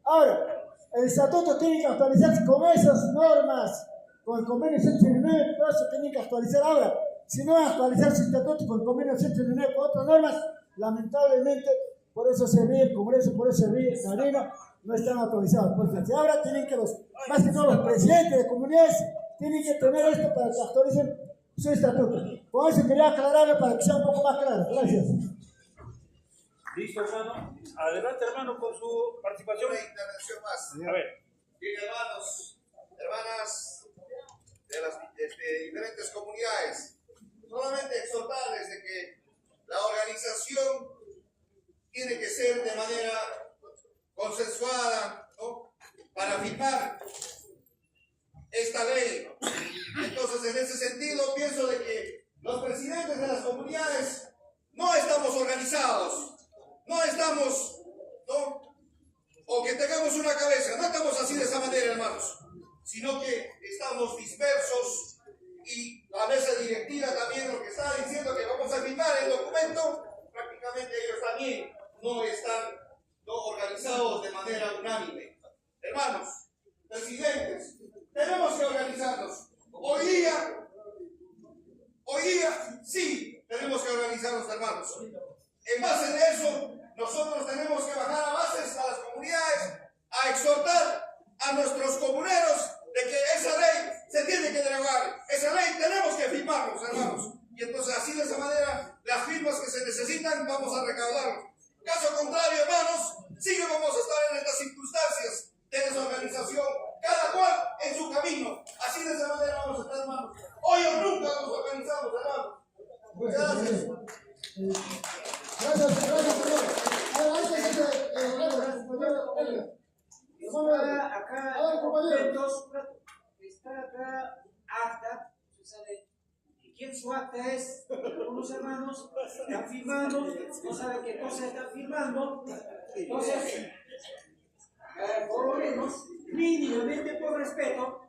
Ahora, el estatuto tiene que actualizarse con esas normas, con el convenio 169, todo eso tiene que actualizar ahora. Si no actualizar su estatuto con el convenio 169 con otras normas, lamentablemente, por eso se ríe el Congreso, por eso se ríe la arena, no están autorizados. Porque ahora tienen que más que todos los presidentes de comunidades, tienen que tener esto para que actualicen su estatuto. Por eso quería aclararlo para que sea un poco más claro. Gracias. Listo, hermano. Adelante, hermano, con su participación. Una intervención más. A ver. Bien, hermanos, hermanas de las diferentes comunidades, solamente exhortarles de que la organización tiene que ser de manera consensuada, ¿no?, para firmar esta ley. Entonces, en ese sentido, pienso de que los presidentes de las comunidades no estamos organizados, no estamos, ¿no?, o que tengamos una cabeza, no estamos así de esa manera, hermanos, sino que estamos dispersos. Y la mesa directiva también, lo que está diciendo que vamos a firmar el documento, prácticamente ellos también no están organizados de manera unánime. Hermanos, presidentes, tenemos que organizarnos. Hoy día, sí, tenemos que organizarnos, hermanos. En base de eso, nosotros tenemos que bajar a bases a las comunidades, a exhortar a nuestros comuneros de que esa ley se tiene que derogar. Esa ley tenemos que firmarlos, hermanos. Y entonces así de esa manera, las firmas que se necesitan vamos a recaudarlas. Caso contrario, hermanos, sí que vamos a estar Así de esa manera vamos a estar, hermano. Hoy o nunca nos organizamos, hermano. Muchas gracias. Gracias, señor. Está acá acta, se sabe quién su acta es, unos hermanos están firmando, no saben qué cosa están firmando, entonces, por lo menos, mínimamente por respeto,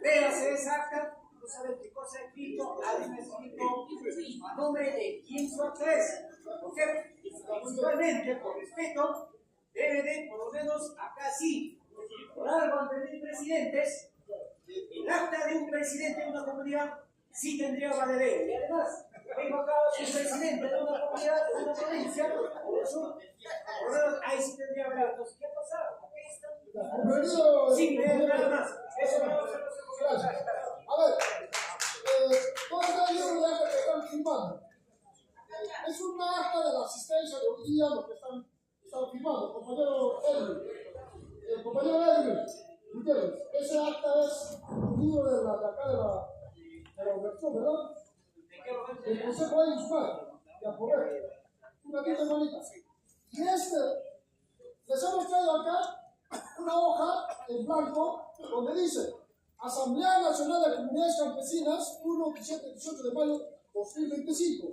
véase esa acta, no saben qué cosa ha escrito, alguien ha escrito a nombre de quién su acta es, porque principalmente por respeto, debe de, por lo menos acá sí, por algo ante los presidentes, el acta de un presidente de una comunidad sí tendría valedero. Y además, vengo acá un presidente de una comunidad, de una provincia, del sur, por lo menos ahí sí tendría valedero. Entonces, ¿qué ha pasado? Sí, nada más. Eso no se lo sé. A ver, todos los libros que están firmando. Es una acta de la asistencia de hoy día lo que están firmando. Compañero Edwin. El compañero Edwin. Ese acta es un libro de acá de la universidad, ¿verdad? El Consejo de Ayushman, de Apoder. Un ratito, hermanita. Y les hemos traído acá una hoja en blanco donde dice Asamblea Nacional de Comunidades Campesinas, 1, 17, 18 de mayo 2025.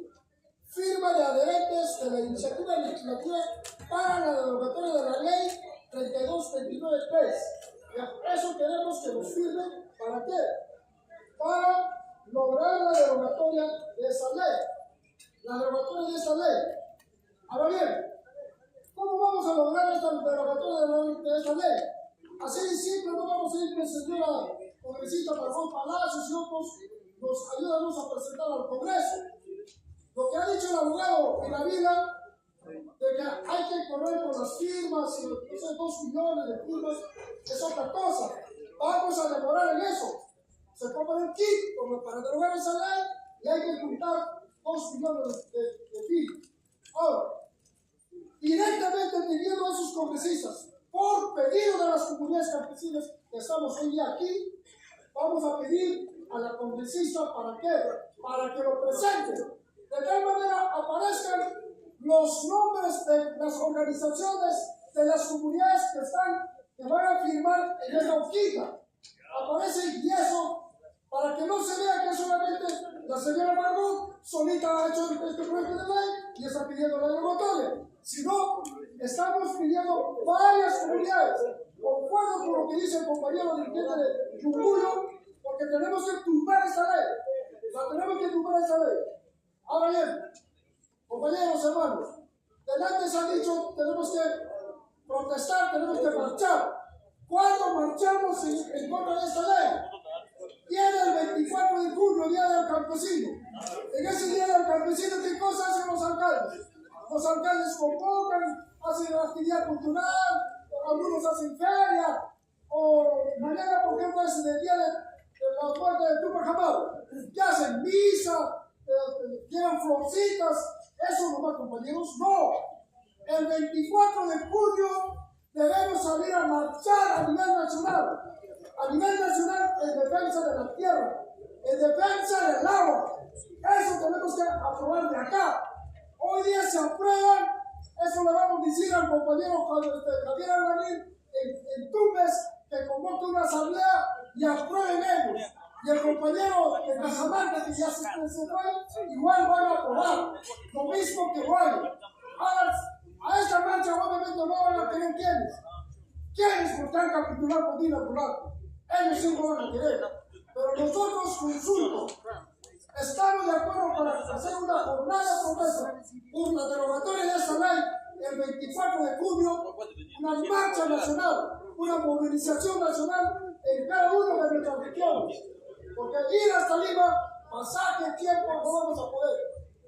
Firma de adherentes de la iniciativa legislativa para la derogatoria de la ley 3229-3. Eso queremos que nos firmen. ¿Para qué? Para lograr la derogatoria de esa ley. La derogatoria de esa ley. Ahora bien, ¿cómo vamos a lograr esta derogatoria de esa ley? Así de simple, no vamos a ir con señora congresista Margot Palacios y otros nos ayudan a presentar al Congreso. Lo que ha dicho el abogado Piravila, de que hay que correr con las firmas, y no sé, 2 millones de firmas, es otra cosa. Vamos a demorar en eso. Se compra el kit para derogar esa ley y hay que juntar 2 millones de firmas. Ahora, directamente pidiendo a esos congresistas, por pedido de las comunidades campesinas que estamos hoy día aquí, vamos a pedir a la congresista ¿para qué? Para que lo presente. De tal manera aparezcan los nombres de las organizaciones de las comunidades que van a firmar en esa hojita. Aparece y eso, para que no se vea que solamente la señora Margot solita ha hecho este proyecto de ley y está pidiendo la derogatoria, sino estamos pidiendo varias comunidades. Concuerdo con lo que dice el compañero dirigente de Yunguyo, porque tenemos que tumbar esta ley. Tenemos que tumbar esta ley. Ahora bien, compañeros, hermanos, delante se ha dicho tenemos que protestar, tenemos que marchar. ¿Cuándo marchamos en contra de esta ley? Viene el 24 de junio, Día del Campesino. En ese Día del Campesino, ¿qué cosas hacen los alcaldes? Los alcaldes convocan, hacen actividad cultural, algunos hacen feria, o mañana, por ejemplo, es el Día de la Puerta de Tupac Amaru. ¿Qué hacen? Misa, llevan florcitas. ¿Eso no va, compañeros? No. El 24 de junio debemos salir a marchar a nivel nacional. A nivel nacional en defensa de la tierra, en defensa del agua. Eso tenemos que aprobar de acá. Hoy día se aprueban, eso le vamos a decir al compañero Javier Alvarín en Tumbes, que convoque una asamblea y aprueben ellos. Y el compañero de Cajamarca, que ya se fue, igual van a aprobar. Lo mismo que Guay. Ahora, a esta marcha obviamente no van a querer quiénes. ¿Quiénes votar capitular por Dina Polaco? Ellos sí no van a querer. Pero nosotros, consulto, estamos de acuerdo para hacer una jornada protesta por la derogatoria de esta ley el 24 de junio, una marcha nacional, una movilización nacional en cada una de nuestras regiones. Porque ir hasta Lima, pasaje, tiempo, no vamos a poder.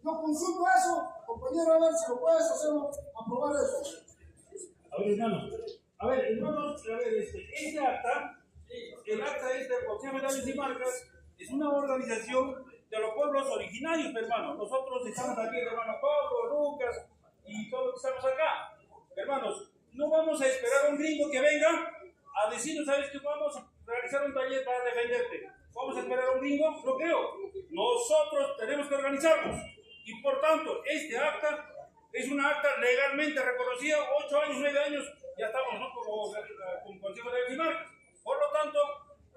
Yo consulto eso, compañero, a ver si lo puedes hacer, aprobar eso. A ver, hermanos, este acta, el acta del Consejo de Daños y Marcas, es una organización de los pueblos originarios, hermanos. Nosotros estamos aquí, hermano Pablo, Lucas y todos los que estamos acá. Hermanos, no vamos a esperar a un gringo que venga a decirnos, ¿sabes qué? Vamos a realizar un taller para defenderte. domingo, no creo. Nosotros tenemos que organizarnos. Y por tanto, este acta es una acta legalmente reconocida, 8 años, 9 años, ya estamos, ¿no?, como Consejo de Marcas. Por lo tanto,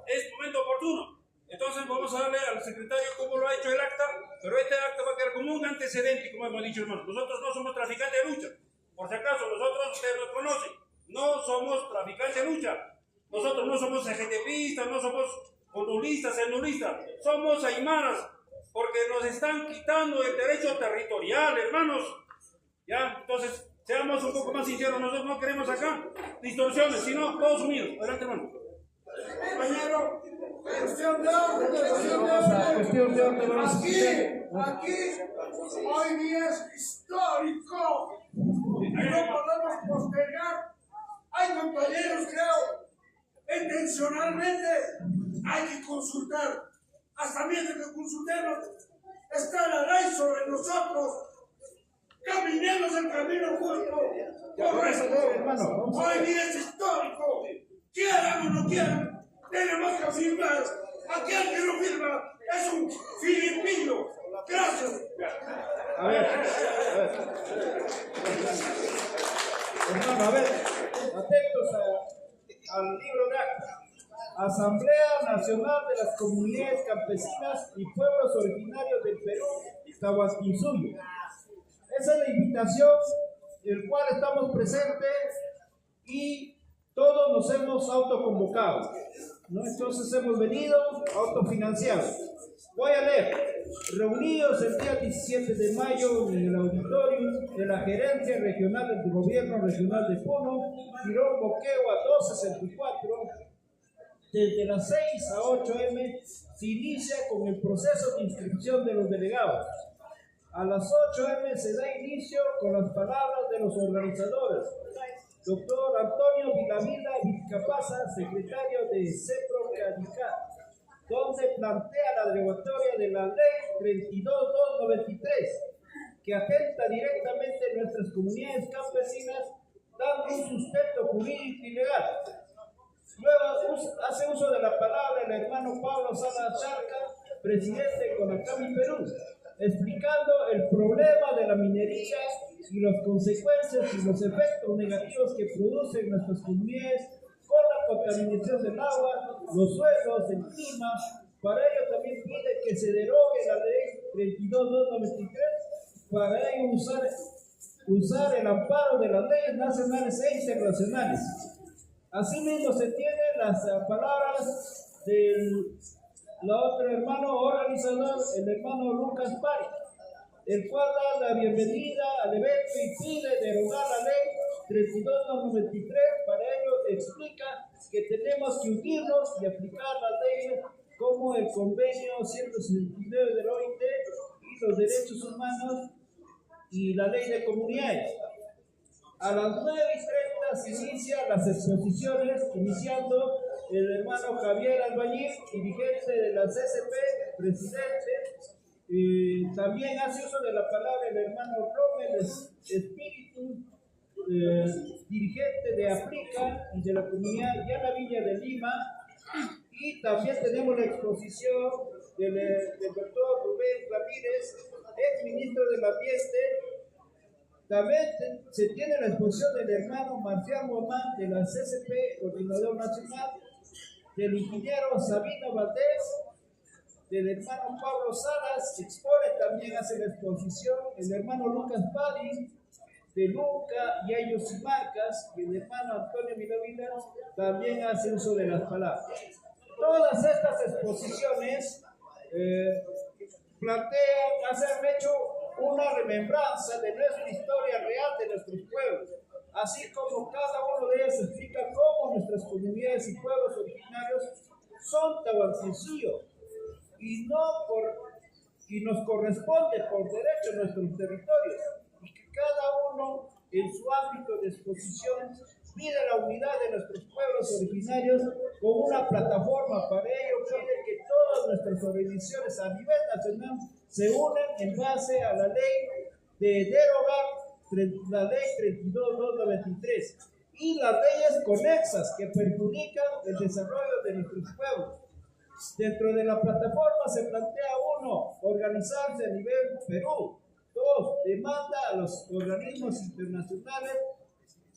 es momento oportuno. Entonces vamos a darle al secretario cómo lo ha hecho el acta, pero este acta va a quedar como un antecedente, como hemos dicho, hermano. Nosotros no somos traficantes de lucha. Por si acaso, nosotros, ustedes nos conocen, no somos traficantes de lucha. Nosotros no somos CGTPistas, no somos conulistas, cenulistas. Somos aymaras, porque nos están quitando el derecho territorial, hermanos. ¿Ya? Entonces, seamos un poco más sinceros. Nosotros no queremos acá distorsiones, sino todos unidos. Adelante, hermano. Compañero, cuestión de orden, cuestión de orden. Aquí, hoy día es histórico. No podemos postergar. Hay compañeros, creo, intencionalmente hay que consultar. Hasta mientras que consultemos, está la ley sobre nosotros. Caminemos el camino justo. Correcto. Hoy día es histórico. Quieran o no quieran, tenemos que firmar. Aquel que no firma es un filipino. Gracias. A ver. Hermano, a ver, atentos al libro de acta. Asamblea Nacional de las Comunidades Campesinas y Pueblos Originarios del Perú, Tahuantinsuyo. Esa es la invitación, el cual estamos presentes y todos nos hemos autoconvocado, ¿no? Entonces hemos venido autofinanciados. Voy a leer. Reunidos el día 17 de mayo en el auditorio de la Gerencia Regional del Gobierno Regional de Puno, Girón Boquegua 264, desde las 6 a 8 m se inicia con el proceso de inscripción de los delegados. A las 8 m se da inicio con las palabras de los organizadores. Doctor Antonio Vilavida Vizcapaza, secretario de CEPRO-CADICA, donde plantea la derogatoria de la ley 32293, que atenta directamente en nuestras comunidades campesinas, dando un sustento jurídico y legal. Luego hace uso de la palabra el hermano Pablo Salas Charca, presidente de CONACAMI Perú, explicando el problema de la minería y las consecuencias y los efectos negativos que producen nuestras comunidades con la contaminación del agua, los suelos, el clima. Para ello también pide que se derogue la ley 32293, para ello usar el amparo de las leyes nacionales e internacionales. Asimismo se tienen las palabras del otro hermano organizador, el hermano Lucas Pari, el cual da la bienvenida al evento y pide derogar la ley 32293. Para ello explica que tenemos que unirnos y aplicar las leyes como el convenio 169 del OIT y los derechos humanos y la ley de comunidades. A las 9:30 se inician las exposiciones, iniciando el hermano Javier Albañil, dirigente de la CCP, presidente. También hace uso de la palabra el hermano Rommel Espíritu, dirigente de Aplica y de la comunidad Llana Villa de Lima. Y también tenemos la exposición del doctor Rubén Ramírez, ex ministro del Ambiente. También se tiene la exposición del hermano Marcial Guamán de la CCP, coordinador nacional, del ingeniero Sabino Valdés, del hermano Pablo Salas, expone también, hace la exposición el hermano Lucas Padi, de Luca y ellos y Marcas, y el hermano Antonio Milavila también hace uso de las palabras. Todas estas exposiciones hacen hecho una remembranza de nuestra historia real de nuestros pueblos, así como cada uno de ellos explica cómo nuestras comunidades y pueblos originarios son tahuantinsuyo y nos corresponde por derecho nuestros territorios, y que cada uno en su ámbito de exposición pide la unidad de nuestros pueblos originarios con una plataforma. Para ello pide que todas nuestras organizaciones a nivel nacional se unan en base a la ley de derogar la ley 32293 y las leyes conexas que perjudican el desarrollo de nuestros pueblos. Dentro de la plataforma se plantea 1, organizarse a nivel Perú. 2, demanda a los organismos internacionales,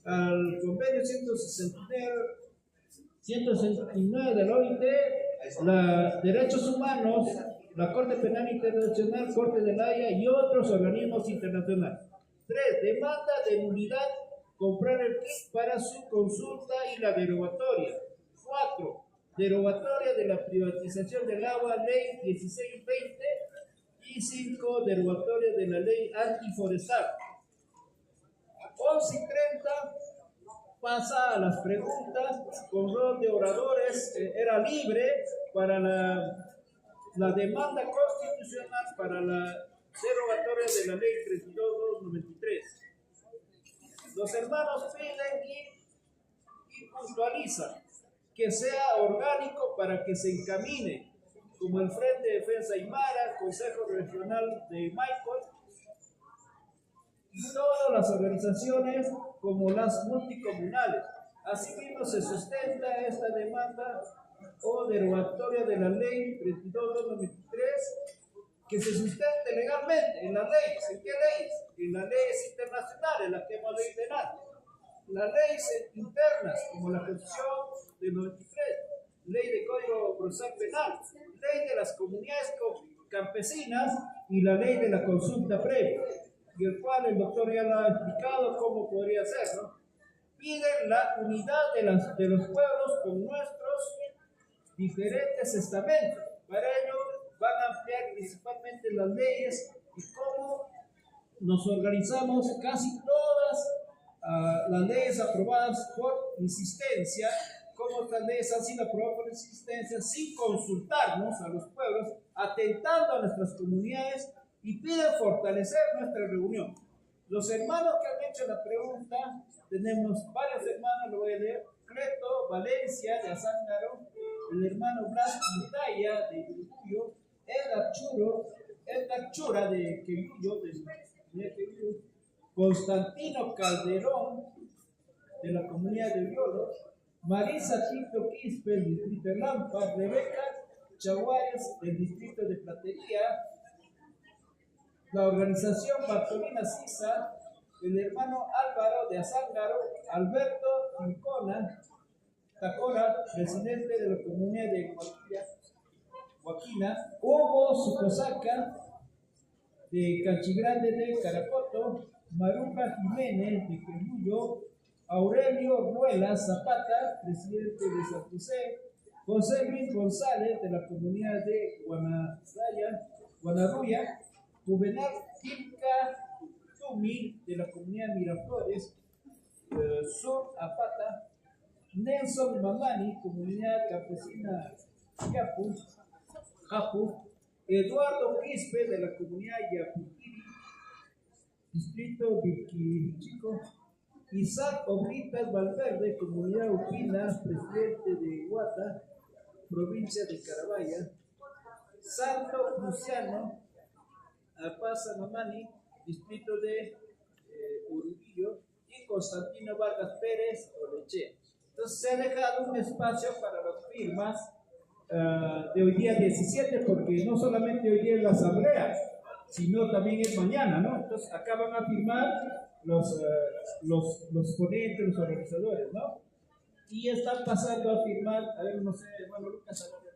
al convenio 169 de la OIT, derechos humanos, la Corte Penal Internacional, Corte de la Haya y otros organismos internacionales. 3, demanda de unidad, comprar el kit para su consulta y la derogatoria. 4, derogatoria de la privatización del agua, ley 1620. Y 5, derogatoria de la ley antiforestal. 11:30 pasa a las preguntas con rol de oradores. Era libre para la demanda constitucional para la derogatoria de la ley 32.293. Los hermanos piden y puntualizan que sea orgánico para que se encamine, como el Frente de Defensa Aymara, Consejo Regional de Maico, y todas las organizaciones como las multicomunales. Asimismo, se sustenta esta demanda o derogatoria de la ley 32.293 que se sustente legalmente en las leyes. ¿En qué leyes? En las leyes internacionales, las que hemos leído antes. Las leyes internas, como la Constitución del 93, Ley de Código Procesal Penal, Ley de las Comunidades Campesinas y la Ley de la Consulta Previa, y el cual el doctor ya lo ha explicado cómo podría ser, ¿no? Piden la unidad de los pueblos con nuestros diferentes estamentos. Para ello van a ampliar principalmente las leyes y cómo nos organizamos. Casi todas las leyes aprobadas por insistencia, como estas leyes han sido aprobadas por insistencia sin consultarnos a los pueblos, atentando a nuestras comunidades, y piden fortalecer nuestra reunión. Los hermanos que han hecho la pregunta, tenemos varios hermanos, lo voy a leer: Cleto Valencia de Azángaro, el hermano Blas Mutaya de Yucuyo, Edgar Chura de Quevillo, Constantino Calderón de la comunidad de Violo, Marisa Tito Quispe del distrito de Lampa, Rebeca Chaguares del distrito de Platería, la organización Bartolina Sisa, el hermano Álvaro de Azángaro, Alberto Tacora, presidente de la comunidad de Huaquina, Hugo Sucosaca de Cachigrande de Caracoto, Maruja Jiménez de Quevillo, Aurelio Ruela Zapata, presidente de San José, José Luis González de la comunidad de Guanarruya, Juvenal Quilca Tumi de la comunidad Miraflores, Sur Apata, Nelson Mamani, comunidad campesina Japu, Eduardo Quispe de la comunidad Yaputiri, distrito Viquichico, Isaac Obritas Valverde, comunidad Upina, presidente de Huata, provincia de Carabaya, Santo Luciano Alpaza Mamani, distrito de Uruguillo, y Constantino Vargas Pérez Olechea. Entonces se ha dejado un espacio para las firmas de hoy día 17, porque no solamente hoy día es la asamblea, sino también es mañana, ¿no? Entonces acá van a firmar los ponentes, los organizadores, ¿no? Y están pasando a firmar, a ver, no sé, hermano Lucas, a ver,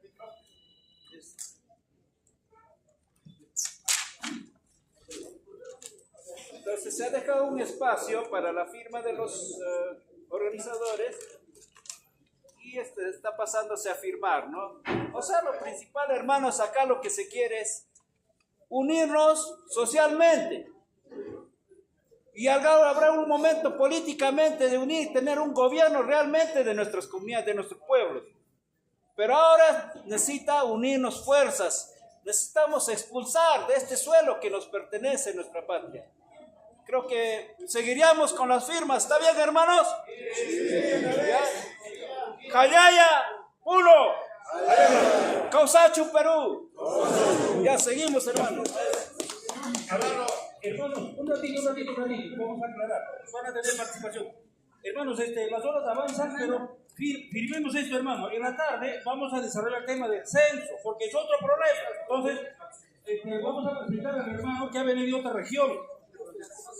entonces se ha dejado un espacio para la firma de los organizadores, y está pasándose a firmar, ¿no? O sea, lo principal, hermanos, acá lo que se quiere es unirnos socialmente. Y habrá un momento políticamente de unir, tener un gobierno realmente de nuestras comunidades, de nuestros pueblos. Pero ahora necesita unirnos fuerzas. Necesitamos expulsar de este suelo que nos pertenece nuestra patria. Creo que seguiríamos con las firmas. ¿Está bien, hermanos? Sí. Callaya, Puno. Causachu, Perú. Ya seguimos, hermanos. Hermanos, un ratito, vamos a aclarar. Van a tener participación. Hermanos, las horas avanzan, pero firmemos esto, hermano. En la tarde vamos a desarrollar el tema del censo, porque es otro problema. Entonces, vamos a presentar al hermano que ha venido de otra región.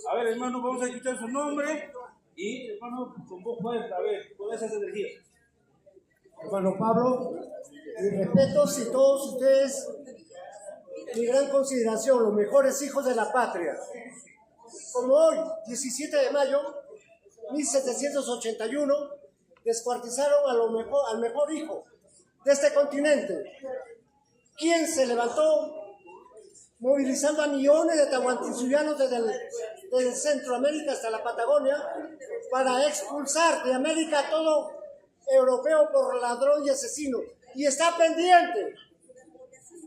A ver, hermano, vamos a escuchar su nombre y, hermano, con voz fuerte, a ver, con esas energías. Hermano Pablo, mis respetos y todos ustedes, mi gran consideración, los mejores hijos de la patria. Como hoy, 17 de mayo, 1781, descuartizaron al mejor hijo de este continente, quien se levantó movilizando a millones de tahuantinsuyanos desde Centroamérica hasta la Patagonia para expulsar de América a todo europeo por ladrón y asesino. Y está pendiente.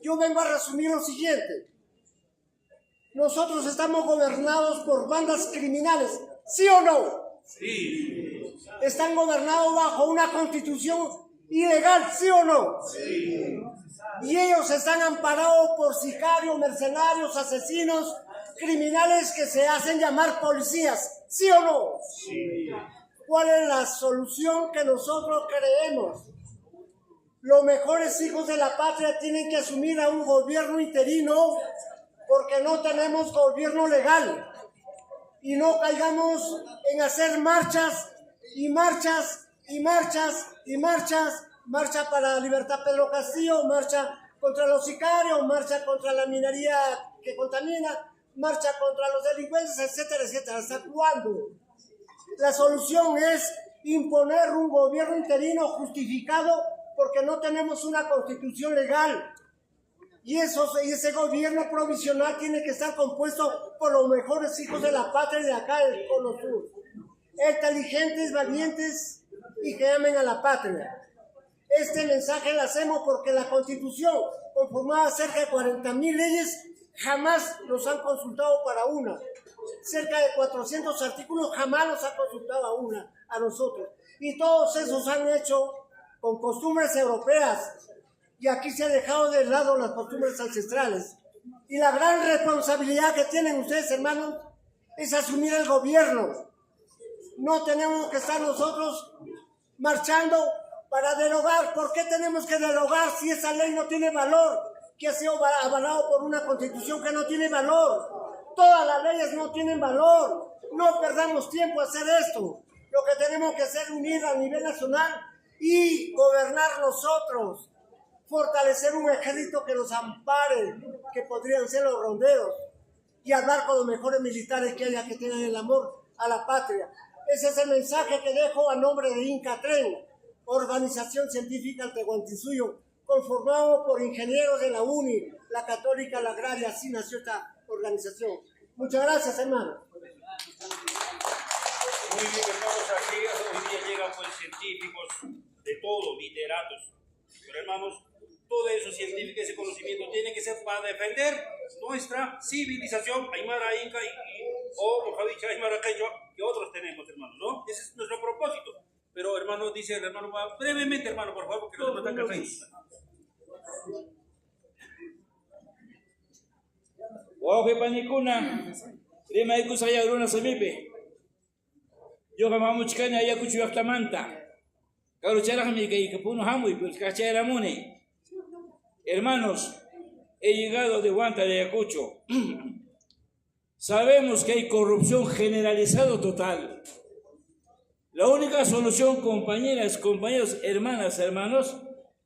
Yo vengo a resumir lo siguiente. Nosotros estamos gobernados por bandas criminales, ¿sí o no? Sí. Están gobernados bajo una constitución ilegal, ¿sí o no? Sí. Y ellos están amparados por sicarios, mercenarios, asesinos, criminales que se hacen llamar policías, ¿sí o no? Sí. ¿Cuál es la solución que nosotros creemos? Los mejores hijos de la patria tienen que asumir a un gobierno interino porque no tenemos gobierno legal. Y no caigamos en hacer marchas y marchas y marchas y marchas. Marcha para la libertad Pedro Castillo, marcha contra los sicarios, marcha contra la minería que contamina, marcha contra los delincuentes, etcétera, etcétera. ¿Hasta cuándo? La solución es imponer un gobierno interino justificado porque no tenemos una constitución legal. Y ese gobierno provisional tiene que estar compuesto por los mejores hijos de la patria de acá del Cono Sur. Inteligentes, valientes y que amen a la patria. Este mensaje lo hacemos porque la Constitución, conformada cerca de 40.000 leyes, jamás nos han consultado para una. Cerca de 400 artículos jamás nos han consultado a nosotros. Y todos esos han hecho con costumbres europeas. Y aquí se ha dejado de lado las costumbres ancestrales. Y la gran responsabilidad que tienen ustedes, hermanos, es asumir el gobierno. No tenemos que estar nosotros marchando para derogar. ¿Por qué tenemos que derogar si esa ley no tiene valor? Que ha sido avalado por una constitución que no tiene valor. Todas las leyes no tienen valor. No perdamos tiempo a hacer esto. Lo que tenemos que hacer es unir a nivel nacional y gobernar nosotros. Fortalecer un ejército que nos ampare, que podrían ser los ronderos. Y hablar con los mejores militares que haya, que tengan el amor a la patria. Ese es el mensaje que dejo a nombre de INCATREN, Organización Científica Tehuantinsuyo, conformado por ingenieros de la UNI, la Católica, la Agraria. Así nació esta organización. Muchas gracias, hermano. Muy bien, hermanos, aquí hoy día llegan pues científicos de todo, literatos. Pero hermanos, todo eso científico, ese conocimiento tiene que ser para defender nuestra civilización, Aymara, Inca o mejor dicho, Aymara, Quechua, que otros tenemos, hermanos, ¿no? Ese es nuestro propósito. Pero, hermano, dice el hermano, brevemente, hermano, por favor, porque nos matan café. Oje panicuna, rima y kusaya runa samipe. Yo jamás chicana ya kuchu yaktamanta. Caruchara mi que puno hamu y pues cachera mune. Hermanos, he llegado de Huanta de Ayacucho. Sabemos que hay corrupción generalizada total. La única solución, compañeras, compañeros, hermanas, hermanos,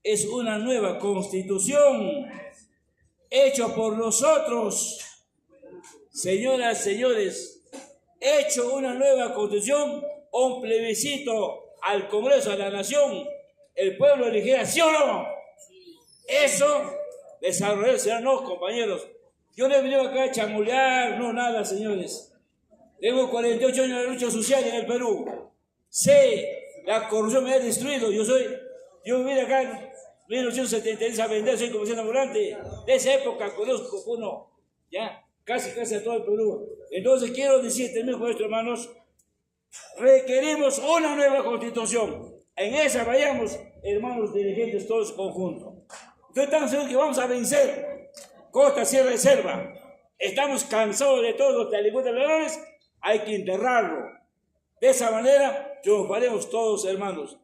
es una nueva constitución hecha por nosotros. Señoras, señores, hecho una nueva constitución, un plebiscito al Congreso de la Nación, el pueblo elegirá, ¿sí o no? Eso, desarrollarse, no, compañeros. Yo no he venido acá a chamulear, no, nada, señores. Tengo 48 años de lucha social en el Perú. Sé, la corrupción me ha destruido. Yo viví acá en 1976 a vender, soy comerciante ambulante. De esa época conozco uno, ya, casi a todo el Perú. Entonces quiero decir, también con esto, hermanos, requerimos una nueva constitución. En esa vayamos, hermanos dirigentes, todos conjuntos. Estoy tan seguro que vamos a vencer, costa sin reserva. Estamos cansados de todos los delincuentes ladrones, hay que enterrarlo. De esa manera triunfaremos todos, hermanos.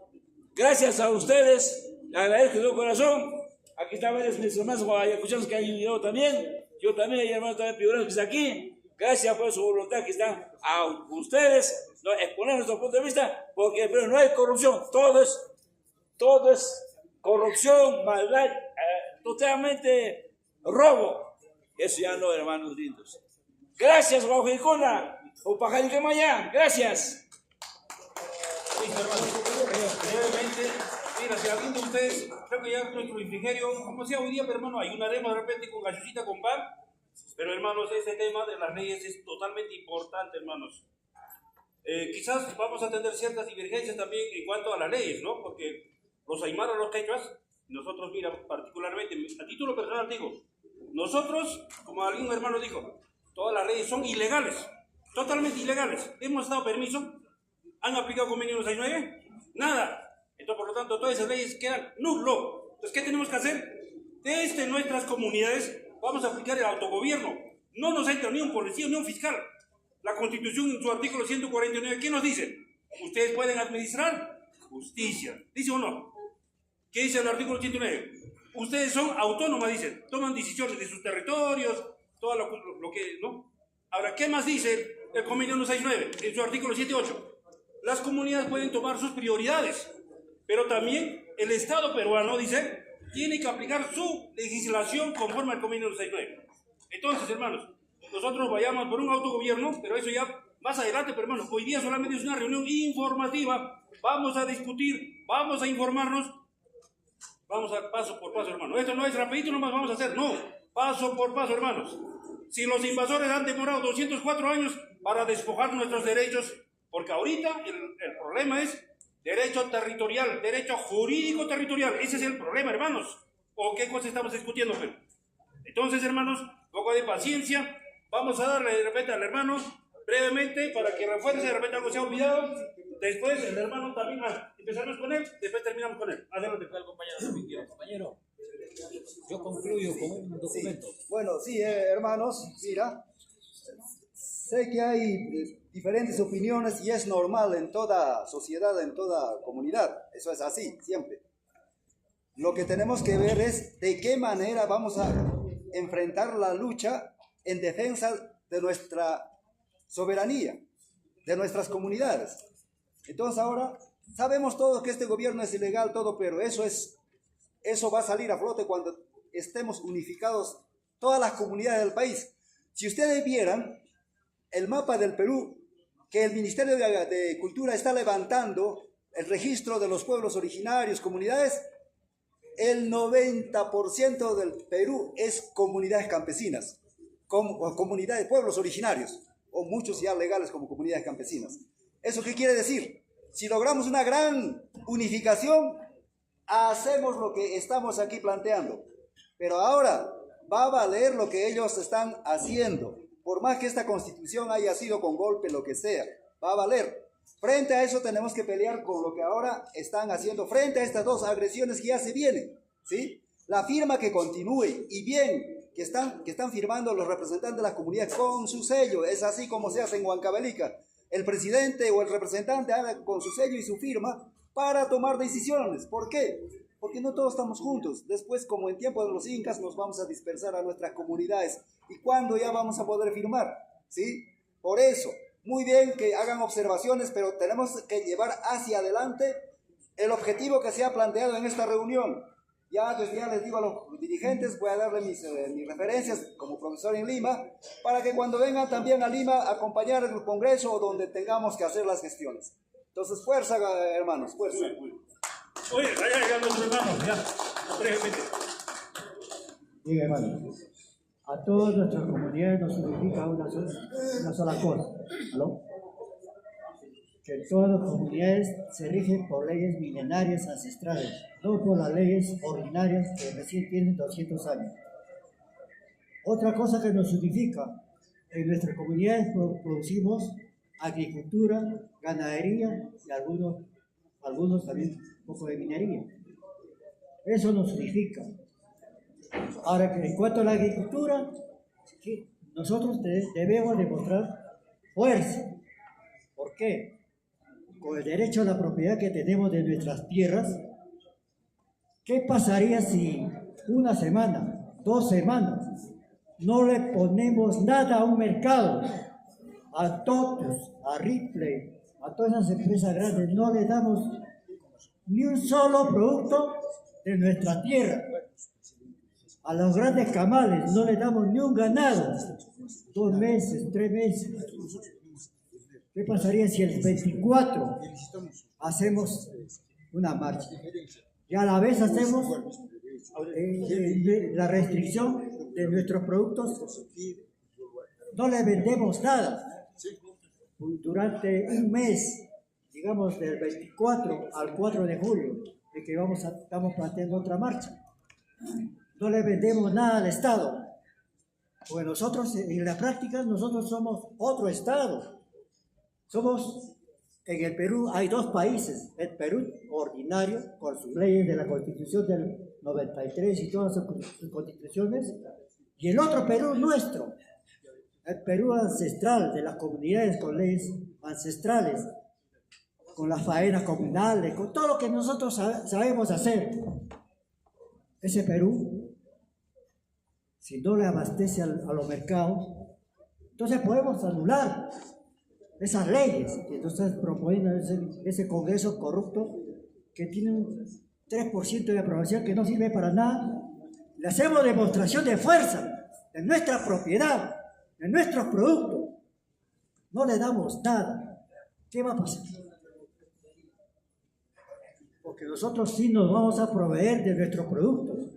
Gracias a ustedes, le agradezco de todo corazón. Aquí están varios mis hermanos ayacuchanos que han llegado también. Yo también, hay hermanos también figurantes que están aquí. Gracias por su voluntad que están a ustedes, ¿no? Exponer nuestro punto de vista, porque pero no hay corrupción, todo es corrupción, maldad, totalmente robo. Eso ya no, hermanos lindos. Gracias, Guajicona, o Pajaricamaya, gracias. Listo, hermano. Brevemente, mira, si alguien de ustedes, creo que ya nuestro refrigerio, como sea hoy día, pero hermano, ayunaremos de repente con galletita con pan. Pero hermanos, este tema de las leyes es totalmente importante, hermanos. Quizás vamos a tener ciertas divergencias también en cuanto a las leyes, ¿no? Porque los aymaras, los quechuas, nosotros, mira, particularmente, a título personal digo, nosotros, como algún hermano dijo, todas las leyes son ilegales, totalmente ilegales. ¿Hemos dado permiso? ¿Han aplicado convenio 69? Nada. Entonces, por lo tanto, todas esas leyes quedan nulo. Entonces, ¿qué tenemos que hacer? Desde nuestras comunidades vamos a aplicar el autogobierno. No nos entra ni un policía ni un fiscal. La Constitución en su artículo 149, ¿qué nos dice? Ustedes pueden administrar justicia. ¿Dice o no? ¿Qué dice el artículo 109? Ustedes son autónomas, dicen. Toman decisiones de sus territorios, todo lo que, ¿no? Ahora, ¿qué más dice el convenio 169 en su artículo 78? Las comunidades pueden tomar sus prioridades, pero también el Estado peruano, dice, tiene que aplicar su legislación conforme al convenio 169. Entonces, hermanos, nosotros vayamos por un autogobierno, pero eso ya más adelante, pero hermanos, hoy día solamente es una reunión informativa, vamos a discutir, vamos a informarnos, vamos a paso por paso, hermanos. Esto no es rapidito nomás vamos a hacer, no, paso por paso, hermanos. Si los invasores han demorado 204 años para despojar nuestros derechos, porque ahorita el problema es derecho territorial, derecho jurídico territorial, ese es el problema, hermanos. ¿O qué cosa estamos discutiendo, pero? Entonces, hermanos, un poco de paciencia, vamos a darle de repente al hermano, brevemente, para que refuerce, de repente algo se ha olvidado, después el hermano también, empezaremos con él, después terminamos con él. Adelante. Compañero, yo concluyo con un documento. Sí. Bueno, sí, hermanos, mira, sé que hay diferentes opiniones y es normal en toda sociedad, en toda comunidad, eso es así, siempre. Lo que tenemos que ver es de qué manera vamos a enfrentar la lucha en defensa de nuestra soberanía, de nuestras comunidades. Entonces ahora sabemos todos que este gobierno es ilegal, todo, pero eso va a salir a flote cuando estemos unificados todas las comunidades del país. Si ustedes vieran el mapa del Perú, que el Ministerio de Cultura está levantando el registro de los pueblos originarios, comunidades, el 90% del Perú es comunidades campesinas, comunidades, pueblos originarios, o muchos ya legales como comunidades campesinas. ¿Eso qué quiere decir? Si logramos una gran unificación, hacemos lo que estamos aquí planteando. Pero ahora va a valer lo que ellos están haciendo. Por más que esta constitución haya sido con golpe, lo que sea, va a valer. Frente a eso tenemos que pelear con lo que ahora están haciendo, frente a estas dos agresiones que ya se vienen, ¿sí? La firma que continúe, y bien, que están firmando los representantes de la comunidad con su sello, es así como se hace en Huancavelica. El presidente o el representante haga con su sello y su firma para tomar decisiones. ¿Por qué? Porque no todos estamos juntos. Después, como en tiempo de los incas, nos vamos a dispersar a nuestras comunidades. ¿Y cuándo ya vamos a poder firmar? ¿Sí? Por eso, muy bien que hagan observaciones, pero tenemos que llevar hacia adelante el objetivo que se ha planteado en esta reunión. Ya desde ya les digo a los dirigentes, voy a darle mis referencias como profesor en Lima, para que cuando vengan también a Lima a acompañar el Congreso o donde tengamos que hacer las gestiones. Entonces, fuerza, hermanos, fuerza. Oye, allá llegan nuestros hermanos, ya, brevemente. Bien, hermanos, a todas nuestras comunidades nos significa una sola cosa, ¿no? Que todas las comunidades se rigen por leyes milenarias ancestrales, no por las leyes ordinarias que recién tienen 200 años. Otra cosa que nos unifica, en nuestras comunidades producimos agricultura, ganadería y algunos también un poco de minería. Eso nos unifica. Ahora, en cuanto a la agricultura, nosotros debemos demostrar fuerza. ¿Por qué? con el derecho a la propiedad que tenemos de nuestras tierras, ¿qué pasaría si una semana, 2 semanas, no le ponemos nada a un mercado? A TOTUS, a Ripley, a todas esas empresas grandes, no le damos ni un solo producto de nuestra tierra. A los grandes camales no le damos ni un ganado. 2 meses, 3 meses. ¿Qué pasaría si el 24 hacemos una marcha? Y a la vez hacemos la restricción de nuestros productos. No le vendemos nada. Durante un mes, digamos del 24 al 4 de julio, de que estamos planteando otra marcha. No le vendemos nada al Estado. Porque nosotros, en la práctica, nosotros somos otro Estado. En el Perú hay 2 países, el Perú ordinario, con sus leyes de la Constitución del 93 y todas sus constituciones, y el otro Perú nuestro, el Perú ancestral de las comunidades con leyes ancestrales, con las faenas comunales, con todo lo que nosotros sabemos hacer. Ese Perú, si no le abastece a los mercados, entonces podemos anular esas leyes que tú estás proponiendo, ese Congreso corrupto que tiene un 3% de aprobación que no sirve para nada. Le hacemos demostración de fuerza, de nuestra propiedad, de nuestros productos. No le damos nada. ¿Qué va a pasar? Porque nosotros sí nos vamos a proveer de nuestros productos.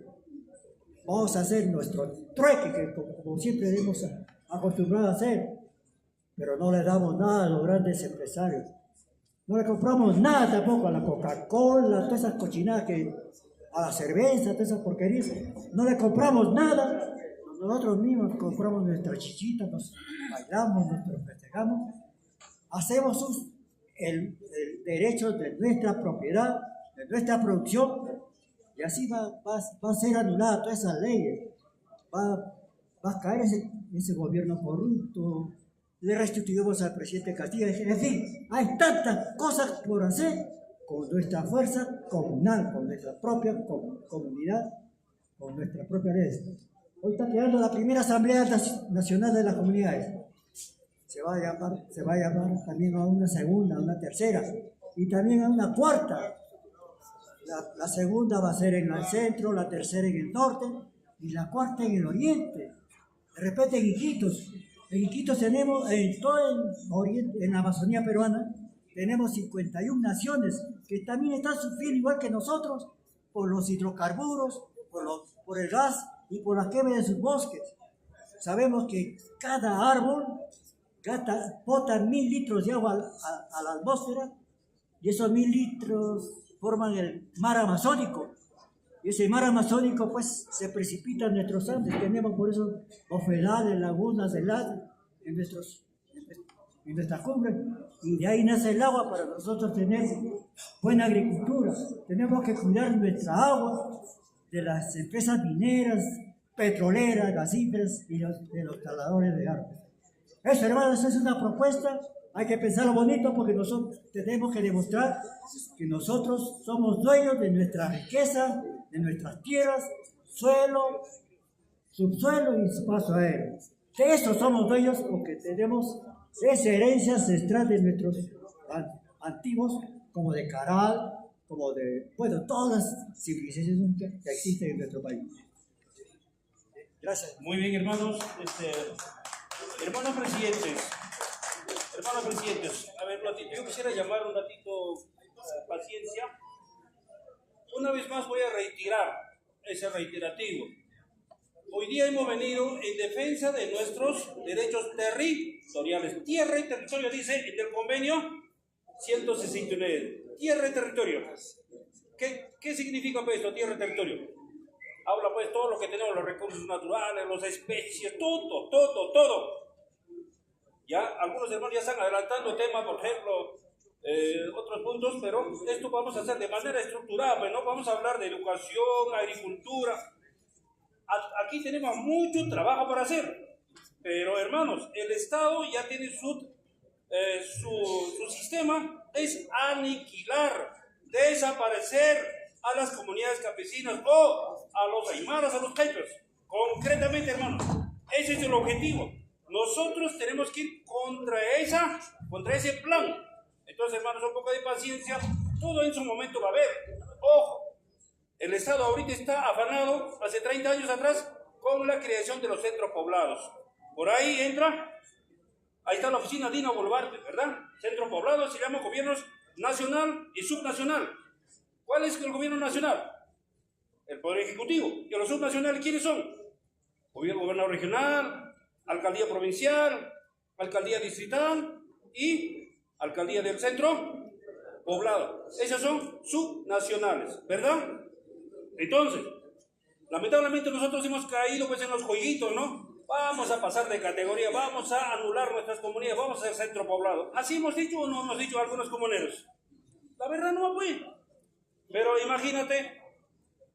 Vamos a hacer nuestro trueque, que como siempre hemos acostumbrado a hacer. Pero no le damos nada a los grandes empresarios. No le compramos nada tampoco a la Coca-Cola, todas esas cochinadas a la cerveza, todas esas porquerías. No le compramos nada. Nosotros mismos compramos nuestras chichitas, nos bailamos, nos festejamos. Hacemos el derecho de nuestra propiedad, de nuestra producción. Y así va a ser anulada todas esas leyes. Va a caer ese gobierno corrupto. Le restituimos al presidente Castillo. En fin, hay tantas cosas por hacer con nuestra fuerza comunal, con nuestra propia comunidad, con nuestra propia ley. Hoy está quedando la primera Asamblea Nacional de las Comunidades. Se va a llamar también a una segunda, a una tercera y también a una cuarta. La segunda va a ser en el centro, la tercera en el norte y la cuarta en el oriente. De repente en Iquitos. En Iquitos tenemos, en la Amazonía peruana, tenemos 51 naciones que también están sufriendo igual que nosotros por los hidrocarburos, por el gas y por la quema de sus bosques. Sabemos que cada árbol bota 1000 litros de agua a la atmósfera y esos 1000 litros forman el mar Amazónico. Y ese mar Amazónico pues se precipita en nuestros Andes. Tenemos por eso ofedales, lagunas, heladas en nuestras cumbres. Y de ahí nace el agua para nosotros tener buena agricultura. Tenemos que cuidar nuestra agua de las empresas mineras, petroleras, gasíferas y de los taladores de árboles. Eso, hermanos, es una propuesta. Hay que pensarlo bonito porque nosotros tenemos que demostrar que nosotros somos dueños de nuestra riqueza, de nuestras tierras, suelo, subsuelo y espacio aéreo. De eso somos dueños porque tenemos esa herencia ancestral de nuestros antiguos, como de Caral, como de, bueno, todas las civilizaciones que existen en nuestro país. Gracias. Muy bien, hermanos. Hermanos presidentes, a ver, un ratito. Yo quisiera llamar un ratito paciencia. Una vez más voy a reiterar ese reiterativo. Hoy día hemos venido en defensa de nuestros derechos territoriales. Tierra y territorio, dice en el convenio 169. Tierra y territorio. ¿Qué significa pues esto, tierra y territorio? Habla pues todo lo que tenemos, los recursos naturales, las especies, todo. Ya, algunos hermanos ya están adelantando temas, por ejemplo, otros puntos, pero esto vamos a hacer de manera estructurada, pues no vamos a hablar de educación, agricultura. Aquí tenemos mucho trabajo para hacer, pero hermanos, el Estado ya tiene su sistema es aniquilar, desaparecer a las comunidades campesinas o a los aymaras, a los quechuas. Concretamente, hermanos, ese es el objetivo. Nosotros tenemos que ir contra ese plan. Entonces, hermanos, un poco de paciencia, todo en su momento va a haber. Ojo, el Estado ahorita está afanado, hace 30 años atrás, con la creación de los centros poblados. Por ahí entra, ahí está la oficina Dina Boluarte, ¿verdad? Centro poblado se llama gobiernos nacional y subnacional. ¿Cuál es el gobierno nacional? El Poder Ejecutivo. ¿Y los subnacionales quiénes son? Gobernador regional, alcaldía provincial, alcaldía distrital y alcaldía del centro poblado. Esos son subnacionales, ¿verdad? Entonces, lamentablemente nosotros hemos caído pues en los jueguitos, ¿no? Vamos a pasar de categoría, vamos a anular nuestras comunidades, vamos a ser centro poblado. ¿Así hemos dicho o no hemos dicho algunos comuneros? La verdad no fue. Pero imagínate,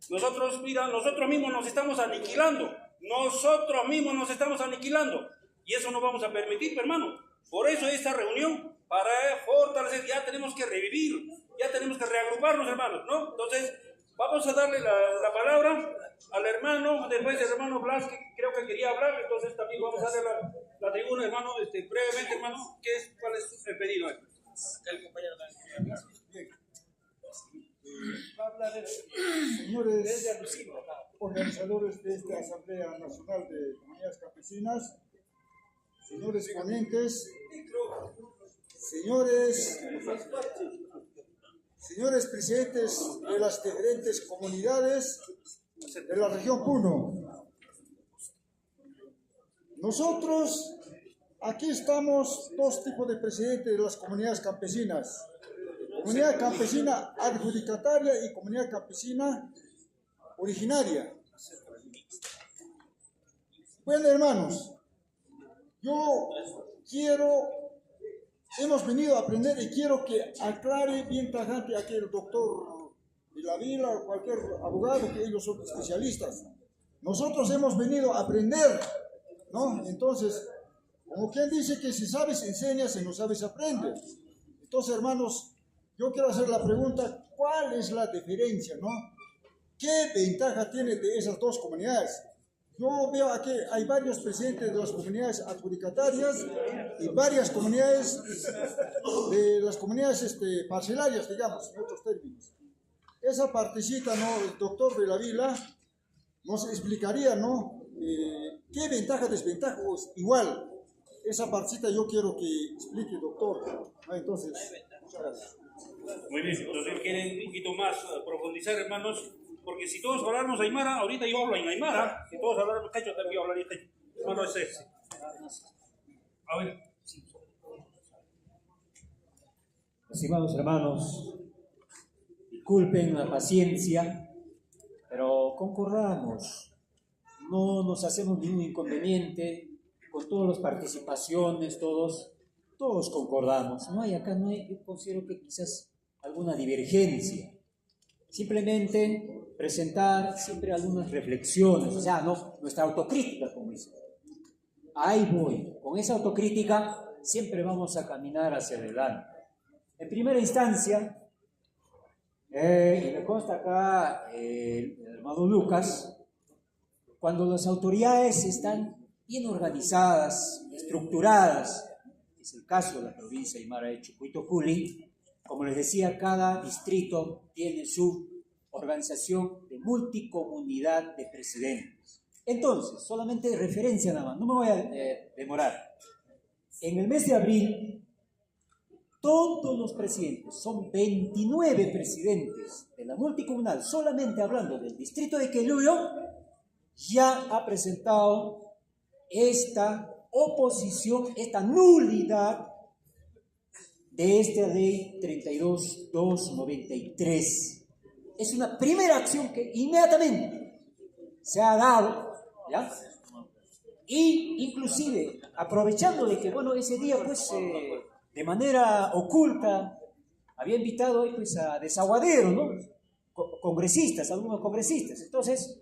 nosotros mismos nos estamos aniquilando. Nosotros mismos nos estamos aniquilando. Y eso no vamos a permitir, hermano. Por eso esta reunión, para fortalecer, ya tenemos que revivir, ya tenemos que reagruparnos, hermanos, ¿no? Entonces, vamos a darle la palabra al hermano, después del hermano Blas, que creo que quería hablar, entonces también vamos a darle la tribuna, hermano, brevemente, hermano, ¿cuál es el pedido? El compañero también. Señores organizadores de esta Asamblea Nacional de Comunidades Campesinas, señores ponentes, señores presidentes de las diferentes comunidades de la región Puno. Nosotros aquí estamos dos tipos de presidentes de las comunidades campesinas: comunidad campesina adjudicataria y comunidad campesina originaria. Bueno, hermanos, hemos venido a aprender y quiero que aclare bien tajante aquí el doctor Vilavila o cualquier abogado, que ellos son especialistas. Nosotros hemos venido a aprender, ¿no? Entonces, como quien dice que si sabes enseñas, si no sabes aprende. Entonces, hermanos, yo quiero hacer la pregunta, ¿cuál es la diferencia, no? ¿Qué ventaja tiene de esas dos comunidades? Yo veo aquí, hay varios presidentes de las comunidades adjudicatarias y varias comunidades de las comunidades parcelarias, digamos, en otros términos. Esa partecita, ¿no? El doctor Vilavila nos explicaría, ¿no? ¿Qué ventaja, desventaja? Pues igual, esa partecita yo quiero que explique, doctor. Entonces, muchas gracias. Muy bien, entonces quieren un poquito más profundizar, hermanos, porque si todos hablamos aymara, ahorita yo hablo en aymara, si todos hablamos quechua, también yo hablaría quechua. Hermano, es ese. A ver. Estimados hermanos, disculpen la paciencia, pero concordamos, no nos hacemos ningún inconveniente con todas las participaciones, todos concordamos. No hay, yo considero que quizás alguna divergencia. Simplemente presentar siempre algunas reflexiones, o sea, no nuestra autocrítica, como dice. Ahí voy, con esa autocrítica siempre vamos a caminar hacia adelante. En primera instancia, y me consta acá el hermano Lucas, cuando las autoridades están bien organizadas, estructuradas, es el caso de la provincia de Aymara de Chucuito-Culi, como les decía, cada distrito tiene su organización de multicomunidad de presidentes. Entonces, solamente de referencia nada más, no me voy a demorar. En el mes de abril, todos los presidentes, son 29 presidentes de la multicomunal, solamente hablando del distrito de Queluyo, ya ha presentado esta oposición, esta nulidad de esta ley 32.293. Es una primera acción que inmediatamente se ha dado, ¿ya? Y inclusive, aprovechando de que, bueno, ese día, pues, de manera oculta, había invitado ahí, pues, a Desaguadero, ¿no? Congresistas, algunos congresistas. Entonces,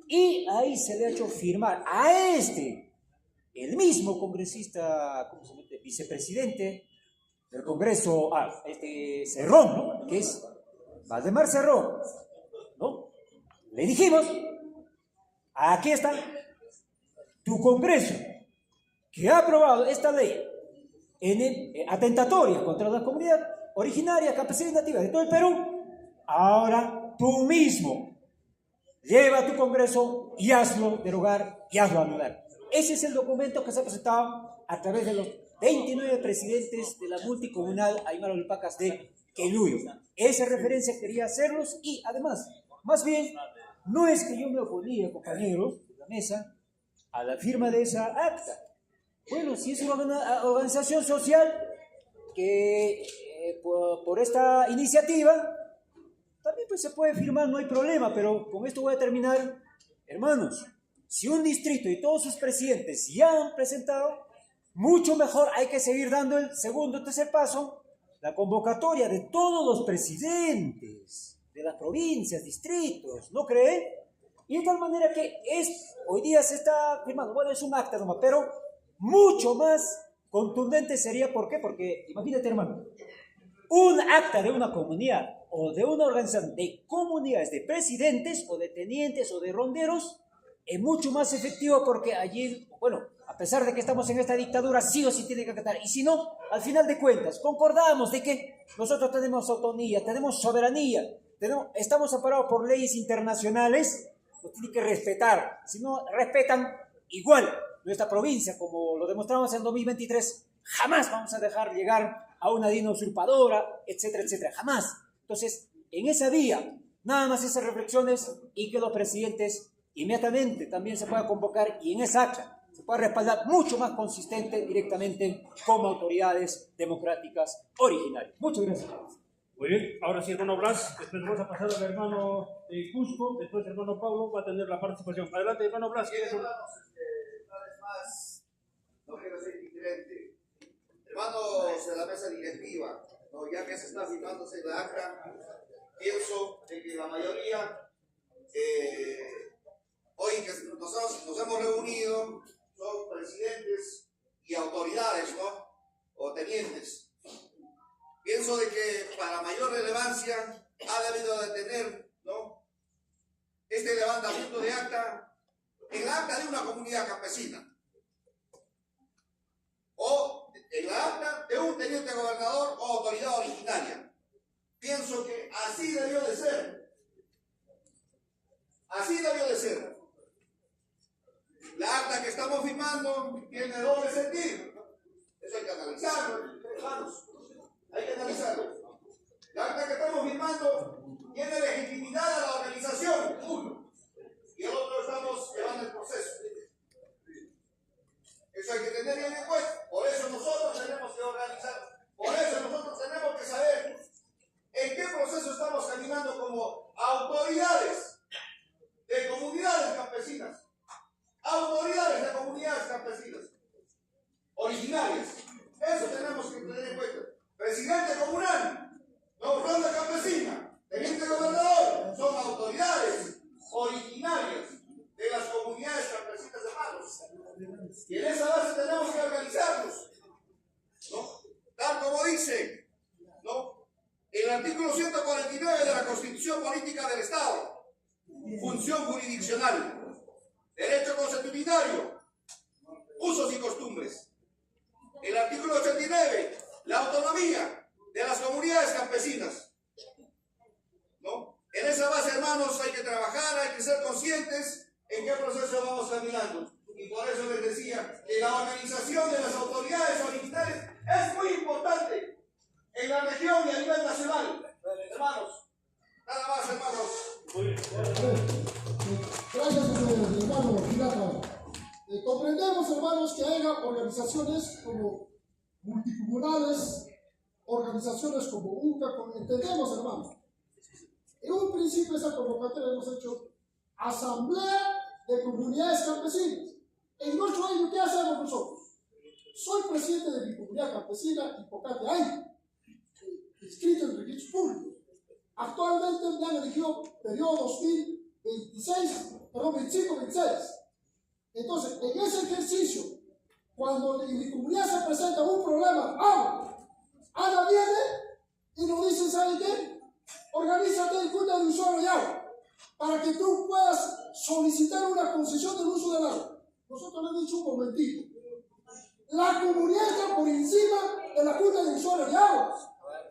y ahí se le ha hecho firmar a el mismo congresista, ¿cómo se llama? Vicepresidente, del Congreso, Cerrón, ¿no? Que es Valdemar Cerrón, ¿no? Le dijimos, aquí está tu Congreso, que ha aprobado esta ley atentatoria contra la comunidad originaria, campesina y nativa de todo el Perú. Ahora tú mismo lleva a tu Congreso y hazlo derogar y hazlo anular. Ese es el documento que se ha presentado a través de los 29 presidentes de la multicomunal Aymara Olpacas de Queluyo. Esa referencia quería hacerlos y además, más bien, no es que yo me oponía, compañeros de la mesa, a la firma de esa acta. Bueno, si es una organización social que por esta iniciativa también pues se puede firmar, no hay problema, pero con esto voy a terminar. Hermanos, si un distrito y todos sus presidentes ya han presentado, mucho mejor hay que seguir dando el segundo o tercer paso, la convocatoria de todos los presidentes de las provincias, distritos, ¿no creen? Y de tal manera que hoy día se está firmando, bueno, es un acta nomás, pero mucho más contundente sería, ¿por qué? Porque, imagínate, hermano, un acta de una comunidad o de una organización de comunidades, de presidentes o de tenientes o de ronderos, es mucho más efectivo porque allí, bueno, a pesar de que estamos en esta dictadura, sí o sí tiene que acatar. Y si no, al final de cuentas, concordamos de que nosotros tenemos autonomía, tenemos soberanía, estamos amparados por leyes internacionales, nos tienen que respetar. Si no respetan, igual nuestra provincia, como lo demostramos en 2023, jamás vamos a dejar llegar a una DINA usurpadora, etcétera, etcétera, jamás. Entonces, en esa vía, nada más esas reflexiones y que los presidentes inmediatamente también se puedan convocar y en esa acta se pueda respaldar mucho más consistente directamente como autoridades democráticas originarias. Muchas gracias. Muy bien, ahora sí, hermano Blas, después vamos a pasar al hermano Cusco, después el hermano Pablo va a tener la participación. Adelante, hermano Blas. Bien, hermanos, una vez más, no quiero ser diferente. Hermanos de la mesa directiva, ¿no? Ya que se está firmándose la acta, pienso de que la mayoría, hoy que nosotros nos hemos reunido, son presidentes y autoridades, ¿no? O tenientes. Pienso de que para mayor relevancia ha debido de tener, ¿no?, este levantamiento de acta en la acta de una comunidad campesina o en la acta de un teniente gobernador o autoridad originaria. Pienso que así debió de ser. Así debió de ser. La acta que estamos firmando tiene doble sentido. Eso hay que analizarlo, hermanos. Hay que analizarlo. La acta que estamos firmando tiene legitimidad a la organización, uno. Y el otro estamos llevando el proceso. Eso hay que tener bien en cuenta. Por eso nosotros tenemos que organizar. Por eso nosotros tenemos que saber en qué proceso estamos caminando como autoridades de comunidades campesinas. Autoridades de comunidades campesinas originarias. Eso tenemos que tener en cuenta. Presidente comunal, no ronda campesina, teniente gobernador, son autoridades originarias de las comunidades campesinas de Manos. Y en esa base tenemos que organizarnos, ¿no? Tal como dice, ¿no?, el artículo 149 de la Constitución Política del Estado, función jurisdiccional, derecho consuetudinario, usos y costumbres. El artículo 89, la autonomía de las comunidades campesinas, ¿no? En esa base, hermanos, hay que trabajar, hay que ser conscientes en qué proceso vamos caminando. Y por eso les decía que la organización de las autoridades originales es muy importante en la región y a nivel nacional. Hermanos, nada más, hermanos. Gracias, hermano Pirata. Comprendemos, hermanos, que haya organizaciones como multicomunales, organizaciones como UNCA, entendemos, hermano. En un principio esa convocatoria hemos hecho asamblea de comunidades campesinas. En nuestro año, ¿qué hacemos nosotros? Soy presidente de mi comunidad campesina, Hipocate Ay, inscrito en registros públicos. Actualmente me han elegido periodo 25-26. Entonces, en ese ejercicio, cuando en mi comunidad se presenta un problema, Ana viene y nos dice, ¿sabe qué? Organízate en junta de usuario de agua para que tú puedas solicitar una concesión del uso del agua. Nosotros le hemos dicho un momentito. La comunidad está por encima de la junta de usuarios de agua.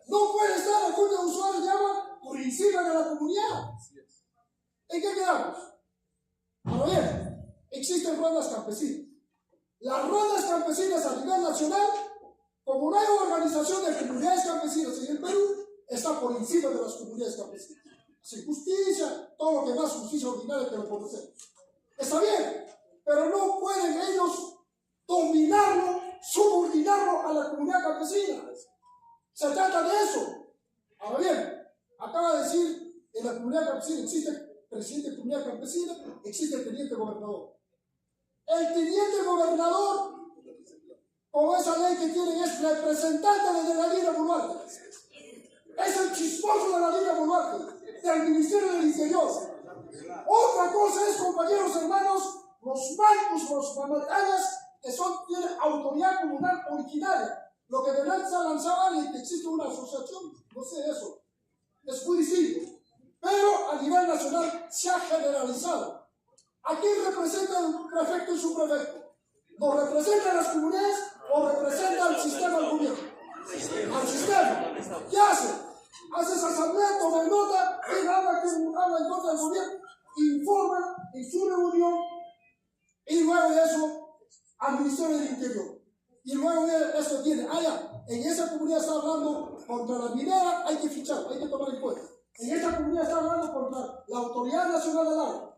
No puede estar la junta de usuarios de agua por encima de la comunidad. ¿En qué quedamos? Ahora bien, existen rondas campesinas. Las rondas campesinas a nivel nacional, como no hay organización de comunidades campesinas en el Perú, está por encima de las comunidades campesinas. Sin justicia, todo lo que más justicia ordinaria que lo conocemos. Está bien, pero no pueden ellos dominarlo, subordinarlo a la comunidad campesina. Se trata de eso. Ahora bien, acaba de decir, en la comunidad campesina existe presidente de comunidad campesina, existe el teniente gobernador. El teniente gobernador, con esa ley que tienen, es representante de la línea Boluarte. Es el chismoso de la línea Boluarte, del Ministerio del Interior. Otra cosa es, compañeros hermanos, los bancos, los mamatanas, que tienen autoridad comunal originaria. Lo que de Lanza lanzaba y que existe una asociación, no sé eso. Es muy distinto. Pero a nivel nacional se ha generalizado. ¿A quién representa el prefecto y subprefecto? ¿Nos representan las comunidades o representa al sistema del gobierno? Al sistema. ¿Qué hace? Hace esa asamblea, toma nota, y habla en contra del gobierno, informa en su reunión y luego de eso al Ministerio del Interior. Y luego de eso tiene, en esa comunidad está hablando contra la minera, hay que fichar, hay que tomar en cuenta. En esa comunidad está hablando contra la Autoridad Nacional del Agua.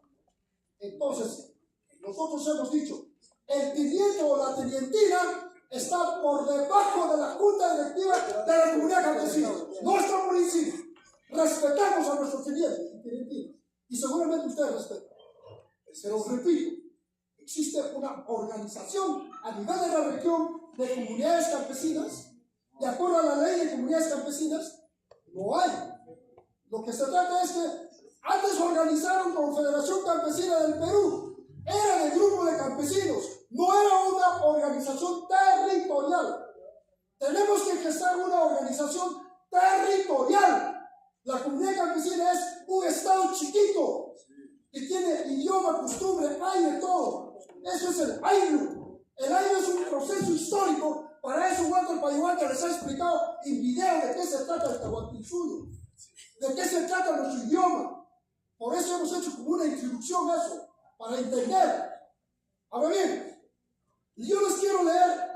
Entonces, nosotros hemos dicho, el teniente o la tenientina está por debajo de la junta directiva de la comunidad campesina. No está por encima. Respetamos a nuestros tenientes y tenientinas. Y seguramente ustedes respetan. Pero repito, existe una organización a nivel de la región de comunidades campesinas. De acuerdo a la ley de comunidades campesinas, no hay. Lo que se trata es que antes organizaron Confederación Campesina del Perú. Era el grupo de campesinos, no era una organización territorial. Tenemos que gestar una organización territorial. La comunidad campesina es un estado chiquito que tiene idioma, costumbre, hay de todo. Eso es el AINU. El AINU es un proceso histórico. Para eso Walter Payuanca les ha explicado en video de qué se trata el Tahuantinsuyo, de qué se trata nuestro idioma. Por eso hemos hecho como una introducción a eso, para entender. Ahora bien, yo les quiero leer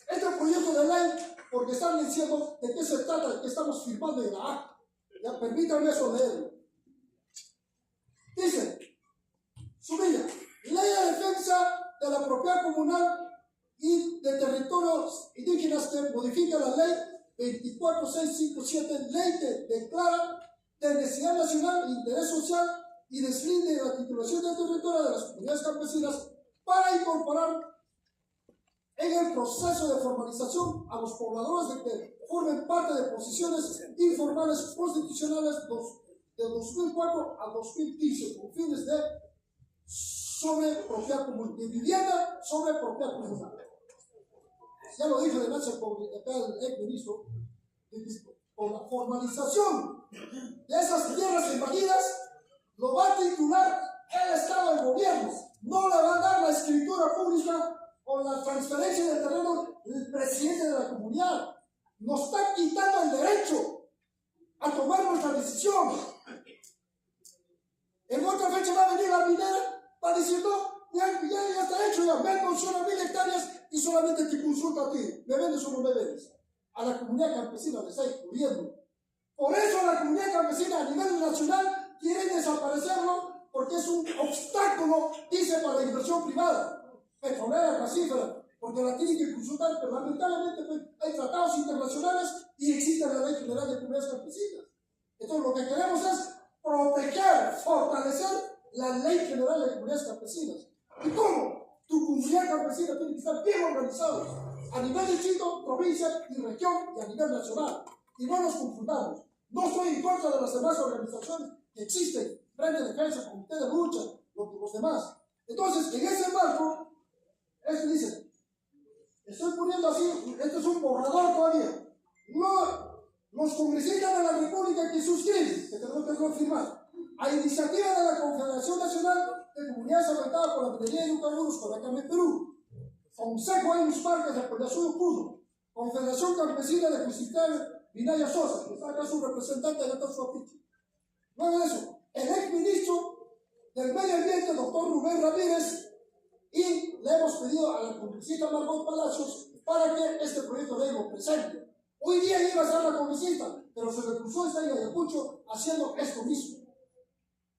este proyecto de ley porque están diciendo de qué se trata, que estamos firmando en la acta. Ya permítanme eso leerlo. Dice, subida, ley de defensa de la propiedad comunal y de territorios indígenas que modifica la ley 24657, ley que declara de necesidad nacional, interés social y deslinde la titulación del territorio de las comunidades campesinas para incorporar en el proceso de formalización a los pobladores de que formen parte de posiciones informales constitucionales de 2004 a 2015 con fines de sobre propiedad comunal, de vivienda sobre propiedad comunal. Ya lo dijo de Nacha acá el ex ministro, con la formalización de esas tierras invadidas, lo va a titular el Estado del Gobierno. No le va a dar la escritura pública o la transferencia del terreno del presidente de la comunidad. Nos está quitando el derecho a tomar nuestra decisión. En otra fecha va a venir la minera, va a decir, no, ya está hecho, ya me funciona 1000 hectáreas y solamente te consulta a ti. ¿Me vendes o no me vendes? A la comunidad campesina le está excluyendo. Por eso la comunidad campesina a nivel nacional quiere desaparecerlo porque es un obstáculo, dice, para la inversión privada, petrolera, gasífera, porque la tienen que consultar, pero lamentablemente pues, hay tratados internacionales y existe la Ley General de Comunidades Campesinas. Entonces lo que queremos es proteger, fortalecer la Ley General de Comunidades Campesinas. ¿Y cómo? Tu comunidad campesina tiene que estar bien organizada a nivel distrito, provincia y región y a nivel nacional. Y no nos confundamos. No estoy en contra de las demás organizaciones que existen, Frente de Defensa, Comité de Lucha, los demás. Entonces, en ese marco, esto dice, estoy poniendo así, esto es un borrador todavía. los congresistas de la República que suscriben, que tenemos que confirmar, a iniciativa de la Confederación Nacional de Comunidades Afectadas por la Minería de Hidrocarburos, Coracame, Perú, Consejo Años Parques de Apoyación Puno, Confederación Campesina de Cristal Vinaya Sosa, que está acá su representante, acá está su afiche. Luego de eso, el exministro del Medio Ambiente, doctor Rubén Ramírez, y le hemos pedido a la congresista Margot Palacios para que este proyecto de ley lo presente. Hoy día iba a ser la congresista, pero se le cruzó esta en Ayacucho haciendo esto mismo.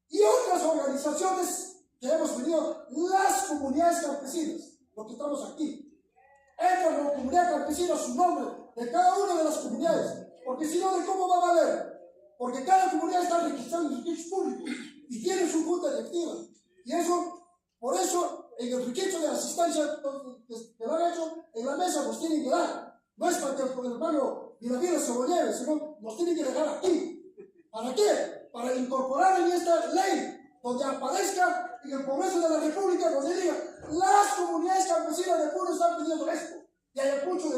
Y otras organizaciones que hemos pedido, las comunidades campesinas, los que estamos aquí. Entra en la comunidad campesina su nombre de cada una de las comunidades, porque si no, ¿de cómo va a valer? Porque cada comunidad está registrada en los registros públicos y tiene su junta directiva. Y eso, por eso, en el registro de asistencia que lo han hecho en la mesa, nos tienen que dar. No es para que el hermano Viravira se lo lleve, sino nos tienen que dejar aquí. ¿Para qué? Para incorporar en esta ley, donde aparezca en el Congreso de la República, donde diga, las comunidades campesinas de Puno están pidiendo esto. Y hay mucho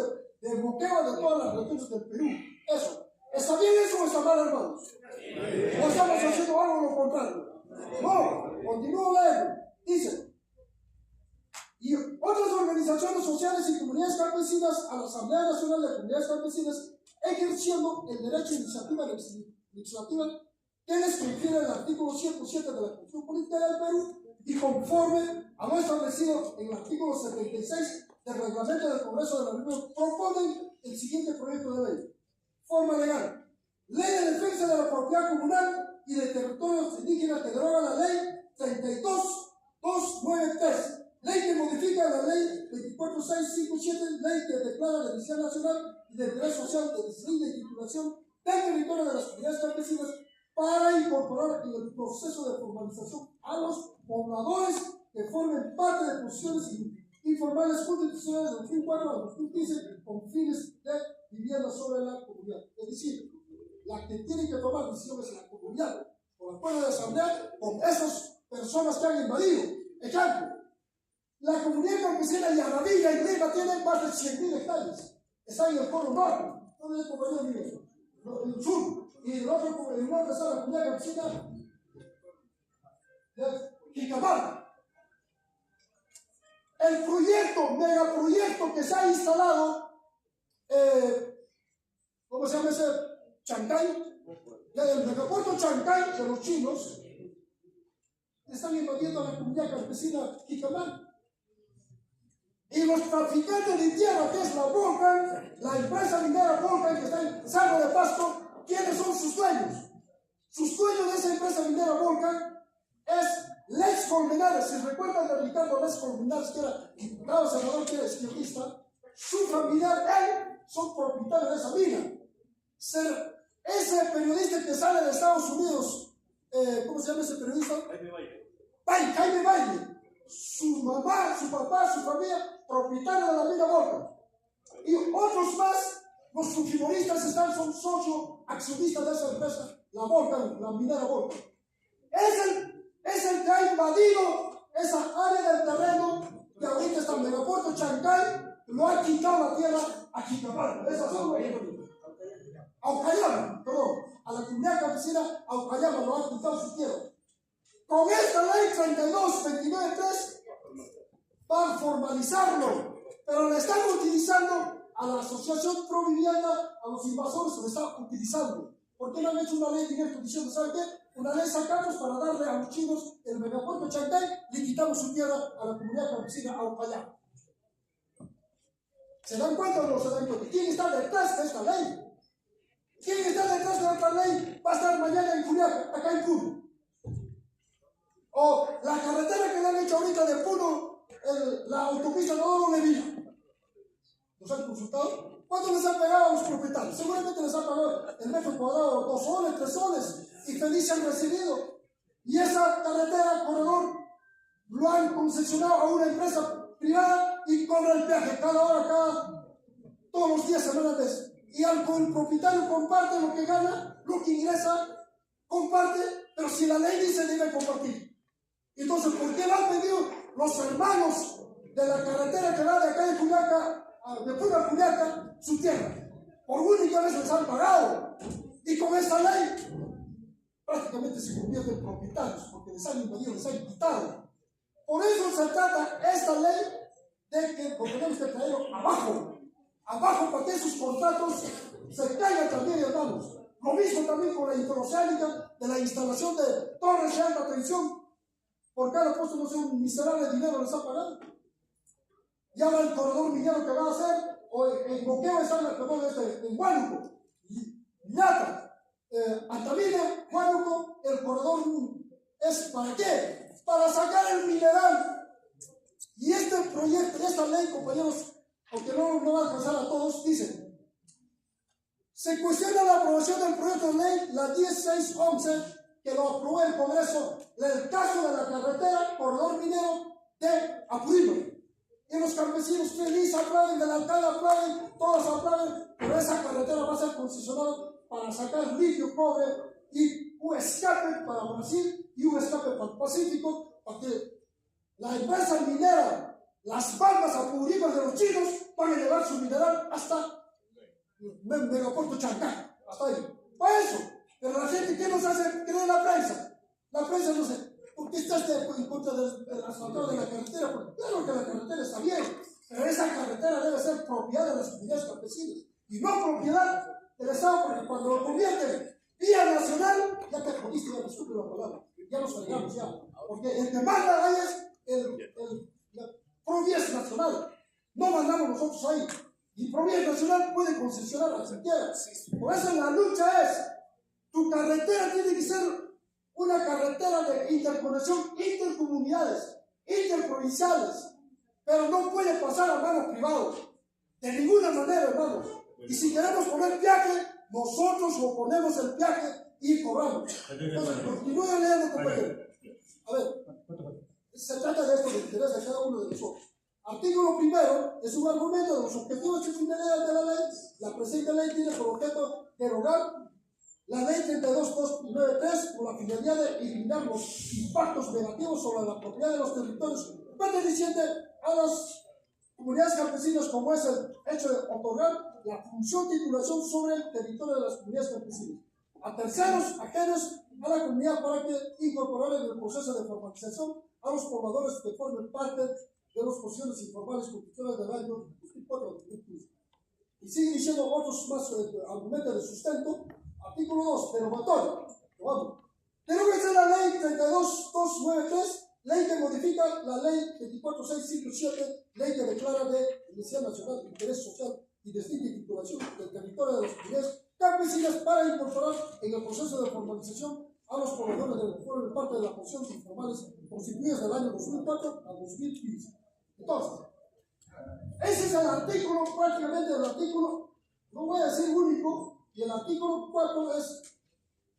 de bloqueo de todas las regiones del Perú. Eso. ¿Está bien eso o está mal, hermanos? ¿O estamos haciendo algo lo contrario? No, continúo leyendo. Dice, y otras organizaciones sociales y comunidades campesinas a la Asamblea Nacional de Comunidades Campesinas ejerciendo el derecho de iniciativa legislativa que les confiere el artículo 107 de la Constitución Política del Perú y conforme a lo establecido en el artículo 76 del Reglamento del Congreso de la Unión, proponen el siguiente proyecto de ley. Forma legal. Ley de defensa de la propiedad comunal y de territorios indígenas que deroga la ley 32.293. Ley que modifica la ley 24657, ley que declara la necesidad nacional y de interés social de deslinde y titulación del territorio de las comunidades campesinas para incorporar en el proceso de formalización a los pobladores que formen parte de posiciones informales constitucionales de 2004 a 2015 con fines de vivienda sobre la comunidad. Es decir, la que tiene que tomar decisiones es la comunidad, con acuerdo de asamblea, con esas personas que han invadido. Ejemplo, la comunidad campesina de Arravilla y Lima tienen más de 100.000 hectáreas. Está en el Polo Norte, donde el compañero vive, en el sur. Y el otro, el norte está la comunidad campesina de Jicamal. El proyecto, megaproyecto que se ha instalado, ¿cómo se llama ese? Chancay, el megapuerto Chancay de los chinos, están invadiendo a la comunidad campesina Jicamal. Y los traficantes de tierra, que es la Volcan, la empresa minera Volcan que está en Cerro de Pasto, ¿quiénes son sus dueños? Sus dueños de esa empresa minera Volcan es Lex Colmenares. Si recuerdan de Ricardo Lex Colmenares, que era diputado senador, que era izquierdista, su familiar, él, son propietarios de esa mina. Ese periodista que sale de Estados Unidos, ¿cómo se llama ese periodista? Jaime Baile. Su mamá, su papá, su familia, propietarios de la mina Volcan. Y otros más, los fujimoristas son socios accionistas de esa empresa, la Volcan, la minera Volcan. Es el que ha invadido esa área del terreno que ahorita está en el megapuerto Chancay, lo ha quitado la tierra a Jicamal. Esa zona, Aucayama, perdón, a la comunidad campesina Aucayama lo ha quitado su tierra. Con esta ley 32.29.3 van a formalizarlo, pero le están utilizando a la Asociación Pro Vivienda, a los invasores se le está utilizando. ¿Por qué no han hecho una ley directa diciendo, ¿saben qué? Una ley sacamos para darle a los chinos el megapuerto Chancay, le quitamos su tierra a la comunidad campesina Aucayama? ¿Se dan cuenta o no se dan cuenta? ¿Quién está detrás de esta ley? ¿Quién está detrás de esta ley? Va a estar mañana en Juliaca, acá en Puno. O la carretera que le han hecho ahorita de Puno, la autopista no le vino. ¿Nos han consultado? ¿Cuánto les han pagado a los propietarios? Seguramente les han pagado el metro cuadrado 2 soles, 3 soles, y feliz han recibido. Y esa carretera, corredor, lo han concesionado a una empresa privada y cobra el peaje cada hora, todos los días, semanales. Y el propietario comparte lo que gana, lo que ingresa, comparte, pero si la ley dice debe compartir. Entonces, ¿por qué le han pedido los hermanos de la carretera que va de acá de Juliaca, de Puno a Juliaca, su tierra? por única vez les han pagado. Y con esta ley prácticamente se convierten en propietarios, porque les han invadido, les han quitado. Por eso se trata esta ley de que lo tenemos que traerlo abajo, para que esos contratos se caigan también, hermanos. Lo mismo también con la hidroceánica de la instalación de torres de alta tensión. Por cada puesto no sé, un miserable dinero les ha pagado. Ya va el corredor minero que va a hacer, o en Boqueo está en Huánuco, Llata, Altamira, Huánuco, el corredor es ¿para qué? Para sacar el mineral. Y este proyecto, esta ley, compañeros, aunque no va a alcanzar a todos, dice: se cuestiona la aprobación del proyecto de ley, la 1611, que lo aprobó el Congreso, el caso de la carretera corredor minero de Apurímac. Y los campesinos felices aplauden, del alcalde aplauden, todos aplauden, pero esa carretera va a ser concesionada para sacar litio, cobre y un escape para Brasil y un escape para el Pacífico, para que la empresa minera, las bandas Apurímac de los chinos, van a llevar su mineral hasta Megapuerto Chancay, hasta ahí. Para eso. Pero la gente, ¿qué nos hace creer la prensa? La prensa no sé, ¿por qué estás en contra del asfaltado de la carretera? Porque claro que la carretera está bien, pero esa carretera debe ser propiedad de las comunidades campesinas y no propiedad del Estado, porque cuando lo convierten vía nacional, ya te jodiste, ya te supe la palabra, ya nos fregamos ya. Porque el que manda ahí es la propiedad nacional, no mandamos nosotros ahí. Y propiedad nacional puede concesionar a quien quiera. Por eso la lucha es: tu carretera tiene que ser una carretera de interconexión intercomunidades, interprovinciales, pero no puede pasar a manos privadas, de ninguna manera, hermanos. Y si queremos poner peaje, nosotros lo ponemos el peaje y cobramos. Entonces, continúen leyendo, compañero. A ver, se trata de esto que interesa a cada uno de nosotros. Artículo primero es un argumento de los objetivos y finalidades de la ley. La presente ley tiene por objeto derogar la ley 32.293 con la finalidad de eliminar los impactos negativos sobre la propiedad de los territorios pertenecientes a las comunidades campesinas, como es el hecho de otorgar la función de titulación sobre el territorio de las comunidades campesinas a terceros ajenos a la comunidad, para que incorporar en el proceso de formalización a los pobladores que formen parte de las posiciones informales constitucionales del año 2004. Y sigue diciendo otros más argumentos de sustento. Artículo 2, derogatorio. Deroga la ley 32.293, ley que modifica la ley 24.657, ley que declara de necesidad nacional de interés social y distinta titulación del territorio de las comunidades campesinas para incorporar en el proceso de formalización a los pobladores que fueron parte de las posiciones informales constituidas del año 2004 a 2015. Entonces, ese es el artículo, prácticamente el artículo, no voy a decir único, y el artículo 4 es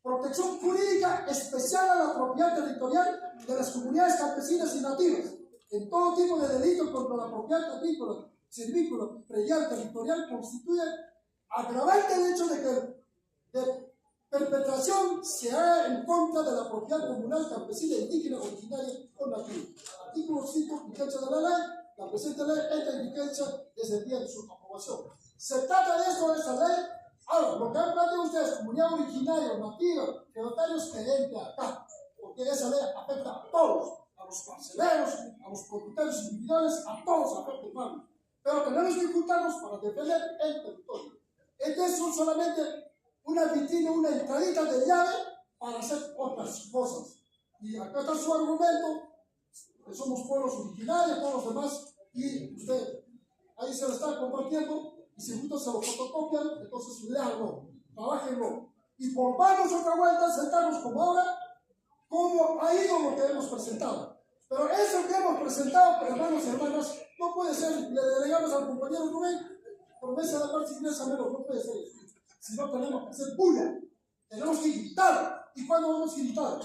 protección jurídica especial a la propiedad territorial de las comunidades campesinas y nativas en todo tipo de delitos contra la propiedad agrícola, silvícola, predial, territorial, constituye agravante el hecho de que de perpetración se haga en contra de la propiedad comunal, campesina, indígena, originaria o nativa. Artículo 5, vigencia de la ley. La presente ley entra en vigencia desde el día de su aprobación. Se trata de esto, de esta ley. Ahora, lo que han planteado ustedes, comunidad originaria, nativa, territorios, que entre acá, porque esa ley afecta a todos, a los parceleros, a los propietarios individuales, a todos afecta, hermano. Pero tenemos que juntarnos para defender el territorio. Este es solamente una vitrina, una entradita de llave para hacer otras cosas. Y acá está su argumento, que somos pueblos originarios, todos los demás, y usted ahí se lo está compartiendo, y si juntos se lo fotocopian, entonces léanlo, trabajenlo, y volvamos otra vuelta, sentarnos como ahora, como ha ido lo que hemos presentado. Pero eso que hemos presentado, hermanos y hermanas, no puede ser. Le delegamos al compañero Rubén, promesa de parte inglesa menos, no puede ser eso. Si no, tenemos que hacer bulla, tenemos que gritar. ¿Y cuándo vamos a gritar?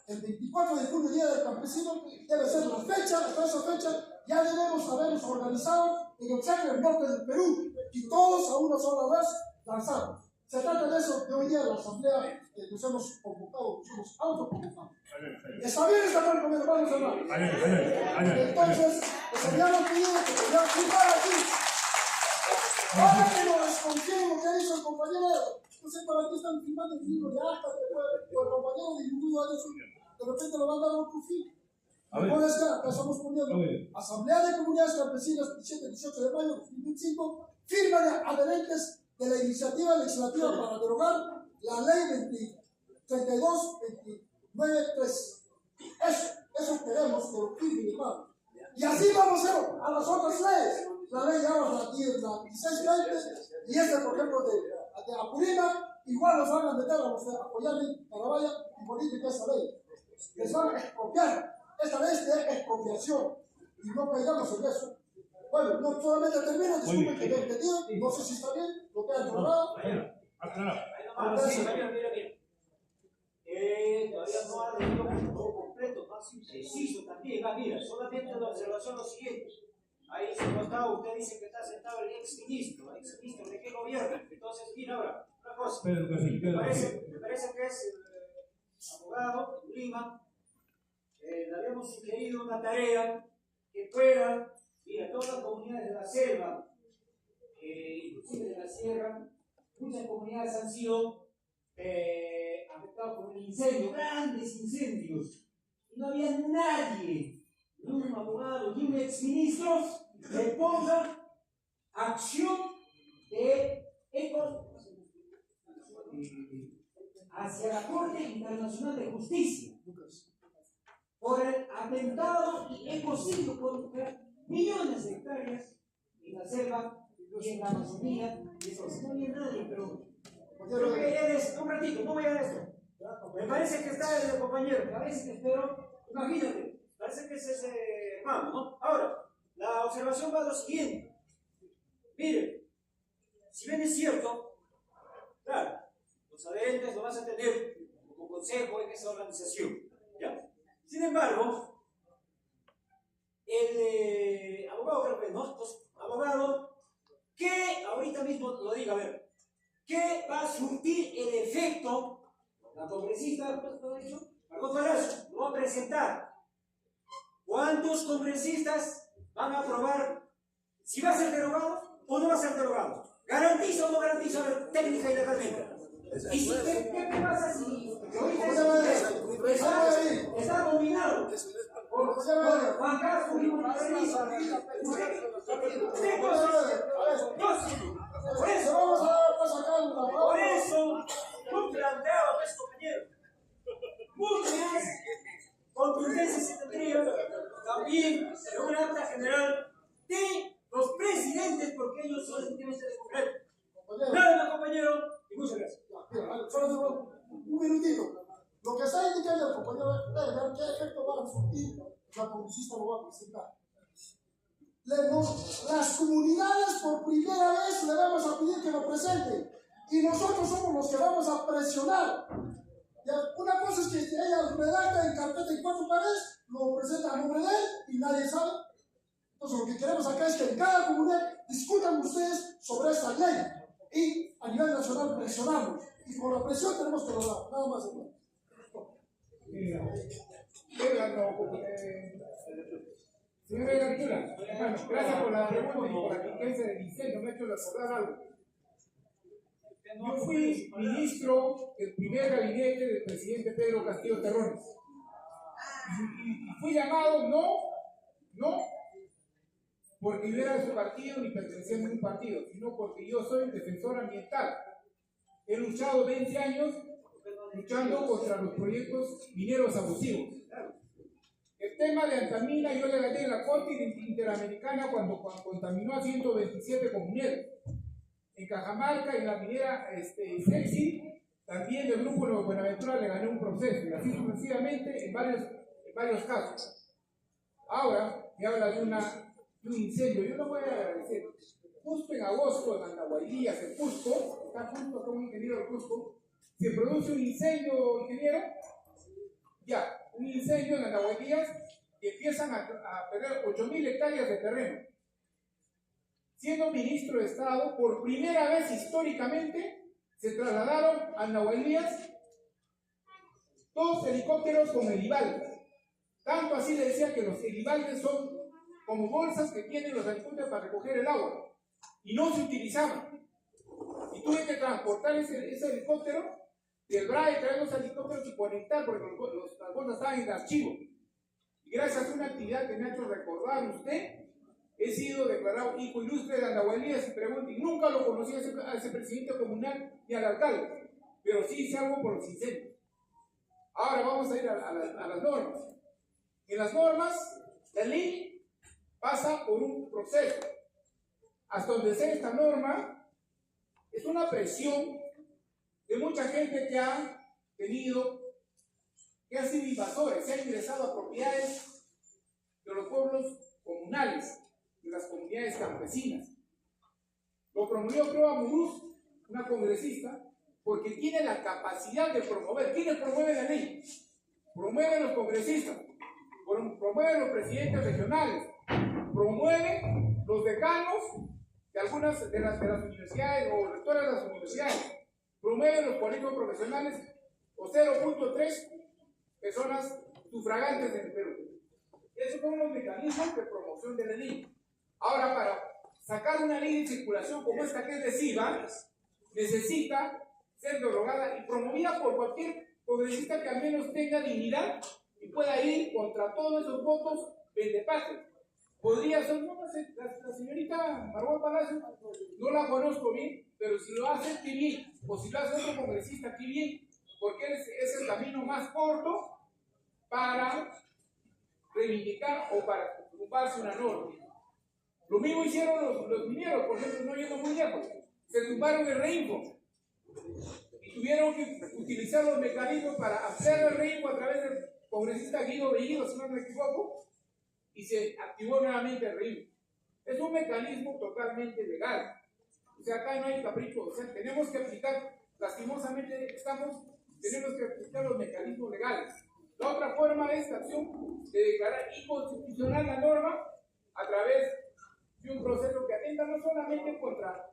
El 24 de junio, Día del Campesino, debe ser la fecha. Hasta esa fecha ya debemos habernos organizado en el centro del norte del Perú y todos a una sola vez lanzar. Se trata de eso de hoy día en la asamblea que nos hemos convocado, nos hemos autoconvocado. ¿Está bien esta parte, mis hermanos y hermanas? Entonces, les habíamos pedido que podían firmar aquí. Ahora que nos confíen en lo que ha dicho el compañero. No sé para qué están firmando el libro de acta, o el compañero de Yuyu ha dicho, de repente lo van a dar otro fin. Por eso acá estamos poniendo Asamblea de Comunidades Campesinas 17-18 de mayo de 2025 firman adherentes de la iniciativa legislativa para derogar la ley 32-29-3. Eso queremos que lo firmen, hermano. Y así vamos a las otras leyes. La ley ahora la 16-20 y esta, por ejemplo, de Apurímac, igual nos van a meter a los de Apoyarme, Carabaya y política esa ley. Les van a expropiar. Esta ley es de expropiación y no caigamos en eso. Bueno, no solamente termino, disculpen que me he entendido, no sé si está bien, lo que han logrado. Todavía no ha leído todo completo, más preciso también. Mira, solamente la observación lo siguiente. Ahí se notaba, usted dice que está sentado el ex ministro ¿de qué gobierno? Entonces, mira ahora, una cosa. Me parece que es el abogado de Lima. Le habíamos sugerido una tarea que pueda ir a todas las comunidades de la selva, inclusive de la sierra. Muchas comunidades han sido afectadas por un incendio, grandes incendios. Y no había nadie, ni un abogado, ni un exministro, que ponga acción de hacia la Corte Internacional de Justicia por el atentado y ecocidio contra millones de hectáreas en la selva y en la Amazonía. No había nadie, pero creo que eres, un ratito, no voy a esto. Me parece que está el compañero, parece que espero, imagínate, parece que es ese hermano, ¿no? Ahora, la observación va a lo siguiente. Mire, si bien es cierto, claro, los adherentes lo vas a tener como consejo en esa organización, ¿ya? Sin embargo, el abogado, creo que no, abogado, que ahorita mismo lo diga, a ver, ¿qué va a surtir el efecto? La congresista, ¿lo ha dicho? Margot Palacio, lo va a presentar. ¿Cuántos congresistas van a aprobar si va a ser derogado o no va a ser derogado? ¿Garantiza o no garantiza técnica y legalmente? ¿Y si, qué pasa si está dominado por Juan Carlos Por eso, yo planteaba, pues, compañero, muchas contingencias se tendrían también en un acta general de los presidentes, porque ellos son legítimamente democráticos. Nada más, compañero, y muchas gracias. Solo un minutito. Lo que está indicando el compañero es qué efecto va a surtir, la congresista lo va a presentar. Las comunidades por primera vez le vamos a pedir que lo presenten y nosotros somos los que vamos a presionar. Ya, una cosa es que ella redacta en carpeta en 4 paredes, lo presenta a nombre de él y nadie sabe. Entonces lo que queremos acá es que en cada comunidad discutan ustedes sobre esta ley y a nivel nacional presionamos. Y con la presión tenemos que lograr, nada más. Señora Ventura, gracias por la pregunta y por la asistencia del incendio, me ha hecho recordar algo. Yo fui ministro del primer gabinete del presidente Pedro Castillo Terrones. Y fui llamado no porque yo era de su partido ni pertenecía a ningún partido, sino porque yo soy un defensor ambiental. He luchado 20 años luchando contra los proyectos mineros abusivos. El tema de Antamina yo le gané en la Corte Interamericana cuando contaminó a 127 comunidades. En Cajamarca, en la minera Sexy, también del grupo Nueva Buenaventura le gané un proceso, y así sucesivamente en varios casos. Ahora me habla de un incendio. Yo lo voy a agradecer. Justo en agosto, en Andahuaylías, en Cusco, está justo con un ingeniero de Cusco, se produce un incendio, ingeniero, un incendio en Andahuaylías y empiezan a perder 8.000 hectáreas de terreno. Siendo ministro de Estado, por primera vez históricamente, se trasladaron a Andahuaylías 2 helicópteros con helibaldes. Tanto así le decía que los helibaldes son como bolsas que tienen los helicópteros para recoger el agua y no se utilizaban. Y tuve que transportar ese helicóptero del BRAE, traer los helicópteros y conectar, porque las bolsas estaban en archivo. Y gracias a una actividad que me ha hecho recordar usted, he sido declarado hijo ilustre de Andahuaylas y pregunto, y nunca lo conocí a ese presidente comunal ni al alcalde, pero sí hice algo por los incendios. Ahora vamos a ir a las normas. En las normas, la ley pasa por un proceso. Hasta donde sea esta norma, es una presión de mucha gente que ha sido invasores, se ha ingresado a propiedades de los pueblos comunales, de las comunidades campesinas. Lo promovió Proa Muruz, una congresista, porque tiene la capacidad de promover. ¿Quiénes promueven la ley? Promueven los congresistas, promueven los presidentes regionales, promueven los decanos de algunas de las universidades o rectores de las universidades, promueven los colegios profesionales o 0.3 personas sufragantes en el Perú. Esos son los mecanismos de promoción de la ley. Ahora, para sacar una ley de circulación como esta, que es lesiva, necesita ser derogada y promovida por cualquier congresista que al menos tenga dignidad y pueda ir contra todos esos votos vendepatrios. Podría ser, no sé, la señorita Margot Palacio, no la conozco bien, pero si lo hace, qué bien. O si lo hace otro congresista, qué bien. Porque es el camino más corto para reivindicar o para tumbarse una norma. Lo mismo hicieron los mineros, por ejemplo, no yendo muy lejos. Se tumbaron el REINFO y tuvieron que utilizar los mecanismos para hacer el REINFO a través del congresista Guido Bellido, si no me equivoco, y se activó nuevamente el REINFO. Es un mecanismo totalmente legal. O sea, acá no hay capricho. O sea, tenemos que aplicar, lastimosamente tenemos que aplicar los mecanismos legales. La otra forma es la acción de declarar inconstitucional la norma a través de un proceso que atenta no solamente contra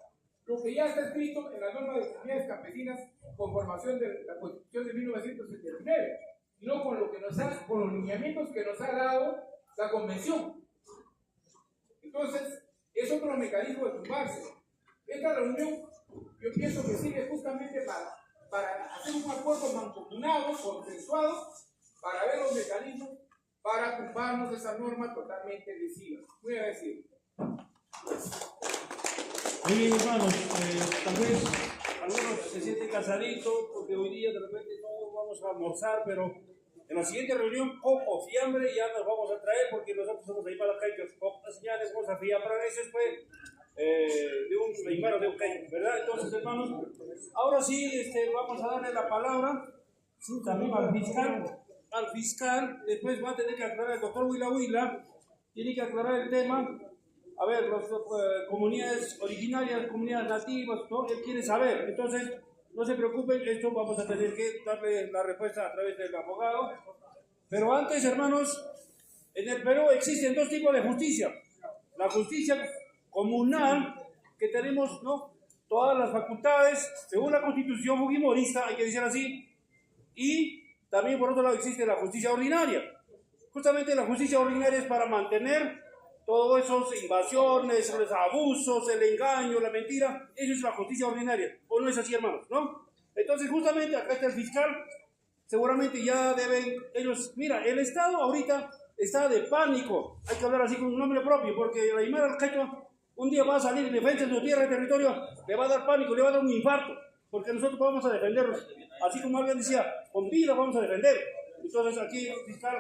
lo que ya está escrito en la norma de comunidades campesinas con formación de la Constitución de 1979, sino con los lineamientos que nos ha dado la Convención. Entonces, es otro mecanismo de tumbarse. Esta reunión, yo pienso que sirve justamente para hacer un acuerdo mancomunado, consensuado, para ver los mecanismos para tumbarnos de esa norma totalmente lesiva. Muy agradecido. Muy bien, hermanos, tal vez algunos se sienten cansaditos porque hoy día de repente no vamos a almorzar, pero en la siguiente reunión coco, fiambre ya nos vamos a traer porque nosotros somos ahí para la calle, ya les vamos a fiambrar, eso fue de un aymara de un calle, ¿verdad? Entonces, hermanos, ahora sí vamos a darle la palabra también al fiscal, después va a tener que aclarar el doctor Huila, tiene que aclarar el tema. A ver, las comunidades originarias, comunidades nativas, ¿no? Él quiere saber. Entonces, no se preocupen, esto vamos a tener que darle la respuesta a través del abogado. Pero antes, hermanos, en el Perú existen dos tipos de justicia. La justicia comunal, que tenemos, ¿no?, todas las facultades, según la Constitución fujimorista, hay que decir así. Y también, por otro lado, existe la justicia ordinaria. Justamente la justicia ordinaria es para mantener todas esas invasiones, los abusos, el engaño, la mentira. Eso es la justicia ordinaria. ¿O no es así, hermanos? ¿No? Entonces, justamente acá está el fiscal. Seguramente ya deben ellos... Mira, el Estado ahorita está de pánico. Hay que hablar así con un nombre propio, porque la Aymara Alcaito un día va a salir en defensa de su tierra y territorio, le va a dar pánico, le va a dar un infarto, porque nosotros vamos a defenderlos. Así como alguien decía, con vida vamos a defender. Entonces, aquí, fiscal,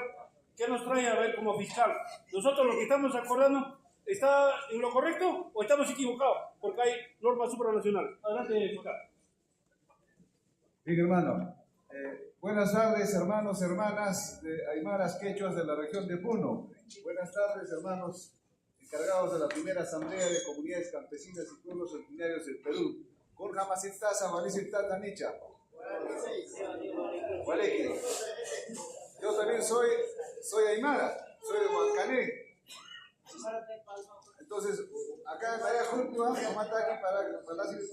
¿qué nos trae a ver como fiscal? Nosotros lo que estamos acordando, ¿está en lo correcto o estamos equivocados? Porque hay normas supranacionales. Adelante, fiscal. Bien, hermano. Buenas tardes, hermanos, hermanas de Aymaras Quechuas de la región de Puno. Buenas tardes, hermanos encargados de la primera Asamblea de Comunidades Campesinas y Pueblos Originarios del Perú. Jorge Masitasa, Valisita Tanicha. Yo también soy Aymara, soy de Huancané. Entonces, acá en Taya Junto, vamos a matar aquí para decir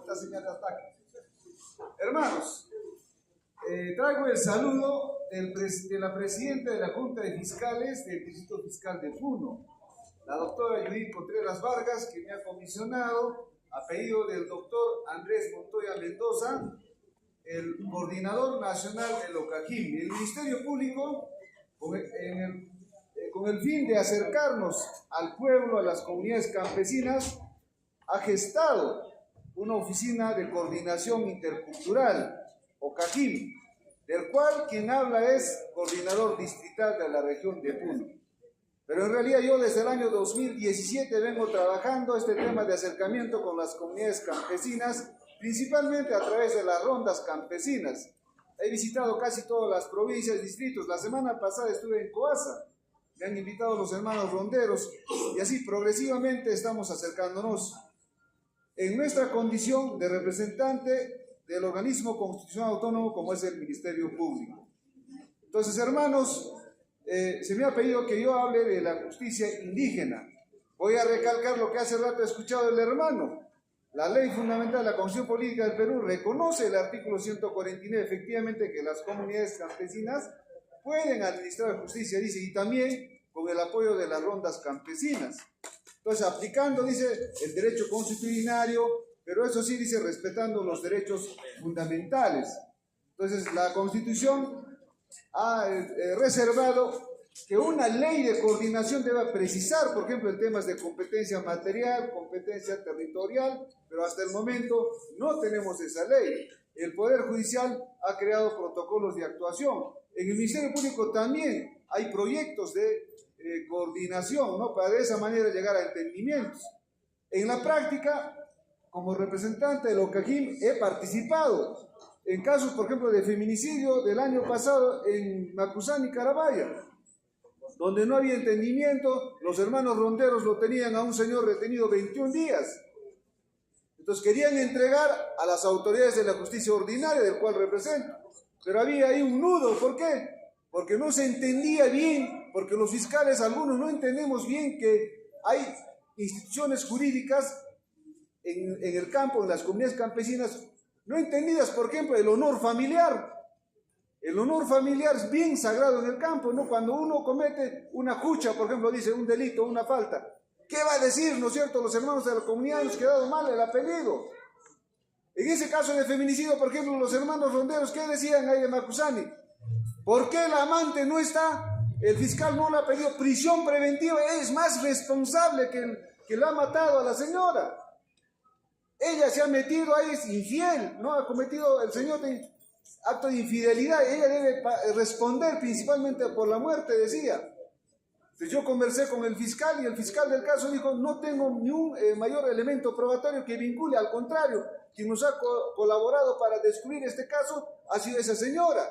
a señal de ataque. Hermanos, traigo el saludo de la presidenta de la Junta de Fiscales del Distrito Fiscal de Puno, la doctora Judith Contreras Vargas, que me ha comisionado a pedido del doctor Andrés Montoya Mendoza, el coordinador nacional del OCAJIM. El Ministerio Público, con el fin de acercarnos al pueblo, a las comunidades campesinas, ha gestado una oficina de coordinación intercultural, OCAJIM, del cual quien habla es coordinador distrital de la región de Puno. Pero en realidad yo desde el año 2017 vengo trabajando este tema de acercamiento con las comunidades campesinas, principalmente a través de las rondas campesinas. He visitado casi todas las provincias y distritos. La semana pasada estuve en Coasa, me han invitado los hermanos ronderos y así progresivamente estamos acercándonos en nuestra condición de representante del organismo constitucional autónomo como es el Ministerio Público. Entonces, hermanos, se me ha pedido que yo hable de la justicia indígena. Voy a recalcar lo que hace rato he escuchado del hermano. La ley fundamental de la Constitución Política del Perú reconoce el artículo 149, efectivamente, que las comunidades campesinas pueden administrar justicia, dice, y también con el apoyo de las rondas campesinas. Entonces, aplicando, dice, el derecho constitucionario, pero eso sí, dice, respetando los derechos fundamentales. Entonces, la Constitución ha reservado que una ley de coordinación deba precisar, por ejemplo, en temas de competencia material, competencia territorial, pero hasta el momento no tenemos esa ley. El Poder Judicial ha creado protocolos de actuación. En el Ministerio Público también hay proyectos de coordinación, ¿no? Para de esa manera llegar a entendimientos. En la práctica, como representante del OCAJIM, he participado en casos, por ejemplo, de feminicidio del año pasado en Macusani, Carabaya, donde no había entendimiento, los hermanos ronderos lo tenían a un señor retenido 21 días. Entonces querían entregar a las autoridades de la justicia ordinaria, del cual represento. Pero había ahí un nudo, ¿por qué? Porque no se entendía bien, porque los fiscales, algunos no entendemos bien que hay instituciones jurídicas en el campo, en las comunidades campesinas, no entendidas, por ejemplo, el honor familiar. El honor familiar es bien sagrado en el campo, ¿no? Cuando uno comete una jucha, por ejemplo, dice un delito, una falta, ¿qué va a decir, no es cierto? Los hermanos de la comunidad nos ha quedado mal el apellido. En ese caso de feminicidio, por ejemplo, los hermanos ronderos, ¿qué decían ahí de Macusani? ¿Por qué el amante no está? El fiscal no le ha pedido prisión preventiva, es más responsable que le ha matado a la señora. Ella se ha metido ahí, es infiel, ¿no? Ha cometido el señor acto de infidelidad, ella debe responder principalmente por la muerte, decía. Entonces yo conversé con el fiscal y el fiscal del caso dijo, no tengo ni un mayor elemento probatorio que vincule, al contrario, quien nos ha colaborado para descubrir este caso ha sido esa señora.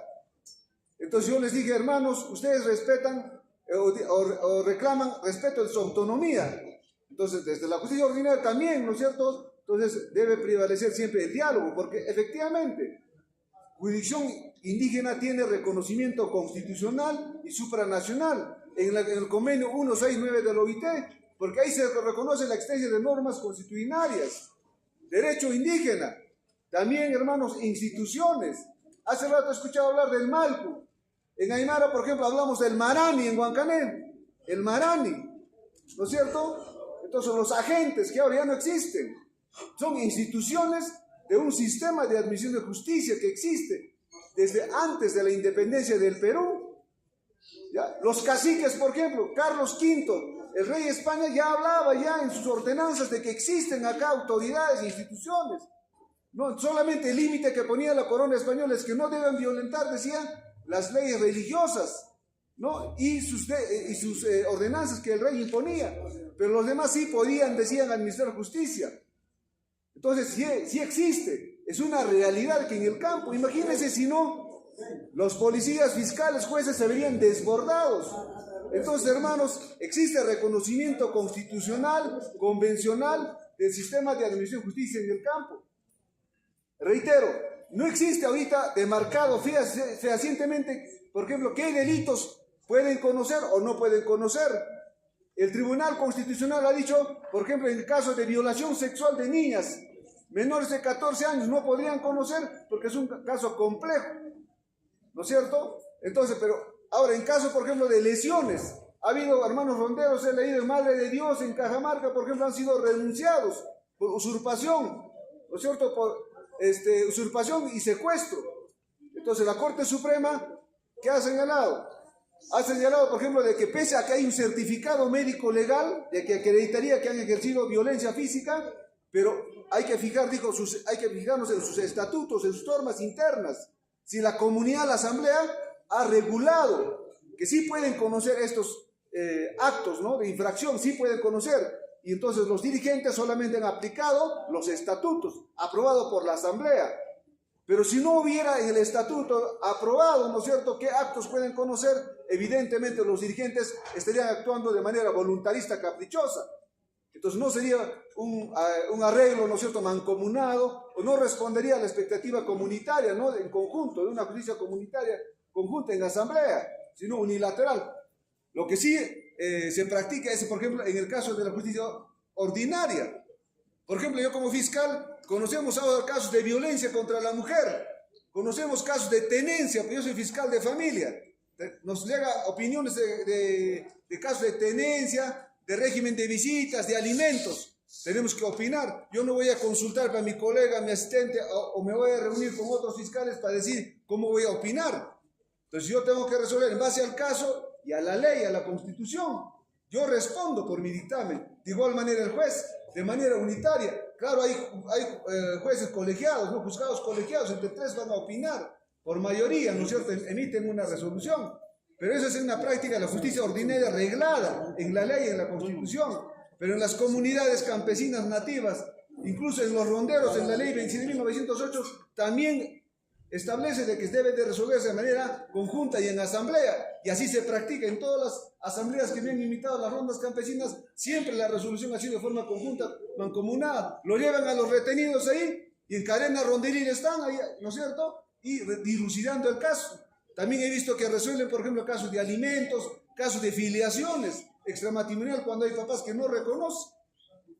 Entonces yo les dije, hermanos, ustedes respetan o reclaman respeto de su autonomía. Entonces desde la justicia ordinaria también, ¿no es cierto? Entonces debe prevalecer siempre el diálogo, porque efectivamente jurisdicción indígena tiene reconocimiento constitucional y supranacional en el convenio 169 de la OIT, porque ahí se reconoce la existencia de normas constitucionarias, derecho indígena, también, hermanos, instituciones. Hace rato he escuchado hablar del Malcu. En Aymara, por ejemplo, hablamos del Marani en Huancané, el Marani, ¿no es cierto? Entonces los agentes que ahora ya no existen, son instituciones de un sistema de administración de justicia que existe desde antes de la independencia del Perú. ¿Ya? Los caciques, por ejemplo, Carlos V, el rey de España, ya hablaba ya en sus ordenanzas de que existen acá autoridades e instituciones. No, solamente el límite que ponía la corona española es que no deben violentar, decían, las leyes religiosas, ¿no? y sus ordenanzas que el rey imponía, pero los demás sí podían, decían, administrar justicia. Entonces, sí existe, es una realidad que en el campo, imagínense si no, los policías, fiscales, jueces se verían desbordados. Entonces, hermanos, existe reconocimiento constitucional, convencional del sistema de administración de justicia en el campo. Reitero, no existe ahorita demarcado fehacientemente, por ejemplo, qué delitos pueden conocer o no pueden conocer. El Tribunal Constitucional ha dicho, por ejemplo, en el caso de violación sexual de niñas menores de 14 años no podrían conocer porque es un caso complejo, ¿no es cierto? Entonces, pero ahora en caso, por ejemplo, de lesiones, ha habido hermanos ronderos, he leído en Madre de Dios, en Cajamarca, por ejemplo, han sido renunciados por usurpación, ¿no es cierto? Por usurpación y secuestro. Entonces la Corte Suprema, ¿qué ha señalado? Ha señalado, por ejemplo, de que pese a que hay un certificado médico legal de que acreditaría que han ejercido violencia física, pero hay que fijarnos en sus estatutos, en sus normas internas. Si la comunidad, la asamblea, ha regulado que sí pueden conocer estos actos, ¿no?, de infracción, sí pueden conocer, y entonces los dirigentes solamente han aplicado los estatutos aprobados por la asamblea. Pero si no hubiera en el estatuto aprobado, ¿no es cierto?, qué actos pueden conocer, evidentemente los dirigentes estarían actuando de manera voluntarista, caprichosa. Entonces no sería un arreglo, ¿no es cierto?, mancomunado, o no respondería a la expectativa comunitaria, ¿no?, en conjunto, de una justicia comunitaria conjunta en asamblea, sino unilateral. Lo que sí se practica es, por ejemplo, en el caso de la justicia ordinaria. Por ejemplo, yo como fiscal conocemos ahora casos de violencia contra la mujer, conocemos casos de tenencia, porque yo soy fiscal de familia. Nos llega opiniones de casos de tenencia, de régimen de visitas, de alimentos. Tenemos que opinar. Yo no voy a consultar para mi colega, mi asistente, o me voy a reunir con otros fiscales para decir cómo voy a opinar. Entonces yo tengo que resolver en base al caso y a la ley, a la Constitución. Yo respondo por mi dictamen. De igual manera el juez, de manera unitaria. Claro, hay jueces colegiados, ¿no?, juzgados colegiados, entre tres van a opinar por mayoría, ¿no es cierto?, emiten una resolución. Pero esa es una práctica de la justicia ordinaria reglada en la ley y en la Constitución. Pero en las comunidades campesinas nativas, incluso en los ronderos, en la ley 27.908, también establece de que debe de resolverse de manera conjunta y en asamblea. Y así se practica en todas las asambleas que me han invitado a las rondas campesinas. Siempre la resolución ha sido de forma conjunta, mancomunada. Lo llevan a los retenidos ahí y en cadena ronderil están ahí, ¿no es cierto?, y dilucidando el caso. También he visto que resuelven, por ejemplo, casos de alimentos, casos de filiaciones extramatrimonial cuando hay papás que no reconocen.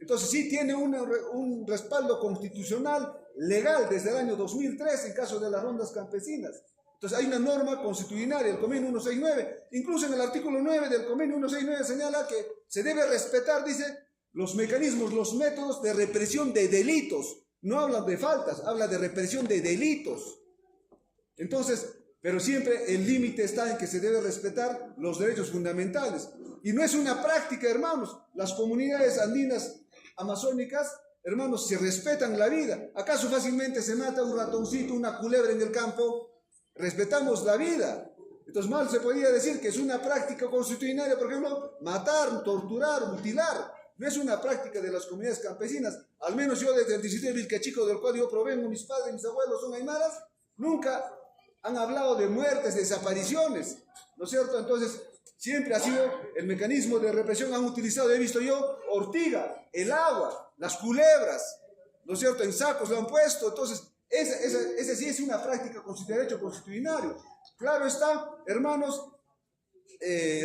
Entonces sí tiene un respaldo constitucional legal desde el año 2003 en caso de las rondas campesinas. Entonces hay una norma constitucional, el convenio 169, incluso en el artículo 9 del convenio 169 señala que se debe respetar, dice, los mecanismos, los métodos de represión de delitos. No hablan de faltas, habla de represión de delitos. Entonces, pero siempre el límite está en que se debe respetar los derechos fundamentales. Y no es una práctica, hermanos. Las comunidades andinas amazónicas, hermanos, se respetan la vida. ¿Acaso fácilmente se mata un ratoncito, una culebra en el campo? Respetamos la vida. Entonces mal se podría decir que es una práctica constitucional, por ejemplo, matar, torturar, mutilar. No es una práctica de las comunidades campesinas. Al menos yo desde el distrito de Vilcachico, del cual yo provengo, mis padres, mis abuelos son aymaras, nunca han hablado de muertes, desapariciones, ¿no es cierto? Entonces, siempre ha sido el mecanismo de represión, han utilizado, he visto yo, ortiga, el agua, las culebras, ¿no es cierto? En sacos lo han puesto. Entonces, esa sí es una práctica de derecho constitucional. Claro está, hermanos,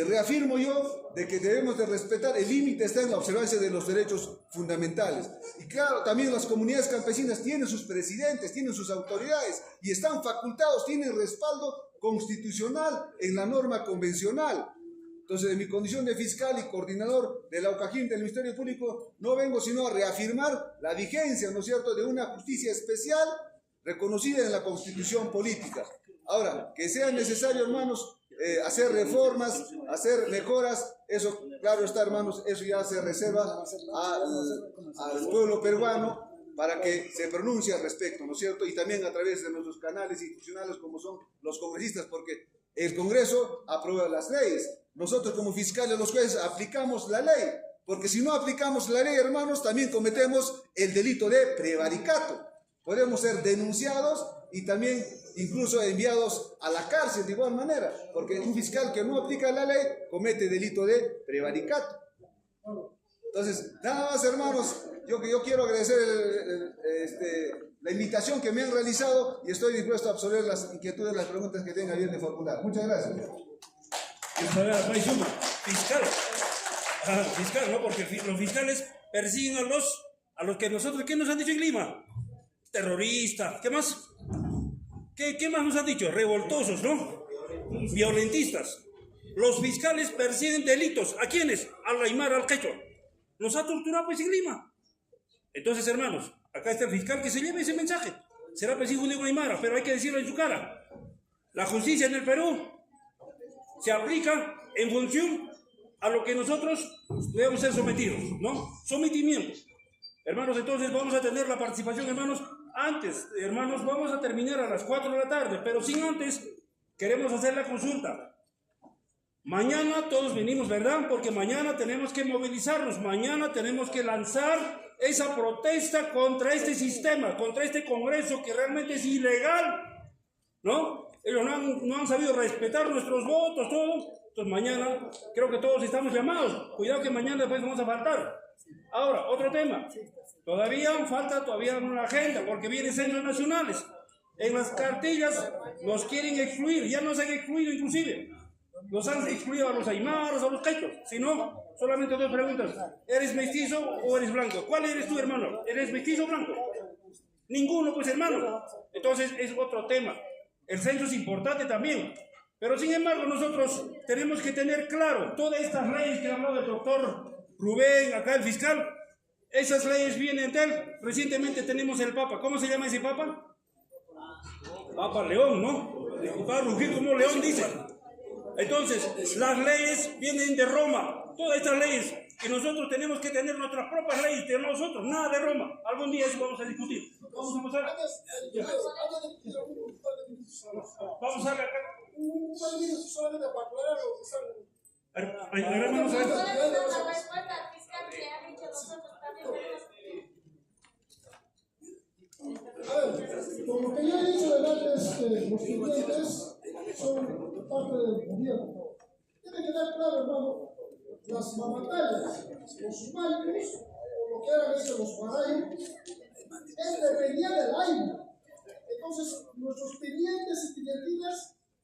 reafirmo yo de que debemos de respetar, el límite está en la observancia de los derechos fundamentales. Y claro, también las comunidades campesinas tienen sus presidentes, tienen sus autoridades y están facultados, tienen respaldo constitucional en la norma convencional. Entonces, en mi condición de fiscal y coordinador de la UCAJIM del Ministerio Público, no vengo sino a reafirmar la vigencia, ¿no es cierto?, de una justicia especial reconocida en la Constitución política. Ahora, que sea necesario, hermanos, hacer reformas, hacer mejoras, eso, claro está, hermanos, eso ya se reserva al pueblo peruano para que se pronuncie al respecto, ¿no es cierto? Y también a través de nuestros canales institucionales como son los congresistas, porque el Congreso aprueba las leyes. Nosotros como fiscales, los jueces, aplicamos la ley, porque si no aplicamos la ley, hermanos, también cometemos el delito de prevaricato. Podemos ser denunciados y también incluso enviados a la cárcel de igual manera, porque un fiscal que no aplica la ley comete delito de prevaricato. Entonces, nada más, hermanos, yo quiero agradecer la invitación que me han realizado y estoy dispuesto a absorber las inquietudes, las preguntas que tenga bien de formular. Muchas gracias. Fiscal. Fiscal, ¿no? Porque los fiscales persiguen a los que nosotros, ¿qué nos han dicho en Lima? Terroristas, ¿qué más? ¿Qué más nos han dicho? Revoltosos, ¿no? Violentistas. Los fiscales persiguen delitos. ¿A quiénes? Al aymara, al quechua. Nos ha torturado pues en Lima. Entonces, hermanos, acá está el fiscal, que se lleve ese mensaje. Será pues hijo de un aymara, pero hay que decirlo en su cara. La justicia en el Perú se aplica en función a lo que nosotros debemos ser sometidos, ¿no? Sometimiento. Hermanos, entonces vamos a tener la participación, hermanos. Antes, hermanos, vamos a terminar a las 4 de la tarde, pero sin antes queremos hacer la consulta. Mañana todos venimos, ¿verdad? Porque mañana tenemos que movilizarnos, mañana tenemos que lanzar esa protesta contra este sistema, contra este Congreso que realmente es ilegal, ¿no? Ellos no han sabido respetar nuestros votos, todo. Entonces mañana creo que todos estamos llamados. Cuidado que mañana después vamos a faltar. Ahora, otro tema. Todavía falta una agenda porque vienen centros nacionales. En las cartillas nos quieren excluir, ya nos han excluido inclusive. Nos han excluido a los aymaras, a los quechos. Si no, solamente 2 preguntas. ¿Eres mestizo o eres blanco? ¿Cuál eres tú, hermano? ¿Eres mestizo o blanco? Ninguno, pues, hermano. Entonces es otro tema. El censo es importante también. Pero sin embargo nosotros tenemos que tener claro todas estas leyes que habló el doctor Rubén, acá el fiscal. Esas leyes vienen de él. Recientemente tenemos el Papa. ¿Cómo se llama ese Papa? Papa León, ¿no? Va a rugir como León, dice. Entonces, las leyes vienen de Roma. Todas estas leyes. Y nosotros tenemos que tener nuestras propias leyes de nosotros. Nada de Roma. Algún día eso vamos a discutir. Vamos a pasar. Vamos a ver acá. Un minuto solamente para aclarar lo que están. Por lo que ya he dicho delante, los clientes son parte del gobierno. Tiene que quedar claro, hermano, las batallas, los humanos, o lo que eran los barayos, dependía del aire. Entonces, nuestros clientes y clientinas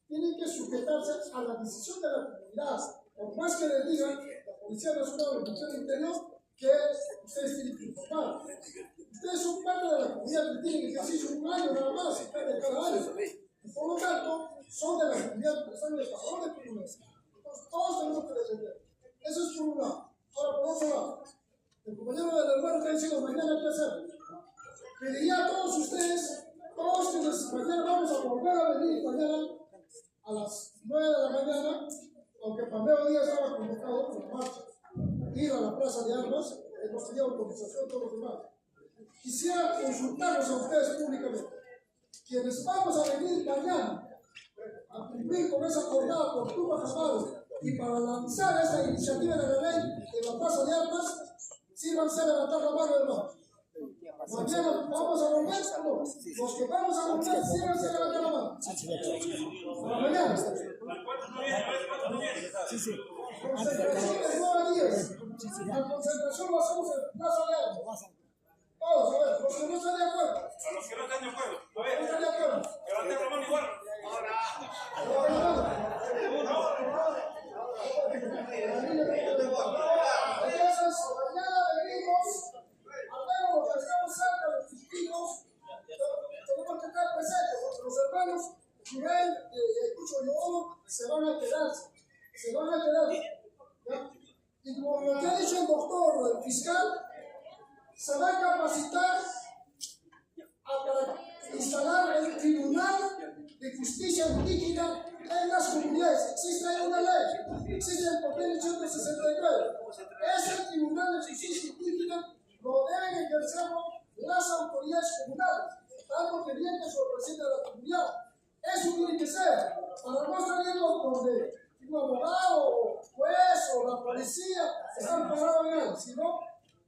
tienen que sujetarse a la decisión de la comunidad. Por más que les digan la Policía Nacional o el Ministerio del Interior que ustedes tienen que informar. Ustedes son parte de la comunidad que tienen ejercicio un año nada más, de cada año. Y por lo tanto, son de la comunidad que están en el pasador de Pirunes. Entonces, todos tenemos que defender. Eso es por un lado. Ahora, por otro lado, el compañero del hermano está diciendo mañana qué hacer. Pediría a todos ustedes, todos quienes mañana vamos a volver a venir mañana a las 9 de la mañana, aunque para mediodía estaba convocado por la marcha, ir a la Plaza de Armas, hemos tenido autorización todos los demás. Quisiera consultarlos a ustedes públicamente. Quienes vamos a venir mañana a cumplir con esa jornada por Tupac Amaru y para lanzar esta iniciativa de la ley en la Plaza de Armas, sírvanse a levantar la mano, hermano. Mañana vamos a volver, no. Los que vamos a volver, sírvanse a levantar la mano. Para mañana. Concentración de 9 a 10. La concentración lo hacemos en Plaza de Armas. Todos, a ver, los que no están de acuerdo. A los que no están de acuerdo. A ver, ¿no están de acuerdo? levanten la mano igual. Entonces, mañana venimos, al menos los que estamos cerca de los testigos, tenemos que estar presentes, porque los hermanos Rubén y Escucho yo se van a quedar. ¿Ya? Y como lo que ha dicho el doctor, el fiscal, se va a capacitar para instalar el Tribunal de Justicia Indígena en las comunidades. Existe una ley, existe el papel 169. Ese Tribunal de Justicia Indígena lo deben ejercer las autoridades comunales, tanto tenientes o presidentes de la comunidad. Eso tiene que ser, para no estar viendo donde un abogado, juez o la policía están parados en él, sino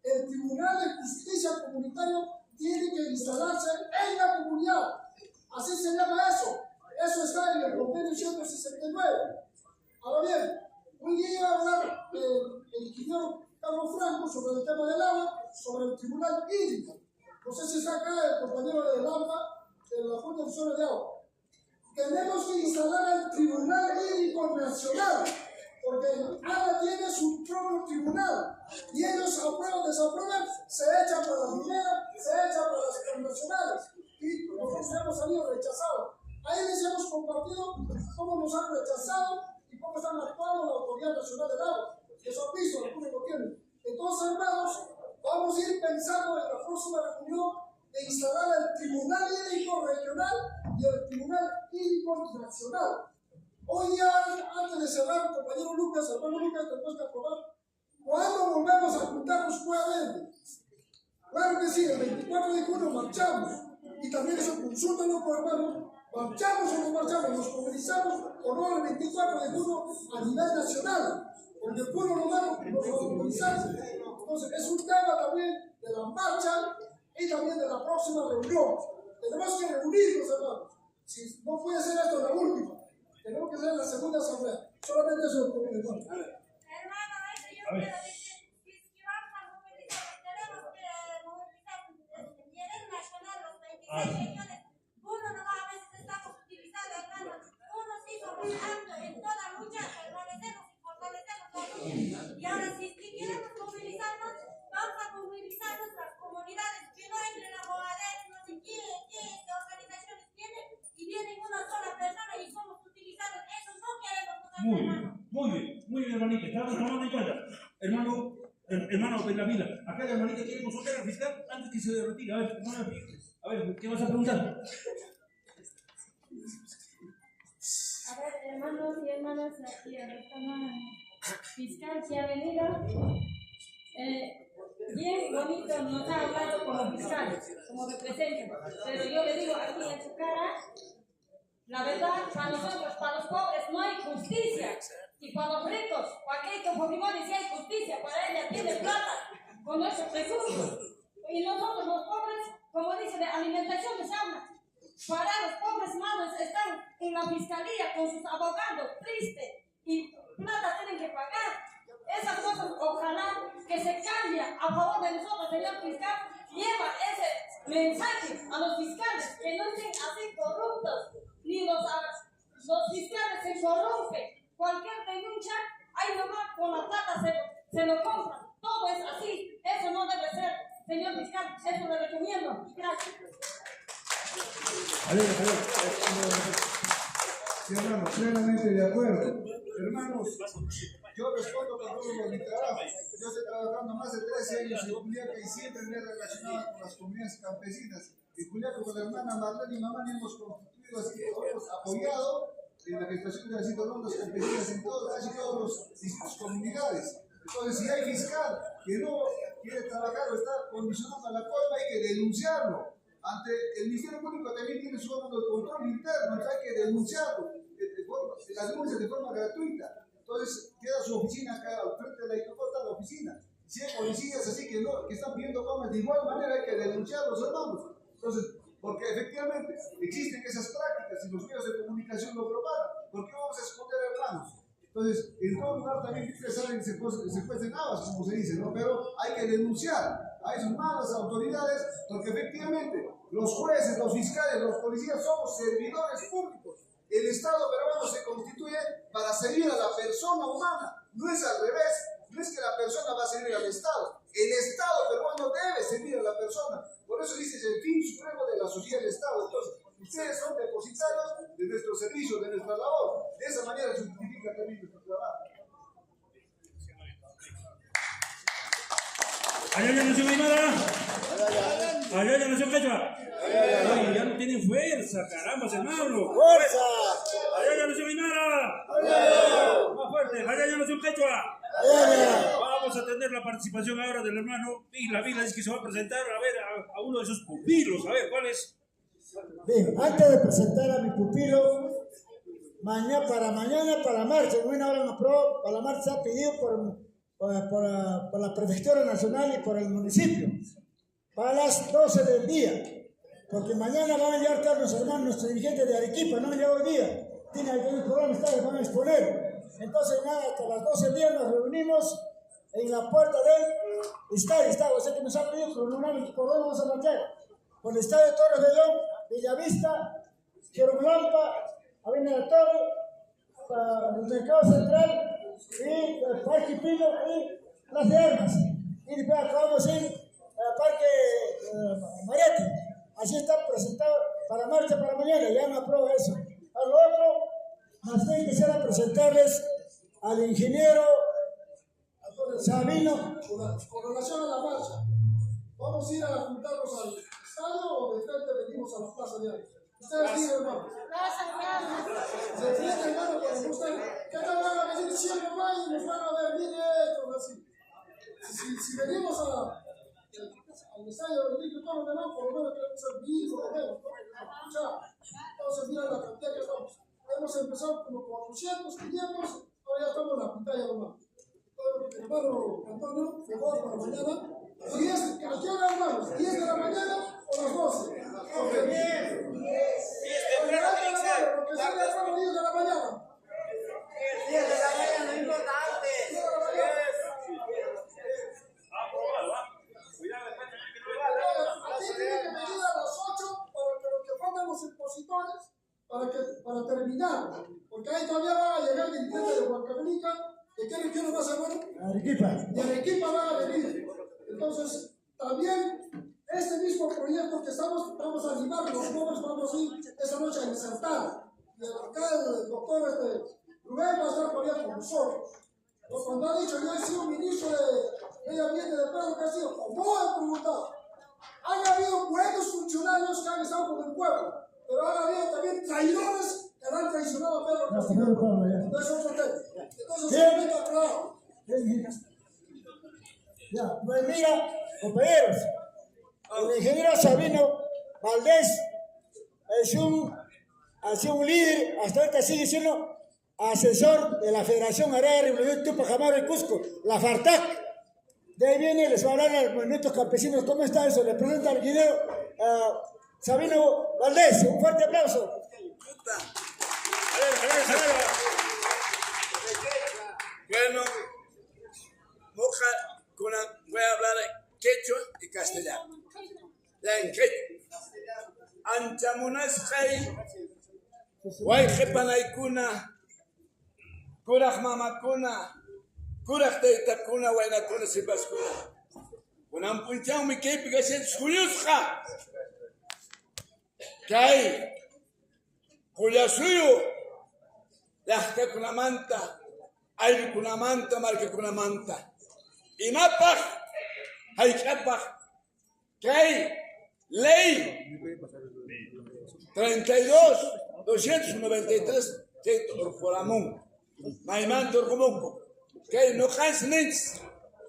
el Tribunal de Justicia Comunitario tiene que instalarse en la comunidad. Así se llama eso. Eso está en el convenio 169. Ahora bien, hoy día iba a hablar el ingeniero Carlos Franco sobre el tema del agua, sobre el Tribunal Hídrico. No sé si está acá el compañero del AMPA, de la Junta de Usuarios de Agua. Tenemos que instalar el Tribunal Hídrico Nacional, porque ANA tiene su propio tribunal y ellos aprueban o desaprueban, se echan para la minera, se echan para las internacionales y nosotros hemos salido rechazados. Ahí les hemos compartido cómo nos han rechazado y cómo están actuando la Autoridad Nacional del Agua. Eso han visto, lo tienen. Entonces, hermanos, vamos vamos a ir pensando en la próxima reunión de instalar el Tribunal Hídrico Regional y el Tribunal Hídrico Nacional. Hoy ya, antes de cerrar, compañero Lucas, hermano Lucas, tenemos que aprobar. ¿Cuándo volvemos a juntarnos nuevamente? Claro que sí, el 24 de junio marchamos. Y también eso, consúltalo, hermano. ¿Marchamos o no marchamos? ¿Nos movilizamos o no el 24 de junio a nivel nacional? Porque el pueblo romano nos movilizamos. Entonces, es un tema también de la marcha y también de la próxima reunión. Tenemos que reunirnos, hermanos. Si no puede ser esto la última, tenemos que ser la segunda asamblea. Solamente eso, hermano. A ver. Uno no a veces estamos utilizando, hermano. Uno sigue luchando en toda lucha, permanecemos y fortalecemos la lucha. Y ahora, si queremos movilizarnos, vamos a movilizarnos las comunidades que no entren a Boadés, no sé qué organizaciones tienen, y vienen una sola persona y somos utilizados. Eso no queremos nosotros, hermano. Muy bien, hermanita. Estamos tomando en cuenta. Hermano de la Vila, acá la hermanita quiere consultar al fiscal antes que se retire. A ver, hermano. A ver, ¿qué vas a preguntar? A ver, hermanos y hermanas, aquí a la fiscal que ha venido, bien bonito nos ha hablado como fiscal, como representante, pero yo le digo aquí en su cara, la verdad, para nosotros, para los pobres, no hay justicia. Y para los ricos, para aquellos Fujimori sí hay justicia, para ella tiene plata, con nuestros recursos. Y nosotros los pobres, como dice, de alimentación les habla. Para los pobres madres están en la fiscalía con sus abogados, tristes, y plata tienen que pagar. Esas cosas, ojalá que se cambie a favor de nosotros, señor fiscal. Lleva ese mensaje a los fiscales, que no estén así corruptos, ni los fiscales se corrompen. Cualquier denuncia, ahí nomás con la plata se lo compran. Todo es así. Eso no debe ser, señor fiscal. Eso le recomiendo. Gracias. Sí, hermano, plenamente de acuerdo. Hermanos, yo respondo por todo mi trabajo. Yo estoy trabajando más de 13 años en Juliaca y siempre me he relacionado con las comunidades campesinas. En Juliaca con la hermana Marlene y mamá hemos constituido así, hemos apoyado en la gestación de las rondas campesinas en casi todos los distritos comunidades. Entonces, si hay fiscal que no quiere trabajar o está condicionando a la coima, hay que denunciarlo. Ante el Ministerio Público también tiene su órgano de control interno, entonces hay que denunciarlo. Las denuncias de forma gratuita. Entonces, queda su oficina acá al frente de la Icocota, la oficina. Si hay policías así que están pidiendo comas, de igual manera hay que denunciarlos, hermanos. Entonces, porque efectivamente existen esas prácticas y los medios de comunicación lo propagan. ¿Por qué vamos a esconder, hermanos? Entonces, en todo lugar también ustedes saben que se cuecen habas, como se dice, ¿no? Pero hay que denunciar a esas malas autoridades, porque efectivamente los jueces, los fiscales, los policías somos servidores públicos. El Estado peruano se constituye para servir a la persona humana, no es al revés. No es que la persona va a servir al Estado. El Estado peruano debe servir a la persona. Por eso dice, es el fin supremo de la sociedad del Estado. Entonces, ustedes son depositarios de nuestro servicio, de nuestra labor. De esa manera se justifica también nuestro trabajo. Allá ya nació Aymara. Allá ya nació Quechua. Ay, ya no tienen fuerza, caramba, hermano. ¡Fuerza! Allá ya nació Aymara. Más fuerte, allá ya nació Quechua. Vamos a tener la participación ahora del hermano y la Vila es que se va a presentar a uno de sus pupilos. A ver, ¿cuál es? Bien, antes de presentar a mi pupilo, para mañana, para la marcha, en una hora nos aprobó, para la marcha se ha pedido por la Prefectura Nacional y por el municipio, para las 12 del día, porque mañana van a llegar todos los hermanos, nuestros dirigentes de Arequipa, no han llegado hoy día, tienen algunos programas que van a exponer. Entonces, nada, hasta las 12 del día nos reunimos en la puerta del estadio, o sea que nos ha pedido por dónde vamos a marchar. Por el estadio Torres de León, Bellavista, Cheromlampa, Avenida de Torre, el Mercado Central, y el Parque Pino y Plaza de Armas. Y después acabamos en el Parque Mariette. Así está presentado para marcha para mañana, ya me aprueba eso. A lo otro, más bien quisiera presentarles al ingeniero Sabino con relación a la marcha. a juntarnos al estadio o de frente venimos a la plaza de Armas? Ustedes digan, hermano. Se frente, hermano, cuando gusten. ¿Qué tal van a venir siempre más y nos van a ver directos así? Si venimos al estadio de Enrique todos los demás, por lo menos queremos ser vivos, por lo menos, ¿no? Entonces, mira la cantidad que estamos. Hemos empezado como 400, 500, ahora ya estamos en la pantalla nomás. Hermano Antonio, mejor para mañana. ¿A qué hora, hermanos? ¿10 de la mañana o las 12? Porque 10 de la mañana. 10 de la mañana, no importa antes. 10 de la mañana. Aquí tiene que venir a las 8 para que los que faltan los expositores, para terminar. Porque ahí todavía van a llegar dirigentes de Huancavelica. ¿De qué región va a ser bueno? Arequipa. De Arequipa van a venir. Entonces, también este mismo proyecto que vamos a animar, los jóvenes vamos a ir esta noche a insertar. Y el alcalde, el doctor Rubén va a estar todavía con nosotros. Pues cuando ha dicho, yo he sido ministro de Medio Ambiente de Pedro Castillo, como han preguntado, han habido buenos funcionarios que han estado con el pueblo, pero han habido también traidores que han traicionado a Pedro Castillo. Entonces, otro tema. Entonces, ya, pues mira, compañeros, el ingeniero Sabino Valdés ha sido un líder, hasta ahorita sigue siendo asesor de la Federación Agraria Revolución Tupac Amaru y Cusco, la FARTAC. De ahí viene, les va a hablar al movimiento campesino. ¿Cómo está eso? Les presenta el ingeniero Sabino Valdés. Un fuerte aplauso. Bueno, voy a hablar quechua y castellano. Ya en quechua. Anchamunas Jai, Guayjepanaikuna, Kuraj Mamakuna, Kuraj Teitakuna, Wainakuna Sibaskuna. Kunan punchao mi kepi gasen suyusja. Kai, Kuyasuyo, Lahka Kunamanta. Hay una manta, marque una manta. Y mapa, hay capa. Que hay ley 32-293 de Orforamón. Maimanto Orfomonco. Que hay no has nens.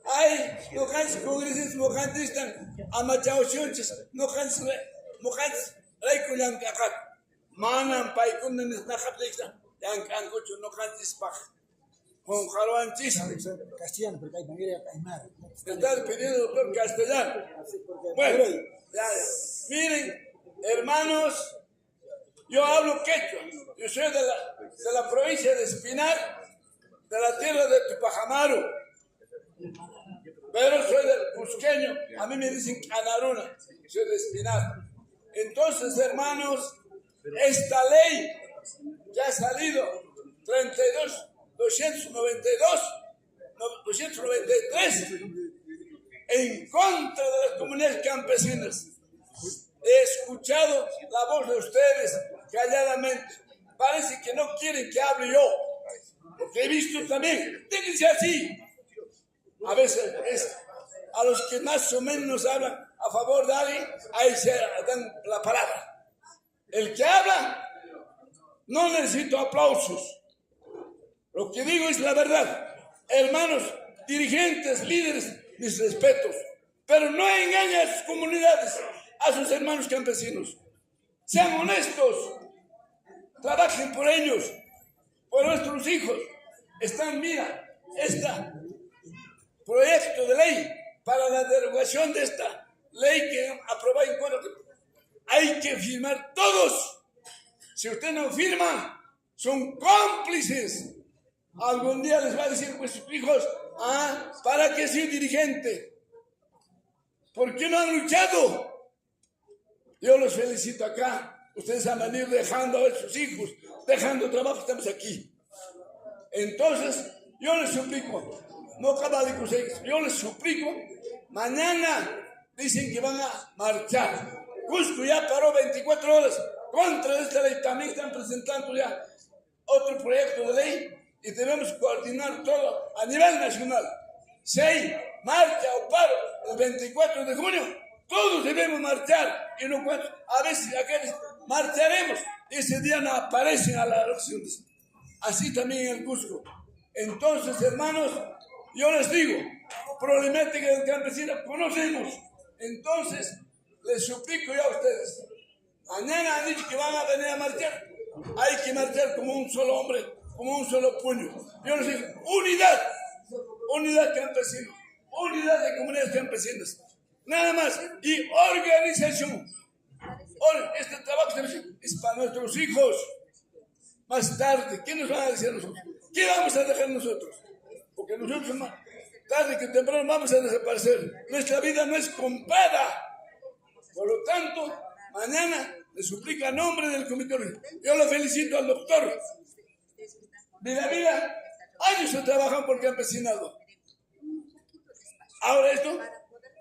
Hay no has congresos, no has distan. Amachao shunches, no has reikulan kakak. Manan paikunan es najaplexan. Yang angocho no has dispach. Con Jaroanchis. Castellano, porque hay manera de caimar. Estás pidiendo, doctor, castellano. Bueno, ya. Miren, hermanos, yo hablo quechua. Yo soy de la provincia de Espinar, de la tierra de Tupac Amaru. Pero soy del cusqueño. A mí me dicen Canaruna. Soy de Espinar. Entonces, hermanos, esta ley que ha salido 293 en contra de las comunidades campesinas. He escuchado la voz de ustedes calladamente. Parece que no quieren que hable yo, porque he visto también, déjense así. A veces a los que más o menos hablan a favor de alguien, ahí se dan la palabra. El que habla, no necesito aplausos. Lo que digo es la verdad. Hermanos, dirigentes, líderes, mis respetos. Pero no engañen a sus comunidades, a sus hermanos campesinos. Sean honestos. Trabajen por ellos, por nuestros hijos. Mira, este proyecto de ley para la derogación de esta ley que aprobó en cuanto. Hay que firmar todos. Si usted no firma, son cómplices. Algún día les va a decir pues sus hijos, ¿para qué soy dirigente? ¿Por qué no han luchado? Yo los felicito acá. Ustedes van a venir dejando a sus hijos, dejando trabajo, estamos aquí. Entonces, yo les suplico, no yo les suplico, mañana dicen que van a marchar. Cusco ya paró 24 horas contra esta ley. También están presentando ya otro proyecto de ley. Y debemos coordinar todo a nivel nacional. Si hay marcha o paro el 24 de junio, todos debemos marchar, y no cuento, a veces aquellos marcharemos, ese día no aparecen a las elecciones. Así también en el Cusco. Entonces, hermanos, yo les digo, problemática del campesino conocemos. Entonces, les suplico ya a ustedes, mañana han dicho que van a venir a marchar, hay que marchar como un solo hombre, como un solo puño. Yo les digo, unidad, unidad campesina, unidad de comunidades campesinas, nada más, y organización. Este trabajo es para nuestros hijos. Más tarde, ¿qué nos van a decir a nosotros? ¿Qué vamos a dejar nosotros? Porque nosotros más tarde que temprano vamos a desaparecer. Nuestra vida no es comprada. Por lo tanto, mañana le suplico a nombre del comité. Yo lo felicito al doctor. Vida, años se trabajan por campesinado. Ahora esto,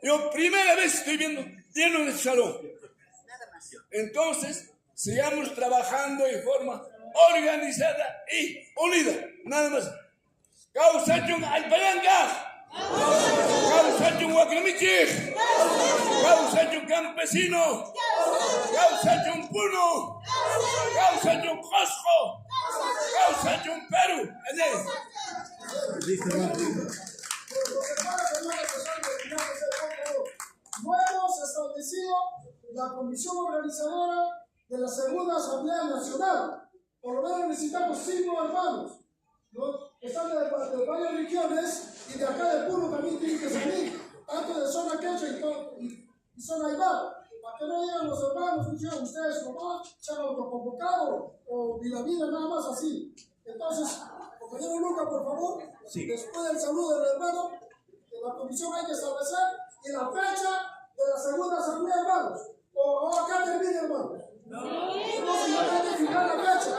yo primera vez estoy viendo lleno de salón. Entonces, sigamos trabajando de forma organizada y unida. Nada más. Causachun alpalanca. Causachun huaclamichi. Causachun campesino. Causachun puno. Causachun cosco. Causachun Perú. No hemos establecido la comisión organizadora de la segunda Asamblea Nacional. Por lo menos necesitamos 5 hermanos, ¿no? Están de varias regiones y de acá de Puno también tienen que salir, tanto de zona quechua y zona aymara. Para que no digan los hermanos, ustedes nomás se han autoconvocado o vida nada más así. Entonces, compañero Luca, por favor, después del saludo del hermano, de la comisión hay que establecer y la fecha de la segunda asamblea, hermanos. O acá termina, hermanos. Entonces ya hay que fijar la fecha.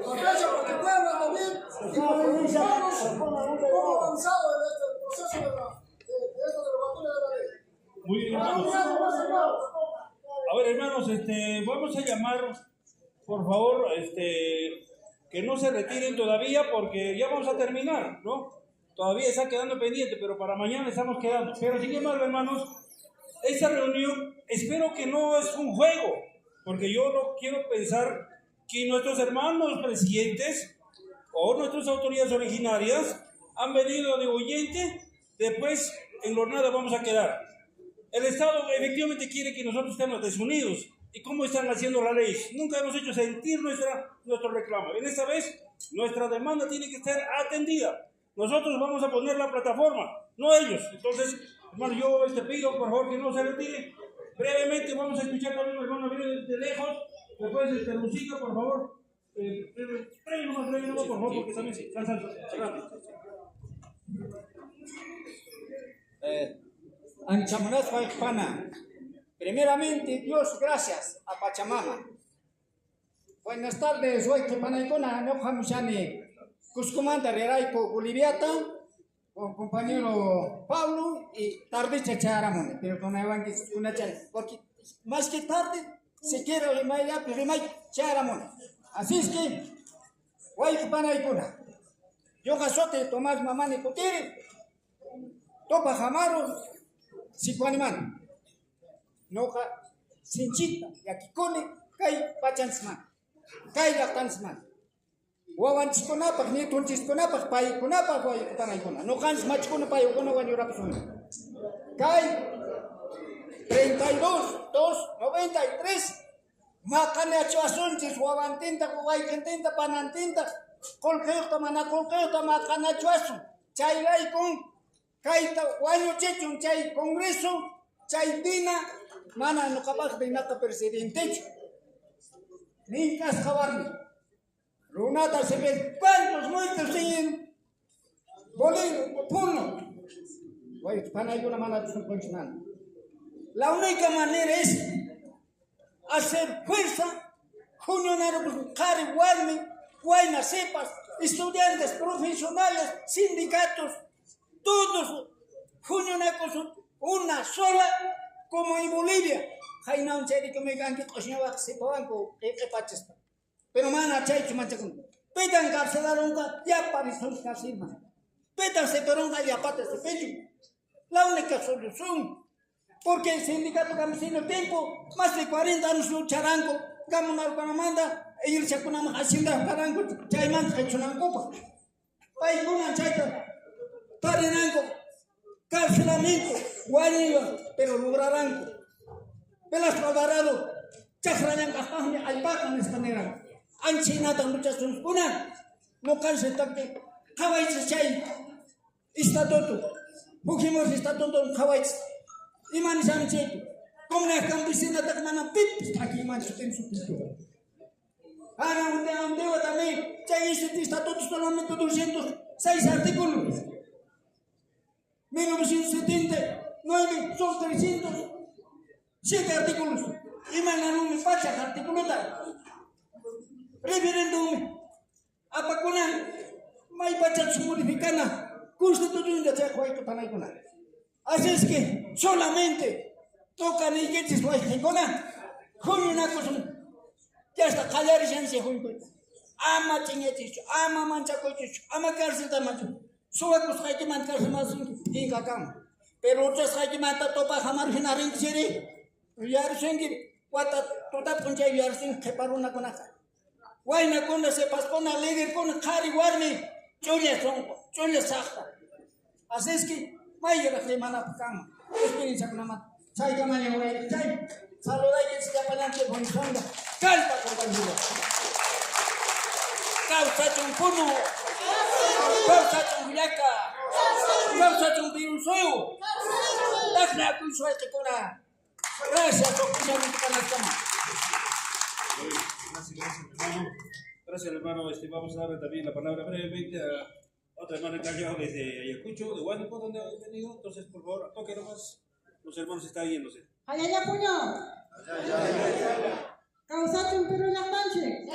La fecha para que puedan también y para que veamos cómo avanzado en este proceso de esta derogatoria de la ley. Muy bien, hermanos. A ver, hermanos, vamos a llamar, por favor, que no se retiren todavía porque ya vamos a terminar, ¿no? Todavía está quedando pendiente, pero para mañana estamos quedando. Pero sin embargo, hermanos, esta reunión espero que no es un juego, porque yo no quiero pensar que nuestros hermanos presidentes o nuestras autoridades originarias han venido de oyente, después en lo nada vamos a quedar. El Estado efectivamente quiere que nosotros estemos desunidos. ¿Y cómo están haciendo la ley? Nunca hemos hecho sentir nuestro reclamo. En esta vez, nuestra demanda tiene que estar atendida. Nosotros vamos a poner la plataforma, no ellos. Entonces, hermano, yo pido, por favor, que no se retire. Brevemente vamos a escuchar también al hermano de lejos. Después, música, por favor. Breve nomás, por favor, porque también se cansan. Anchamunas Pana. Primeramente, Dios, gracias a Pachamama. Buenas tardes, hoy que Panaicona, no Jamushani, Cuscumanta, Reraipo, Boliviata, con compañero Pablo y tarde Chacharamón, pero con una charla, porque más que tarde se quiere remay Charamón. Así es que, hoy que Panaicona, yo gasote Tomás Mamani Potiri, Topa Jamaro, Sicuanimán. Noja sinchita yakikone kay pachansman kay laqtansman wawanchikunapak nietunchikunapak paykunapak wayqutanaykuna noqanchis machkuna paykuna wañurapusuna kay 32-2-93 maqanachu asunchis wawantinta wayqintinta panantinta qullqiyuqta mana qullqiyuqta maqanachu asun chayraykun kayta wañuchichun chay congreso chay dina mana no capaz de nada presidente. Ni cascabarni. Runata se ve cuántos muertos en Bolivia, Puno. Oye, para hay una mano de funcionando. La única manera es hacer fuerza, junionarios, cari, guarmi, guaynas, cepas, estudiantes, profesionales, sindicatos, todos junionarios, una sola. Como en Bolivia, hay un cheri que me ganque cocinaba se pavanco pachesta. Pero mana chay chumachacun. Petan carcelaron ya para cárcel más. Petan se peronga ya patas de pecho. La única solución Porque el sindicato campesino tiempo, más de 40 años lucharán con la manda, ellos se ponen haciendo parango, chayman, chaychunango, hay una chayta, parenango, carcelamiento, guanillo, pero lograrán, pelas probarado, chajrayan cajame, al paco en esta manera, anchinata muchas una, no canse tanque, Hawaii se chay, estatuto, Bukimos estatuto en Hawaii. Iman samche, como la campesina de Mana Pip, aquí iman su cultura. Ahora, un deo también, ya hice estatutos solamente 206 artículos. 1979 son 307 artículos. Iman la no me pacha artículos. Referéndum, apacunan, mai pacha su modificana, constitución de Chacuay Panaicuna. Así es que solamente tocan y que se suelte con una cosa. Ya está, callar y se juega. Ama chingetis, ama manchacochis, ama cárcel de macho. Suecos hay que mancarse más en cacam. Pero otras hay que matar topa jamar genarin siri. Yar sengi, guata tota puncha yar sing que para una conaca. Guayna con se paspona leger con cari guarni, cholle tronco, cholle saja. Así es que Maya la semana pasada, experiencia con la mano. Chay que mañana voy a chay. Saluda y que se llama delante con sonda. Calpa con bandura. Causa chumpuno. Causa chumbiaca. Causa chumbirusoyo. Dajna tu suerte con la. Gracias por escucharme con la cama. Gracias, hermano. Vamos a darle también la palabra brevemente a otra hermana Callao desde Ayacucho, de Huánuco, donde ha venido. Entonces, por favor, toque nomás. Los hermanos están yéndose. Allá, puño. Causate un perro en la panche.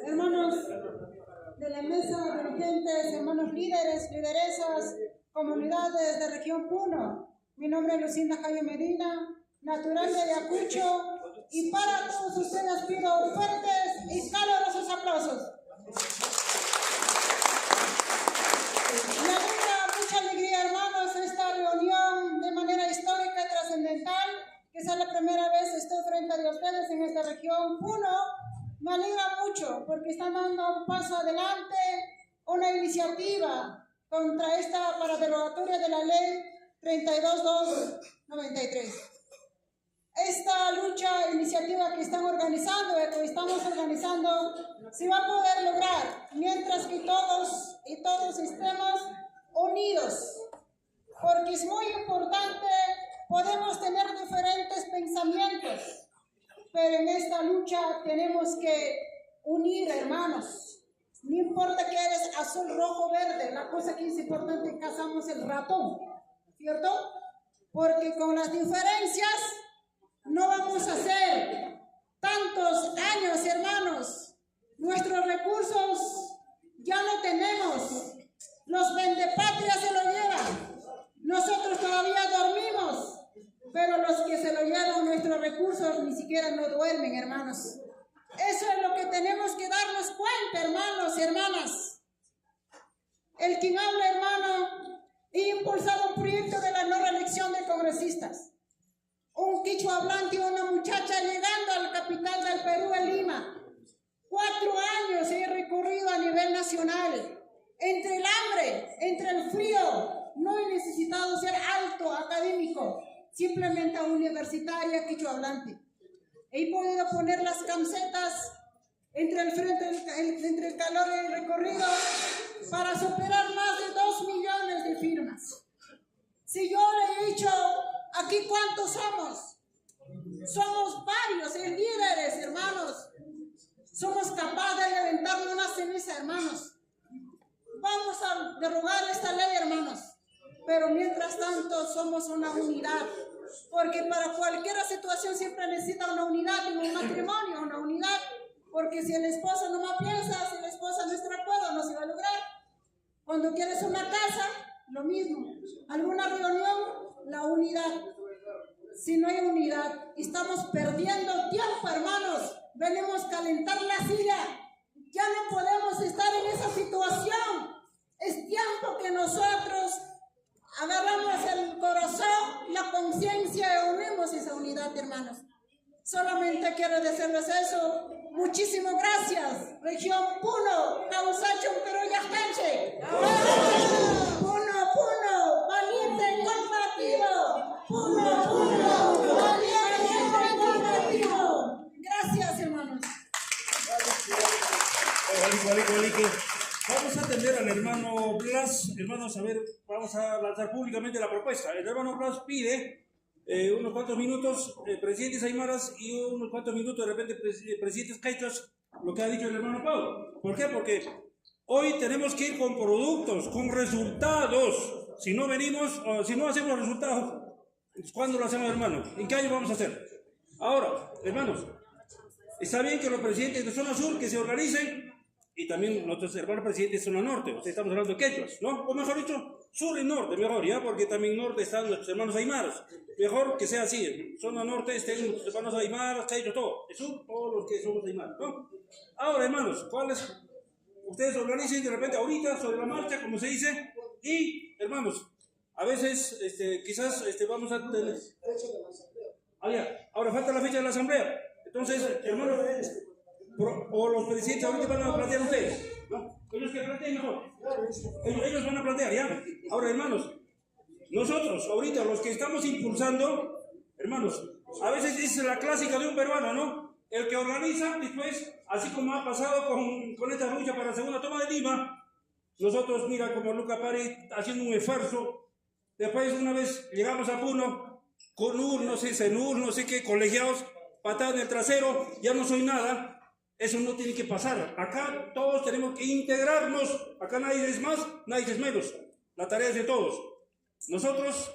Hermanos de la mesa dirigentes, hermanos líderes, lideresas, comunidades de región Puno. Mi nombre es Lucinda Jaime Medina, natural de Ayacucho. Y para todos ustedes pido fuertes y calurosos aplausos. Me alegra, mucha alegría, hermanos, esta reunión de manera histórica y trascendental, que es la primera vez que estoy frente a ustedes en esta región Puno. Me alegra mucho porque están dando un paso adelante, una iniciativa contra esta para derogatoria de la ley 32.293. Esta lucha, iniciativa que están organizando, que estamos organizando, se va a poder lograr mientras que todos estemos unidos, porque es muy importante, podemos tener diferentes pensamientos, pero en esta lucha tenemos que unir, hermanos. No importa que eres azul, rojo, verde, la cosa que es importante es que cazamos el ratón, ¿cierto? Porque con las diferencias no vamos a hacer tantos años, hermanos. Nuestros recursos ya no tenemos. Los vendepatrias se lo llevan. Nosotros todavía dormimos, pero los que se lo llevan nuestros recursos ni siquiera no duermen, hermanos. Eso es lo que tenemos que darnos cuenta, hermanos y hermanas. El quien habla, hermano, ha impulsado un proyecto de la no reelección de congresistas. Un quichua hablante, una muchacha llegando a la capital del Perú, en Lima. 4 años he recorrido a nivel nacional. Entre el hambre, entre el frío, no he necesitado ser alto académico, simplemente universitaria quichua hablante. He podido poner las camisetas entre el calor y el recorrido para superar más de 2 millones de firmas. Si yo le he dicho, ¿aquí cuántos somos? Somos varios líderes, hermanos. Somos capaces de levantarle una ceniza, hermanos. Vamos a derogar esta ley, hermanos. Pero mientras tanto somos una unidad. Porque para cualquier situación siempre necesita una unidad en un matrimonio, una unidad. Porque si el esposo no más piensa, si la esposa no está de acuerdo, no se va a lograr. Cuando quieres una casa, lo mismo. Alguna reunión, la unidad. Si no hay unidad, estamos perdiendo tiempo, hermanos. Venimos a calentar la silla. Ya no podemos estar en esa situación. Es tiempo que nosotros agarramos el corazón, la conciencia y unimos esa unidad, hermanos. Solamente quiero decirles eso. Muchísimas gracias. Región Puno, Causacho, pero ya canche. Puno, Puno, valiente combativo. Puno, Puno, valiente combativo. Gracias, hermanos. Vamos a atender al hermano Blas. Hermanos, a ver, vamos a lanzar públicamente la propuesta. El hermano Blas pide unos cuantos minutos, presidentes aymaras, y unos cuantos minutos de repente presidentes quechuas, lo que ha dicho el hermano Pablo. ¿Por qué? Porque hoy tenemos que ir con productos, con resultados. Si no venimos, o si no hacemos resultados, ¿cuándo lo hacemos, hermano? ¿En qué año vamos a hacer? Ahora, hermanos, está bien que los presidentes de zona sur que se organicen, y también nuestros hermanos presidentes de zona norte, o sea, estamos hablando de quechuas, ¿no? O mejor dicho, sur y norte, mejor, ¿ya? Porque también norte están nuestros hermanos aymaras. Mejor que sea así, zona norte estén nuestros hermanos aymaras, quechuas, todo. El sur, todos los que somos aymaras, ¿no? Ahora, hermanos, ¿cuáles? Ustedes organicen de repente ahorita, sobre la marcha, como se dice, y, hermanos, a veces, quizás, vamos a tener... Ah, ya. Ahora falta la fecha de la asamblea. Entonces, hermanos, o los presidentes ahorita van a plantear ustedes, ¿no? Ellos que planteen mejor. Ellos van a plantear, ¿ya? Ahora, hermanos, nosotros, ahorita, los que estamos impulsando, hermanos, a veces es la clásica de un peruano, ¿no? El que organiza, después, así como ha pasado con esta lucha para la segunda toma de Lima, nosotros, mira, como Luca Pari, haciendo un esfuerzo, después una vez llegamos a Puno, con no sé, CENUR, no sé qué, colegiados, patada en el trasero, ya no soy nada. Eso no tiene que pasar. Acá todos tenemos que integrarnos. Acá nadie es más, nadie es menos. La tarea es de todos. Nosotros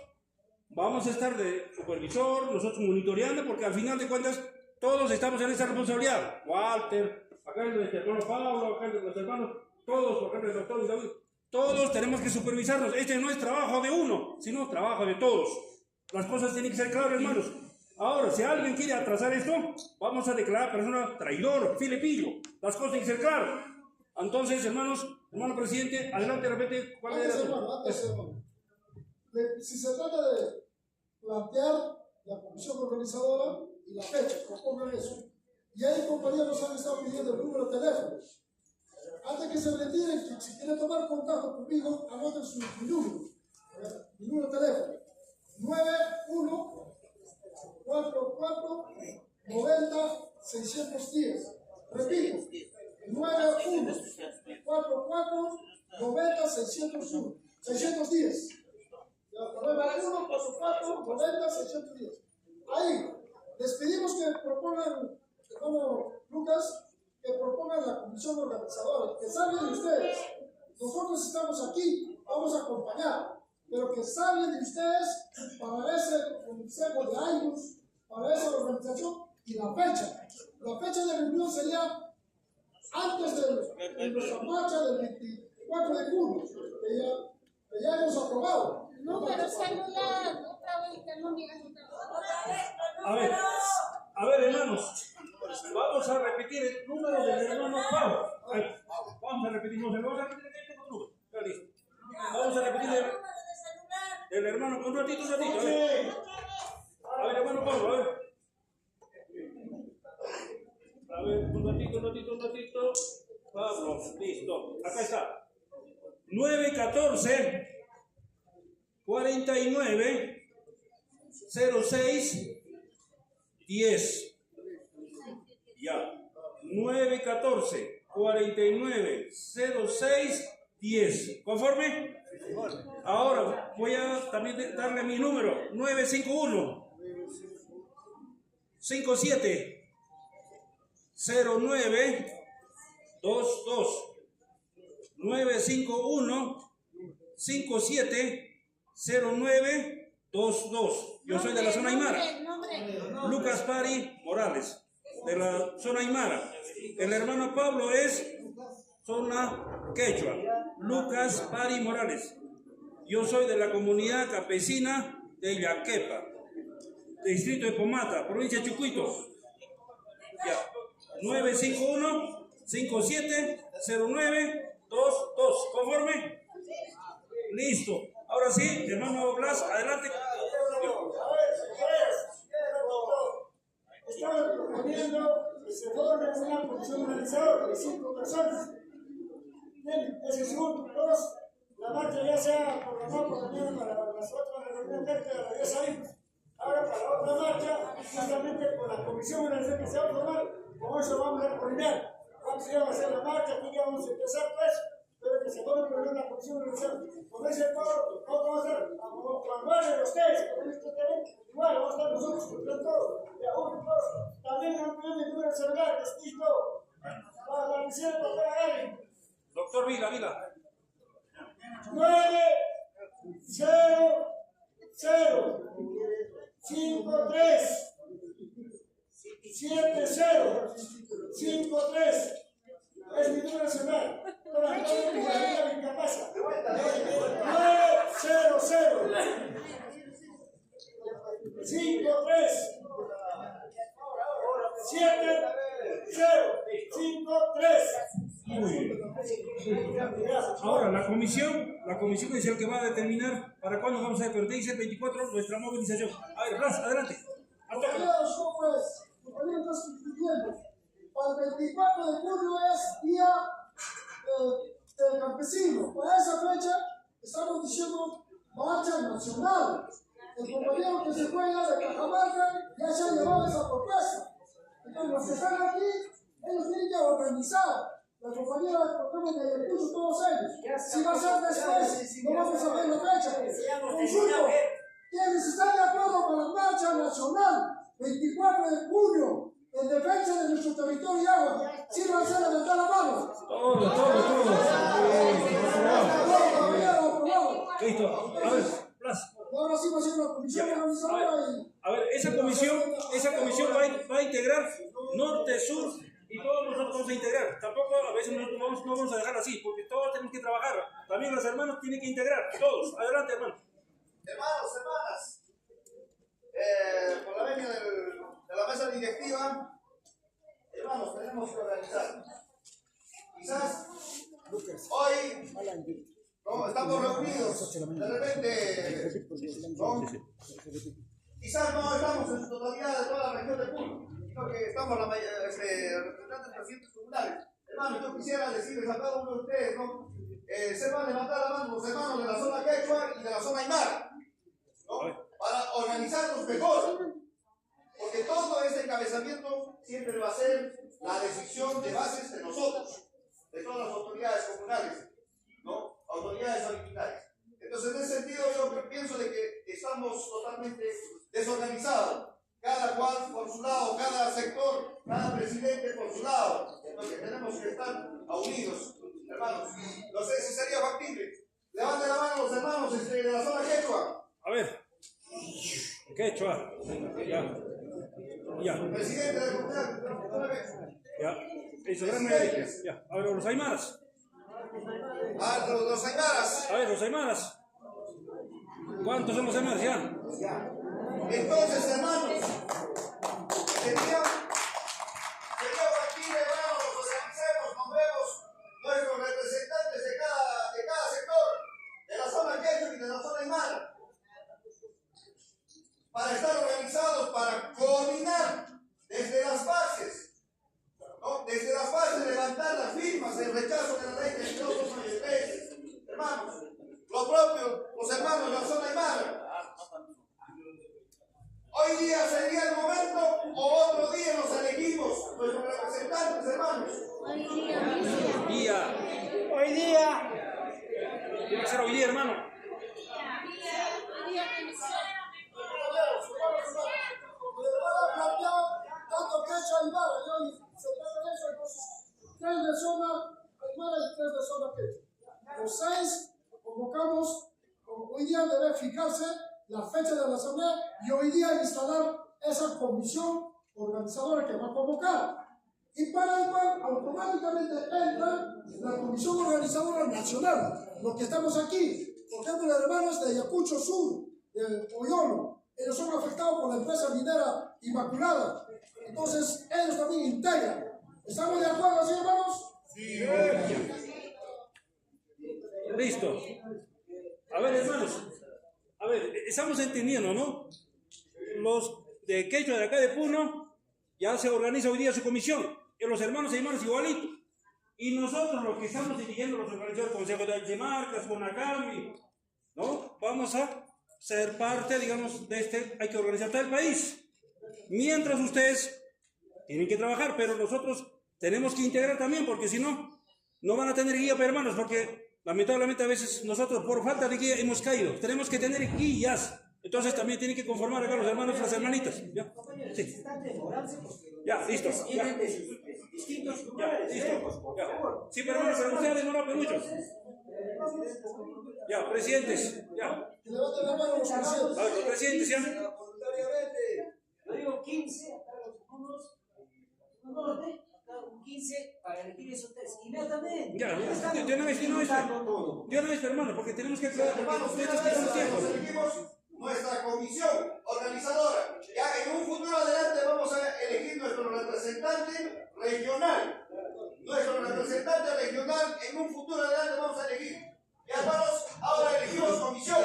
vamos a estar de supervisor, nosotros monitoreando, porque al final de cuentas todos estamos en esa responsabilidad. Walter, acá el hermano Pablo, acá los hermanos, todos, acá el doctor David, todos tenemos que supervisarnos. Este no es trabajo de uno, sino trabajo de todos. Las cosas tienen que ser claras, hermanos. Ahora, si alguien quiere atrasar esto, vamos a declarar persona traidor, filepillo. Las cosas tienen que ser claras. Entonces, hermanos, hermano presidente, adelante, de repente, ¿cuál es el hermano? Si se trata de plantear la comisión organizadora y la fecha, propongan eso. Y ahí, compañeros, han estado pidiendo el número de teléfono. Antes que se retiren, si quieren tomar contacto conmigo, anoten mi número. Mi número de teléfono. 91 44 90 610. Repito, 91 44 90 610. 91 44 90 610. Ahí, les pedimos que propongan, hermano Lucas, que propongan la comisión organizadora, que salgan de ustedes. Nosotros estamos aquí, vamos a acompañar, pero que salgan de ustedes para ese consejo de años, para esa organización y la fecha. La fecha de reunión sería antes de nuestra marcha del 24 de junio, que ya hemos aprobado. Número celular, otra vez que no digas A ver, hermanos, vamos a repetir el número del hermano Pablo. Vamos a repetir el número. Vamos a repetir el hermano un ratito. A ver, hermano Pablo, a ver. A ver, un ratito. Pablo, listo. Acá está. 914 49 06 10. Ya. 914 49 06 10. ¿Conforme? Ahora voy a también darle mi número. 951 57 09 22. 951 57 09 22. Yo soy de la zona aymara. Lucas Pari Morales, de la zona aymara. El hermano Pablo es zona quechua. Lucas Pari Morales. Yo soy de la comunidad campesina de Yaquepa, distrito de Pomata, provincia de Chucuito. Ya. 951 57 09 22. ¿Conforme? Listo. Ahora sí, hermano Blas, adelante. Estaba proponiendo que se forme una comisión organizadora de 5 personas. Bien, ese es uno. Dos, la marcha ya se ha programado por mañana para las 8 de la reunión cerca de las 10 salimos. Ahora para la otra marcha, justamente con la comisión organizadora que se va a formar, con eso vamos a coordinar. Vamos a hacer la marcha, aquí ya vamos a empezar pues. Pero que se forme primero la comisión organizadora. Con ese foro, ¿cómo vamos a hacer? Cuando vayan ustedes, con esto también, igual vamos a estar nosotros con todo. Ya, uno, dos, también no tenemos ningún celular, que es listo. Para la misión, para alguien. Doctor Vila. 9, 0, 0, 5, 3, 7, 0, 5, 3. Es mi número celular. Toda la vida mi casa. 9, 0, 0, 5, 3, 7, 0, 5, 3. Ahora, la comisión es el que va a determinar para cuándo vamos a ver, pero te dice el 24 nuestra movilización. A ver, Blas, adelante. Para el 24 de julio es día del campesino. Para esa fecha estamos diciendo marcha nacional. El compañero que se fue allá de Cajamarca ya se ha llevado esa propuesta. Entonces los que están aquí, ellos tienen que organizar. La compañera de Ayacucho, todos ellos. Si va a ser después, no vamos a ver la fecha. Consulto, quienes están de acuerdo con la marcha nacional 24 de junio en defensa de nuestro territorio y agua, sí van a ser levantar la mano. Todo. Listo. A ver, Blas. Ahora sí va a ser una comisión organizadora y... A ver, esa comisión va a integrar norte, sur y todos nosotros vamos a integrar. Tampoco a veces no vamos a dejar así, porque todos tenemos que trabajar. También los hermanos tienen que integrar, todos. Adelante, hermano. Hermanos, hermanas, por la venia de la mesa directiva, hermanos, tenemos que organizar. Quizás hoy, como estamos reunidos, de repente, ¿no? Quizás no estamos en su totalidad de toda la región de Puno, sino que estamos representantes presidentes comunales. Hermanos, yo quisiera decirles a cada uno de ustedes, ¿no? Se van a levantar la mano los hermanos de la zona quechua y de la zona aymara, ¿no? Para organizarnos mejor, porque todo este encabezamiento siempre va a ser la decisión de bases de nosotros, de todas las autoridades comunales, ¿no? Autoridades originales. Entonces, en ese sentido, yo pienso de que estamos totalmente desorganizados, cada cual por su lado, cada sector, cada presidente por su lado. Entonces, tenemos que estar unidos, hermanos. No sé si sería factible. Levanten la mano los hermanos de la zona quechua. A ver. Quechua. Ya. Presidente de la comunidad. Ya. Eso, gran mayoría. Ya. A ver, los aymaras. Los aymaras. A ver, los aymaras. ¿Cuántos son los aymaras? Ya. Entonces, hermanos, sería factible, hermanos, nos organicemos, nombremos nuestros representantes de cada sector, de la zona quechua y de la zona aymara, para estar organizados, para coordinar desde las bases, ¿no? Desde las bases levantar las firmas del rechazo de la ley de filósofos y especies. Hermanos, lo propio, los hermanos de la zona aymara. Hoy día sería el momento o otro día nos elegimos nuestros representantes, hermanos. Hoy día. Tiene que ser hoy día, hermano. Tanto quechua y aymara, yo se trata de eso, entonces 3 de zona aymara y 3 de zona quechua. Los 6 convocamos, hoy día debe fijarse la fecha de la asamblea y hoy día instalar esa comisión organizadora que va a convocar. Y para el cual automáticamente entra la comisión organizadora nacional, los que estamos aquí, por ejemplo, los hermanos de Ayacucho Sur, de Oyono, ellos son afectados por la empresa minera Inmaculada. Entonces, ellos también integran. ¿Estamos de acuerdo así, hermanos? Sí. Listo. A ver, hermanos, a ver, estamos entendiendo, ¿no? Los de Quechua de acá de Puno ya se organiza hoy día su comisión, y los hermanos aymaras igualito. Y nosotros, los que estamos dirigiendo los organizadores, Consejo de Alchemarcas, Conacami, ¿no? Vamos a ser parte, digamos, de este, hay que organizar todo el país. Mientras ustedes tienen que trabajar, pero nosotros tenemos que integrar también, porque si no, no van a tener guía para hermanos, porque lamentablemente a veces nosotros por falta de guía hemos caído. Tenemos que tener guías. Entonces también tienen que conformar acá los hermanos y las hermanitas. ¿Ya? Sí. Ya, listo. Ya. Distintos Ya, listo. Ya. Sí, pero hermanos, pero ustedes no lo mucho. Ya, presidentes. Ya. A ver, los presidentes, ya. Yo digo 15, acá los unos, norte, acá un 15 para elegir esos tres. Inmediatamente. Ya, de una vez, hermano, porque tenemos que aclarar. Hermanos, una vez elegimos nuestra comisión organizadora. Ya en un futuro adelante vamos a elegir nuestro representante regional. Nuestro representante regional en un futuro adelante vamos a elegir. Ya hermanos, ahora elegimos comisión.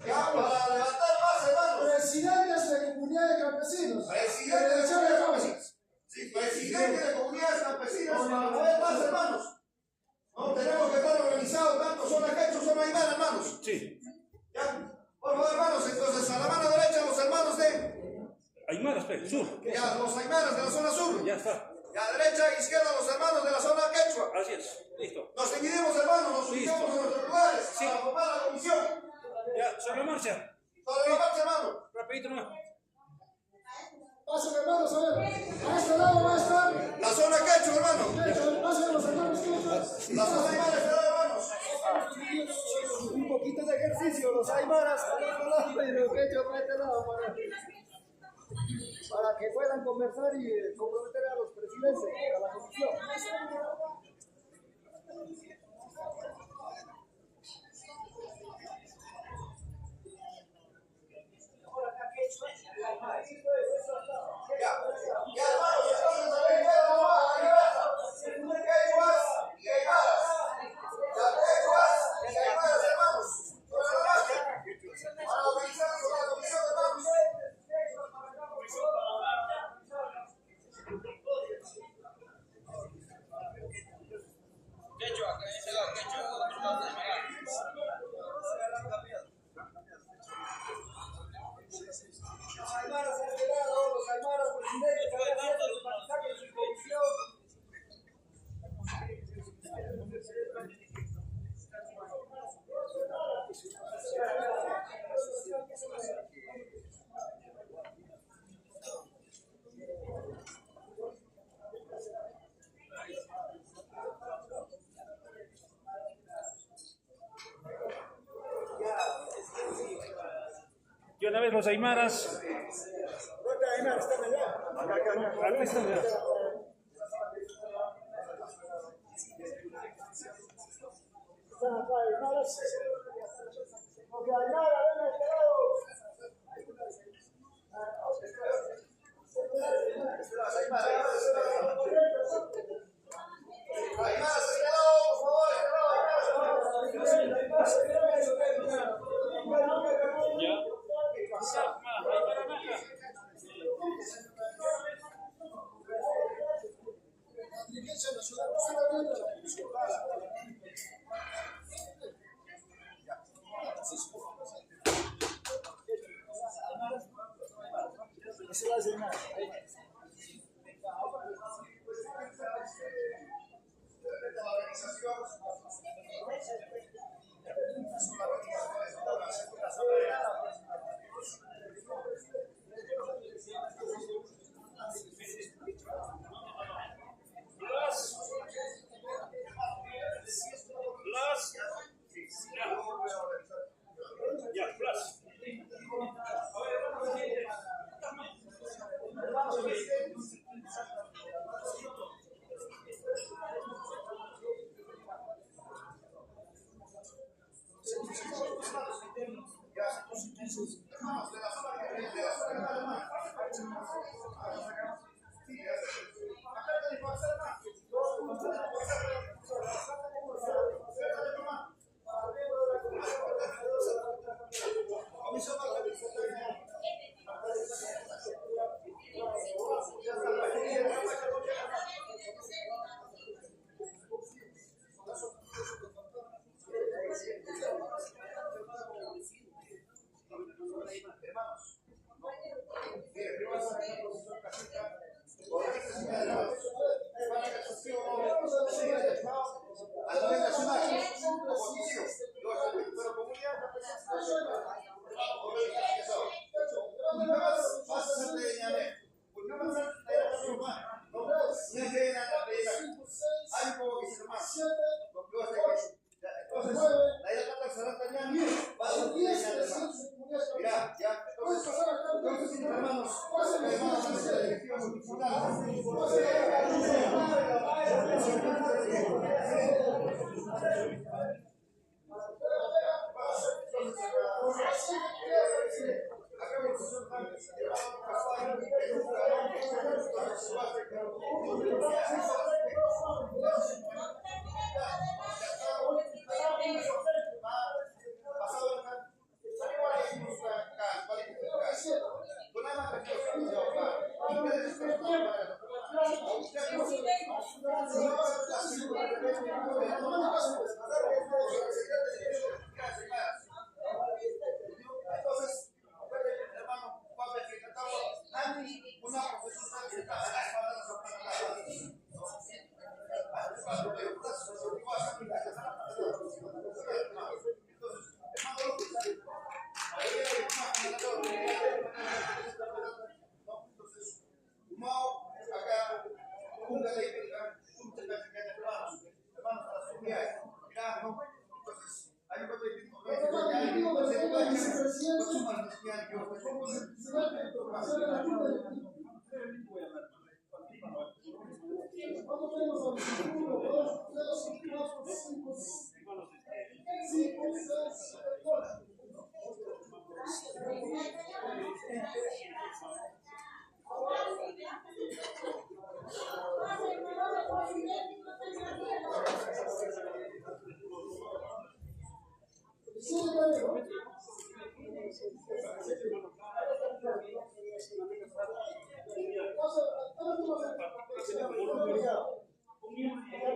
Ya para levantar más hermanos. Presidentes de comunidades campesinos. Presidente de comunidades campesinas. Sí, presidente de comunidades campesinas. Para ver más hermanos. No tenemos que estar organizados tanto zona quechua, zona aymara, hermanos. Sí. Ya. Por favor, hermanos, entonces a la mano derecha los hermanos de Aymaras, sur. Ya, los aymaras de la zona sur. Ya está. Y a derecha e izquierda los hermanos de la zona quechua. Así es. Listo. Nos dividimos, hermanos, nos ubicamos en nuestros lugares Sí. para formar la comisión. Ya, sobre la marcha. Sobre la marcha, hermano. Rapidito más. Pasen, hermanos, a ver. A este lado va a estar. La zona quechua, hermano. Pasen los hermanos quechua. La zona aymara estará, hermanos. Un poquito de ejercicio, los aymaras al otro lado y los quechos para este lado, para que puedan conversar y comprometer a los presidentes, a la comisión. Ya, hermanos, entonces a ver, quechuas y aymaras. Ya, quechuas y aymaras, hermanos. Sobre la marcha. Para organizar la comisión, hermanos. Quechua, que ese lado, quechua. Los aymaras a este lado, los aymaras presidentes, para que saquen su comisión. Y una vez los aymaras. ¿Cuántos aymaras están allá? Acá están allá. Están acá aymaras. Porque aymara, ven a este lado. Aymaras, señalado, por favor, Dirigencia nacional, solamente la comisión. Ese va a ser nada.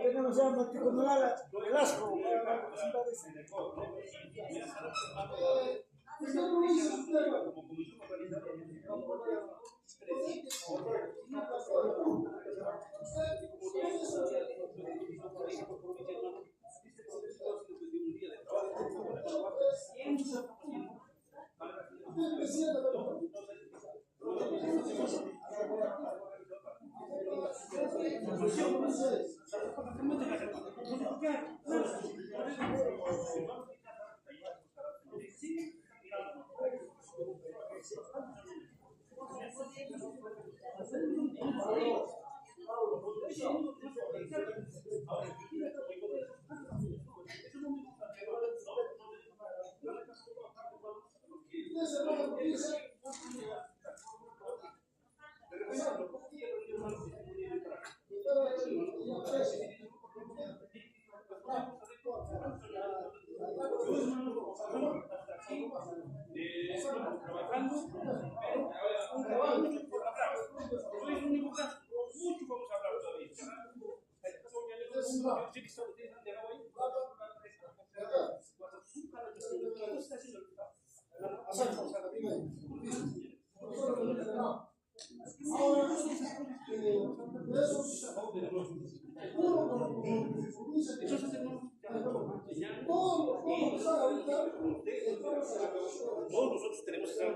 Tenemos ya matriculada Velasco para presentar Todos nosotros tenemos que estar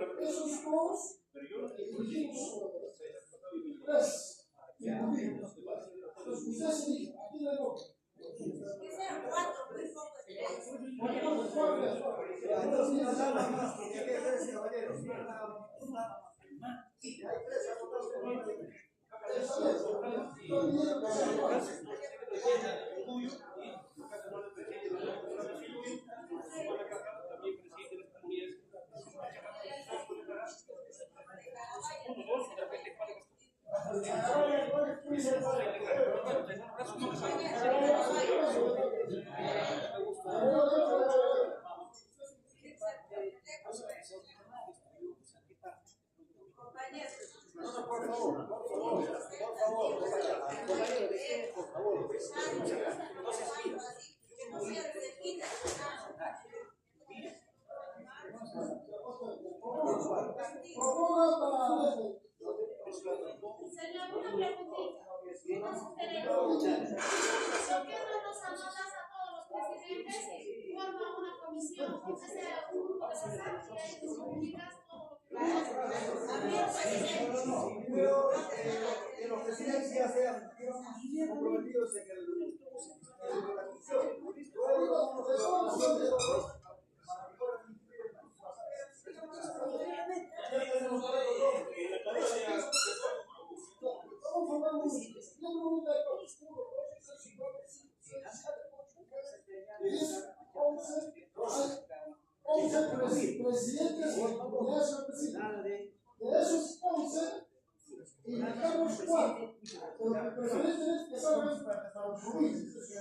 Indicamos 4, pero que preferentemente que salgan para los provincias.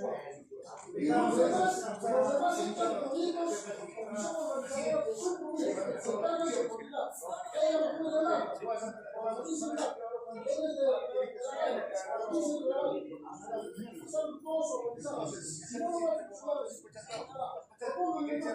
Y los demás están poniendo comisión organizadora de su provincia, que se encarga de coordinar. Ella no puede hablar, o la noticia hablar, están todos organizados. Si no, no van a funcionar. Se pongan en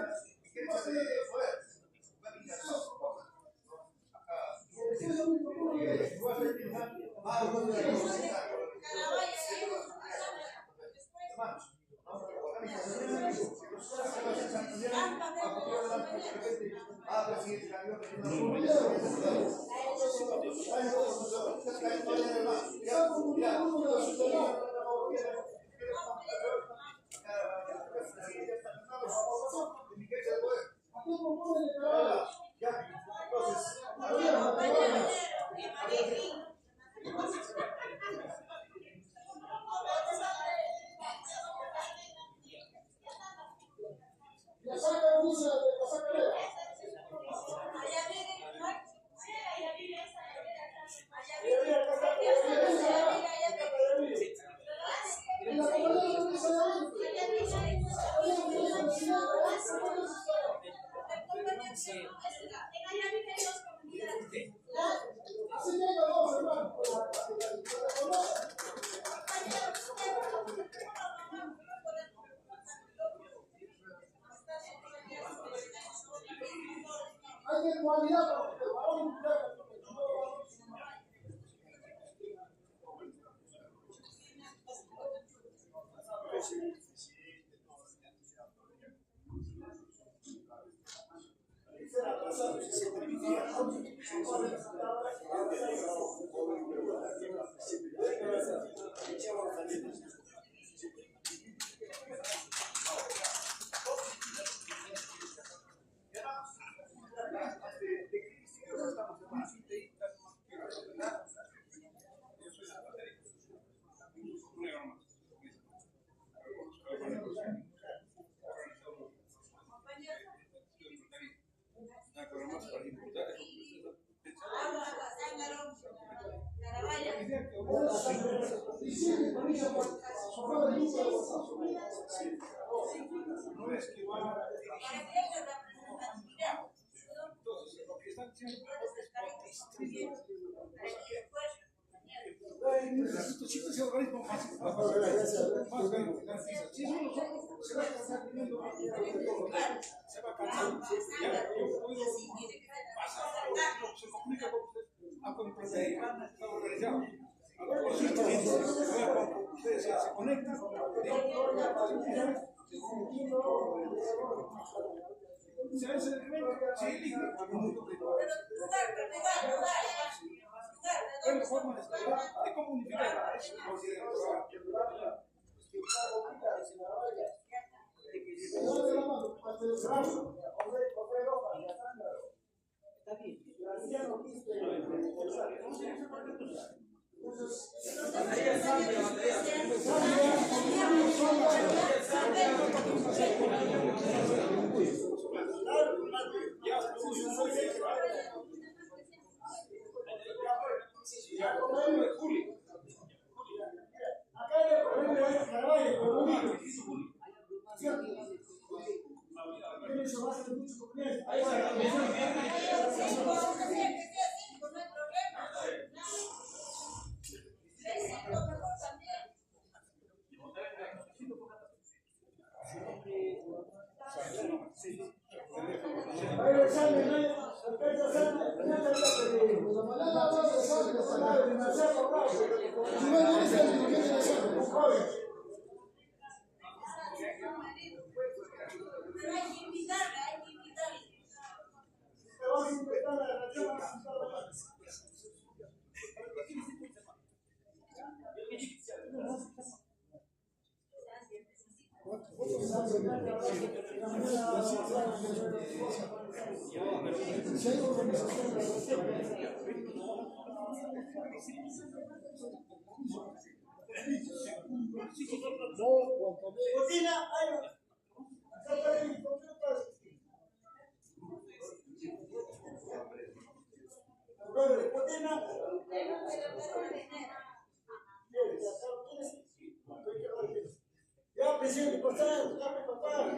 Ya, presidente, por favor, ya, papá.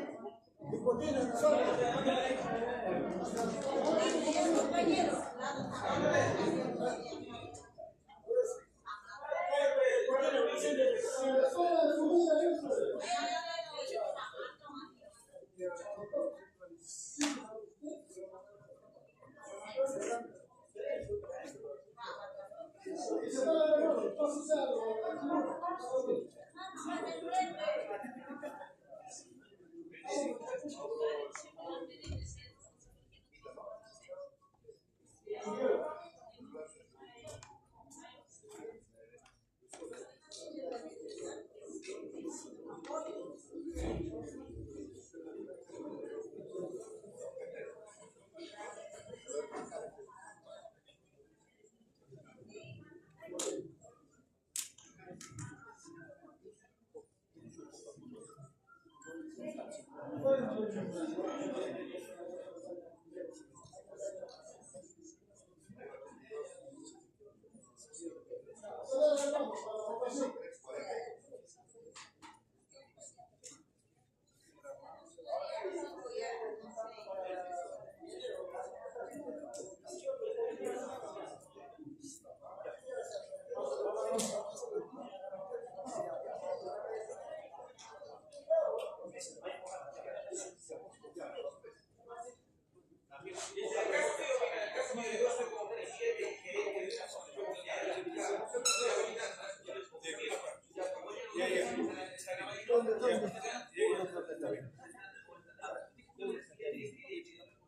Nicotina, nosotros.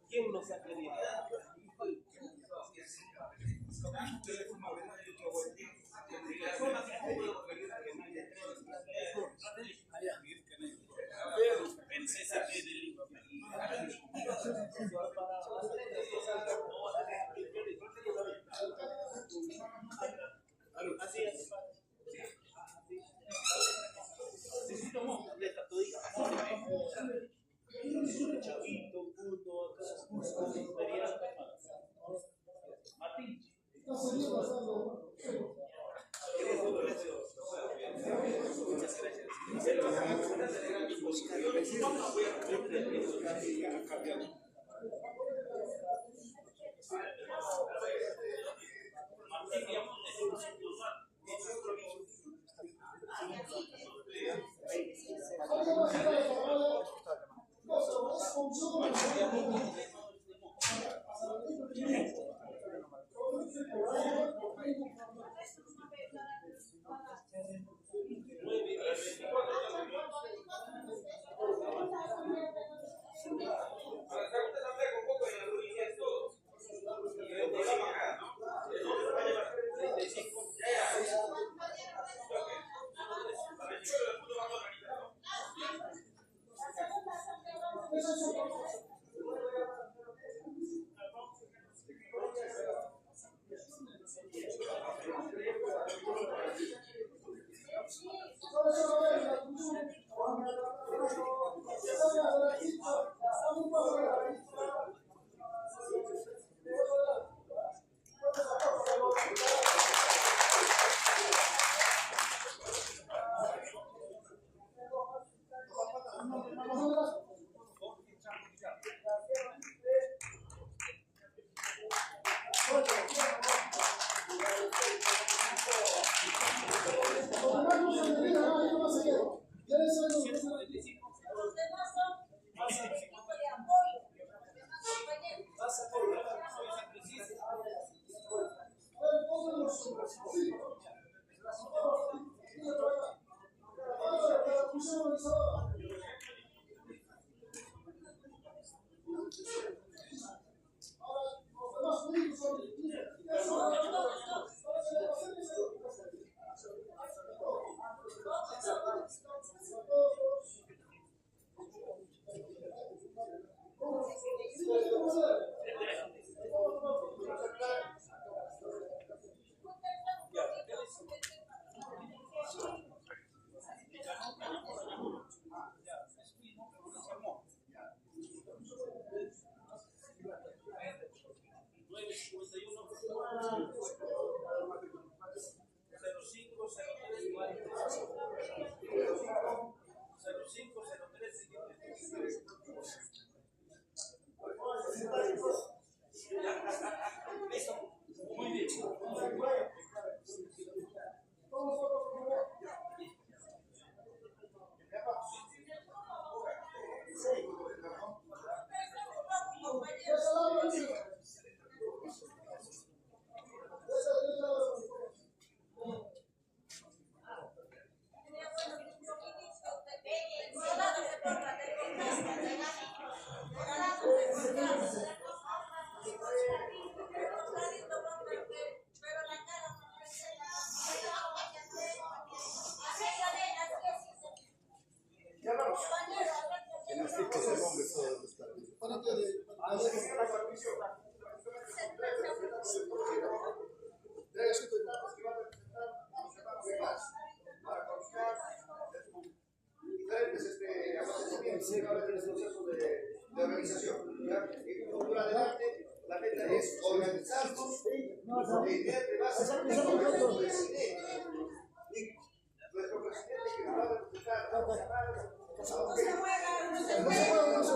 ¿Quién nos ha querido? Así es. Chavito, puto, Martín.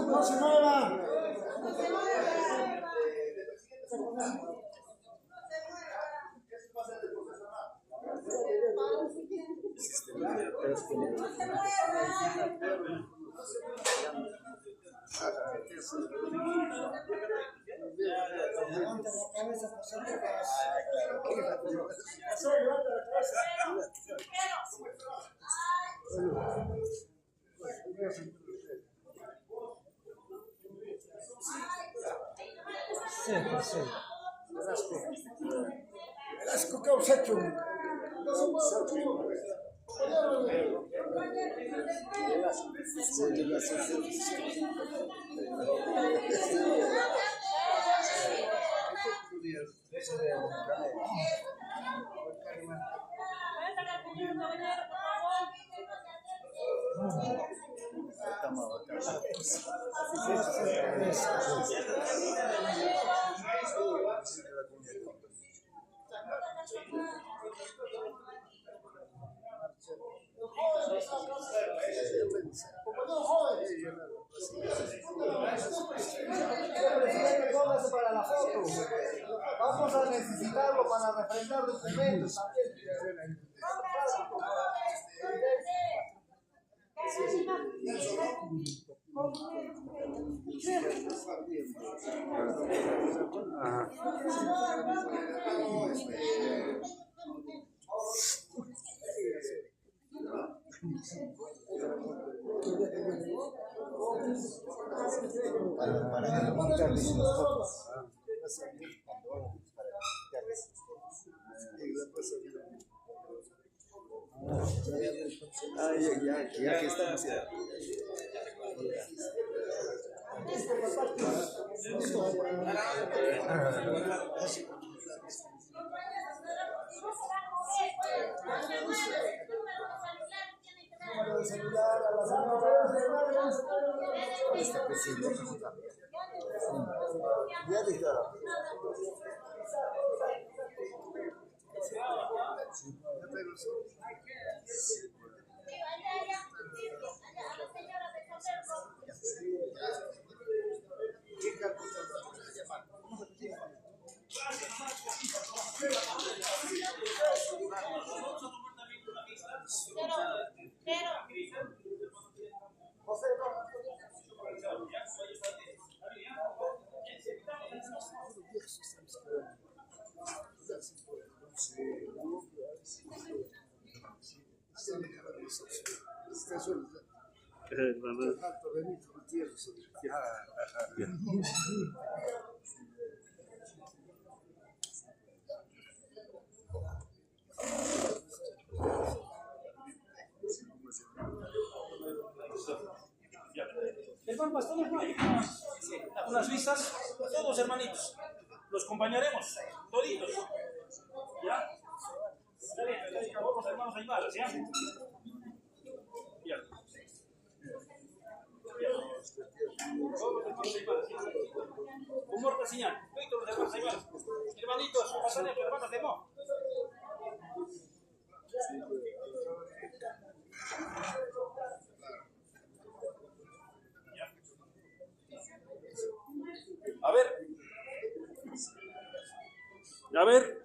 No se mueva. Velasco, ¿qué has hecho? Presidente, póngase para la foto. Vamos a necesitarlo para refrendar documentos también. Para levantarles las fotos. Ya que estamos ya. Hermano Pastor, no hay unas listas, todos hermanitos, los acompañaremos, toditos, ¿ya? Está bien, vamos hermanos aymaras, ¿ya? Ya. Todos hermanos aymaras, ¿ya? Con muerta señal, todos los hermanos aymaras, hermanitos, pasan de hermanos de Mo. A ver.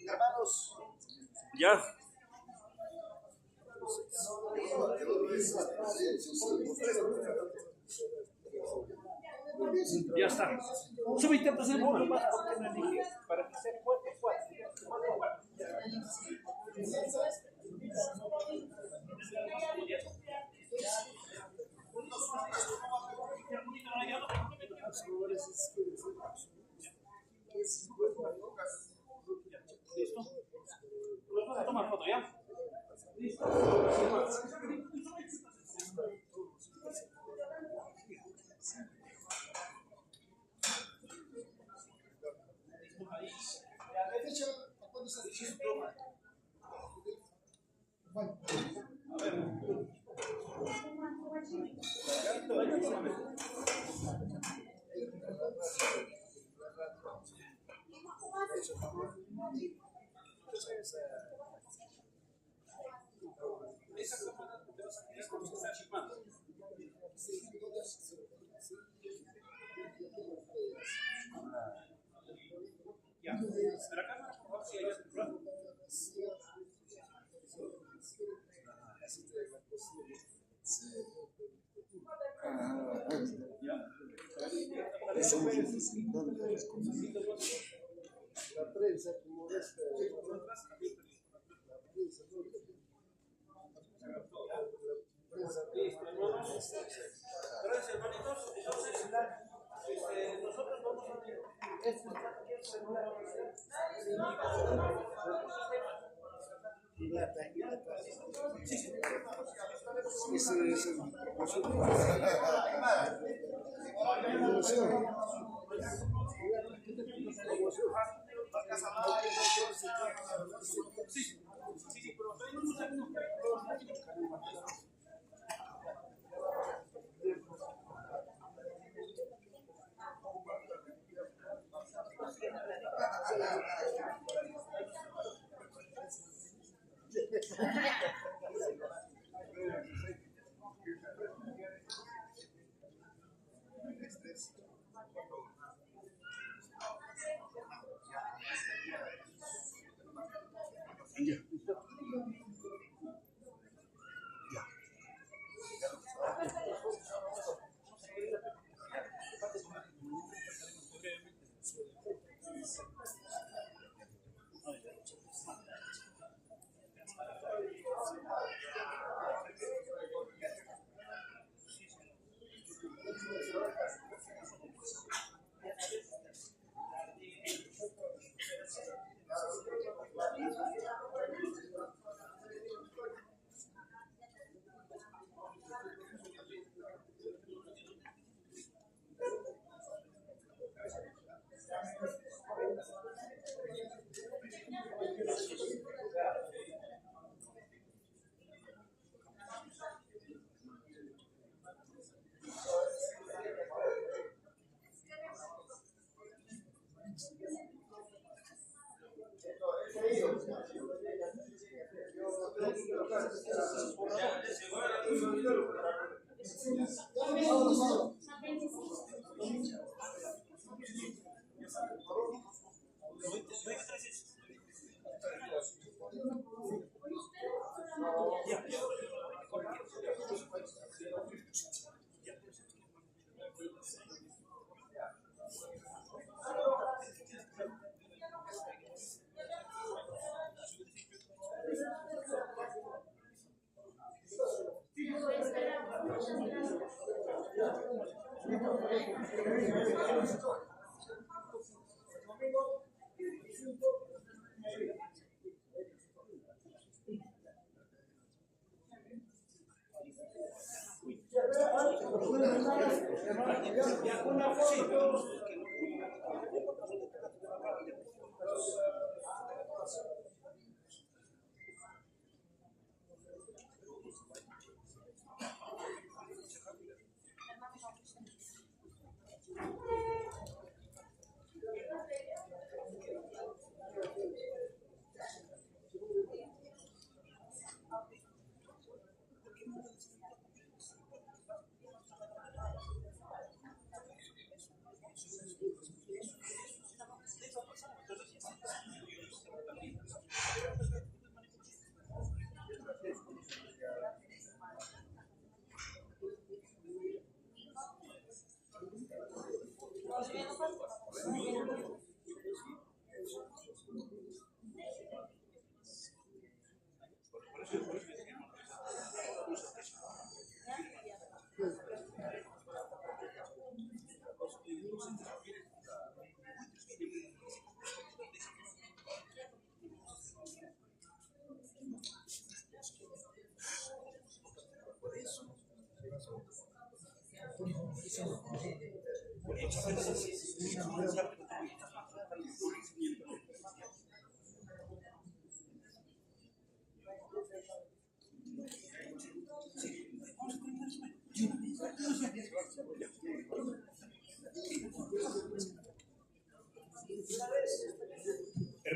Hermanos. Ya. Ya está. Sube y te presento un poco más porque me dije para que sea fuerte. ¿Listo? Los vas a tomar foto, ¿ya? ¿Listo? Ya, de la cámara, por favor, si hay otro programa. La prensa, como esta. Gracias, hermanitos. Entonces, nosotros vamos a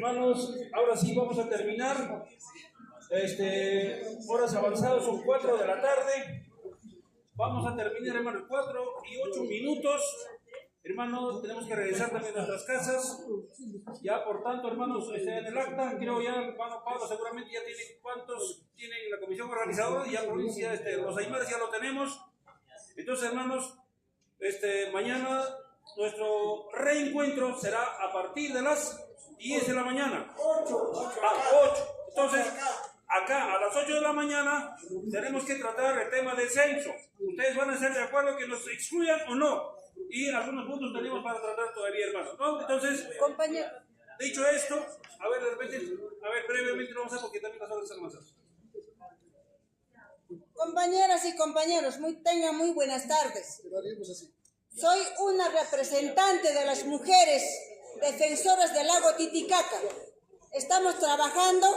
Hermanos, ahora sí vamos a terminar. Horas avanzadas, son 4 de la tarde. Vamos a terminar, hermanos, 4 y 8 minutos. Hermanos, tenemos que regresar también a nuestras casas. Ya, por tanto, hermanos, en el acta, creo ya, hermano Pablo seguramente ya tiene cuántos tienen la comisión organizadora, y ya provincia, los Aymaras ya lo tenemos. Entonces, hermanos, mañana nuestro reencuentro será a partir de las 10 de la mañana. 8. Entonces, acá a las 8 de la mañana tenemos que tratar el tema del censo. Ustedes van a estar de acuerdo que nos excluyan o no. Y algunos puntos tenemos para tratar todavía, hermanos, ¿no? Entonces, compañero, dicho esto, a ver, de repente, brevemente lo vamos a hacer porque también las horas están avanzadas. compañeras y compañeros, tengan muy buenas tardes. Soy una representante de las mujeres defensoras del lago Titicaca. Estamos trabajando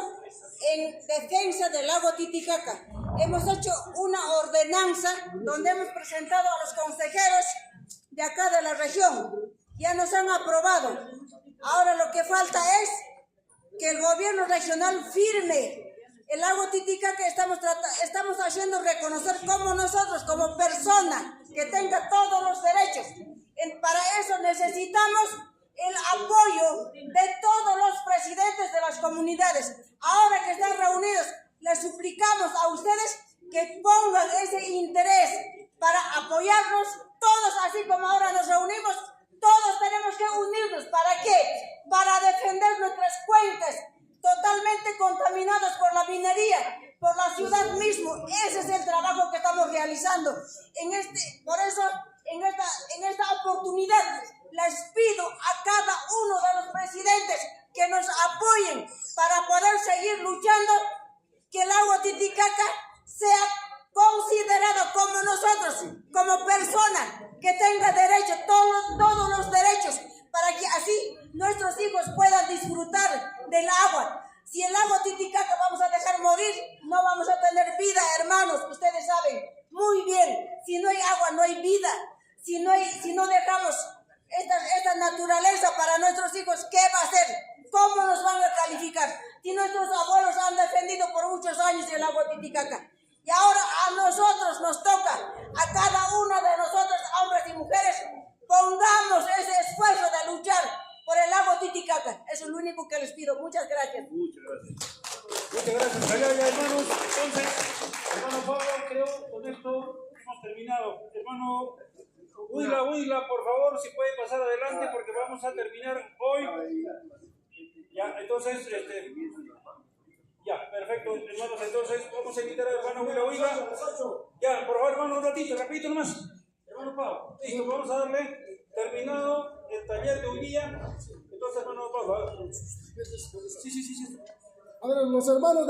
en defensa del lago Titicaca. Hemos hecho una ordenanza donde hemos presentado a los consejeros de acá de la región. Ya nos han aprobado. Ahora lo que falta es que el gobierno regional firme el lago Titicaca. Estamos haciendo reconocer como nosotros, como persona, que tenga todos los derechos. Para eso necesitamos el apoyo de todos los presidentes de las comunidades. Ahora que están reunidos, les suplicamos a ustedes que pongan ese interés para apoyarnos todos, así como ahora nos reunimos. Todos tenemos que unirnos. ¿Para qué? Para defender nuestras cuencas totalmente contaminadas por la minería, por la ciudad mismo. Ese es el trabajo que estamos realizando. Por eso, en esta oportunidad, les pido a cada uno de los presidentes que nos apoyen para poder seguir luchando, que el lago Titicaca sea considerado como nosotros, como persona, que tenga derecho, todos los derechos, para que así nuestros hijos puedan disfrutar del agua. Si el lago Titicaca vamos a dejar morir, no vamos a tener vida, hermanos. Ustedes saben muy bien, si no hay agua, no hay vida. Si no dejamos esta naturaleza para nuestros hijos, ¿qué va a hacer? ¿Cómo nos van a calificar? Si nuestros abuelos han defendido por muchos años el lago Titicaca. Y ahora a nosotros nos toca, a cada uno de nosotros, hombres y mujeres, pongamos ese esfuerzo de luchar por el lago Titicaca. Eso es lo único que les pido. Muchas gracias. Muchas gracias. Muchas gracias. Ya, hermanos. Entonces, hermano Pablo, creo con esto hemos terminado. Hermano Huila, por favor, si puede pasar adelante porque vamos a terminar hoy. Ya, entonces, ya, perfecto, hermanos, entonces vamos a invitar al hermano Huila. Ya, por favor, hermano, un ratito, rapidito nomás. Hermano Pablo, listo, vamos a darle terminado el taller de hoy día. Entonces, hermano Pablo, a ver. Sí. A ver, los hermanos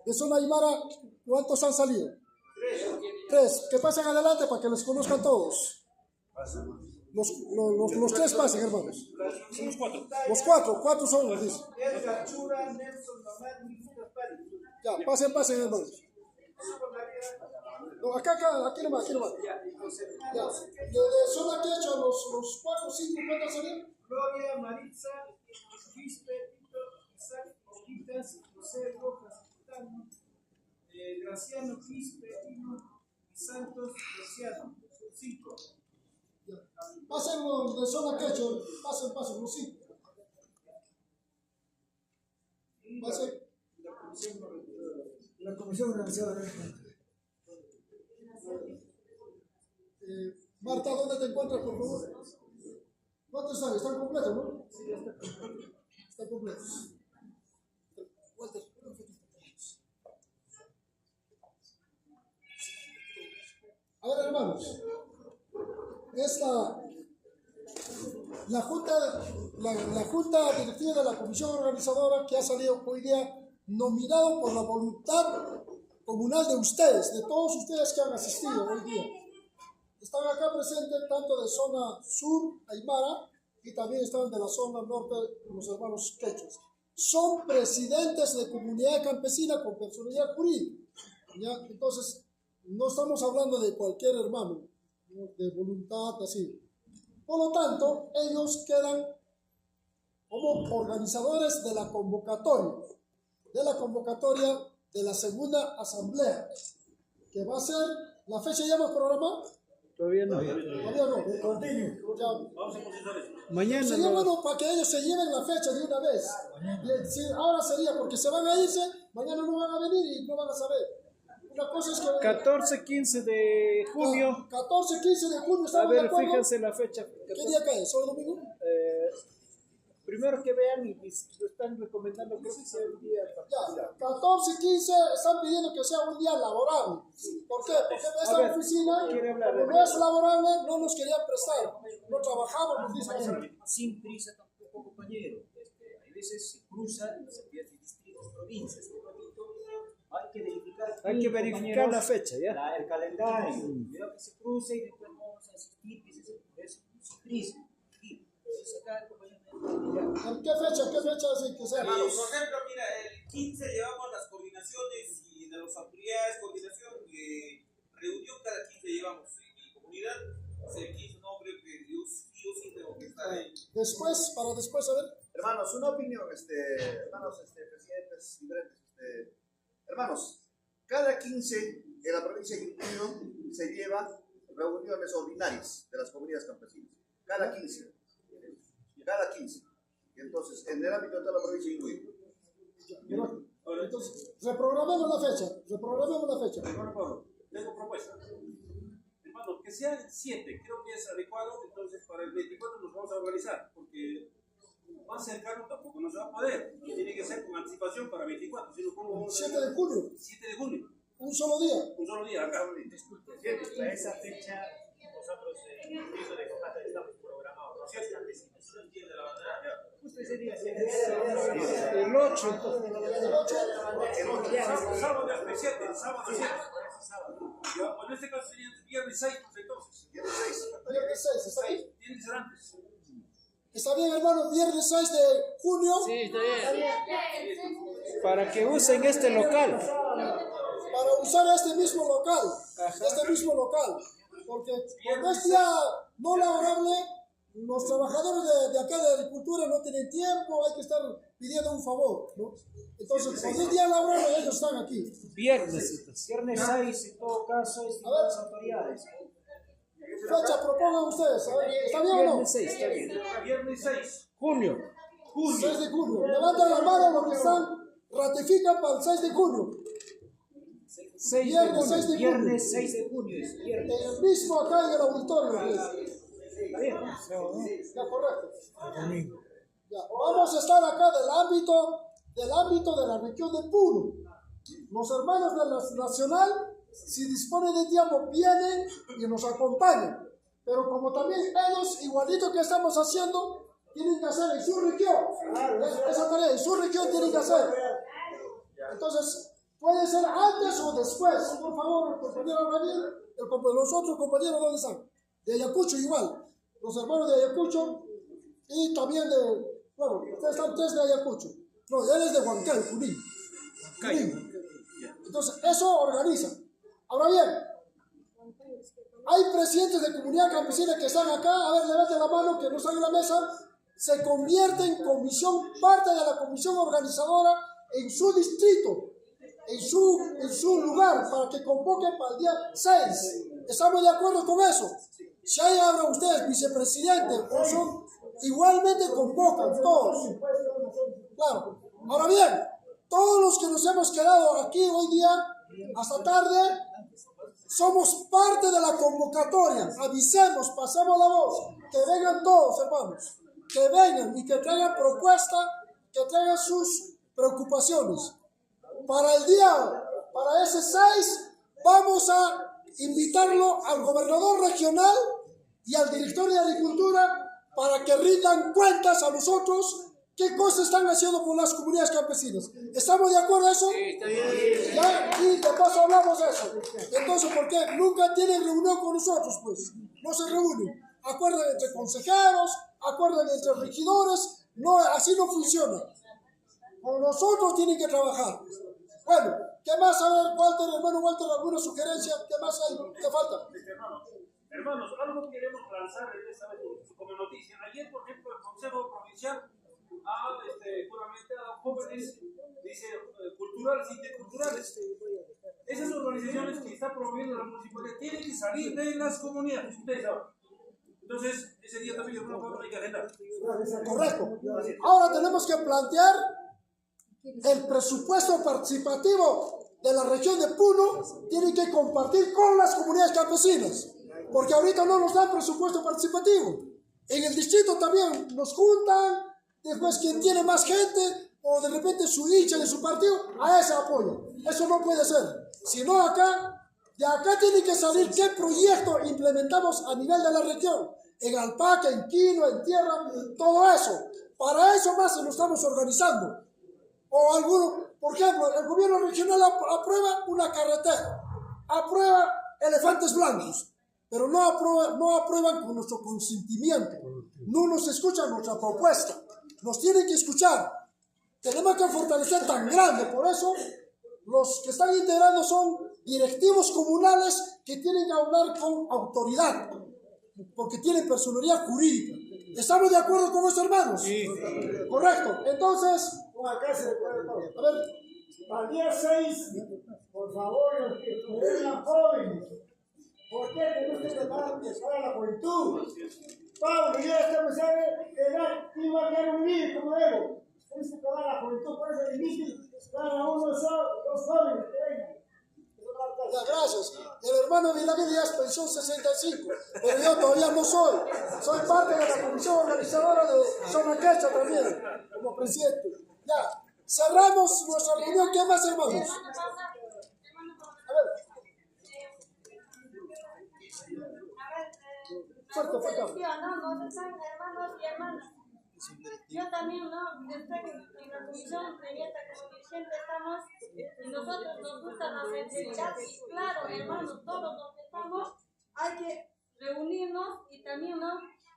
de zona Aymara, ¿cuántos han salido? 3. Que pasen adelante para que les conozcan todos. Los 3 pasen, hermanos. Somos 4. Los 4 son los dice. Ya, pasen, hermanos. No, aquí nomás. Ya. De zona quechua, los 4 o 5, ¿cuántos salieron? Gloria, Maritza, Quispe, Tito, Isaac, Oquitas, José Rojas, Tano, Graciano, Quispe, Tino y Santos, Graciano. 5. Pasen los de zona quechua, pasen, los 5. Pasen. La comisión organizadora. Marta, ¿dónde te encuentras, por favor? ¿Cuántos están? ¿Están completos, no? Sí, están completos. A ver, hermanos. Es la junta directiva de la comisión organizadora que ha salido hoy día nominado por la voluntad comunal de ustedes, de todos ustedes que han asistido hoy día. Están acá presentes tanto de zona sur, Aymara, y también están de la zona norte, los hermanos quechos. Son presidentes de comunidad campesina con personalidad jurídica. ¿Ya? Entonces, no estamos hablando de cualquier hermano, ¿no? De voluntad así. Por lo tanto, ellos quedan como organizadores de la convocatoria de la segunda asamblea, que va a ser, ¿la fecha ya hemos programado? Todavía no. Todavía no. Vamos a posicionar eso. Mañana. Sería bueno para que ellos se lleven la fecha de una vez. Sí, ahora sería porque se van a irse, mañana no van a venir y no van a saber. Una cosa es que 14-15 de junio. 14-15 de junio, A ¿estamos de ver, acuerdo? fíjense la fecha. ¿Qué día cae? ¿Solo domingo? Primero que vean y lo están recomendando, creo que sea un día. Ya, 14-15 están pidiendo que sea un día laborable. ¿Por qué? Porque esta oficina, como no es laborable, no nos querían prestar. No trabajamos, nos dicen. Sin prisa tampoco, compañero. Hay veces se cruzan las actividades de distritos, provincias. Hay que verificar la fecha, ¿ya? el calendario. Cuidado que se cruce y después vamos a asistir. Por eso, sin prisa. ¿En qué fecha es que sea? Hermanos, por ejemplo, mira, el 15 llevamos las coordinaciones y de las autoridades, coordinación, reunión cada 15 llevamos. Y comunidad, el 15 no creo que yo sí tengo que estar ahí. Después, para después, a ver. Hermanos, una opinión, hermanos, presidentes diferentes, hermanos, cada 15 en la provincia de Quinquillo se lleva reuniones ordinarias de las comunidades campesinas. Cada 15. Cada 15. Entonces, en el ámbito de toda la provincia de Quinquillo. Entonces, reprogramemos la fecha. Hermano Pablo, tengo propuesta. Hermano, que sea el 7, creo que es adecuado, entonces para el 24 nos vamos a organizar, porque más cercano tampoco no se va a poder. Y tiene que ser con anticipación para 24, si no, ¿cómo vamos a 7 de junio. 7 de junio. Un solo día. Un solo día, acá. Disculpe, para esa fecha nosotros en el distrito de Copata estamos programados. ¿No es campesinos? No entiende la bandera. Justo ese día. El 8. Sábado es 7, sábado 7. Ya, pues en este caso sería viernes 6, entonces. Viernes 6, ¿está bien? Tiene que ser antes. ¿Está bien, hermano? Viernes 6 de junio. Sí, está bien. Para que usen este local. Para usar este mismo local. Porque cuando es día no laborable, los trabajadores de acá de agricultura no tienen tiempo, hay que estar pidiendo un favor, ¿no? Entonces, cuando es día laborable, ellos están aquí. Viernes 6, en todo caso, es de las autoridades. Fecha propongan ustedes, a ver, ¿está bien o no? Viernes 6, está bien. Viernes 6. Junio. 6 de junio. Levanten la mano los que están, ratifican para el 6 de junio. Viernes 6 de junio. El mismo acá en el auditorio. Ya, correcto. Ya, vamos a estar acá del ámbito de la región de Puno. Los hermanos de la nacional, si disponen de tiempo, vienen y nos acompañan. Pero como también ellos, igualito que estamos haciendo, tienen que hacer en su región. Esa tarea en su región tienen que hacer. Entonces, puede ser antes o después. Por favor, el compañero Daniel, los otros compañeros, ¿dónde están? De Ayacucho igual. Los hermanos de Ayacucho y también de... Bueno, ustedes están 3 de Ayacucho. No, él es de Huancayo, Junín. Entonces, eso organiza. Ahora bien, hay presidentes de comunidad campesina que están acá. A ver, levanten la mano, que no están en la mesa. Se convierte en comisión, parte de la comisión organizadora en su distrito, en su lugar, para que convoquen para el día 6. ¿Estamos de acuerdo con eso? Si hay ahora ustedes vicepresidente, o son, igualmente convocan todos. Claro. Ahora bien, todos los que nos hemos quedado aquí hoy día, hasta tarde, somos parte de la convocatoria. Avisemos, pasemos la voz, que vengan todos, hermanos, que vengan y que traigan propuestas, que traigan sus preocupaciones. Para ese 6, vamos a invitarlo al gobernador regional y al director de Agricultura para que rindan cuentas a nosotros qué cosas están haciendo por las comunidades campesinas. ¿Estamos de acuerdo en eso? Sí, está bien. ¿Ya? Y de paso hablamos de eso. Entonces, ¿por qué nunca tienen reunión con nosotros? Pues no se reúnen. Acuerdan entre consejeros, acuerdan entre regidores. No, así no funciona. Con nosotros tienen que trabajar. Bueno, ¿qué más? A ver, Walter, hermano Walter, ¿alguna sugerencia? ¿Qué más hay? ¿Qué falta? Hermanos, algo queremos lanzar esta vez como noticia. Ayer, por ejemplo, el Consejo Provincial jóvenes, dice, culturales e interculturales. Esas organizaciones que está promoviendo la municipalidad tienen que salir de las comunidades, ustedes saben. Entonces, ese día también hay que agendar. Correcto. Ahora tenemos que plantear el presupuesto participativo de la región de Puno, tiene que compartir con las comunidades campesinas, porque ahorita no nos dan presupuesto participativo. En el distrito también nos juntan, después quien tiene más gente, o de repente su hincha de su partido, a ese apoyo. Eso no puede ser. Si no acá, de acá tiene que salir qué proyecto implementamos a nivel de la región. En Alpaca, en Quino, en Tierra, todo eso. Para eso más lo estamos organizando. O alguno, por ejemplo, el gobierno regional aprueba una carretera, aprueba elefantes blancos, pero no aprueban con nuestro consentimiento. No nos escuchan nuestra propuesta. Nos tienen que escuchar. Tenemos que fortalecer tan grande. Por eso, los que están integrando son directivos comunales que tienen que hablar con autoridad, porque tienen personalidad jurídica. ¿Estamos de acuerdo con eso, hermanos? Sí. Correcto. Entonces, a ver, al día 6, por favor, los que eran jóvenes, ¿por qué tenemos que preparar a la juventud? Pablo, ya estamos en edad, iba a quedar unir como Evo. Tenemos que preparar a la juventud, por eso difícil, cada uno son los jóvenes que vengan. Gracias. El hermano Vilavid ya es pensión 65, pero yo todavía no soy. Soy parte de la comisión organizadora de Zona Quecha también, como presidente. Ya, cerramos nuestra reunión. ¿Qué más, hermanos? A ver. Hermanos y hermanas. Yo también, ¿no? Estoy en la comisión pendiente como dirigente estamos, y nosotros nos gustan las actividades, y claro, hermanos, todos los que estamos, hay que reunirnos y también, ¿no?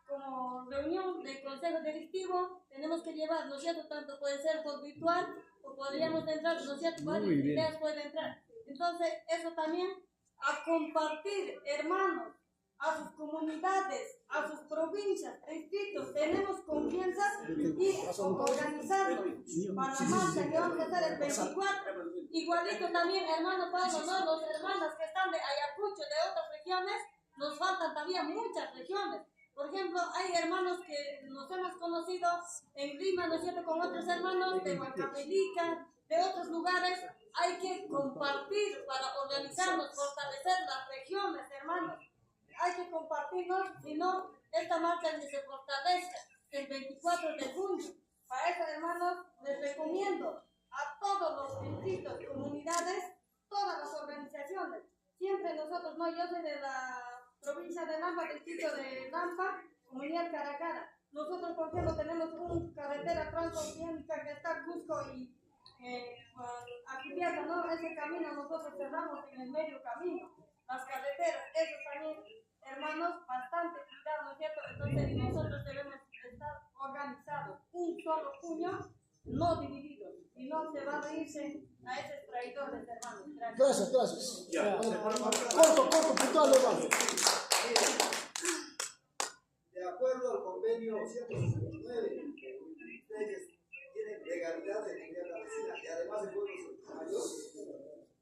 Como reunión de consejo directivo, tenemos que llevar, ¿no es cierto? Tanto puede ser por virtual, o podríamos entrar, ¿no es cierto? Varias ideas pueden entrar. Entonces, eso también, a compartir, hermanos, a sus comunidades, a sus provincias, distritos, tenemos confianza y organizarnos para la marcha que vamos a hacer el 24. Igualito también, hermano Pablo, ¿no? Los hermanos que están de Ayacucho, de otras regiones, nos faltan también muchas regiones. Por ejemplo, hay hermanos que nos hemos conocido en Lima, ¿no es cierto?, con otros hermanos de Huancavelica, de otros lugares. Hay que compartir para organizarnos, fortalecer las regiones, hermanos. Hay que compartirnos, si no, esta marcha ni se fortalezca el 24 de junio. Para eso, hermanos, les recomiendo a todos los distritos, comunidades, todas las organizaciones. Siempre nosotros, no, yo soy de la provincia de Lampa, distrito de Lampa, comunidad Caracara. Nosotros, por ejemplo, tenemos una carretera transoceánica que está Cusco y Aquipiata, ¿no? Ese camino nosotros cerramos en el medio camino. Las carreteras, eso también, hermanos, bastante cuidado, ¿no es cierto? Entonces nosotros debemos estar organizados, un solo puño, no divididos, y no se va a reírse a ese traidor de hermanos. Gracias, gracias. Corto, puntual, hermano. De acuerdo al convenio 169, ustedes tienen legalidad de comunidad campesina y además de pueblos originarios.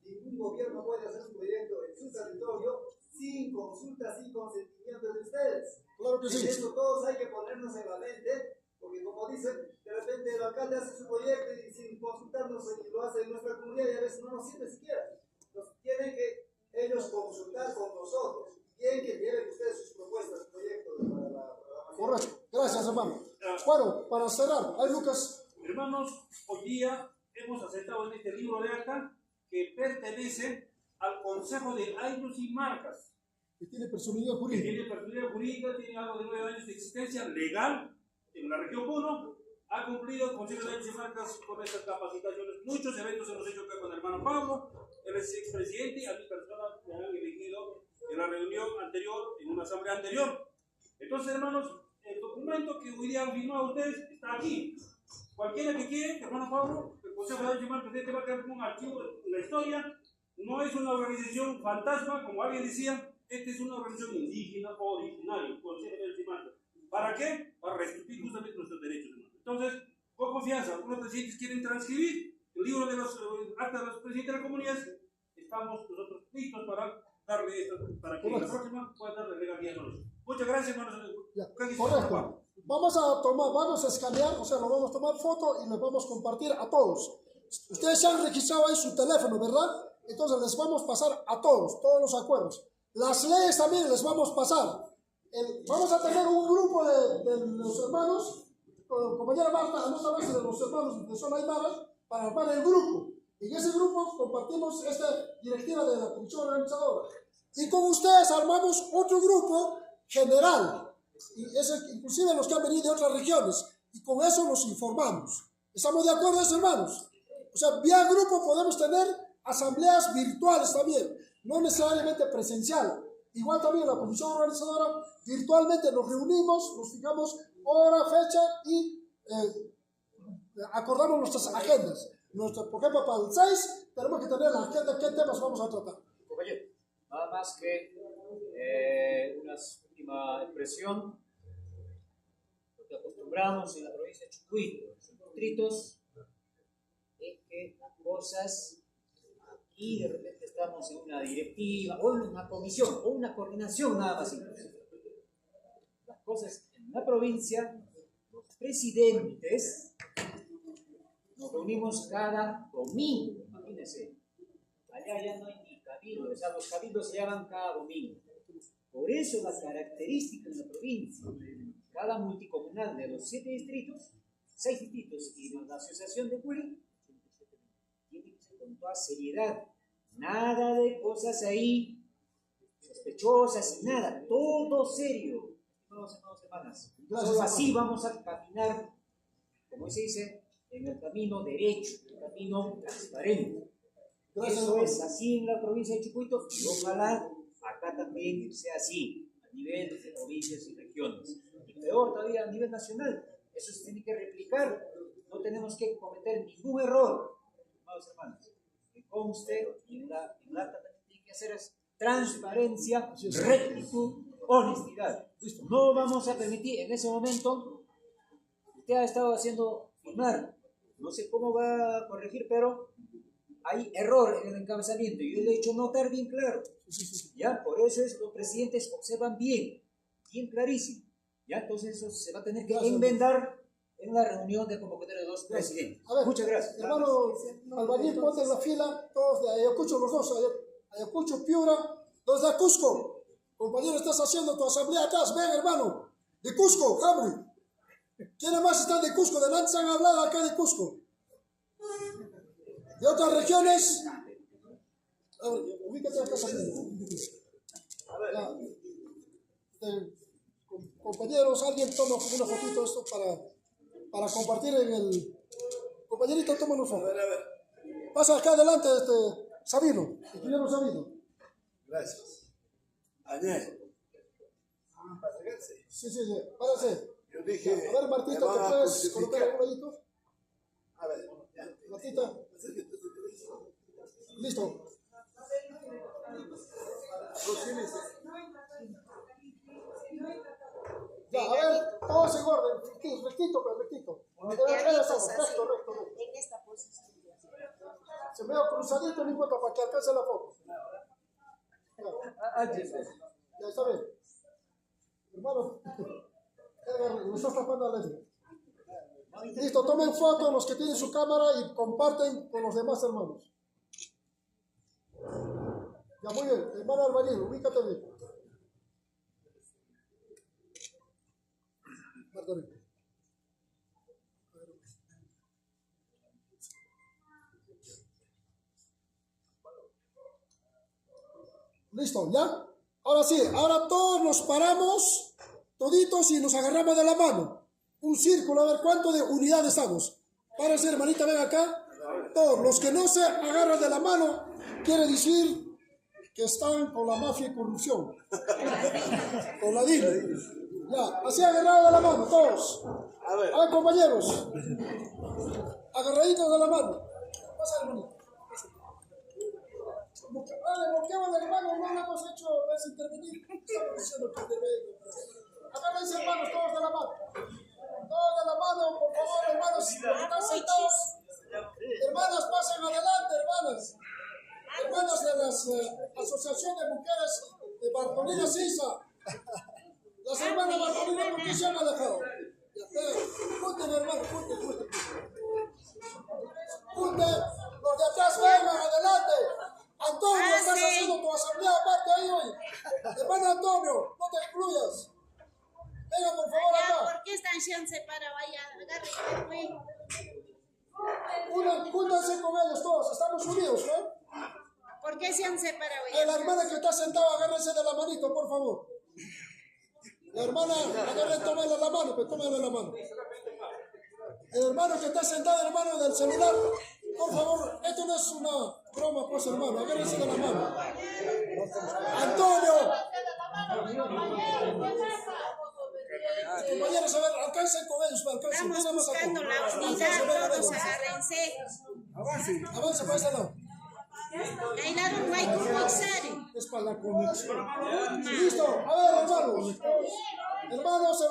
Ningún gobierno puede hacer su proyecto en su territorio sin consulta, sin consentimiento de ustedes. Claro que sí. Eso todos hay que ponernos en la mente, porque como dicen, de repente el alcalde hace su proyecto y sin consultarnos y lo hace en nuestra comunidad y a veces no nos sirve siquiera. Nos tienen que ellos consultar con nosotros. Tienen que lleven ustedes sus propuestas, proyectos para la programación. Correcto. Gracias, hermano. Bueno, para cerrar, ¿hay Lucas? Hermanos, hoy día hemos aceptado en este libro de acta que pertenece al Consejo de Años y Marcas. Que tiene personalidad jurídica. Tiene personalidad jurídica, tiene algo de 9 años de existencia legal en la región Puno. Ha cumplido el Consejo de Años y Marcas con estas capacitaciones. Muchos eventos hemos hecho acá con el hermano Pablo, el expresidente y a mi persona que han elegido en la reunión anterior, en una asamblea anterior. Entonces, hermanos, el documento que hoy día han firmado ustedes está aquí. Cualquiera que quiere, hermano Pablo, el Consejo de Años y Marcas va a quedar como un archivo de la historia. No es una organización fantasma, como alguien decía. Esta es una organización indígena originaria, Consejo de Años y Marcas. ¿Para qué? Para restituir justamente nuestros derechos, hermanos. Entonces, poco confianza. Algunos presidentes quieren transcribir el libro de los actas de los presidentes de la comunidad. Estamos nosotros listos para darle esto, para que la próxima pueda darle regalías a nosotros. Muchas gracias, hermanos. Correcto. Vamos a escanear, o sea, nos vamos a tomar foto y les vamos a compartir a todos. Ustedes se han registrado ahí su teléfono, ¿verdad? Entonces les vamos a pasar a todos los acuerdos. Las leyes también les vamos a pasar. Vamos a tener un grupo de los hermanos, compañera Marta, anota base de los hermanos de zona Aymara, para armar el grupo. En ese grupo compartimos esta directiva de la comisión organizadora. Y con ustedes armamos otro grupo general. Y inclusive los que han venido de otras regiones. Y con eso nos informamos. ¿Estamos de acuerdo, hermanos? O sea, vía grupo podemos tener asambleas virtuales también, no necesariamente presencial. Igual también la comisión organizadora, virtualmente nos reunimos, nos fijamos hora, fecha y acordamos nuestras agendas. Por ejemplo, para el 6 tenemos que tener la agenda, qué temas vamos a tratar. Compañero, nada más que una última expresión. Lo que acostumbramos en la provincia de Chucuito, en sus distritos, es que cosas, aquí de repente estamos en una directiva, o en una comisión, o una coordinación, nada más inclusive. Las cosas en la provincia, los presidentes, nos reunimos cada domingo, imagínense. Allá ya no hay ni cabildo, o sea, los cabildos se llaman cada domingo. Por eso la característica en la provincia, cada multicomunal de los 7 distritos, 6 distritos y de la asociación de Curi, tiene que ser con toda seriedad. Nada de cosas ahí sospechosas, nada, todo serio. Hermanos, hermanas. Solo así vamos a caminar, como se dice, en el camino derecho, el camino transparente. Eso es así en la provincia de Chucuito y ojalá acá también sea así, a nivel de provincias y regiones. Y peor todavía a nivel nacional. Eso se tiene que replicar. No tenemos que cometer ningún error. Hermanos, hermanas, que conste y en la acta también tiene que hacer es transparencia, rectitud, honestidad. No vamos a permitir en ese momento. Usted ha estado haciendo firmar. No sé cómo va a corregir, pero hay error en el encabezamiento. Yo le he hecho notar bien claro. ¿Ya? Por eso los presidentes observan bien clarísimo. ¿Ya? Entonces eso se va a tener que enmendar en la reunión de convocatoria de los presidentes. A ver, muchas gracias. Hermano Albañil, ponte en la fila, todos de Ayacucho, los dos, Ayacucho, Piura, los de Cusco. Compañero, estás haciendo tu asamblea atrás, ven hermano, de Cusco, Hamri. ¿Quiénes más están de Cusco? De antes han hablado acá de Cusco. De otras regiones. A ver, ubícate acá, compañeros, alguien toma una fotito de esto para compartir en el... Compañerito, toma una foto. Pasa acá adelante, Sabino, el primero Sabino. Gracias. Añé. Sí, párase. Yo dije... A ver, Martita, ¿te puedes colocar algún ladito? A ver, ya. Martita. Listo. Ya, a ver, todos en orden, rectito. Recto. En esta posición. Se me va cruzadito, no importa, para que alcance la foto. Ya está bien. Hermano, me estás tapando la lengua. Listo, tomen fotos los que tienen su cámara y comparten con los demás hermanos. Ya, muy bien. Hermano Albañil, ubícate bien. Listo, ¿ya? Ahora sí, ahora todos nos paramos, toditos, y nos agarramos de la mano. Un círculo, a ver cuánto de unidad estamos. Párese, hermanita, ven acá. Todos los que no se agarran de la mano, quiere decir que están con la mafia y corrupción. Con la DIN. Ya, así agarrados de la mano, todos. A ver, compañeros. Agarraditos de la mano. Pasa, hermanito. Bloqueo de hermano, no lo hemos hecho desintervenir. Estamos diciendo que debe. Agárrense, hermanos, todos de la mano. Todos de la mano, por favor, hermanos. Junten, hermano, junten. Junten, los de atrás vengan, adelante. Antonio, estás haciendo tu asamblea aparte ahí hoy. Hermano Antonio, no te excluyas. Venga, por favor, acá. ¿Por qué están siendo separados? Agarren, Júntanse con ellos todos, estamos unidos, ¿no? ¿Por qué se han separado? La hermana que está sentada, agárrense de la manito, por favor. La hermana, tómale la mano, pues tómale la mano. El hermano que está sentado, hermano del celular, por favor, esto no es una broma, pues hermano, agárrense de la mano. Antonio. Compañeros, a ver, alcancen con ellos, alcancen. Estamos buscando la unidad, todos agárrense. Avance para ese lado. Ahí lado no hay conexión. Es para la conexión. Listo, a ver, hermanos. Hermanas,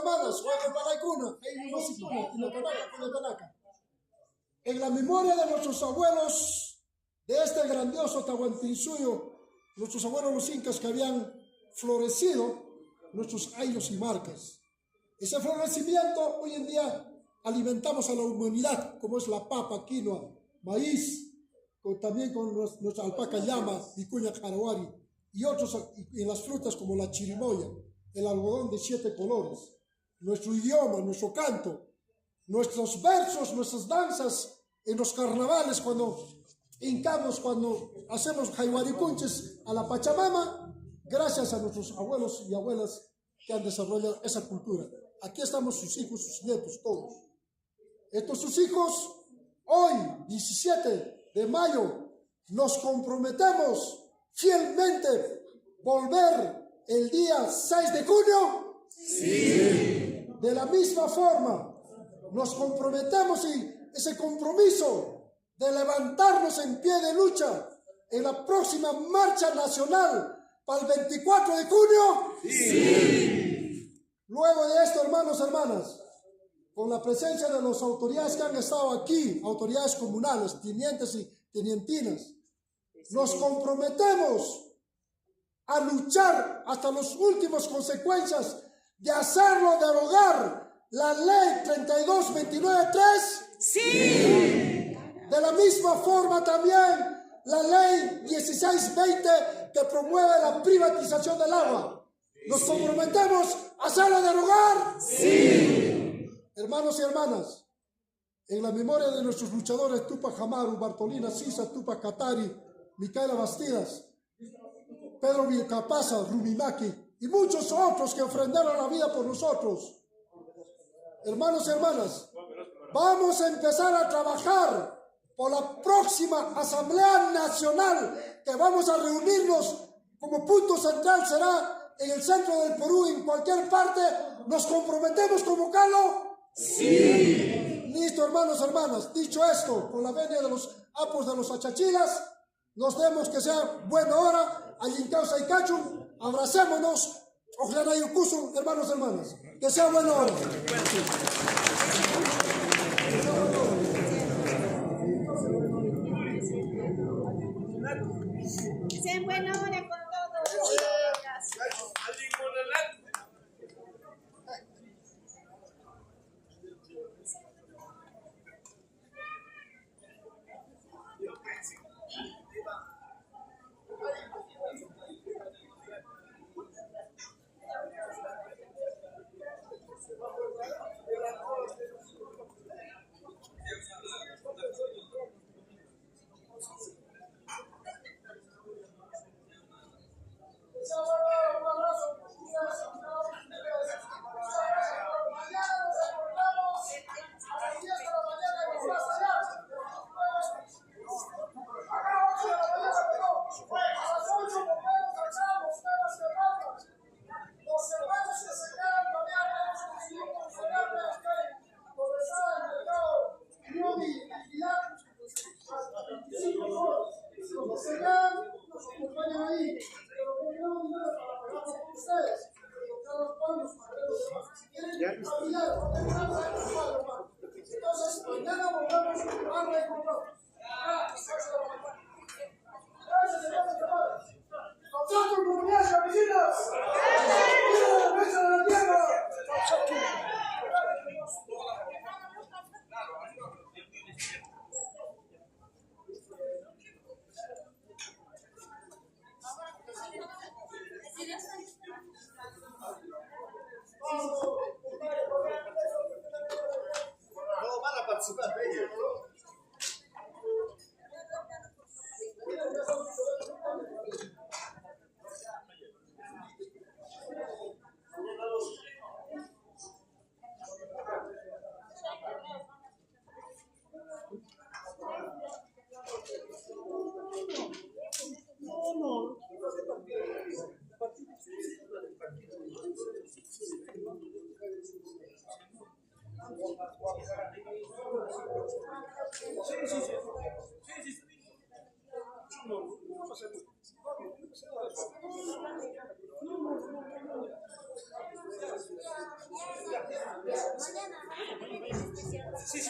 en la memoria de nuestros abuelos de este grandioso Tahuantinsuyo, nuestros abuelos los incas que habían florecido, nuestros ayllus y marcas. Ese florecimiento hoy en día alimentamos a la humanidad, como es la papa, quinoa, maíz, también con nuestra alpaca llama, vicuña jarawari, y otros en las frutas como la chirimoya, el algodón de 7 colores, nuestro idioma, nuestro canto, nuestros versos, nuestras danzas en los carnavales, cuando hincamos, cuando hacemos jaiwaricunches a la Pachamama, gracias a nuestros abuelos y abuelas que han desarrollado esa cultura. Aquí estamos sus hijos, sus nietos, todos. Estos sus hijos, hoy, 17 de mayo, nos comprometemos fielmente volver el día 6 de junio. Sí. De la misma forma, nos comprometemos y ese compromiso de levantarnos en pie de lucha en la próxima marcha nacional para el 24 de junio. Sí. Luego de esto, hermanos, con la presencia de las autoridades que han estado aquí, autoridades comunales, tenientes y tenientinas, nos comprometemos a luchar hasta las últimas consecuencias de hacerlo derogar la ley 3229.3. Sí. De la misma forma también la ley 1620 que promueve la privatización del agua. ¿Nos comprometemos a hacerlo derogar? Sí. Hermanos y hermanas, en la memoria de nuestros luchadores Tupac Amaru, Bartolina Sisa, Tupac Katari, Micaela Bastidas, Pedro Vilcapaza, Rumimaki y muchos otros que ofrendaron la vida por nosotros. Hermanos y hermanas, vamos a empezar a trabajar por la próxima Asamblea Nacional que vamos a reunirnos como punto central, será en el centro del Perú, en cualquier parte. ¿Nos comprometemos convocarlo? Sí. Listo, hermanos. Dicho esto, con la venia de los apos de los achachilas, nos demos que sea buena hora. Allí en causa y cacho, abracémonos. Ojalá y ucuso, hermanos. Que sea buena hora. Sean buena hora con todos. Entonces, mañana volvemos a reencontrar. ¡Nosotros, comunidades campesinas! ¡Viva la defensa de la tierra! participar de ello. Sí.